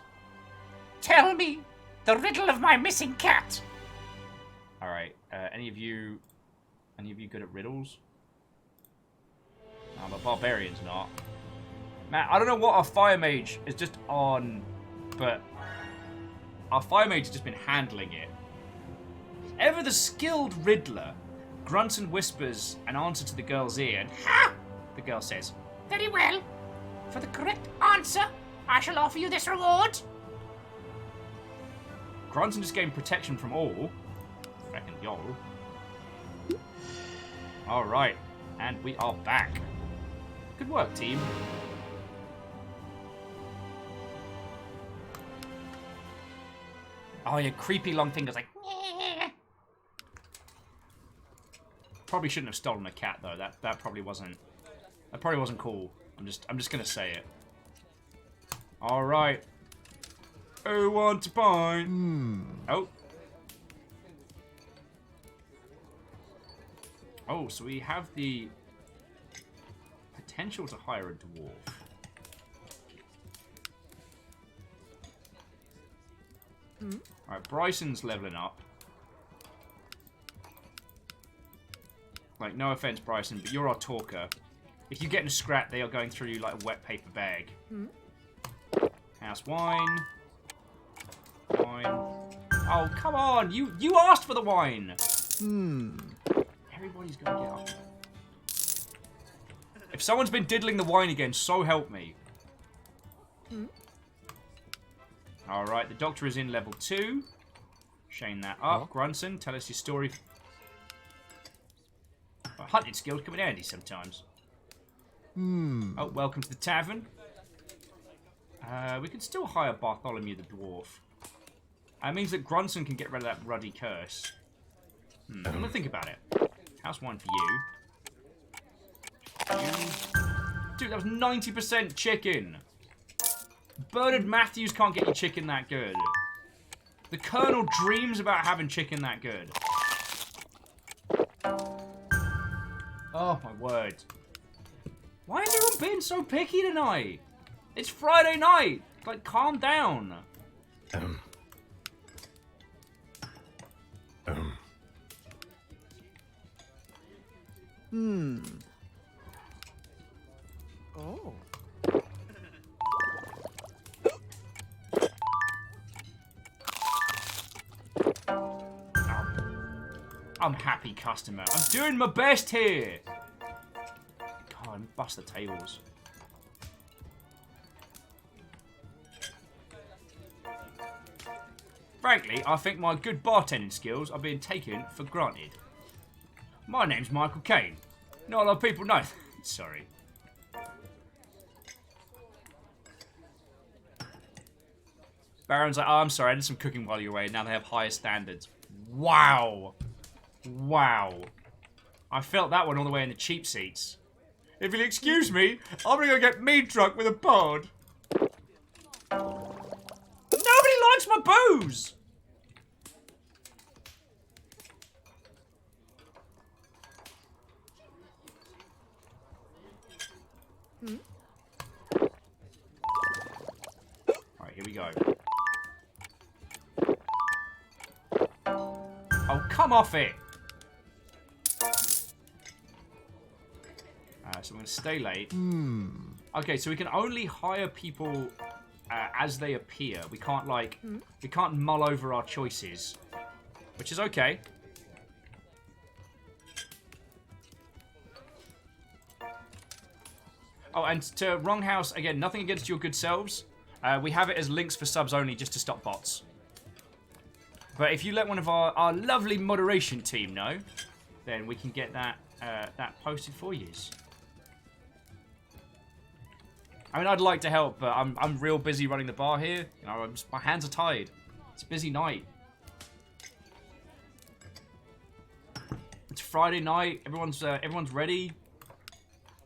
Tell me the riddle of my missing cat.
All right. Any of you good at riddles? No, but barbarian's not. Man, I don't know what our fire mage is just on, but our fire mage has just been handling it. Ever the skilled riddler grunts and whispers an answer to the girl's ear, and ha! The girl says,
Very well. For the correct answer, I shall offer you this reward.
Grunson just gained protection from all. Reckon y'all. Alright, and we are back. Good work, team. Oh, your creepy long fingers like... Probably shouldn't have stolen a cat though. That probably wasn't cool. I'm just gonna say it. Alright. Who wants a pint? Oh. Oh, so we have the potential to hire a dwarf. Alright, Bryson's leveling up. Like, no offense, Bryson, but you're our talker. If you get in a scrap, they are going through you like a wet paper bag. House wine. Wine. Oh, come on! You asked for the wine! Everybody's gonna get off. If someone's been diddling the wine again, so help me. Alright, the doctor is in level 2. Shane that up. Grunson, tell us your story. Well, hunting skills come in handy sometimes. Oh, welcome to the tavern. We can still hire Bartholomew the dwarf. That means that Grunson can get rid of that ruddy curse. I'm gonna think about it. House wine for you. Dude, that was 90% chicken. Bernard Matthews can't get you chicken that good. The Colonel dreams about having chicken that good. Oh, my word. Why is everyone being so picky tonight? It's Friday night. Like, calm down.
Oh.
I'm happy customer. I'm doing my best here. God, let me bust the tables. Frankly, I think my good bartending skills are being taken for granted. My name's Michael Caine. Not a lot of people know. Sorry. Baron's like, oh, I'm sorry, I did some cooking while you were away. Now they have higher standards. Wow. Wow. I felt that one all the way in the cheap seats. If you'll excuse me, I'm gonna go get meat drunk with a pod. Nobody likes my booze! Alright, here we go. Oh, come off it! So I'm going to stay late. Okay, so we can only hire people as they appear. We can't, like, we can't mull over our choices. Which is okay. Oh, and to Wrong House, again, nothing against your good selves. We have it as links for subs only just to stop bots. But if you let one of our lovely moderation team know, then we can get that that posted for you. I mean, I'd like to help, but I'm real busy running the bar here. You know, my hands are tied. It's a busy night. It's Friday night. Everyone's ready.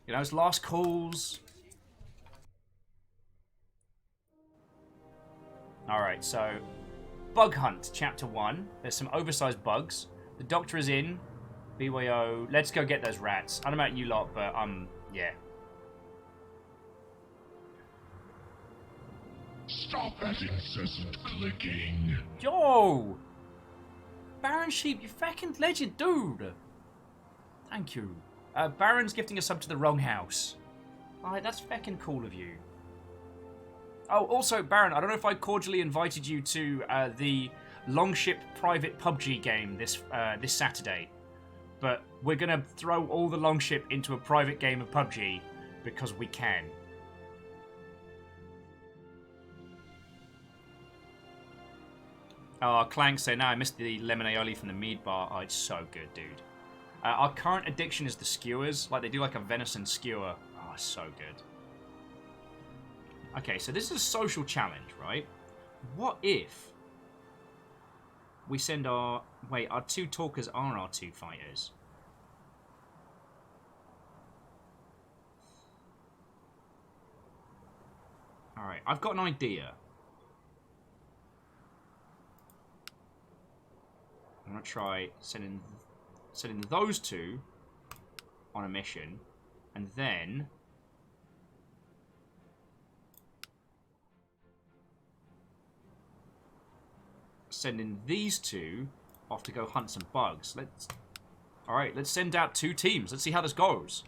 You know, it's last calls. All right, so Bug Hunt, Chapter 1. There's some oversized bugs. The Doctor is in. BYO. Let's go get those rats. I don't know about you lot, but yeah.
Stop that incessant clicking.
Yo! Baron Sheep, you fucking legend, dude! Thank you. Baron's gifting a sub to the Wrong House. Alright, that's fucking cool of you. Oh, also, Baron, I don't know if I cordially invited you to the Longship private PUBG game this Saturday, but we're gonna throw all the Longship into a private game of PUBG because we can. Oh, Clank say, no, I missed the lemon aioli from the mead bar. Oh, it's so good, dude. Our current addiction is the skewers. Like, they do like a venison skewer. Oh, so good. Okay, so this is a social challenge, right? What if we send our... Wait, our two talkers are our two fighters. Alright, I've got an idea. I'm going to try sending those two on a mission, and then sending these two off to go hunt some bugs. Alright, let's send out two teams. Let's see how this goes.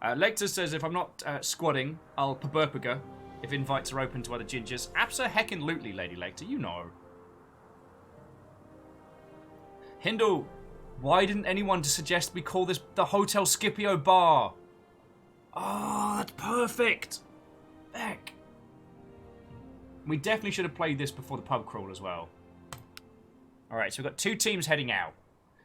Lecter says, if I'm not squadding, I'll paburpaga if invites are open to other gingers. Abso-heckin-lutely, Lady Lecter, you know. Hindle, why didn't anyone suggest we call this the Hotel Scipio Bar? Oh, that's perfect. Heck. We definitely should have played this before the pub crawl as well. Alright, so we've got two teams heading out.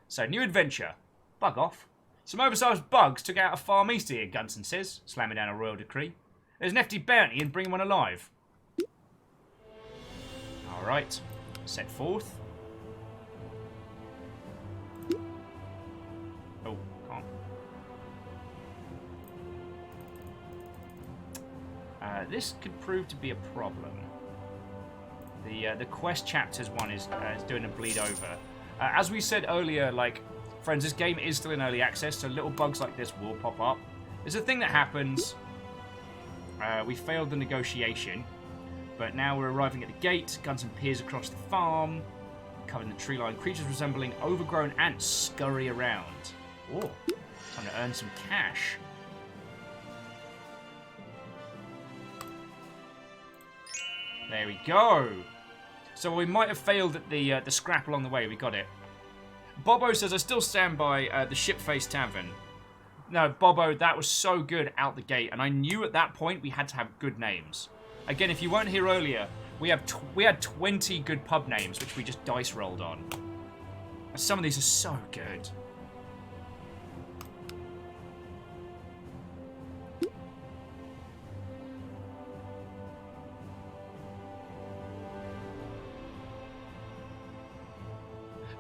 So, new adventure. Bug off. Some oversized bugs took out a farm east here, Gunson says, slamming down a royal decree. There's an FD bounty and bring one alive. Alright, set forth. Oh, can't. This could prove to be a problem. The quest chapters one is doing a bleed over. As we said earlier, like, friends, this game is still in early access, so little bugs like this will pop up. There's a thing that happens. We failed the negotiation, but now we're arriving at the gate. Guns and peers across the farm, covering the tree line. Creatures resembling overgrown ants scurry around. Oh, time to earn some cash. There we go. So we might have failed at the scrap along the way. We got it. Bobo says, I still stand by the Shipface Tavern. No, Bobo, that was so good out the gate. And I knew at that point we had to have good names. Again, if you weren't here earlier, we had 20 good pub names, which we just dice rolled on. And some of these are so good.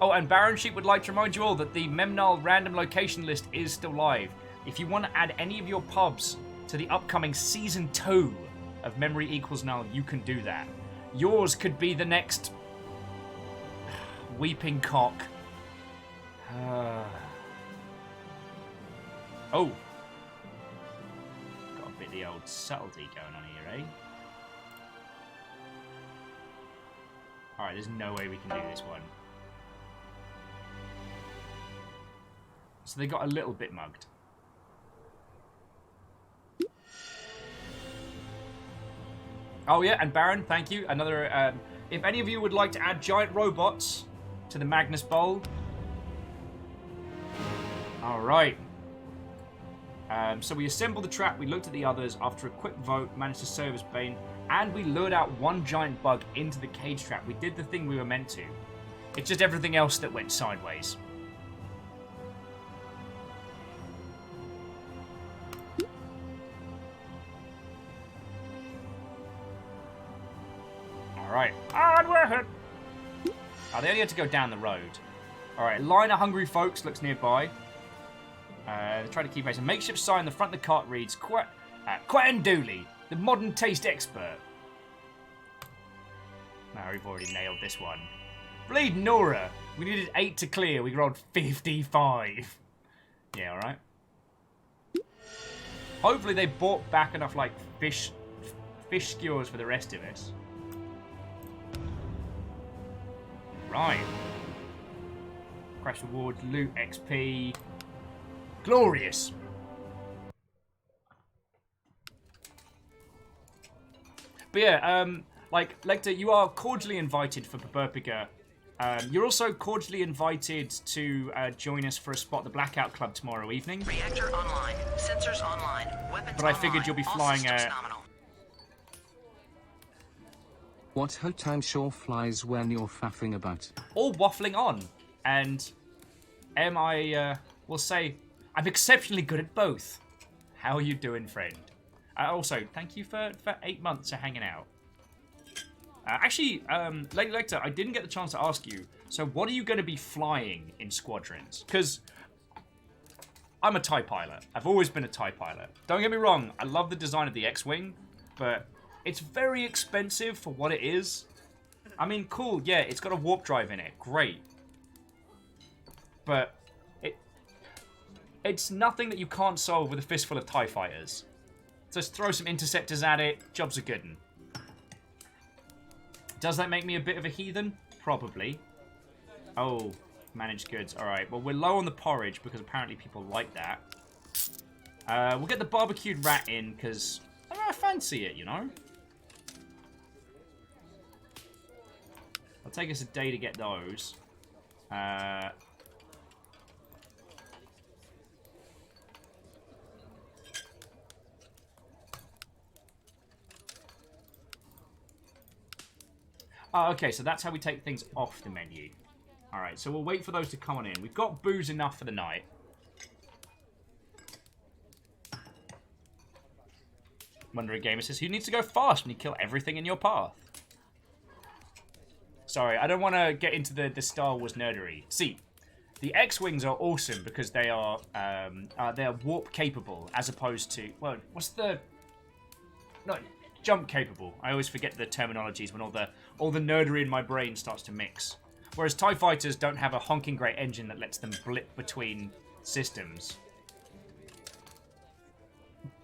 Oh, and Baron Sheep would like to remind you all that the Memnal random location list is still live. If you want to add any of your pubs to the upcoming Season 2 of Memory Equals Null, you can do that. Yours could be the next Weeping Cock. Oh. Got a bit of the old subtlety going on here, eh? Alright, there's no way we can do this one. So they got a little bit mugged. Oh yeah, and Baron, thank you. Another, if any of you would like to add giant robots to the Magnus Bowl. Alright. So we assembled the trap, we looked at the others, after a quick vote, managed to serve as bane, and we lured out one giant bug into the cage trap. We did the thing we were meant to. It's just everything else that went sideways. Alright, onward! Oh, they only had to go down the road. Alright, line of hungry folks looks nearby. They try to keep pace. A makeshift sign on the front of the cart reads, Quentin Dooley, the modern taste expert. Now we've already nailed this one. Bleed Nora! We needed 8 to clear, we rolled 55. Yeah, alright. Hopefully they bought back enough, like, fish skewers for the rest of us. Right. Crash rewards, loot, XP. Glorious. But yeah, like, Lecter, you are cordially invited for Burpiga. You're also cordially invited to join us for a spot at the Blackout Club tomorrow evening.
Reactor online. Sensors online. Weapons
but I figured you'll be flying
What ho time sure flies when you're faffing about?
All waffling on. And will say, I'm exceptionally good at both. How are you doing, friend? Also, thank you for 8 months of hanging out. Actually, Lady Lecter, I didn't get the chance to ask you, so what are you going to be flying in Squadrons? Because I'm a TIE pilot. I've always been a TIE pilot. Don't get me wrong, I love the design of the X-Wing, but it's very expensive for what it is. I mean, cool, yeah, it's got a warp drive in it. Great. But it's nothing that you can't solve with a fistful of TIE fighters. Just throw some interceptors at it, job's a good one. Does that make me a bit of a heathen? Probably. Oh, managed goods. Alright, well, we're low on the porridge because apparently people like that. We'll get the barbecued rat in because I fancy it, you know? It'll take us a day to get those. Oh, okay, so that's how we take things off the menu. Alright, so we'll wait for those to come on in. We've got booze enough for the night. Wonder Gamer says, who needs to go fast when you kill everything in your path? Sorry, I don't want to get into the Star Wars nerdery. See, the X-Wings are awesome because they are warp capable as opposed to... Well, what's the... No, jump capable. I always forget the terminologies when all the nerdery in my brain starts to mix. Whereas TIE fighters don't have a honking great engine that lets them blip between systems.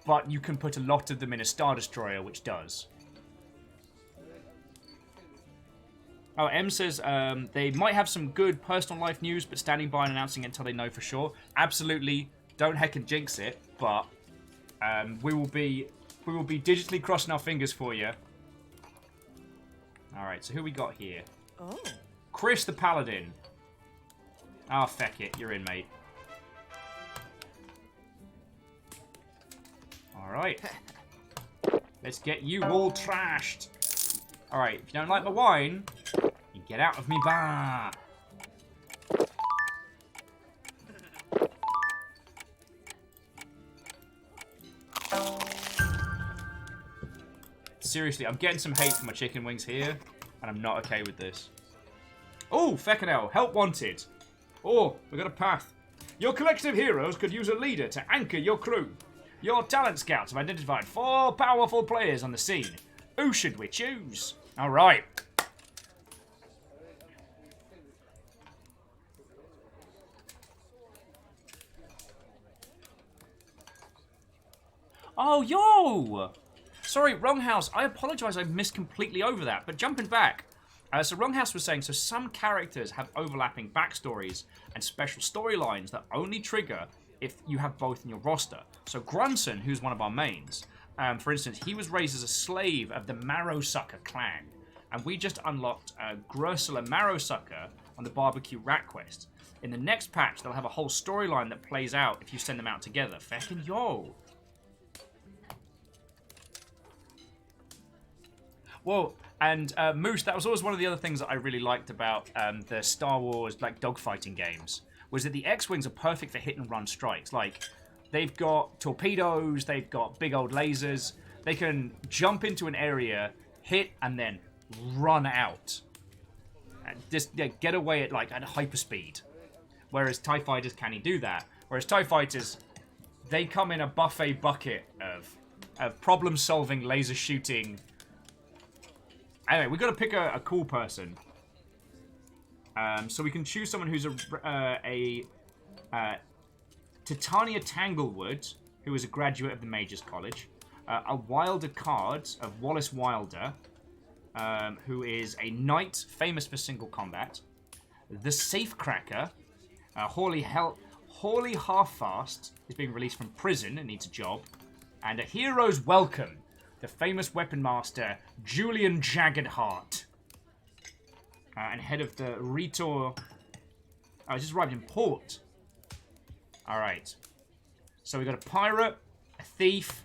But you can put a lot of them in a Star Destroyer, which does. Oh, M says they might have some good personal life news, but standing by and announcing it until they know for sure. Absolutely, don't heckin' jinx it, but we will be digitally crossing our fingers for you. All right, so who we got here?
Oh.
Chris the Paladin. Ah, feck it, you're in, mate. All right, let's get you all trashed. All right, if you don't like my wine, you get out of me bar. Seriously, I'm getting some hate for my chicken wings here, and I'm not okay with this. Oh, feckin' hell, help wanted. Oh, we got a path. Your collective heroes could use a leader to anchor your crew. Your talent scouts have identified 4 powerful players on the scene. Who should we choose? All right. Oh, yo! Sorry, wrong house. I apologize, I missed completely over that. But jumping back, so wrong house was saying, so some characters have overlapping backstories and special storylines that only trigger if you have both in your roster. So Grunson, who's one of our mains, for instance, he was raised as a slave of the Marrowsucker clan. And we just unlocked Grursula Marrowsucker on the Barbecue Rat Quest. In the next patch, they'll have a whole storyline that plays out if you send them out together. Feckin' yo! Whoa, and Moose, that was always one of the other things that I really liked about the Star Wars like dogfighting games, was that the X-Wings are perfect for hit and run strikes. Like, they've got torpedoes, they've got big old lasers, they can jump into an area, hit, and then run out. And just get away at hyperspeed. Whereas TIE Fighters can't do that. Whereas TIE Fighters, they come in a buffet bucket of problem-solving, laser shooting. Anyway, we've got to pick a cool person. So we can choose someone who's Titania Tanglewood, who is a graduate of the Mages College. A Wilder Card of Wallace Wilder, who is a knight famous for single combat. The Safecracker, Hawley Halffast is being released from prison and needs a job. And a Hero's Welcome, the famous weapon master, Julian Jaggedheart. And head of the Rhetor... Oh, just arrived in port. Alright. So we got a pirate, a thief,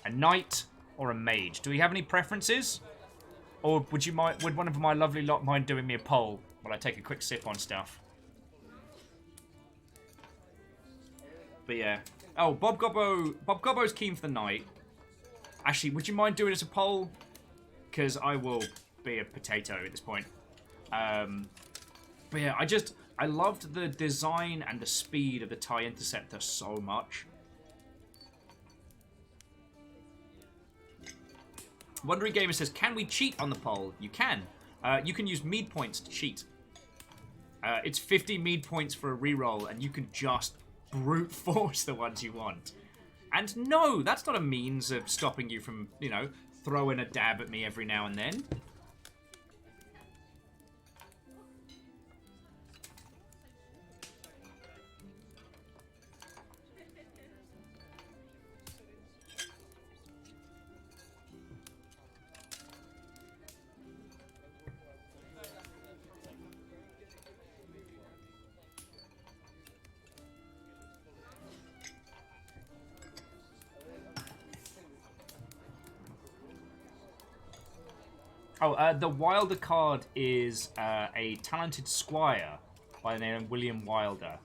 a knight, or a mage. Do we have any preferences? Or would one of my lovely lot mind doing me a poll while I take a quick sip on stuff? But yeah. Oh, Bob Gobbo's keen for the knight. Actually, would you mind doing us a poll? Because I will be a potato at this point. But yeah, I loved the design and the speed of the TIE Interceptor so much. Wondering Gamer says, can we cheat on the poll? You can. You can use mead points to cheat. It's 50 mead points for a reroll, and you can just brute force the ones you want. And no, that's not a means of stopping you from, throwing a dab at me every now and then. Oh, the Wilder card is a talented squire by the name of William Wilder,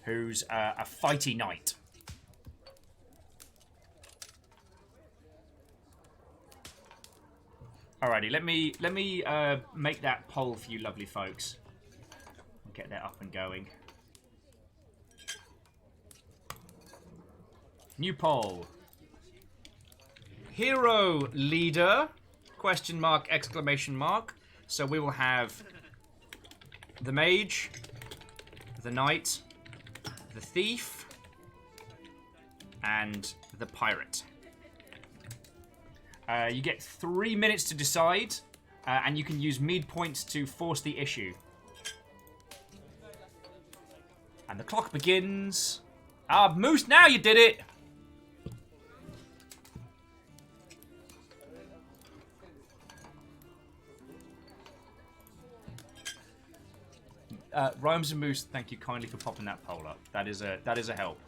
who's a fighty knight. Alrighty, let me make that poll for you lovely folks. Get that up and going. New poll. hero leader, question mark, exclamation mark. So we will have the mage, the knight, the thief, and the pirate. You get 3 minutes to decide, and you can use mead points to force the issue. And the clock begins. Ah, Moose, now you did it! Rhymes and Moose, thank you kindly for popping that poll up. That is a help.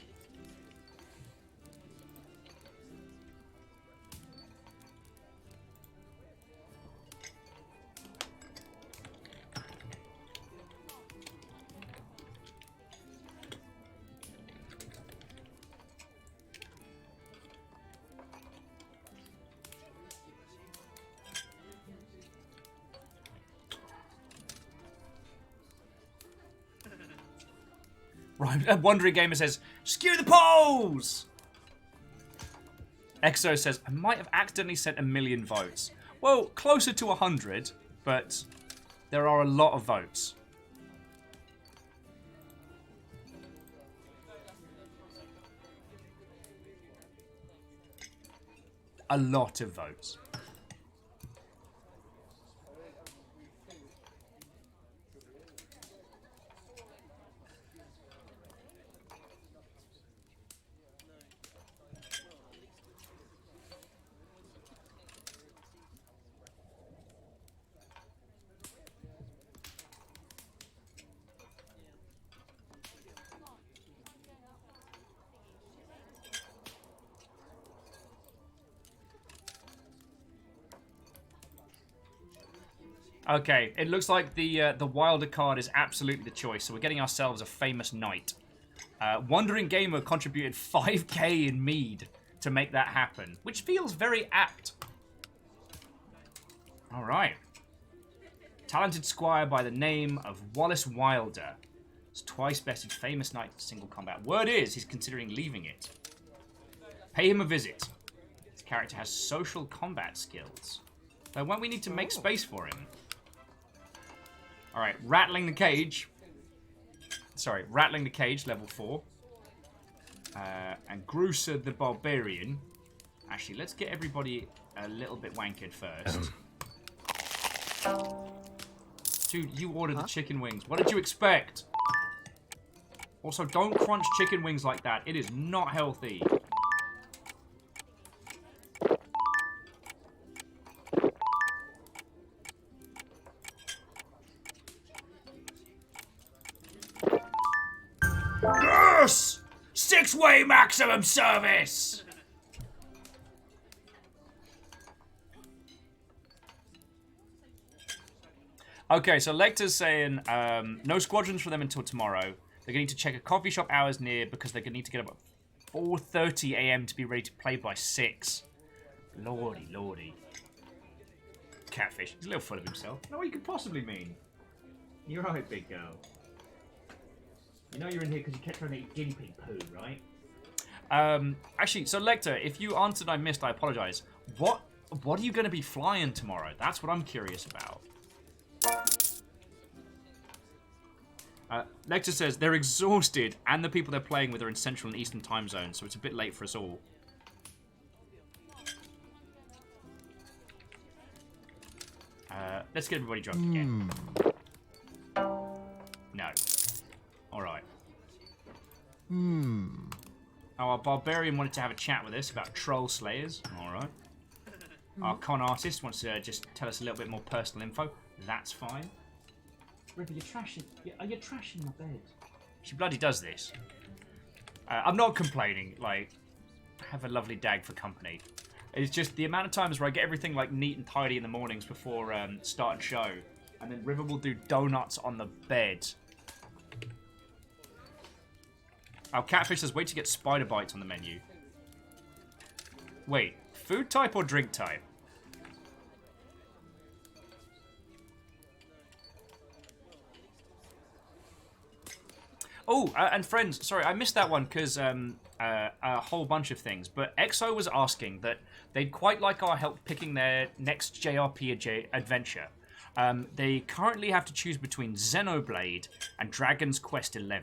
Wandering Gamer says, skew the polls! Exo says, I might have accidentally sent 1 million votes. Well, closer to 100, but there are a lot of votes. A lot of votes. Okay, it looks like the Wilder card is absolutely the choice, so we're getting ourselves a famous knight. Wandering Gamer contributed 5k in mead to make that happen, which feels very apt. Alright. Talented squire by the name of Wallace Wilder. It's twice bested famous knight in single combat. Word is, he's considering leaving it. Pay him a visit. His character has social combat skills. But won't we need to make space for him? Alright, Rattling the Cage. Sorry, Rattling the Cage, level 4. And Grusa the Barbarian. Actually, let's get everybody a little bit wankered first. Dude, you ordered the chicken wings. What did you expect? Also, don't crunch chicken wings like that. It is not healthy. Yes! 6-way maximum service! Okay, so Lecter's saying no squadrons for them until tomorrow. They're going to need to check a coffee shop hours near because they're going to need to get up at 4:30 a.m. to be ready to play by 6. Lordy, lordy. Catfish. He's a little full of himself. I know what you could possibly mean. You're right, big girl. You know you're in here because you kept trying to eat guinea pig poo, right? Actually, so Lecter, if you answered I missed, I apologize. What are you going to be flying tomorrow? That's what I'm curious about. Lecter says they're exhausted and the people they're playing with are in Central and Eastern time zones, so it's a bit late for us all. Let's get everybody drunk again. No. Alright. Our barbarian wanted to have a chat with us about troll slayers. Alright. Our con artist wants to just tell us a little bit more personal info. That's fine. River, you're trashing. Are you trashing my bed? She bloody does this. I'm not complaining. Like, have a lovely dag for company. It's just the amount of times where I get everything like neat and tidy in the mornings before starting show, and then River will do donuts on the bed. Our catfish says, wait to get spider bites on the menu. Wait, food type or drink type? Oh, and friends, sorry, I missed that one because a whole bunch of things. But EXO was asking that they'd quite like our help picking their next JRPG adventure. They currently have to choose between Xenoblade and Dragon's Quest XI.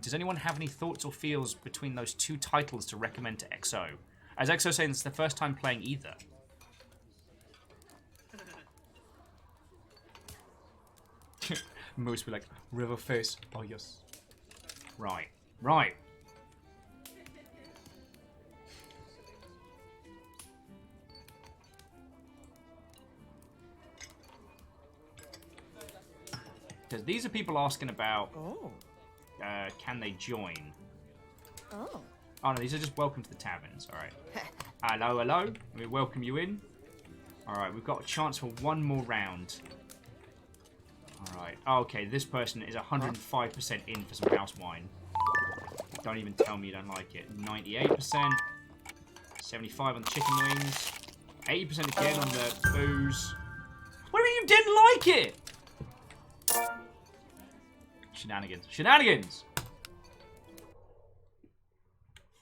Does anyone have any thoughts or feels between those two titles to recommend to EXO? As EXO saying it's the first time playing either. Most be like, River Face. Oh, yes. Right. Right. Because these are people asking about, can they join? Oh, no, these are just welcome to the taverns. All right. Hello, hello. We welcome you in. All right, we've got a chance for one more round. Alright, okay, this person is 105% in for some house wine. Don't even tell me you don't like it. 98%, 75 on the chicken wings, 80% again on the booze. What do you mean you didn't like it? Shenanigans. Shenanigans!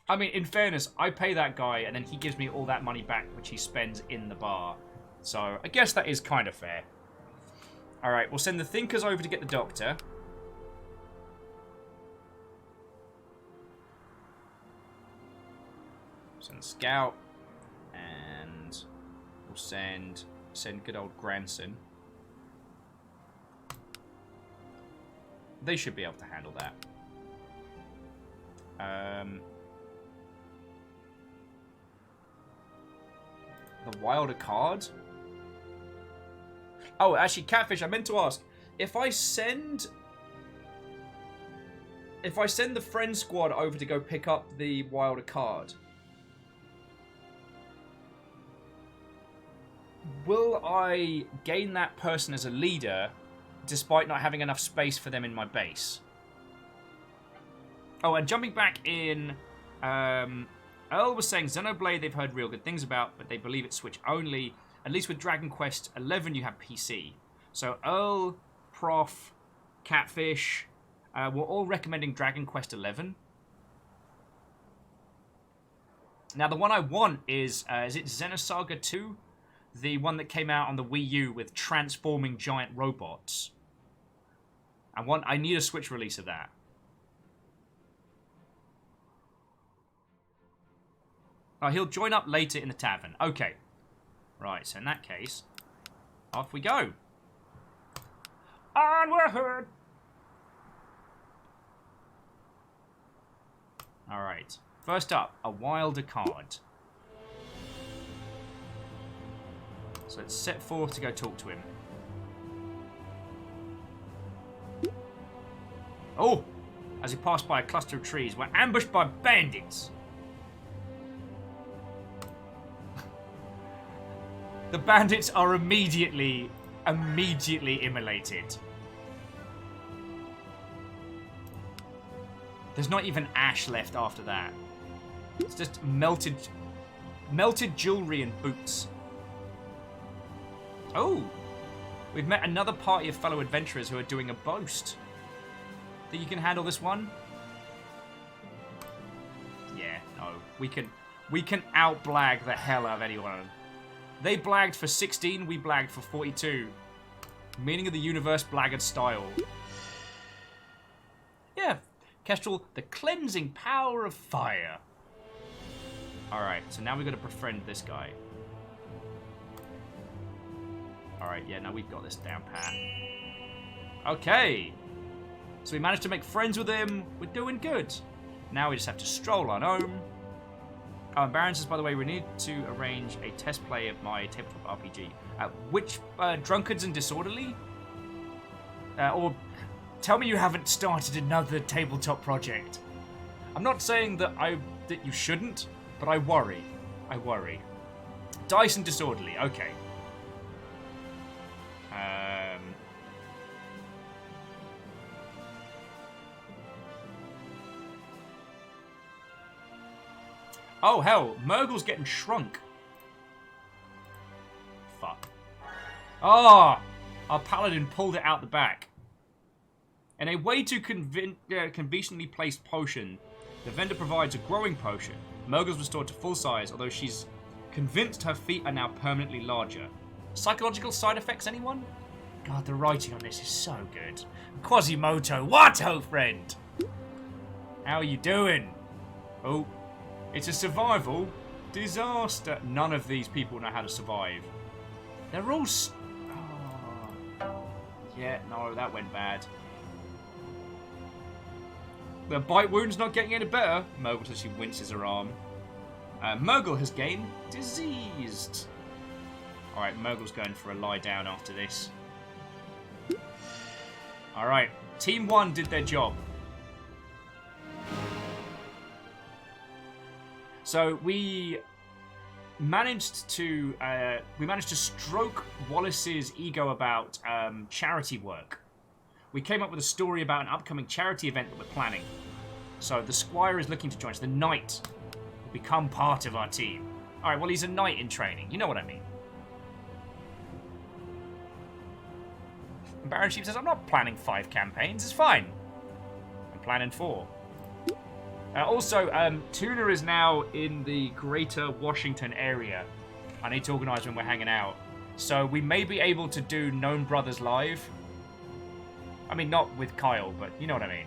I mean, in fairness, I pay that guy and then he gives me all that money back which he spends in the bar. So, I guess that is kind of fair. Alright, we'll send the Thinkers over to get the doctor. Send the Scout. And we'll send good old Grandson. They should be able to handle that. The Wilder card? Oh, actually, Catfish, I meant to ask. If I send the friend squad over to go pick up the Wilder card, will I gain that person as a leader despite not having enough space for them in my base? Oh, and jumping back in, Earl was saying Xenoblade they've heard real good things about, but they believe it's Switch only. At least with Dragon Quest XI, you have PC. So Earl, Prof, Catfish, we're all recommending Dragon Quest XI. Now, the one I want is it Xenosaga 2? The one that came out on the Wii U with transforming giant robots. I need a Switch release of that. Oh, he'll join up later in the tavern. Okay. Right, so in that case, off we go. Onward! Alright. First up, a Wilder card. So let's set forth to go talk to him. Oh! As we pass by a cluster of trees, we're ambushed by bandits! The bandits are immediately immolated. There's not even ash left after that. It's just melted jewelry and boots. Oh! We've met another party of fellow adventurers who are doing a boast. Think you can handle this one? Yeah, no. We can out-blag the hell out of anyone. They blagged for 16, we blagged for 42. Meaning of the universe, blaggard style. Yeah, Kestrel, the cleansing power of fire. Alright, so now we've got to befriend this guy. Alright, yeah, now we've got this down pat. Okay. So we managed to make friends with him. We're doing good. Now we just have to stroll on home. Oh, and Baron says, by the way, we need to arrange a test play of my tabletop RPG. Which, Drunkards and Disorderly? Or tell me you haven't started another tabletop project. I'm not saying that you shouldn't, but I worry. I worry. Dice and Disorderly, okay. Oh, hell. Murgle's getting shrunk. Fuck. Oh! Our paladin pulled it out the back. In a way to conveniently placed potion, the vendor provides a growing potion. Murgle's restored to full size, although she's convinced her feet are now permanently larger. Psychological side effects, anyone? God, the writing on this is so good. Quasimodo, what, oh friend? How are you doing? Oh, it's a survival disaster. None of these people know how to survive. They're all... Oh. Yeah, no, that went bad. The bite wound's not getting any better. Murgle says she winces her arm. Murgle has gained diseased. Alright, Murgle's going for a lie down after this. Alright, Team 1 did their job. So we managed to stroke Wallace's ego about charity work. We came up with a story about an upcoming charity event that we're planning. So the Squire is looking to join us. The Knight will become part of our team. Alright, well, he's a knight in training. You know what I mean. And Baron Sheep says, I'm not planning 5 campaigns. It's fine. I'm planning 4. Also, Tuna is now in the greater Washington area. I need to organise when we're hanging out. So we may be able to do Known Brothers live. I mean, not with Kyle, but you know what I mean.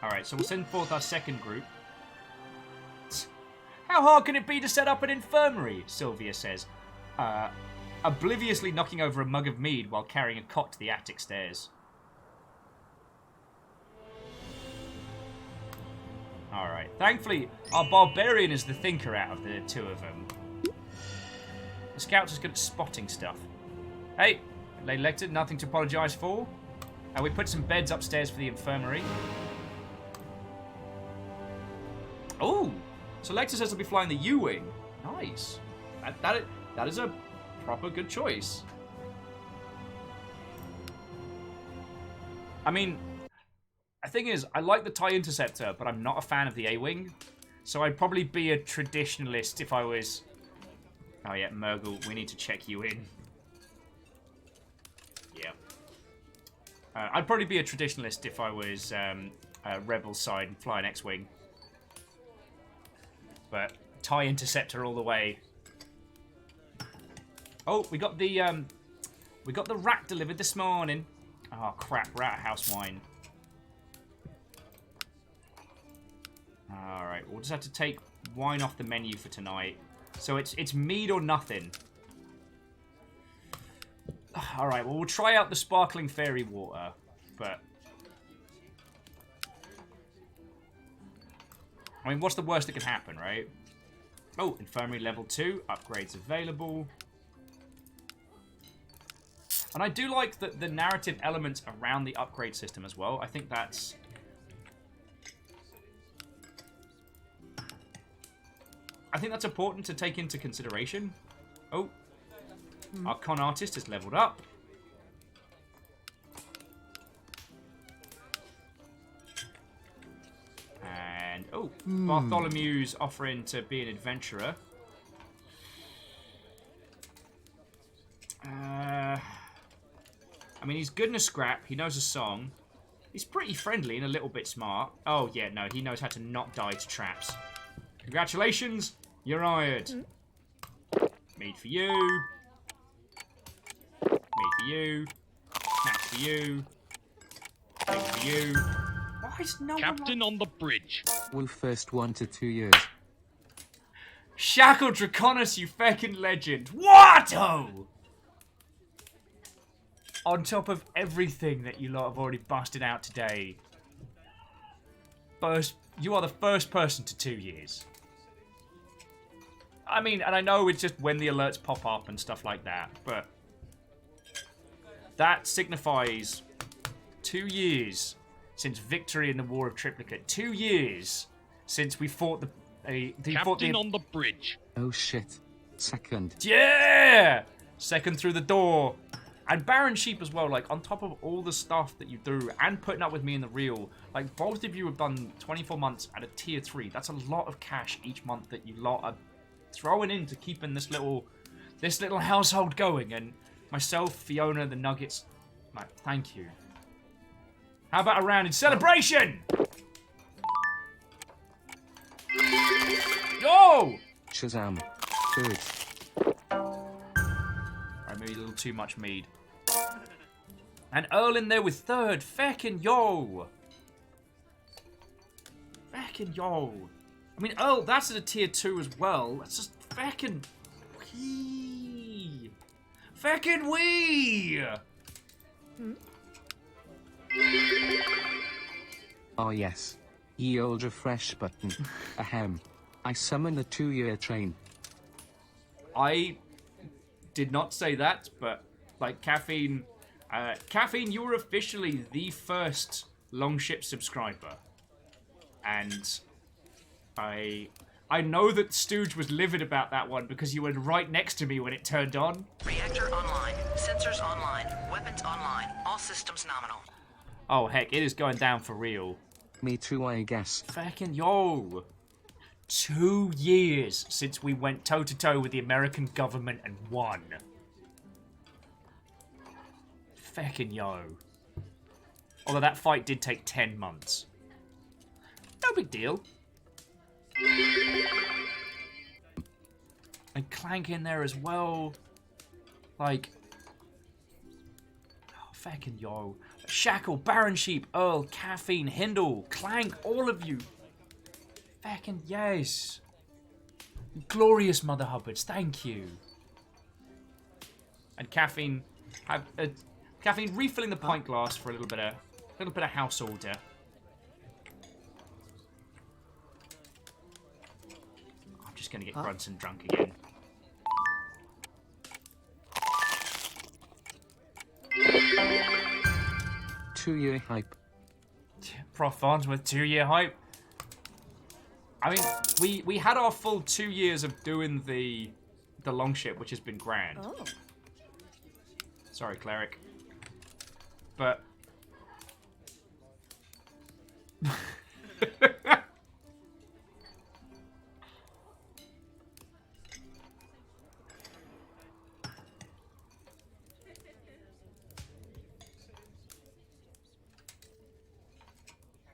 Alright, so we'll send forth our second group. How hard can it be to set up an infirmary? Sylvia says, obliviously knocking over a mug of mead while carrying a cot to the attic stairs. Alright. Thankfully, our barbarian is the thinker out of the two of them. The scouts are good at spotting stuff. Hey, Lady Lecter, nothing to apologise for. We put some beds upstairs for the infirmary. Oh! So Lecter says he'll be flying the U-Wing. Nice. That is a proper good choice. I mean... The thing is, I like the TIE Interceptor, but I'm not a fan of the A-Wing. So I'd probably be a traditionalist if I was... Oh yeah, Murgle, we need to check you in. Yeah. I'd probably be a traditionalist if I was Rebel side and fly an X-Wing. But TIE Interceptor all the way. Oh, we got the rat delivered this morning. Oh crap, we're out of house wine. Alright, we'll just have to take wine off the menu for tonight. So it's mead or nothing. Alright, well we'll try out the sparkling fairy water, but... I mean, what's the worst that can happen, right? Oh, infirmary level 2, upgrades available. And I do like the narrative elements around the upgrade system as well. I think that's... important to take into consideration. Oh, our con artist is leveled up. And, oh, Bartholomew's offering to be an adventurer. I mean, he's good in a scrap. He knows a song. He's pretty friendly and a little bit smart. Oh, yeah, no, he knows how to not die to traps. Congratulations, you're hired. Mead for you. Mead for you. Snacks for you. Things for you. Why is no
Captain on the bridge.
Will first 1 to 2 years.
Shackle Draconis, you feckin' legend. What? Oh! On top of everything that you lot have already busted out today. You are the first person to 2 years. I mean, and I know it's just when the alerts pop up and stuff like that, but that signifies 2 years since victory in the War of Triplicate. 2 years since we fought
Captain on the bridge.
Oh shit. Second.
Yeah! Second through the door. And Baron Sheep as well, like, on top of all the stuff that you do and putting up with me in the real, like, both of you have done 24 months at a tier 3. That's a lot of cash each month that you lot are throwing into keeping this little household going. And myself, Fiona, the Nuggets, like, thank you. How about a round in celebration? Yo!
Shazam. Food.
Right, maybe a little too much mead. And Earl in there with third. Feckin' yo! Feckin' yo! I mean, Earl, that's at a tier 2 as well. That's just feckin' wee! Feckin' wee!
Oh yes. Ye old refresh button. Ahem. I summon the 2-year train.
I did not say that, but, like, Caffeine... Caffeine, you were officially the first Longship subscriber. And I know that Stooge was livid about that one because you were right next to me when it turned on.
Reactor online. Sensors online. Weapons online. All systems nominal.
Oh, heck, it is going down for real.
Me too, I guess.
Feckin' yo! 2 years since we went toe-to-toe with the American government and won. Feckin' yo. Although that fight did take 10 months. No big deal. And Clank in there as well. Like... oh, feckin' yo. Shackle, Baron Sheep, Earl, Caffeine, Hindle, Clank, all of you. Feckin' yes. Glorious Mother Hubbards, thank you. And Caffeine... Caffeine refilling the pint glass for a little bit of house order. I'm just gonna get Grunson drunk again.
Two-year hype.
Prof Farnsworth 2-year hype. I mean, we had our full 2 years of doing the Longship, which has been grand.
Oh.
Sorry, Cleric. But...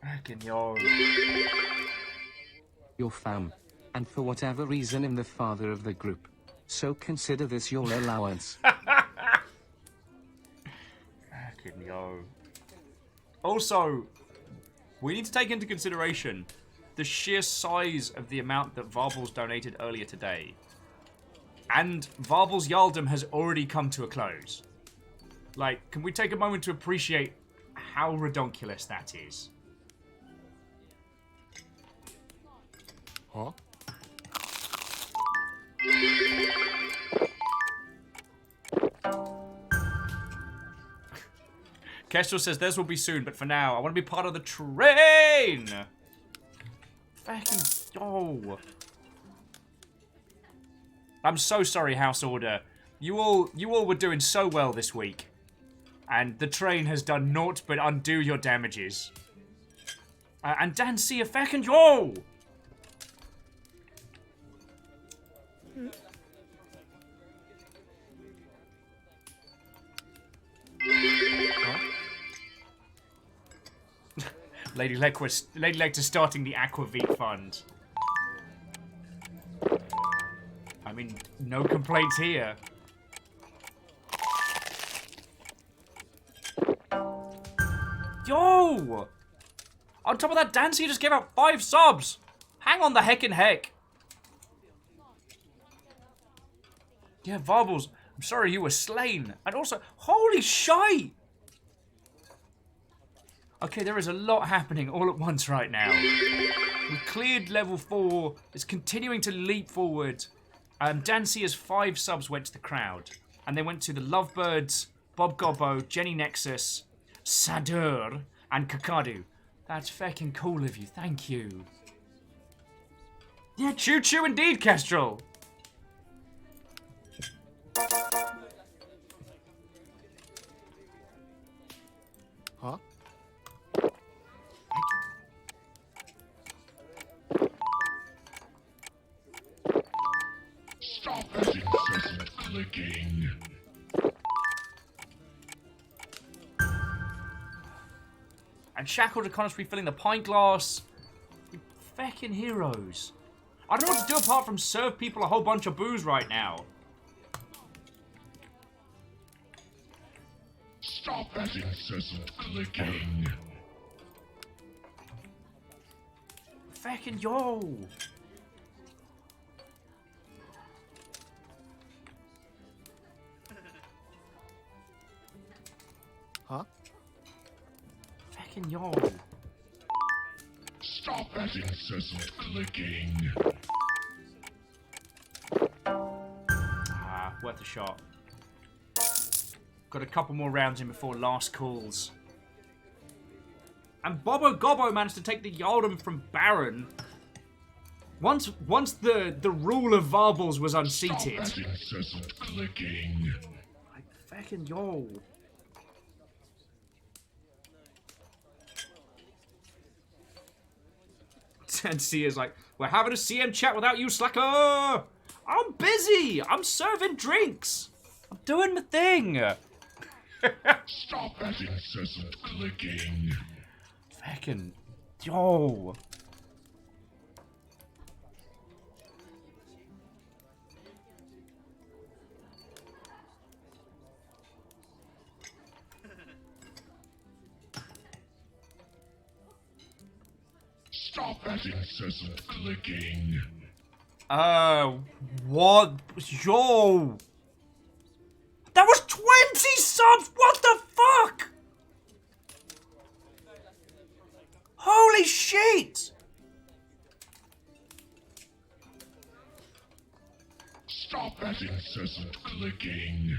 Fucking yo.
Your fam. And for whatever reason I'm the father of the group. So consider this your allowance.
Fucking yo. Also, we need to take into consideration the sheer size of the amount that Varbles donated earlier today. And Varbles Yaldom has already come to a close. Like, can we take a moment to appreciate how redonkulous that is?
Huh?
Kestrel says theirs will be soon, but for now, I want to be part of the train! Fucking yo. I'm so sorry, House Order. You all were doing so well this week. And the train has done naught but undo your damages. And Dan see a fucking yo! Lady Lecter's starting the Aquavit Fund. I mean, no complaints here. Yo! On top of that, Dancy just gave out 5 subs! Hang on the heckin' heck! Yeah, Varbles, I'm sorry you were slain. And also, holy shite! Okay, there is a lot happening all at once right now. We cleared level 4. It's continuing to leap forward. Dancia's 5 subs went to the crowd. And they went to the Lovebirds, Bob Gobbo, Jenny Nexus, Sadur, and Kakadu. That's fucking cool of you. Thank you. Yeah, choo-choo indeed, Kestrel.
Stop that incessant clicking.
And Shackled are constantly refilling the pint glass. You feckin' heroes. I don't know what to do apart from serve people a whole bunch of booze right now.
Stop that incessant clicking.
Feckin' yo.
Huh?
Feckin' yo.
Stop that incessant clicking.
Ah, worth a shot. Got a couple more rounds in before last calls. And Bobo Gobbo managed to take the Yaldum from Baron. Once the rule of Varbles was unseated.
Stop that incessant clicking.
Like, feckin' yo. And Sia's like, we're having a CM chat without you, slacker! I'm busy! I'm serving drinks! I'm doing my thing!
Stop that incessant clicking.
Feckin' yo.
Stop that incessant clicking.
What? Yo! That was 20 subs! What the fuck? Holy shit!
Stop that incessant clicking.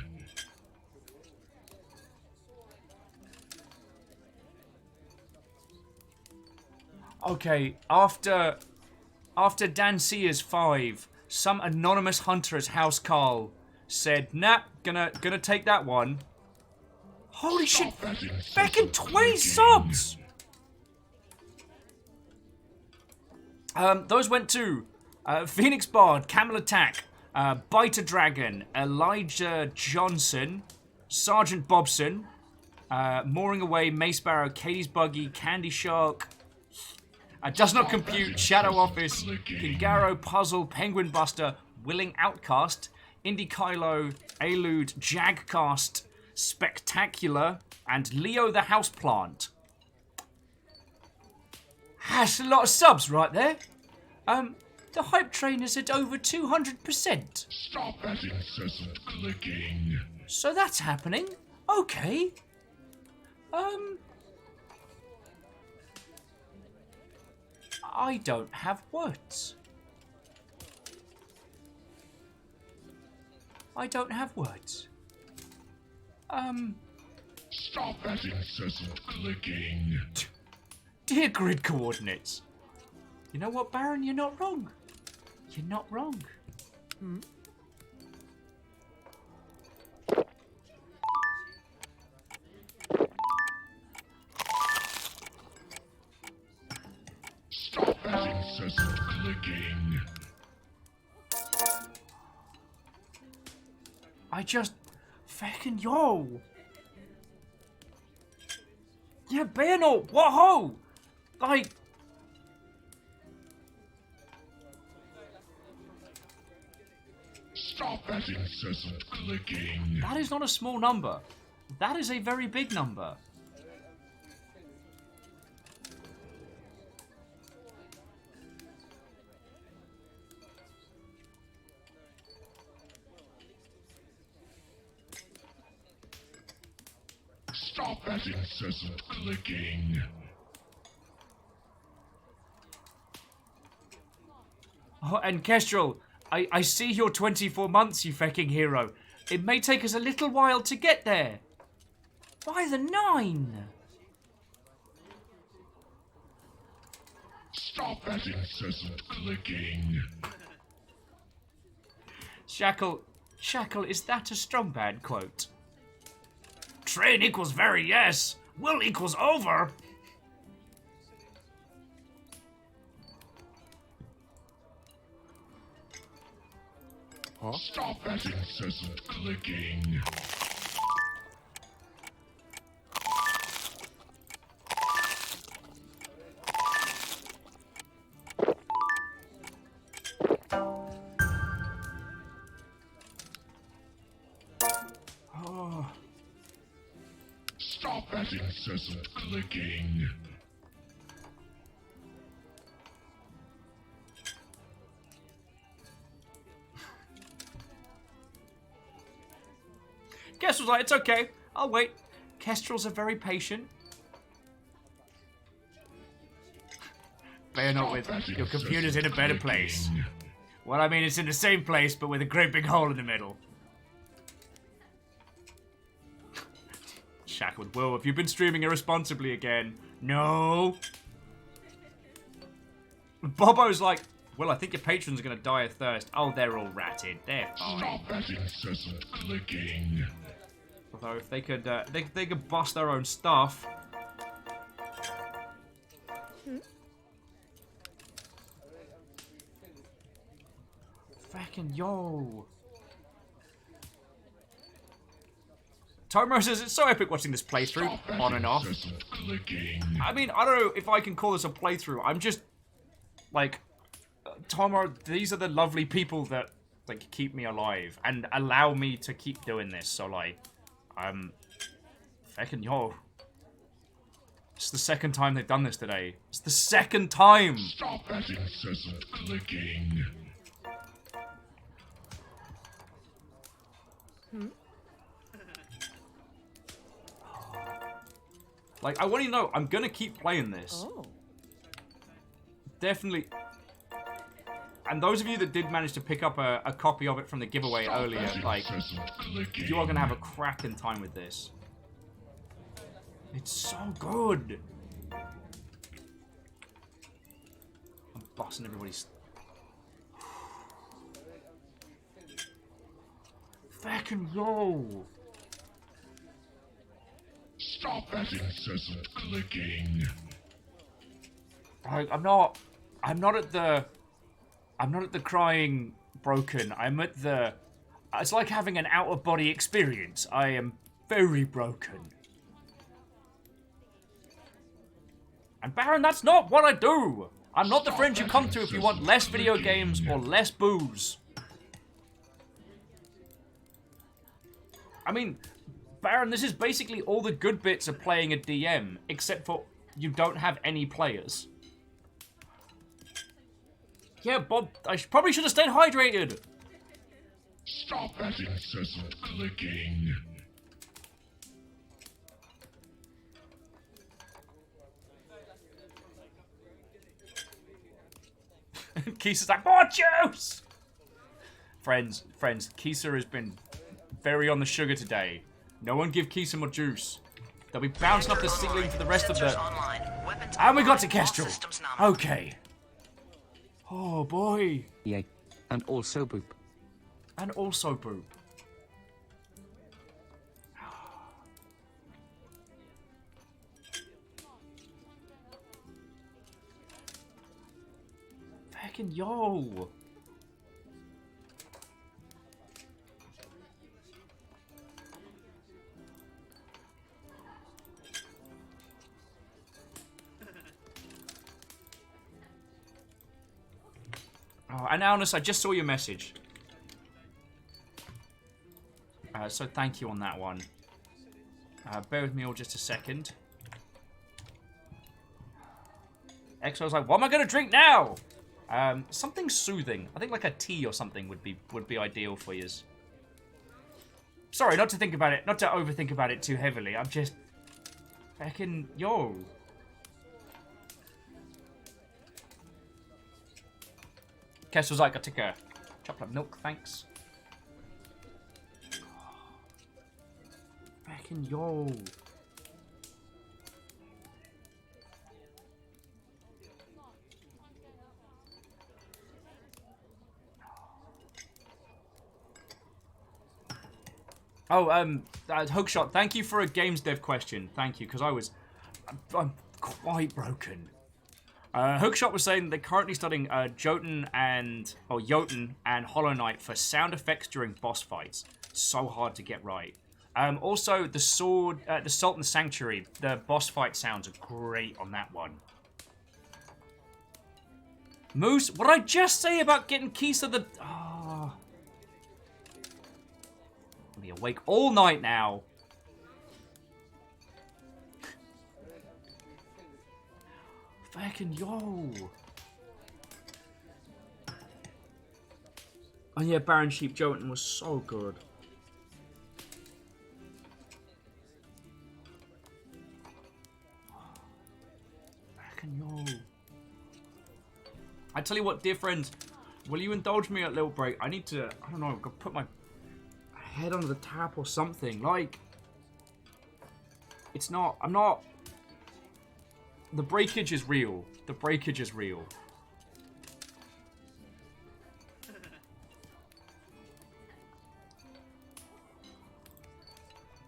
Okay, after Dan Sears 5, some anonymous hunter as House Carl said, nah, gonna take that one. Holy shit, feckin' 20 subs! Those went to Phoenix Bard, Camel Attack, Biter Dragon, Elijah Johnson, Sergeant Bobson, Mooring Away, Mace Barrow, Katie's Buggy, Candy Shark, Does Not Compute, Shadow Office, Kingaro, Puzzle, Penguin Buster, Willing Outcast, Indy Kylo, Elude, Jagcast, Spectacular, and Leo the Houseplant. That's a lot of subs right there. The hype train is at over 200%.
Stop that incessant clicking.
So that's happening. Okay. I don't have words. I don't have words.
Stop that incessant clicking.
Dear grid coordinates. You know what, Baron? You're not wrong. You're not wrong.
Stop that incessant clicking.
I just... Feckin' yo! Yeah, Bayonet, whoa! Like...
Stop that incessant clicking.
That is not a small number. That is a very big number.
Stop that incessant clicking.
Oh, and Kestrel, I see your 24 months, you fecking hero. It may take us a little while to get there. By the 9!
Stop that incessant clicking.
Shackle, is that a strong bad quote? Train equals very yes. Will equals over.
Huh?
Stop that incessant clicking.
Oh.
Stop that incessant clicking.
Kestrel's like, it's okay. I'll wait. Kestrels are very patient. Bear not with. Your computer's in a better place. Well, I mean, it's in the same place, but with a great big hole in the middle. Shackled. Whoa, have you been streaming irresponsibly again? No. Bobo's like, well, I think your patrons are going to die of thirst. Oh, they're all ratted. They're fine.
Stop that incessant clicking.
Although, if they could, they could bust their own stuff. Fucking yo. Tomo says it's so epic watching this playthrough on and off. I mean, I don't know if I can call this a playthrough. I'm just like, Tomo, these are the lovely people that like keep me alive and allow me to keep doing this. So like, fucking yo. It's the second time they've done this today. It's the second time.
Stop that incessant clicking.
Like, I want you to know, I'm gonna keep playing this.
Oh.
Definitely. And those of you that did manage to pick up a copy of it from the giveaway earlier, like, you are gonna have a cracking time with this. It's so good. I'm bossing everybody's... Fucking yo!
Stop that incessant clicking.
I'm not at the crying broken. I'm at the... It's like having an out-of-body experience. I am very broken. And Baron, that's not what I do! I'm not the friend you come to if you want less video games or less booze. I mean, Baron, this is basically all the good bits of playing a DM, except for you don't have any players. Yeah, Bob, I probably should have stayed hydrated.
Stop that incessant clicking.
Kisa's like, more juice! Friends, Kisa has been very on the sugar today. No one give Kisa more juice. They'll be bouncing off the ceiling for the rest of the... And we got to Kestrel. Okay. Oh, boy.
Yay. And also boop.
And also boop. Fucking yo. Oh, and Alnus, I just saw your message. So thank you on that one. Bear with me all just a second. Exo's like, what am I gonna drink now? Something soothing. I think like a tea or something would be ideal for you. Sorry, not to think about it, not to overthink about it too heavily. I'm just fucking yo. Kessel's like, I took a chocolate milk, thanks. Fucking yo. Oh, Hookshot, thank you for a games dev question. Thank you, because I'm quite broken. Hookshot was saying they're currently studying Jotun and Hollow Knight for sound effects during boss fights. So hard to get right. Also, the Salt and Sanctuary, the boss fight sounds are great on that one. Moose, what did I just say about getting keys to the... Oh. I'll be awake all night now. Fucking yo. Oh yeah, Baron Sheep Jotun was so good. Fucking yo. I tell you what, dear friends, will you indulge me a little break? I need to, I don't know, I've got to put my head under the tap or something. Like, it's not, I'm not, the breakage is real. The breakage is real.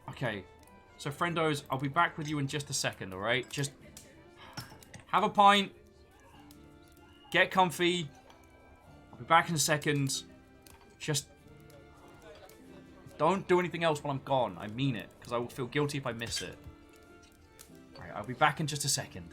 Okay, so friendos, I'll be back with you in just a second, alright? Just have a pint, get comfy, I'll be back in a second. Just don't do anything else while I'm gone, I mean it, because I will feel guilty if I miss it. Alright, I'll be back in just a second.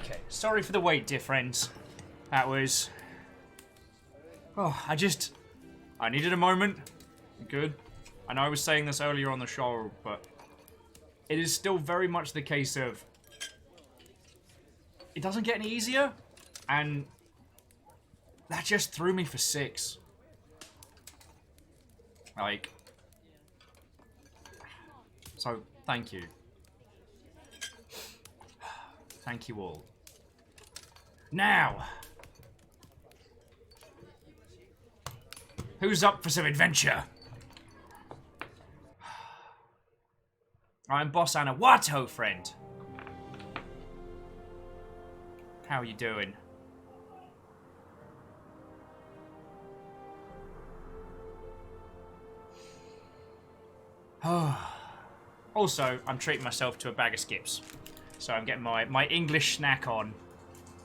Okay, sorry for the wait, dear friends. That was... Oh, I needed a moment. Good. I know I was saying this earlier on the show, but... It is still very much the case of... It doesn't get any easier, and... That just threw me for 6. Like... So, thank you. Thank you all. Now! Who's up for some adventure? I'm Boss Anawato, friend. How are you doing? Also, I'm treating myself to a bag of skips. So I'm getting my English snack on.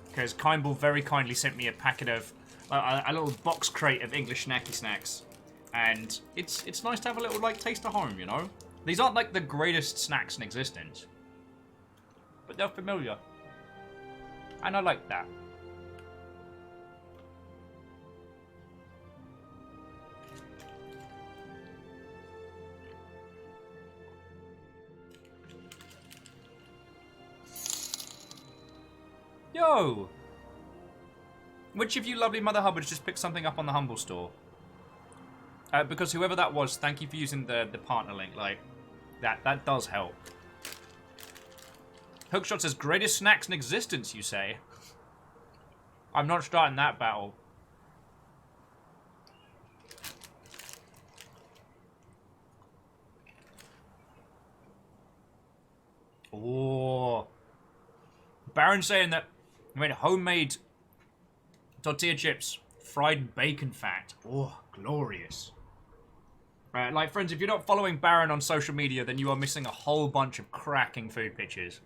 Because Kimball very kindly sent me a packet of... a little box crate of English snacky snacks. And it's nice to have a little, like, taste of home, you know? These aren't, like, the greatest snacks in existence. But they're familiar. And I like that. Yo! Which of you lovely Mother Hubbards just picked something up on the Humble Store? Because whoever that was, thank you for using the partner link. Like, that does help. Hookshot says, greatest snacks in existence, you say? I'm not starting that battle. Oh. Baron saying that I made homemade tortilla chips, fried bacon fat. Oh, glorious. Right, like, friends, if you're not following Baron on social media, then you are missing a whole bunch of cracking food pictures.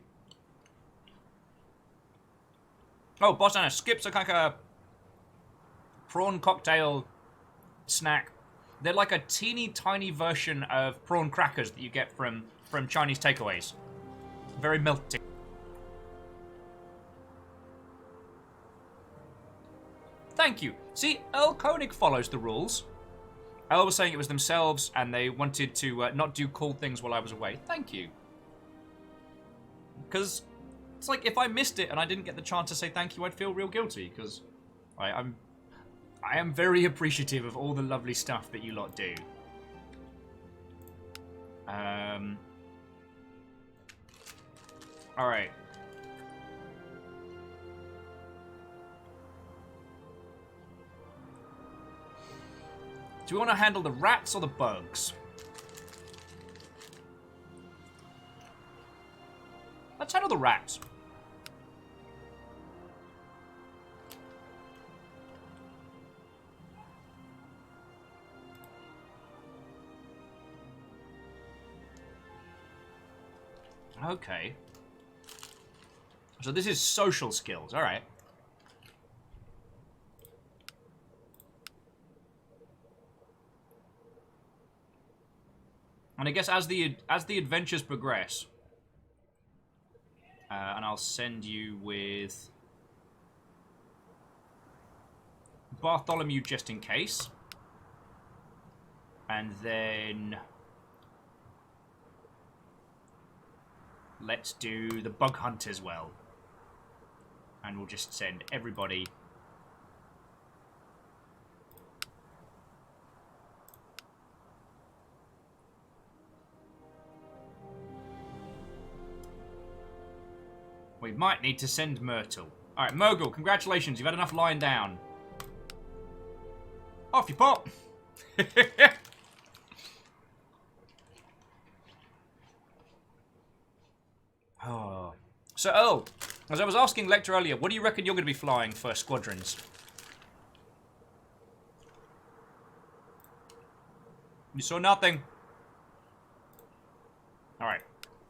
Oh, Boss Anna, skips are like a prawn cocktail snack. They're like a teeny tiny version of prawn crackers that you get from Chinese takeaways. Very melting. Thank you. See, Earl Koenig follows the rules. Earl was saying it was themselves, and they wanted to not do cool things while I was away. Thank you. Because it's like, if I missed it and I didn't get the chance to say thank you, I'd feel real guilty, because I am very appreciative of all the lovely stuff that you lot do. Alright. Do we want to handle the rats or the bugs? Let's handle the rats. Okay. So this is social skills, alright. And I guess as the adventures progress, and I'll send you with Bartholomew just in case, and then let's do the bug hunt as well, and we'll just send everybody. We might need to send Myrtle. Alright, Mogul, congratulations. You've had enough lying down. Off you pop. Oh. So, Earl, as I was asking Lecter earlier, what do you reckon you're going to be flying for squadrons? You saw nothing. Alright.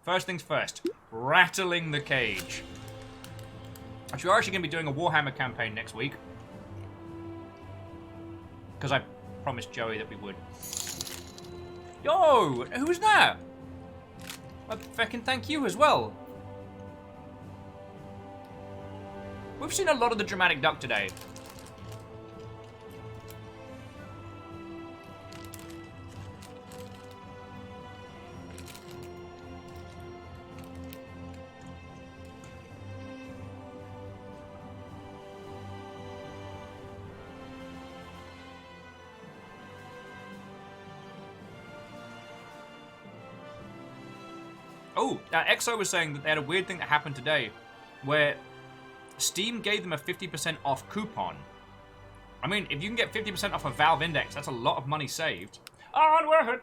First things first. Rattling the cage. Actually, we're actually going to be doing a Warhammer campaign next week. Because I promised Joey that we would. Yo! Who was that? I fucking thank you as well. We've seen a lot of the dramatic duck today. Oh, EXO was saying that they had a weird thing that happened today where Steam gave them a 50% off coupon. I mean, if you can get 50% off a Valve Index, that's a lot of money saved. On worth it!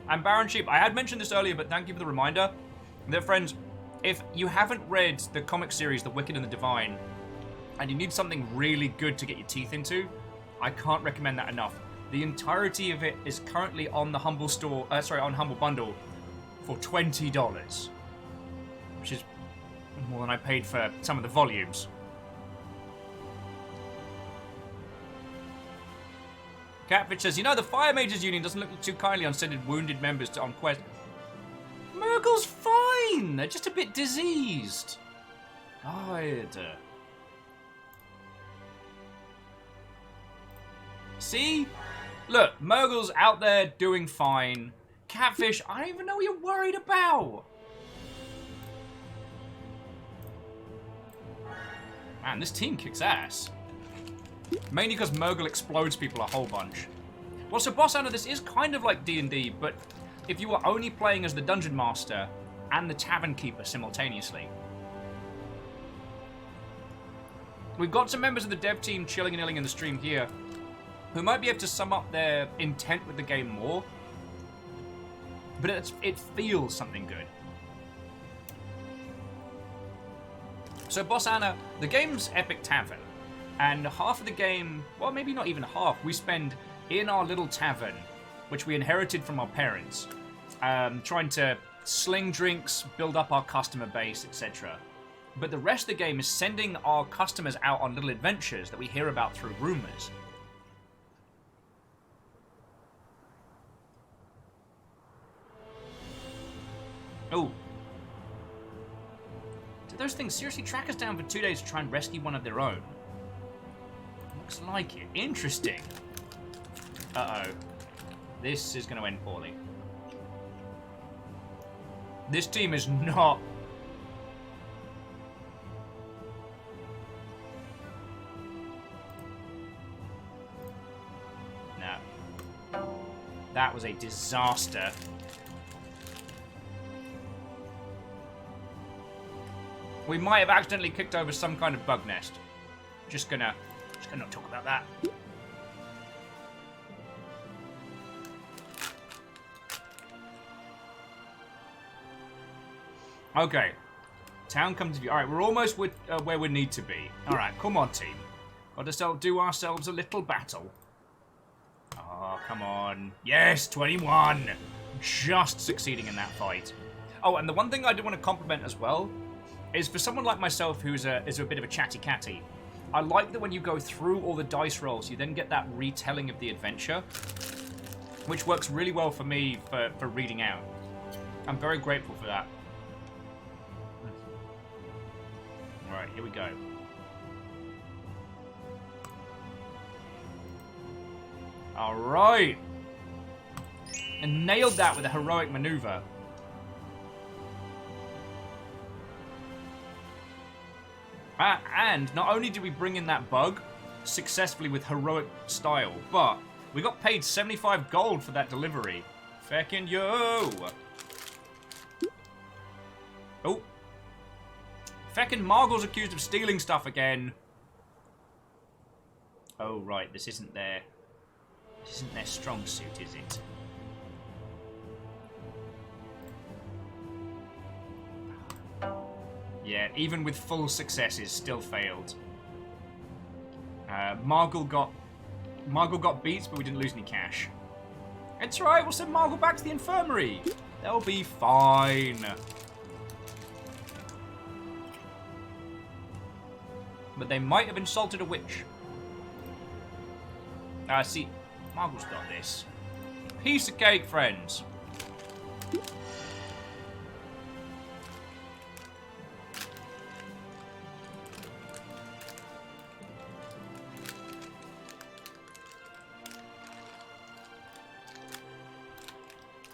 And Baron Sheep, I had mentioned this earlier, but thank you for the reminder. That, friends, if you haven't read the comic series, The Wicked and the Divine, and you need something really good to get your teeth into, I can't recommend that enough. The entirety of it is currently on the Humble Store, on Humble Bundle for $20, which is more than I paid for some of the volumes. Catfish says, you know, the Fire Mages Union doesn't look too kindly on sending wounded members on quest. Murgle's fine! They're just a bit diseased. God. See? Look, Murgle's out there doing fine. Catfish, I don't even know what you're worried about. Man, this team kicks ass. Mainly because Murgle explodes people a whole bunch. Well, so Boss Anna, this is kind of like D&D, but if you were only playing as the Dungeon Master and the Tavern Keeper simultaneously. We've got some members of the dev team chilling and illing in the stream here who might be able to sum up their intent with the game more, but it feels something good. So Boss Anna, the game's Epic Tavern, and half of the game, well, maybe not even half, we spend in our little tavern, which we inherited from our parents, trying to sling drinks, build up our customer base, etc. But the rest of the game is sending our customers out on little adventures that we hear about through rumors. Oh. Did those things seriously track us down for 2 days to try and rescue one of their own? Looks like it. Interesting. Uh-oh. This is going to end poorly. This team is not... No. That was a disaster. We might have accidentally kicked over some kind of bug nest. Just gonna not talk about that. Okay. Town comes to view. Alright, we're almost with, where we need to be. Alright, come on, team. Got to do ourselves a little battle. Oh, come on. Yes, 21! Just succeeding in that fight. Oh, and the one thing I do want to compliment as well is for someone like myself who is a bit of a chatty catty, I like that when you go through all the dice rolls, you then get that retelling of the adventure, which works really well for me for reading out. I'm very grateful for that. Alright, here we go. Alright! And nailed that with a heroic maneuver. And not only did we bring in that bug successfully with heroic style, but we got paid 75 gold for that delivery. Feckin' yo! Oh. Feckin' Margle's accused of stealing stuff again. Oh, right, this isn't their strong suit, is it? Yeah, even with full successes, still failed. Margle got beats, but we didn't lose any cash. It's right, we'll send Margle back to the infirmary. They'll be fine. But they might have insulted a witch. See, Margle's got this. Piece of cake, friends.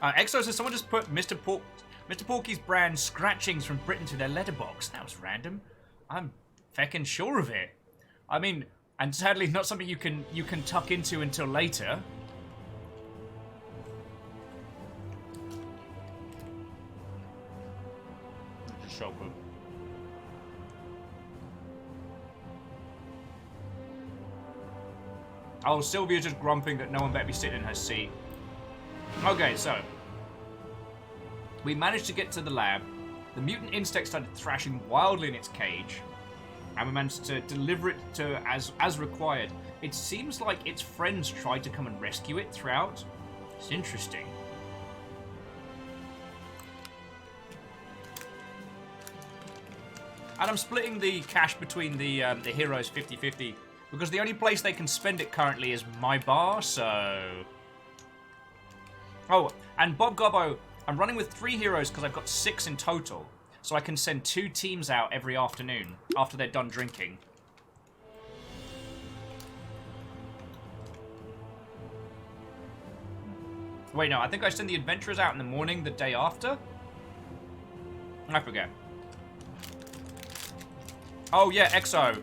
Exo says someone just put Mr. Porky's brand scratchings from Britain to their letterbox. That was random. I'm feckin' sure of it. I mean, and sadly not something you can tuck into until later. Just so good. Oh, Sylvia's just grumping that no one better be sitting in her seat. Okay, so we managed to get to the lab. The mutant insect started thrashing wildly in its cage, and we managed to deliver it to as required. It seems like its friends tried to come and rescue it throughout. It's interesting. And I'm splitting the cash between the heroes 50-50 because the only place they can spend it currently is my bar, so... Oh, and Bob Gobbo, I'm running with 3 heroes because I've got 6 in total. So I can send 2 teams out every afternoon after they're done drinking. Wait, no, I think I send the adventurers out in the morning the day after? I forget. Oh, yeah, Exo.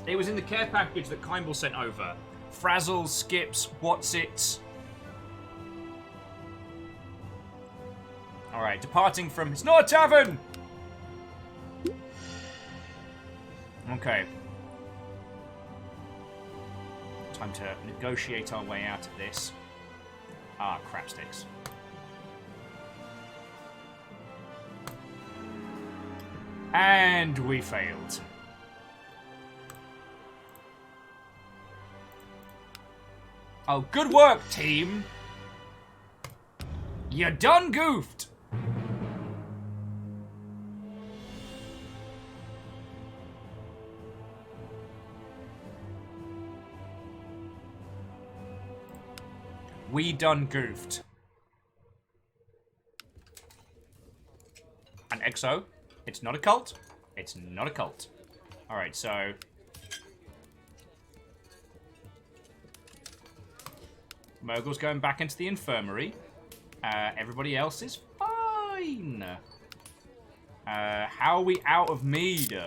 It was in the care package that Kimball sent over. Frazzles, Skips, Whatsits. Alright, departing from... It's not a tavern! Okay. Time to negotiate our way out of this. Ah, crap sticks. And we failed. Oh, good work, team! You done goofed! We done goofed. And Exo, it's not a cult. It's not a cult. Alright, so... Murgle's going back into the infirmary. Everybody else is fine. How are we out of mead?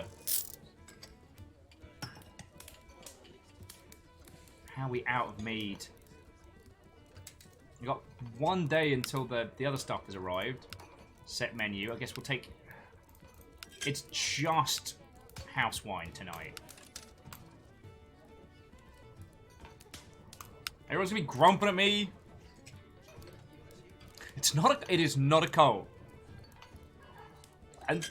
How are we out of mead? We've got 1 day until the other stuff has arrived. Set menu. I guess we'll take... It's just house wine tonight. Everyone's gonna be grumping at me. It is not a cult. And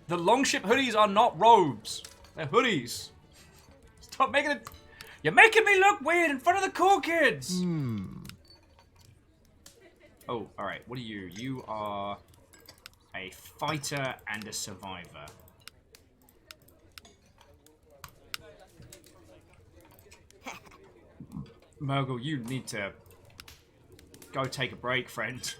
the longship hoodies are not robes. They're hoodies. Stop making it. You're making me look weird in front of the cool kids. Oh, alright. What are you? You are a fighter and a survivor. Murgle, you need to go take a break, friend.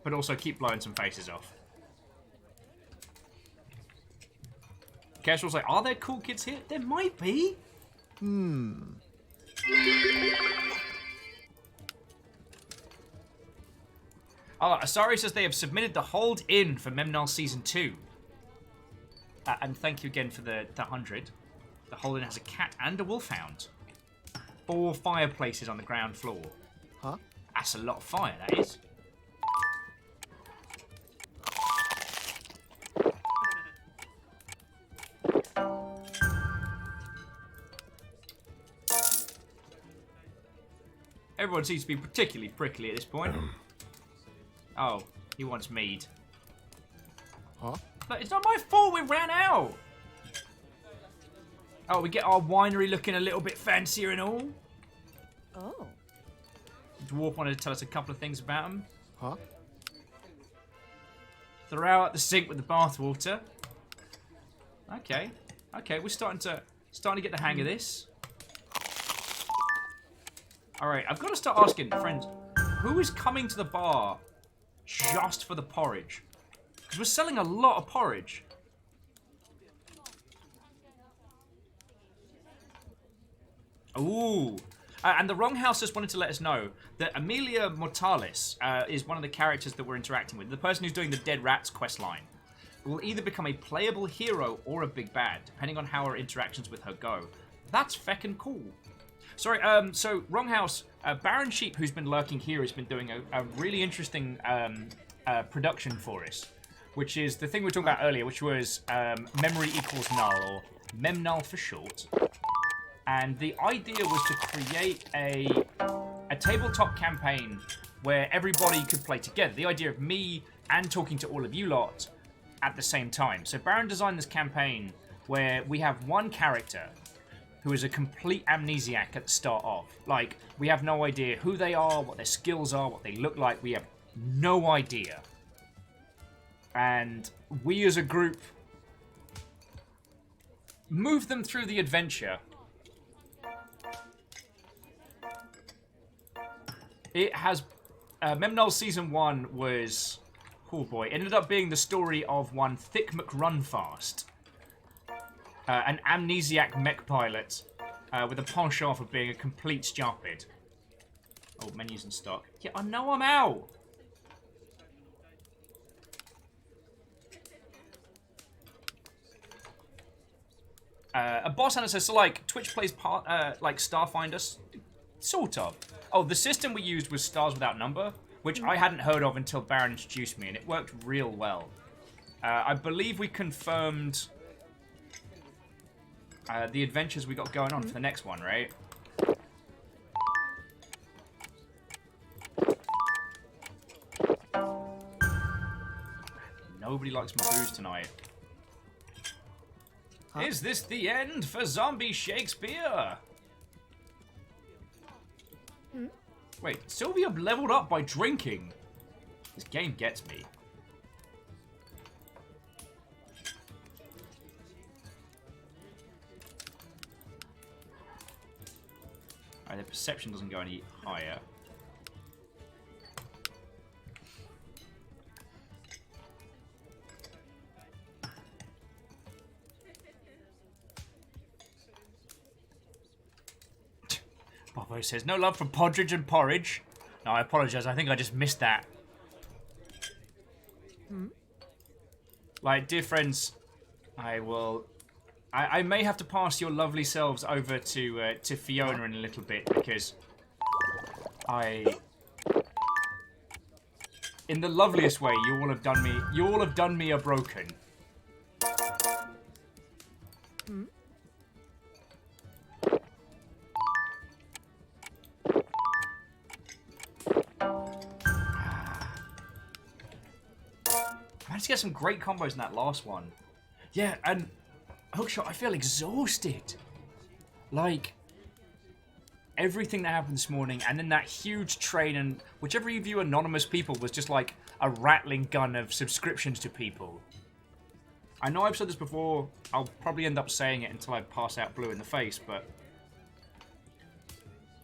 But also keep blowing some faces off. Casual's like, are there cool kids here? There might be. Oh, Asari says they have submitted the hold in for Memnal Season 2. And thank you again for the 100. The hold in has a cat and a wolfhound. 4 fireplaces on the ground floor.
Huh?
That's a lot of fire, that is. Everyone seems to be particularly prickly at this point. Oh, he wants mead.
Huh?
But it's not my fault we ran out. Oh, we get our winery looking a little bit fancier and all.
Oh.
Dwarf wanted to tell us a couple of things about him.
Huh?
Throw out the sink with the bathwater. Okay. Okay, we're starting to get the hang of this. Alright, I've got to start asking, friends, who is coming to the bar just for the porridge? Because we're selling a lot of porridge. Ooh. And the Wrong House just wanted to let us know that Amelia Mortalis is one of the characters that we're interacting with. The person who's doing the Dead Rats questline will either become a playable hero or a big bad, depending on how our interactions with her go. That's feckin' cool. Sorry, so Wrong House, Baron Sheep, who's been lurking here, has been doing a really interesting production for us, which is the thing we were talking about earlier, which was memory equals null, or memnull for short. And the idea was to create a tabletop campaign where everybody could play together. The idea of me and talking to all of you lot at the same time. So Baron designed this campaign where we have one character who is a complete amnesiac at the start of. Like, we have no idea who they are, what their skills are, what they look like. We have no idea. And we as a group move them through the adventure. It has... Memnull Season 1 was... Oh boy. It ended up being the story of one Thick McRunfast. An amnesiac mech pilot with a penchant for being a complete stupid. Oh, menus in stock. Yeah, I know I'm out! A boss hunter says, so like, Twitch plays like Starfinder? Sort of. Oh, the system we used was Stars Without Number, which I hadn't heard of until Baron introduced me, and it worked real well. I believe we confirmed the adventures we got going on for the next one, right? Nobody likes my booze tonight. Huh? Is this the end for Zombie Shakespeare? Wait, Sylvia leveled up by drinking. This game gets me. Alright, the perception doesn't go any higher. Bobo says, no love for Podridge and Porridge. No, I apologize. I think I just missed that. Like, dear friends, I may have to pass your lovely selves over to Fiona in a little bit, because in the loveliest way, you all have done me a broken. I managed to get some great combos in that last one. Yeah, and Hookshot, I feel exhausted. Like, everything that happened this morning, and then that huge train, and whichever of you anonymous people was just like a rattling gun of subscriptions to people. I know I've said this before, I'll probably end up saying it until I pass out blue in the face, but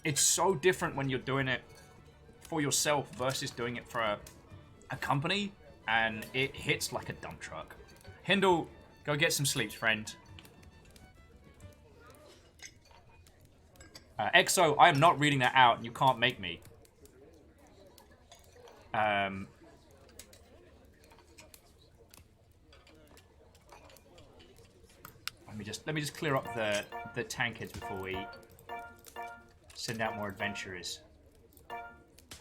it's so different when you're doing it for yourself versus doing it for a company, and it hits like a dump truck. Hindle, go get some sleep, friend. Exo, I am not reading that out, and you can't make me. Let me just clear up the tankards before we send out more adventurers.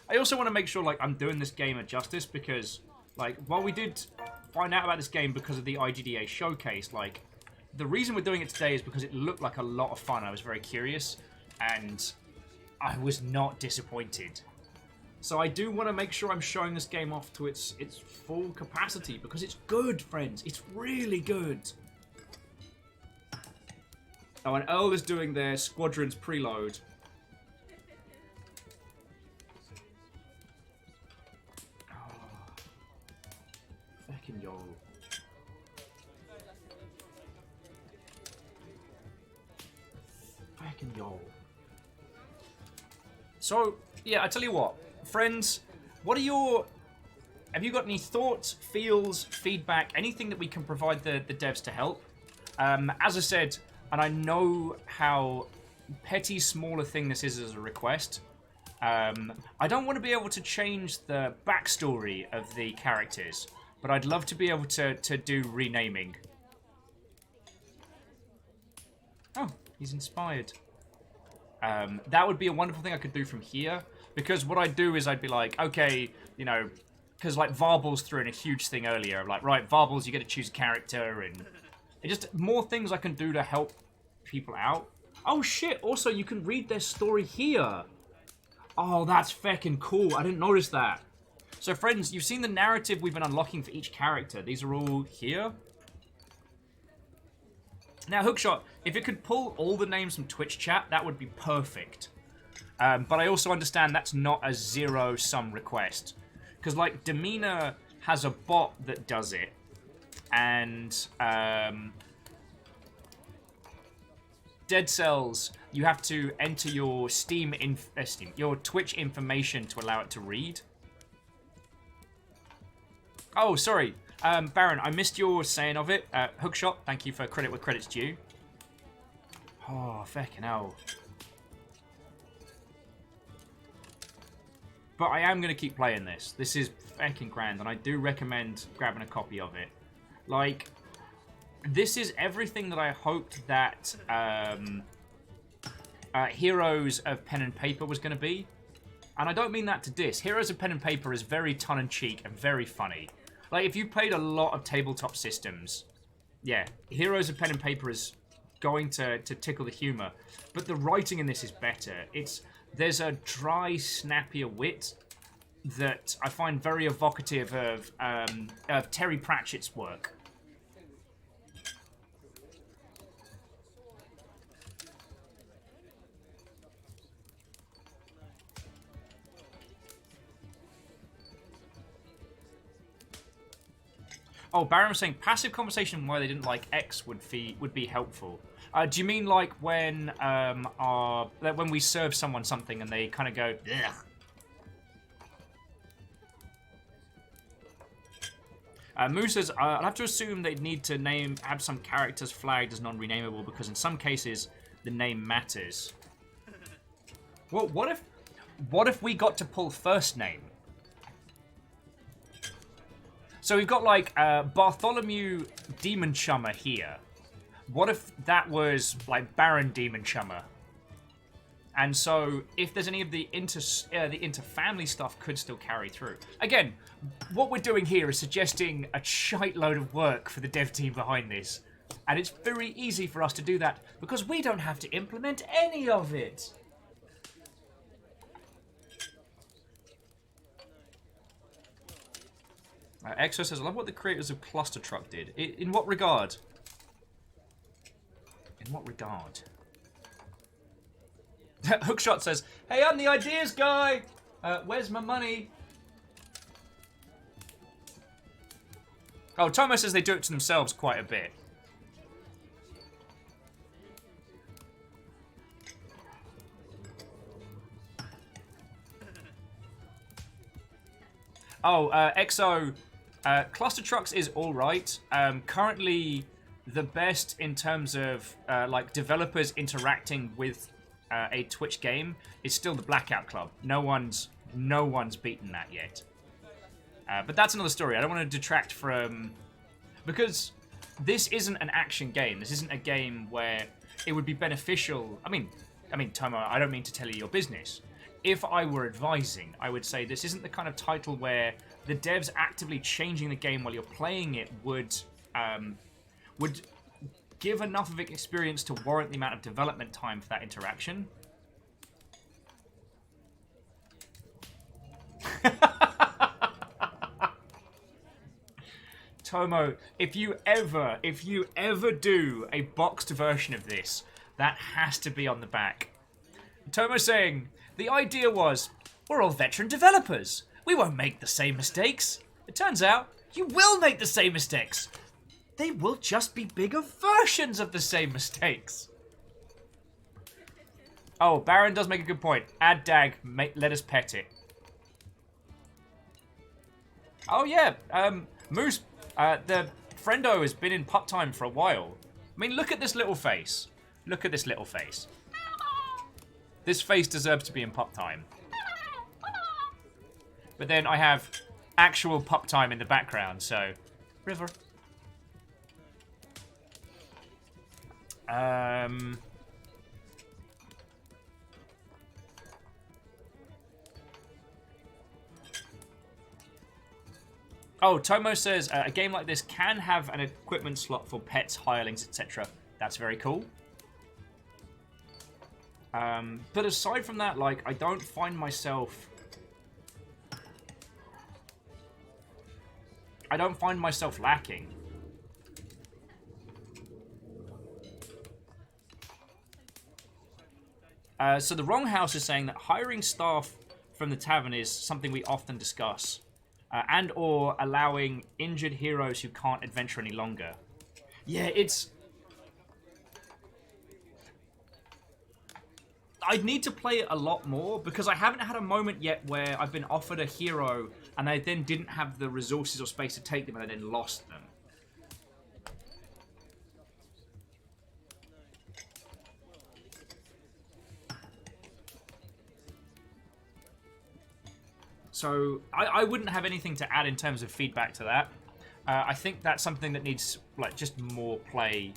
I also want to make sure, like, I'm doing this game a justice, because, like, while we did find out about this game because of the IGDA showcase, like, the reason we're doing it today is because it looked like a lot of fun. I was very curious, and I was not disappointed. So I do want to make sure I'm showing this game off to its full capacity, because it's good, friends. It's really good. Oh, and Earl is doing their Squadrons preload. Fucking yo. So, yeah, I tell you what. Friends, what are your... Have you got any thoughts, feels, feedback, anything that we can provide the devs to help? As I said, and I know how petty, small a thing this is as a request, I don't want to be able to change the backstory of the characters, but I'd love to be able to do renaming. Oh, he's inspired. That would be a wonderful thing I could do from here, because what I'd do is I'd be like, okay, you know, because like Varbles threw in a huge thing earlier, like, right, Varbles, you get to choose a character, and it just more things I can do to help people out. Oh shit, also you can read their story here. Oh, that's feckin' cool. I didn't notice that. So friends, you've seen the narrative we've been unlocking for each character. These are all here. Now, Hookshot, if it could pull all the names from Twitch chat, that would be perfect. But I also understand that's not a zero-sum request. Because, like, Demeanor has a bot that does it. And, Dead Cells, you have to enter your your Twitch information to allow it to read. Oh, sorry. Baron, I missed your saying of it. Hookshot, thank you for credit where credit's due. Oh, feckin' hell. But I am going to keep playing this. This is feckin' grand, and I do recommend grabbing a copy of it. Like, this is everything that I hoped that Heroes of Pen and Paper was going to be. And I don't mean that to diss. Heroes of Pen and Paper is very tongue-in-cheek and very funny. Like, if you played a lot of tabletop systems, yeah, Heroes of Pen and Paper is going to tickle the humor. But the writing in this is better. There's a dry, snappier wit that I find very evocative of Terry Pratchett's work. Oh, Baron was saying passive conversation why they didn't like X would be helpful. Do you mean like when when we serve someone something and they kind of go, ugh? Moose says, I'll have to assume they'd need to have some characters flagged as non-renamable because in some cases the name matters. Well, what if we got to pull first name? So we've got like Bartholomew Demon Chummer here. What if that was like Baron Demon Chummer? And so if there's any of the inter-family stuff could still carry through. Again, what we're doing here is suggesting a shite load of work for the dev team behind this. And it's very easy for us to do that because we don't have to implement any of it. Exo says, I love what the creators of Cluster Truck did. In what regard? In what regard? Hookshot says, hey, I'm the ideas guy! Where's my money? Oh, Tomo says they do it to themselves quite a bit. Oh, Exo, Cluster Trucks is alright. Currently, the best in terms of like developers interacting with a Twitch game is still the Blackout Club. No one's beaten that yet. But that's another story. I don't want to detract from... Because this isn't an action game. This isn't a game where it would be beneficial... I mean, Tomo, I don't mean to tell you your business. If I were advising, I would say this isn't the kind of title where the devs actively changing the game while you're playing it would give enough of experience to warrant the amount of development time for that interaction. Tomo, if you ever do a boxed version of this, that has to be on the back. Tomo saying, the idea was, we're all veteran developers. We won't make the same mistakes. It turns out, you will make the same mistakes. They will just be bigger versions of the same mistakes. Oh, Baron does make a good point. Add Dag, let us pet it. Oh yeah, Moose, the friendo has been in pup time for a while. I mean, look at this little face. Look at this little face. This face deserves to be in pup time. But then I have actual pup time in the background, so... River. Oh, Tomo says, a game like this can have an equipment slot for pets, hirelings, etc. That's very cool. But aside from that, like, I don't find myself... lacking. So the Wrong House is saying that hiring staff from the tavern is something we often discuss. And or allowing injured heroes who can't adventure any longer. Yeah, it's... I'd need to play it a lot more, because I haven't had a moment yet where I've been offered a hero and I then didn't have the resources or space to take them and I then lost them. So, I wouldn't have anything to add in terms of feedback to that. I think that's something that needs, like, just more play.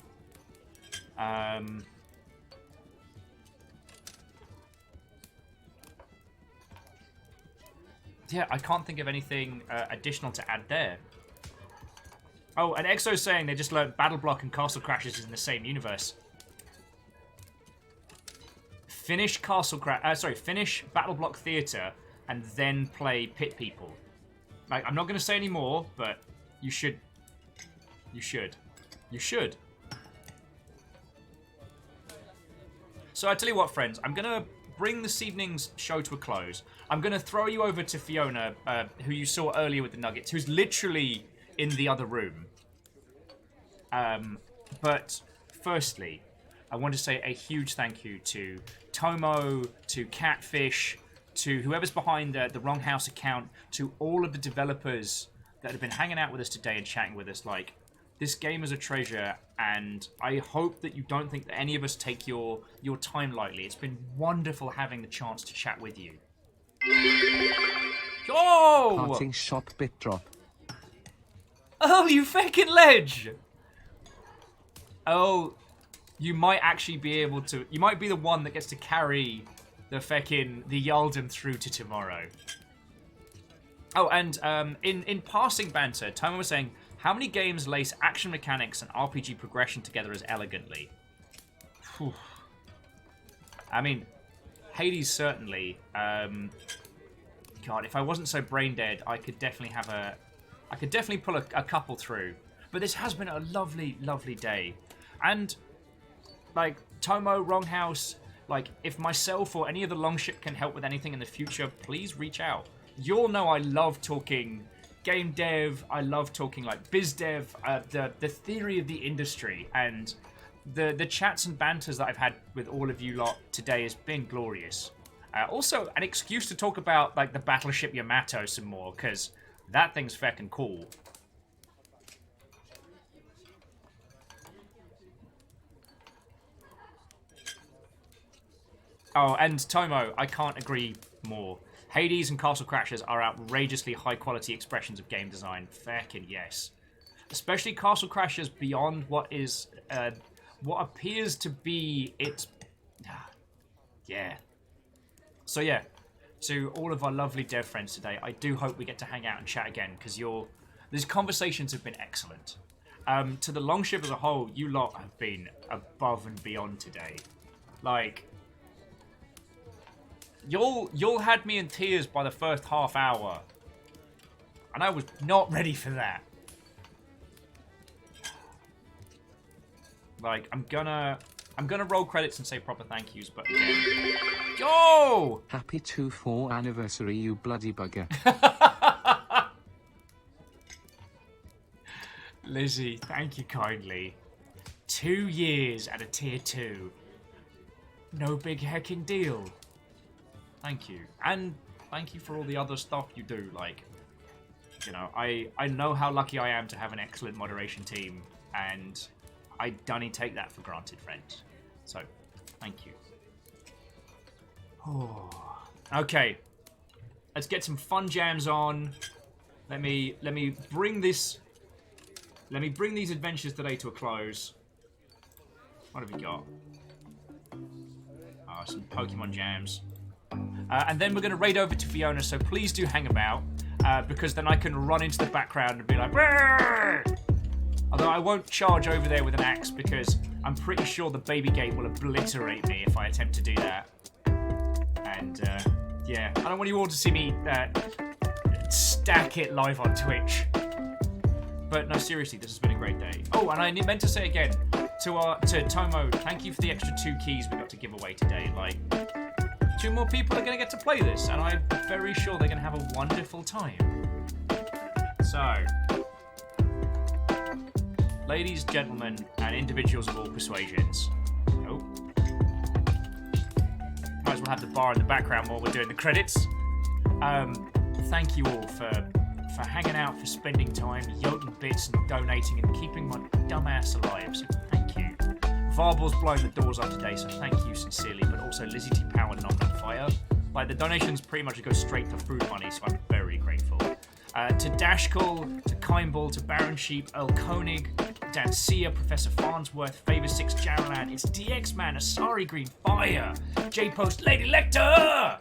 Yeah, I can't think of anything additional to add there. Oh, and Exo's saying they just learned Battle Block and Castle Crashers is in the same universe. Finish finish Battle Block Theatre and then play Pit People. Like, I'm not going to say any more, but you should. You should. You should. So I tell you what, friends, I'm going to bring this evening's show to a close. I'm going to throw you over to Fiona, who you saw earlier with the Nuggets, who's literally in the other room. But firstly, I want to say a huge thank you to Tomo, to Catfish, to whoever's behind the Wrong House account, to all of the developers that have been hanging out with us today and chatting with us. Like, this game is a treasure, and I hope that you don't think that any of us take your time lightly. It's been wonderful having the chance to chat with you. Oh!
Parting shot bit drop.
Oh, you fucking ledge! Oh, you might actually be able to... You might be the one that gets to carry the Yalden through to tomorrow. Oh, and in passing banter, Tomo was saying, how many games lace action mechanics and RPG progression together as elegantly? Whew. I mean, Hades certainly. God, if I wasn't so brain dead, I could definitely have I could definitely pull a couple through. But this has been a lovely, lovely day. And, like, Tomo, Wrong House, like, if myself or any of the Longship can help with anything in the future, please reach out. You all know I love talking game dev, I love talking, like, biz dev, the theory of the industry, and the chats and banters that I've had with all of you lot today has been glorious. Also, an excuse to talk about, like, the battleship Yamato some more, because that thing's feckin' cool. Oh, and Tomo, I can't agree more. Hades and Castle Crashers are outrageously high-quality expressions of game design. Feckin' yes. Especially Castle Crashers beyond what is, what appears to be its... Yeah. So yeah, to all of our lovely dev friends today, I do hope we get to hang out and chat again, because these conversations have been excellent. To the Longship as a whole, you lot have been above and beyond today. Like... You'll had me in tears by the first half hour. And I was not ready for that. Like, I'm gonna roll credits and say proper thank yous, but again. Yo!
Happy 2-4 anniversary, you bloody bugger.
Lizzie, thank you kindly. 2 years at a tier 2. No big hecking deal. Thank you. And thank you for all the other stuff you do. Like, you know, I know how lucky I am to have an excellent moderation team, and I don't take that for granted, friends. So, thank you. Oh. Okay. Let's get some fun jams on. Let me bring these adventures today to a close. What have we got? Oh, some Pokemon jams. And then we're going to raid over to Fiona, so please do hang about, because then I can run into the background and be like, "Rrr!" Although I won't charge over there with an axe, because I'm pretty sure the baby gate will obliterate me if I attempt to do that. And, yeah, I don't want you all to see me stack it live on Twitch. But no, seriously, this has been a great day. Oh, and I meant to say again, to Tomo, thank you for the extra 2 keys we got to give away today. Like, 2 more people are going to get to play this, and I'm very sure they're going to have a wonderful time. So, ladies, gentlemen, and individuals of all persuasions. Oh. Might as well have the bar in the background while we're doing the credits. Thank you all for hanging out, for spending time, yoking bits and donating and keeping my dumb ass alive, so thank you. Varbal's blowing the doors up today, so thank you sincerely, but also Lizzie T. Power and Not on Fire. Like, the donations pretty much go straight to food money, so I'm very grateful. To Dashkall, to Kimball, to Baron Sheep, Earl Koenig, Dancia, Professor Farnsworth, Favor 6, Jaralan, It's DX Man, Asari Green Fire, J Post, Lady Lecter,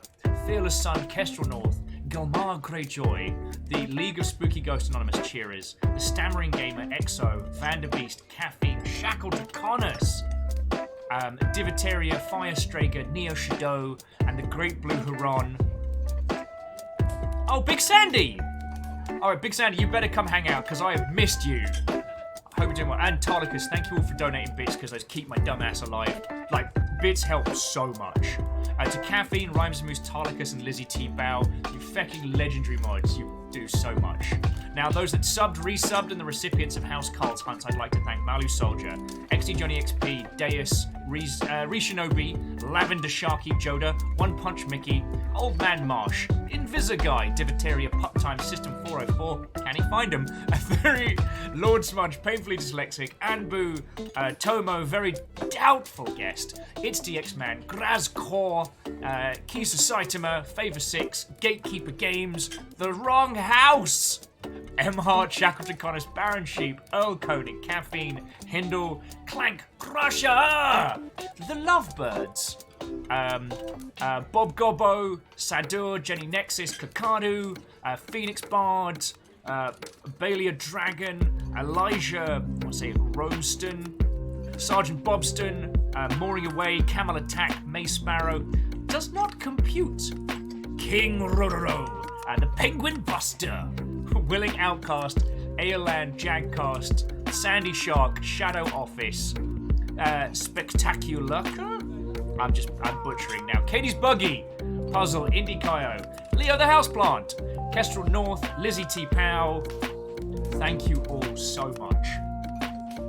Fearless Sun, Kestrel North, Gilmar Greyjoy, the League of Spooky Ghost Anonymous Cheerers, the Stammering Gamer, Exo, Vanderbeast, Caffeine, Shackle Draconis, Diviteria, Firestrager, Neo Shadow, and the Great Blue Huron. Oh, Big Sandy! Alright, Big Sandy, you better come hang out, because I have missed you. I hope you're doing well. And Tarlicus, thank you all for donating bits, because those keep my dumb ass alive. Like, bits help so much. To Caffeine, Rhymes Moose, Tarlicus, and Lizzie T. Bow, you fecking legendary mods, you do so much. Now, those that subbed, resubbed, and the recipients of House Carl's Hunts, I'd like to thank Malu Soldier, XD Johnny XP, Deus, Rishinobi, Lavender Sharky Joda, One Punch Mickey, Old Man Marsh, Invisiguy, Diviteria, Pup Time, System 404, can he find him? Very Lord Smudge, Painfully Dyslexic, Anbu, Tomo, Very Doubtful Guest, It's DX Man, Grazcore, Kisa Saitama, Favor 6, Gatekeeper Games, The Wrong House, M. Hart, Shackleton Connors, Baron Sheep, Earl Koenig, Caffeine, Hindle, Clank Crusher, The Lovebirds, Bob Gobbo, Sadur, Jenny Nexus, Kakadu, Phoenix Bard, Bailey Dragon, Elijah, Roston, Sergeant Bobston, Mooring Away, Camel Attack, May Sparrow, Does Not Compute, King Rororo, the Penguin Buster, Willing Outcast, Aeland Jagcast, Sandy Shark, Shadow Office, Spectacular. I'm butchering now. Katie's Buggy, Puzzle, Indie Kyo, Leo the Houseplant, Kestrel North, Lizzie T. Pow. Thank you all so much.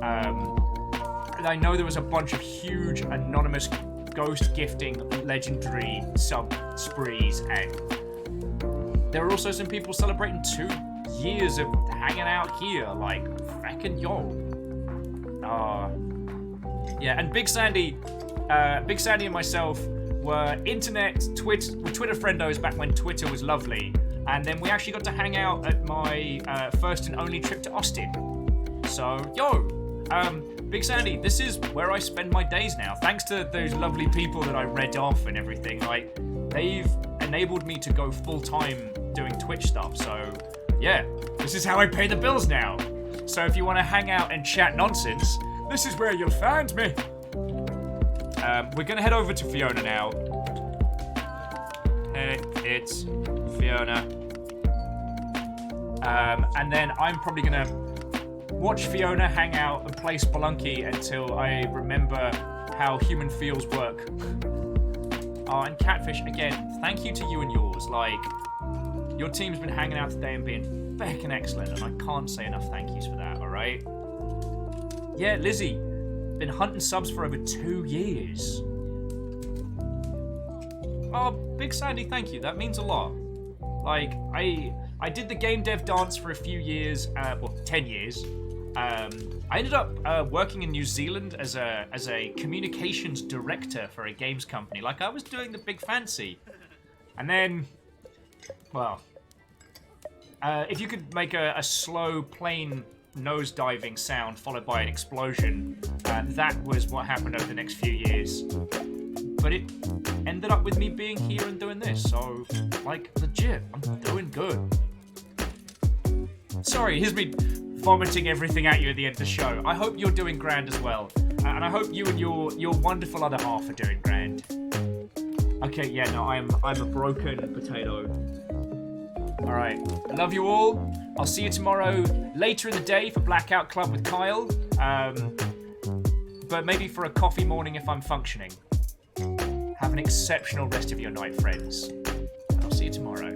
I know there was a bunch of huge anonymous ghost gifting legendary sub sprees, and there are also some people celebrating 2 years of hanging out here, like, feckin' yo. Yeah, and Big Sandy and myself were Twitter friendos back when Twitter was lovely, and then we actually got to hang out at my first and only trip to Austin. So, yo, Big Sandy, this is where I spend my days now. Thanks to those lovely people that I read off and everything, like, they've enabled me to go full-time doing Twitch stuff, so yeah, this is how I pay the bills now. So if you want to hang out and chat nonsense, this is where you'll find me. We're gonna head over to Fiona now. Hey, it's Fiona. And then I'm probably gonna watch Fiona hang out and play Spelunky until I remember how human feels work. And Catfish, again, thank you to you and yours. Like, your team's been hanging out today and being feckin' excellent, and I can't say enough thank yous for that, alright? Yeah, Lizzie, been hunting subs for over 2 years. Oh, Big Sandy, thank you. That means a lot. Like, I did the game dev dance for a few years, 10 years. I ended up working in New Zealand as a communications director for a games company. Like, I was doing the big fancy. And then, well, if you could make a slow, plain nose-diving sound followed by an explosion, that was what happened over the next few years. But it ended up with me being here and doing this, so, like, legit, I'm doing good. Sorry, here's me vomiting everything at you at the end of the show. I hope you're doing grand as well. And I hope you and your wonderful other half are doing grand. Okay, yeah, no, I'm a broken potato. Alright, I love you all. I'll see you tomorrow later in the day for Blackout Club with Kyle. But maybe for a coffee morning if I'm functioning. Have an exceptional rest of your night, friends. And I'll see you tomorrow.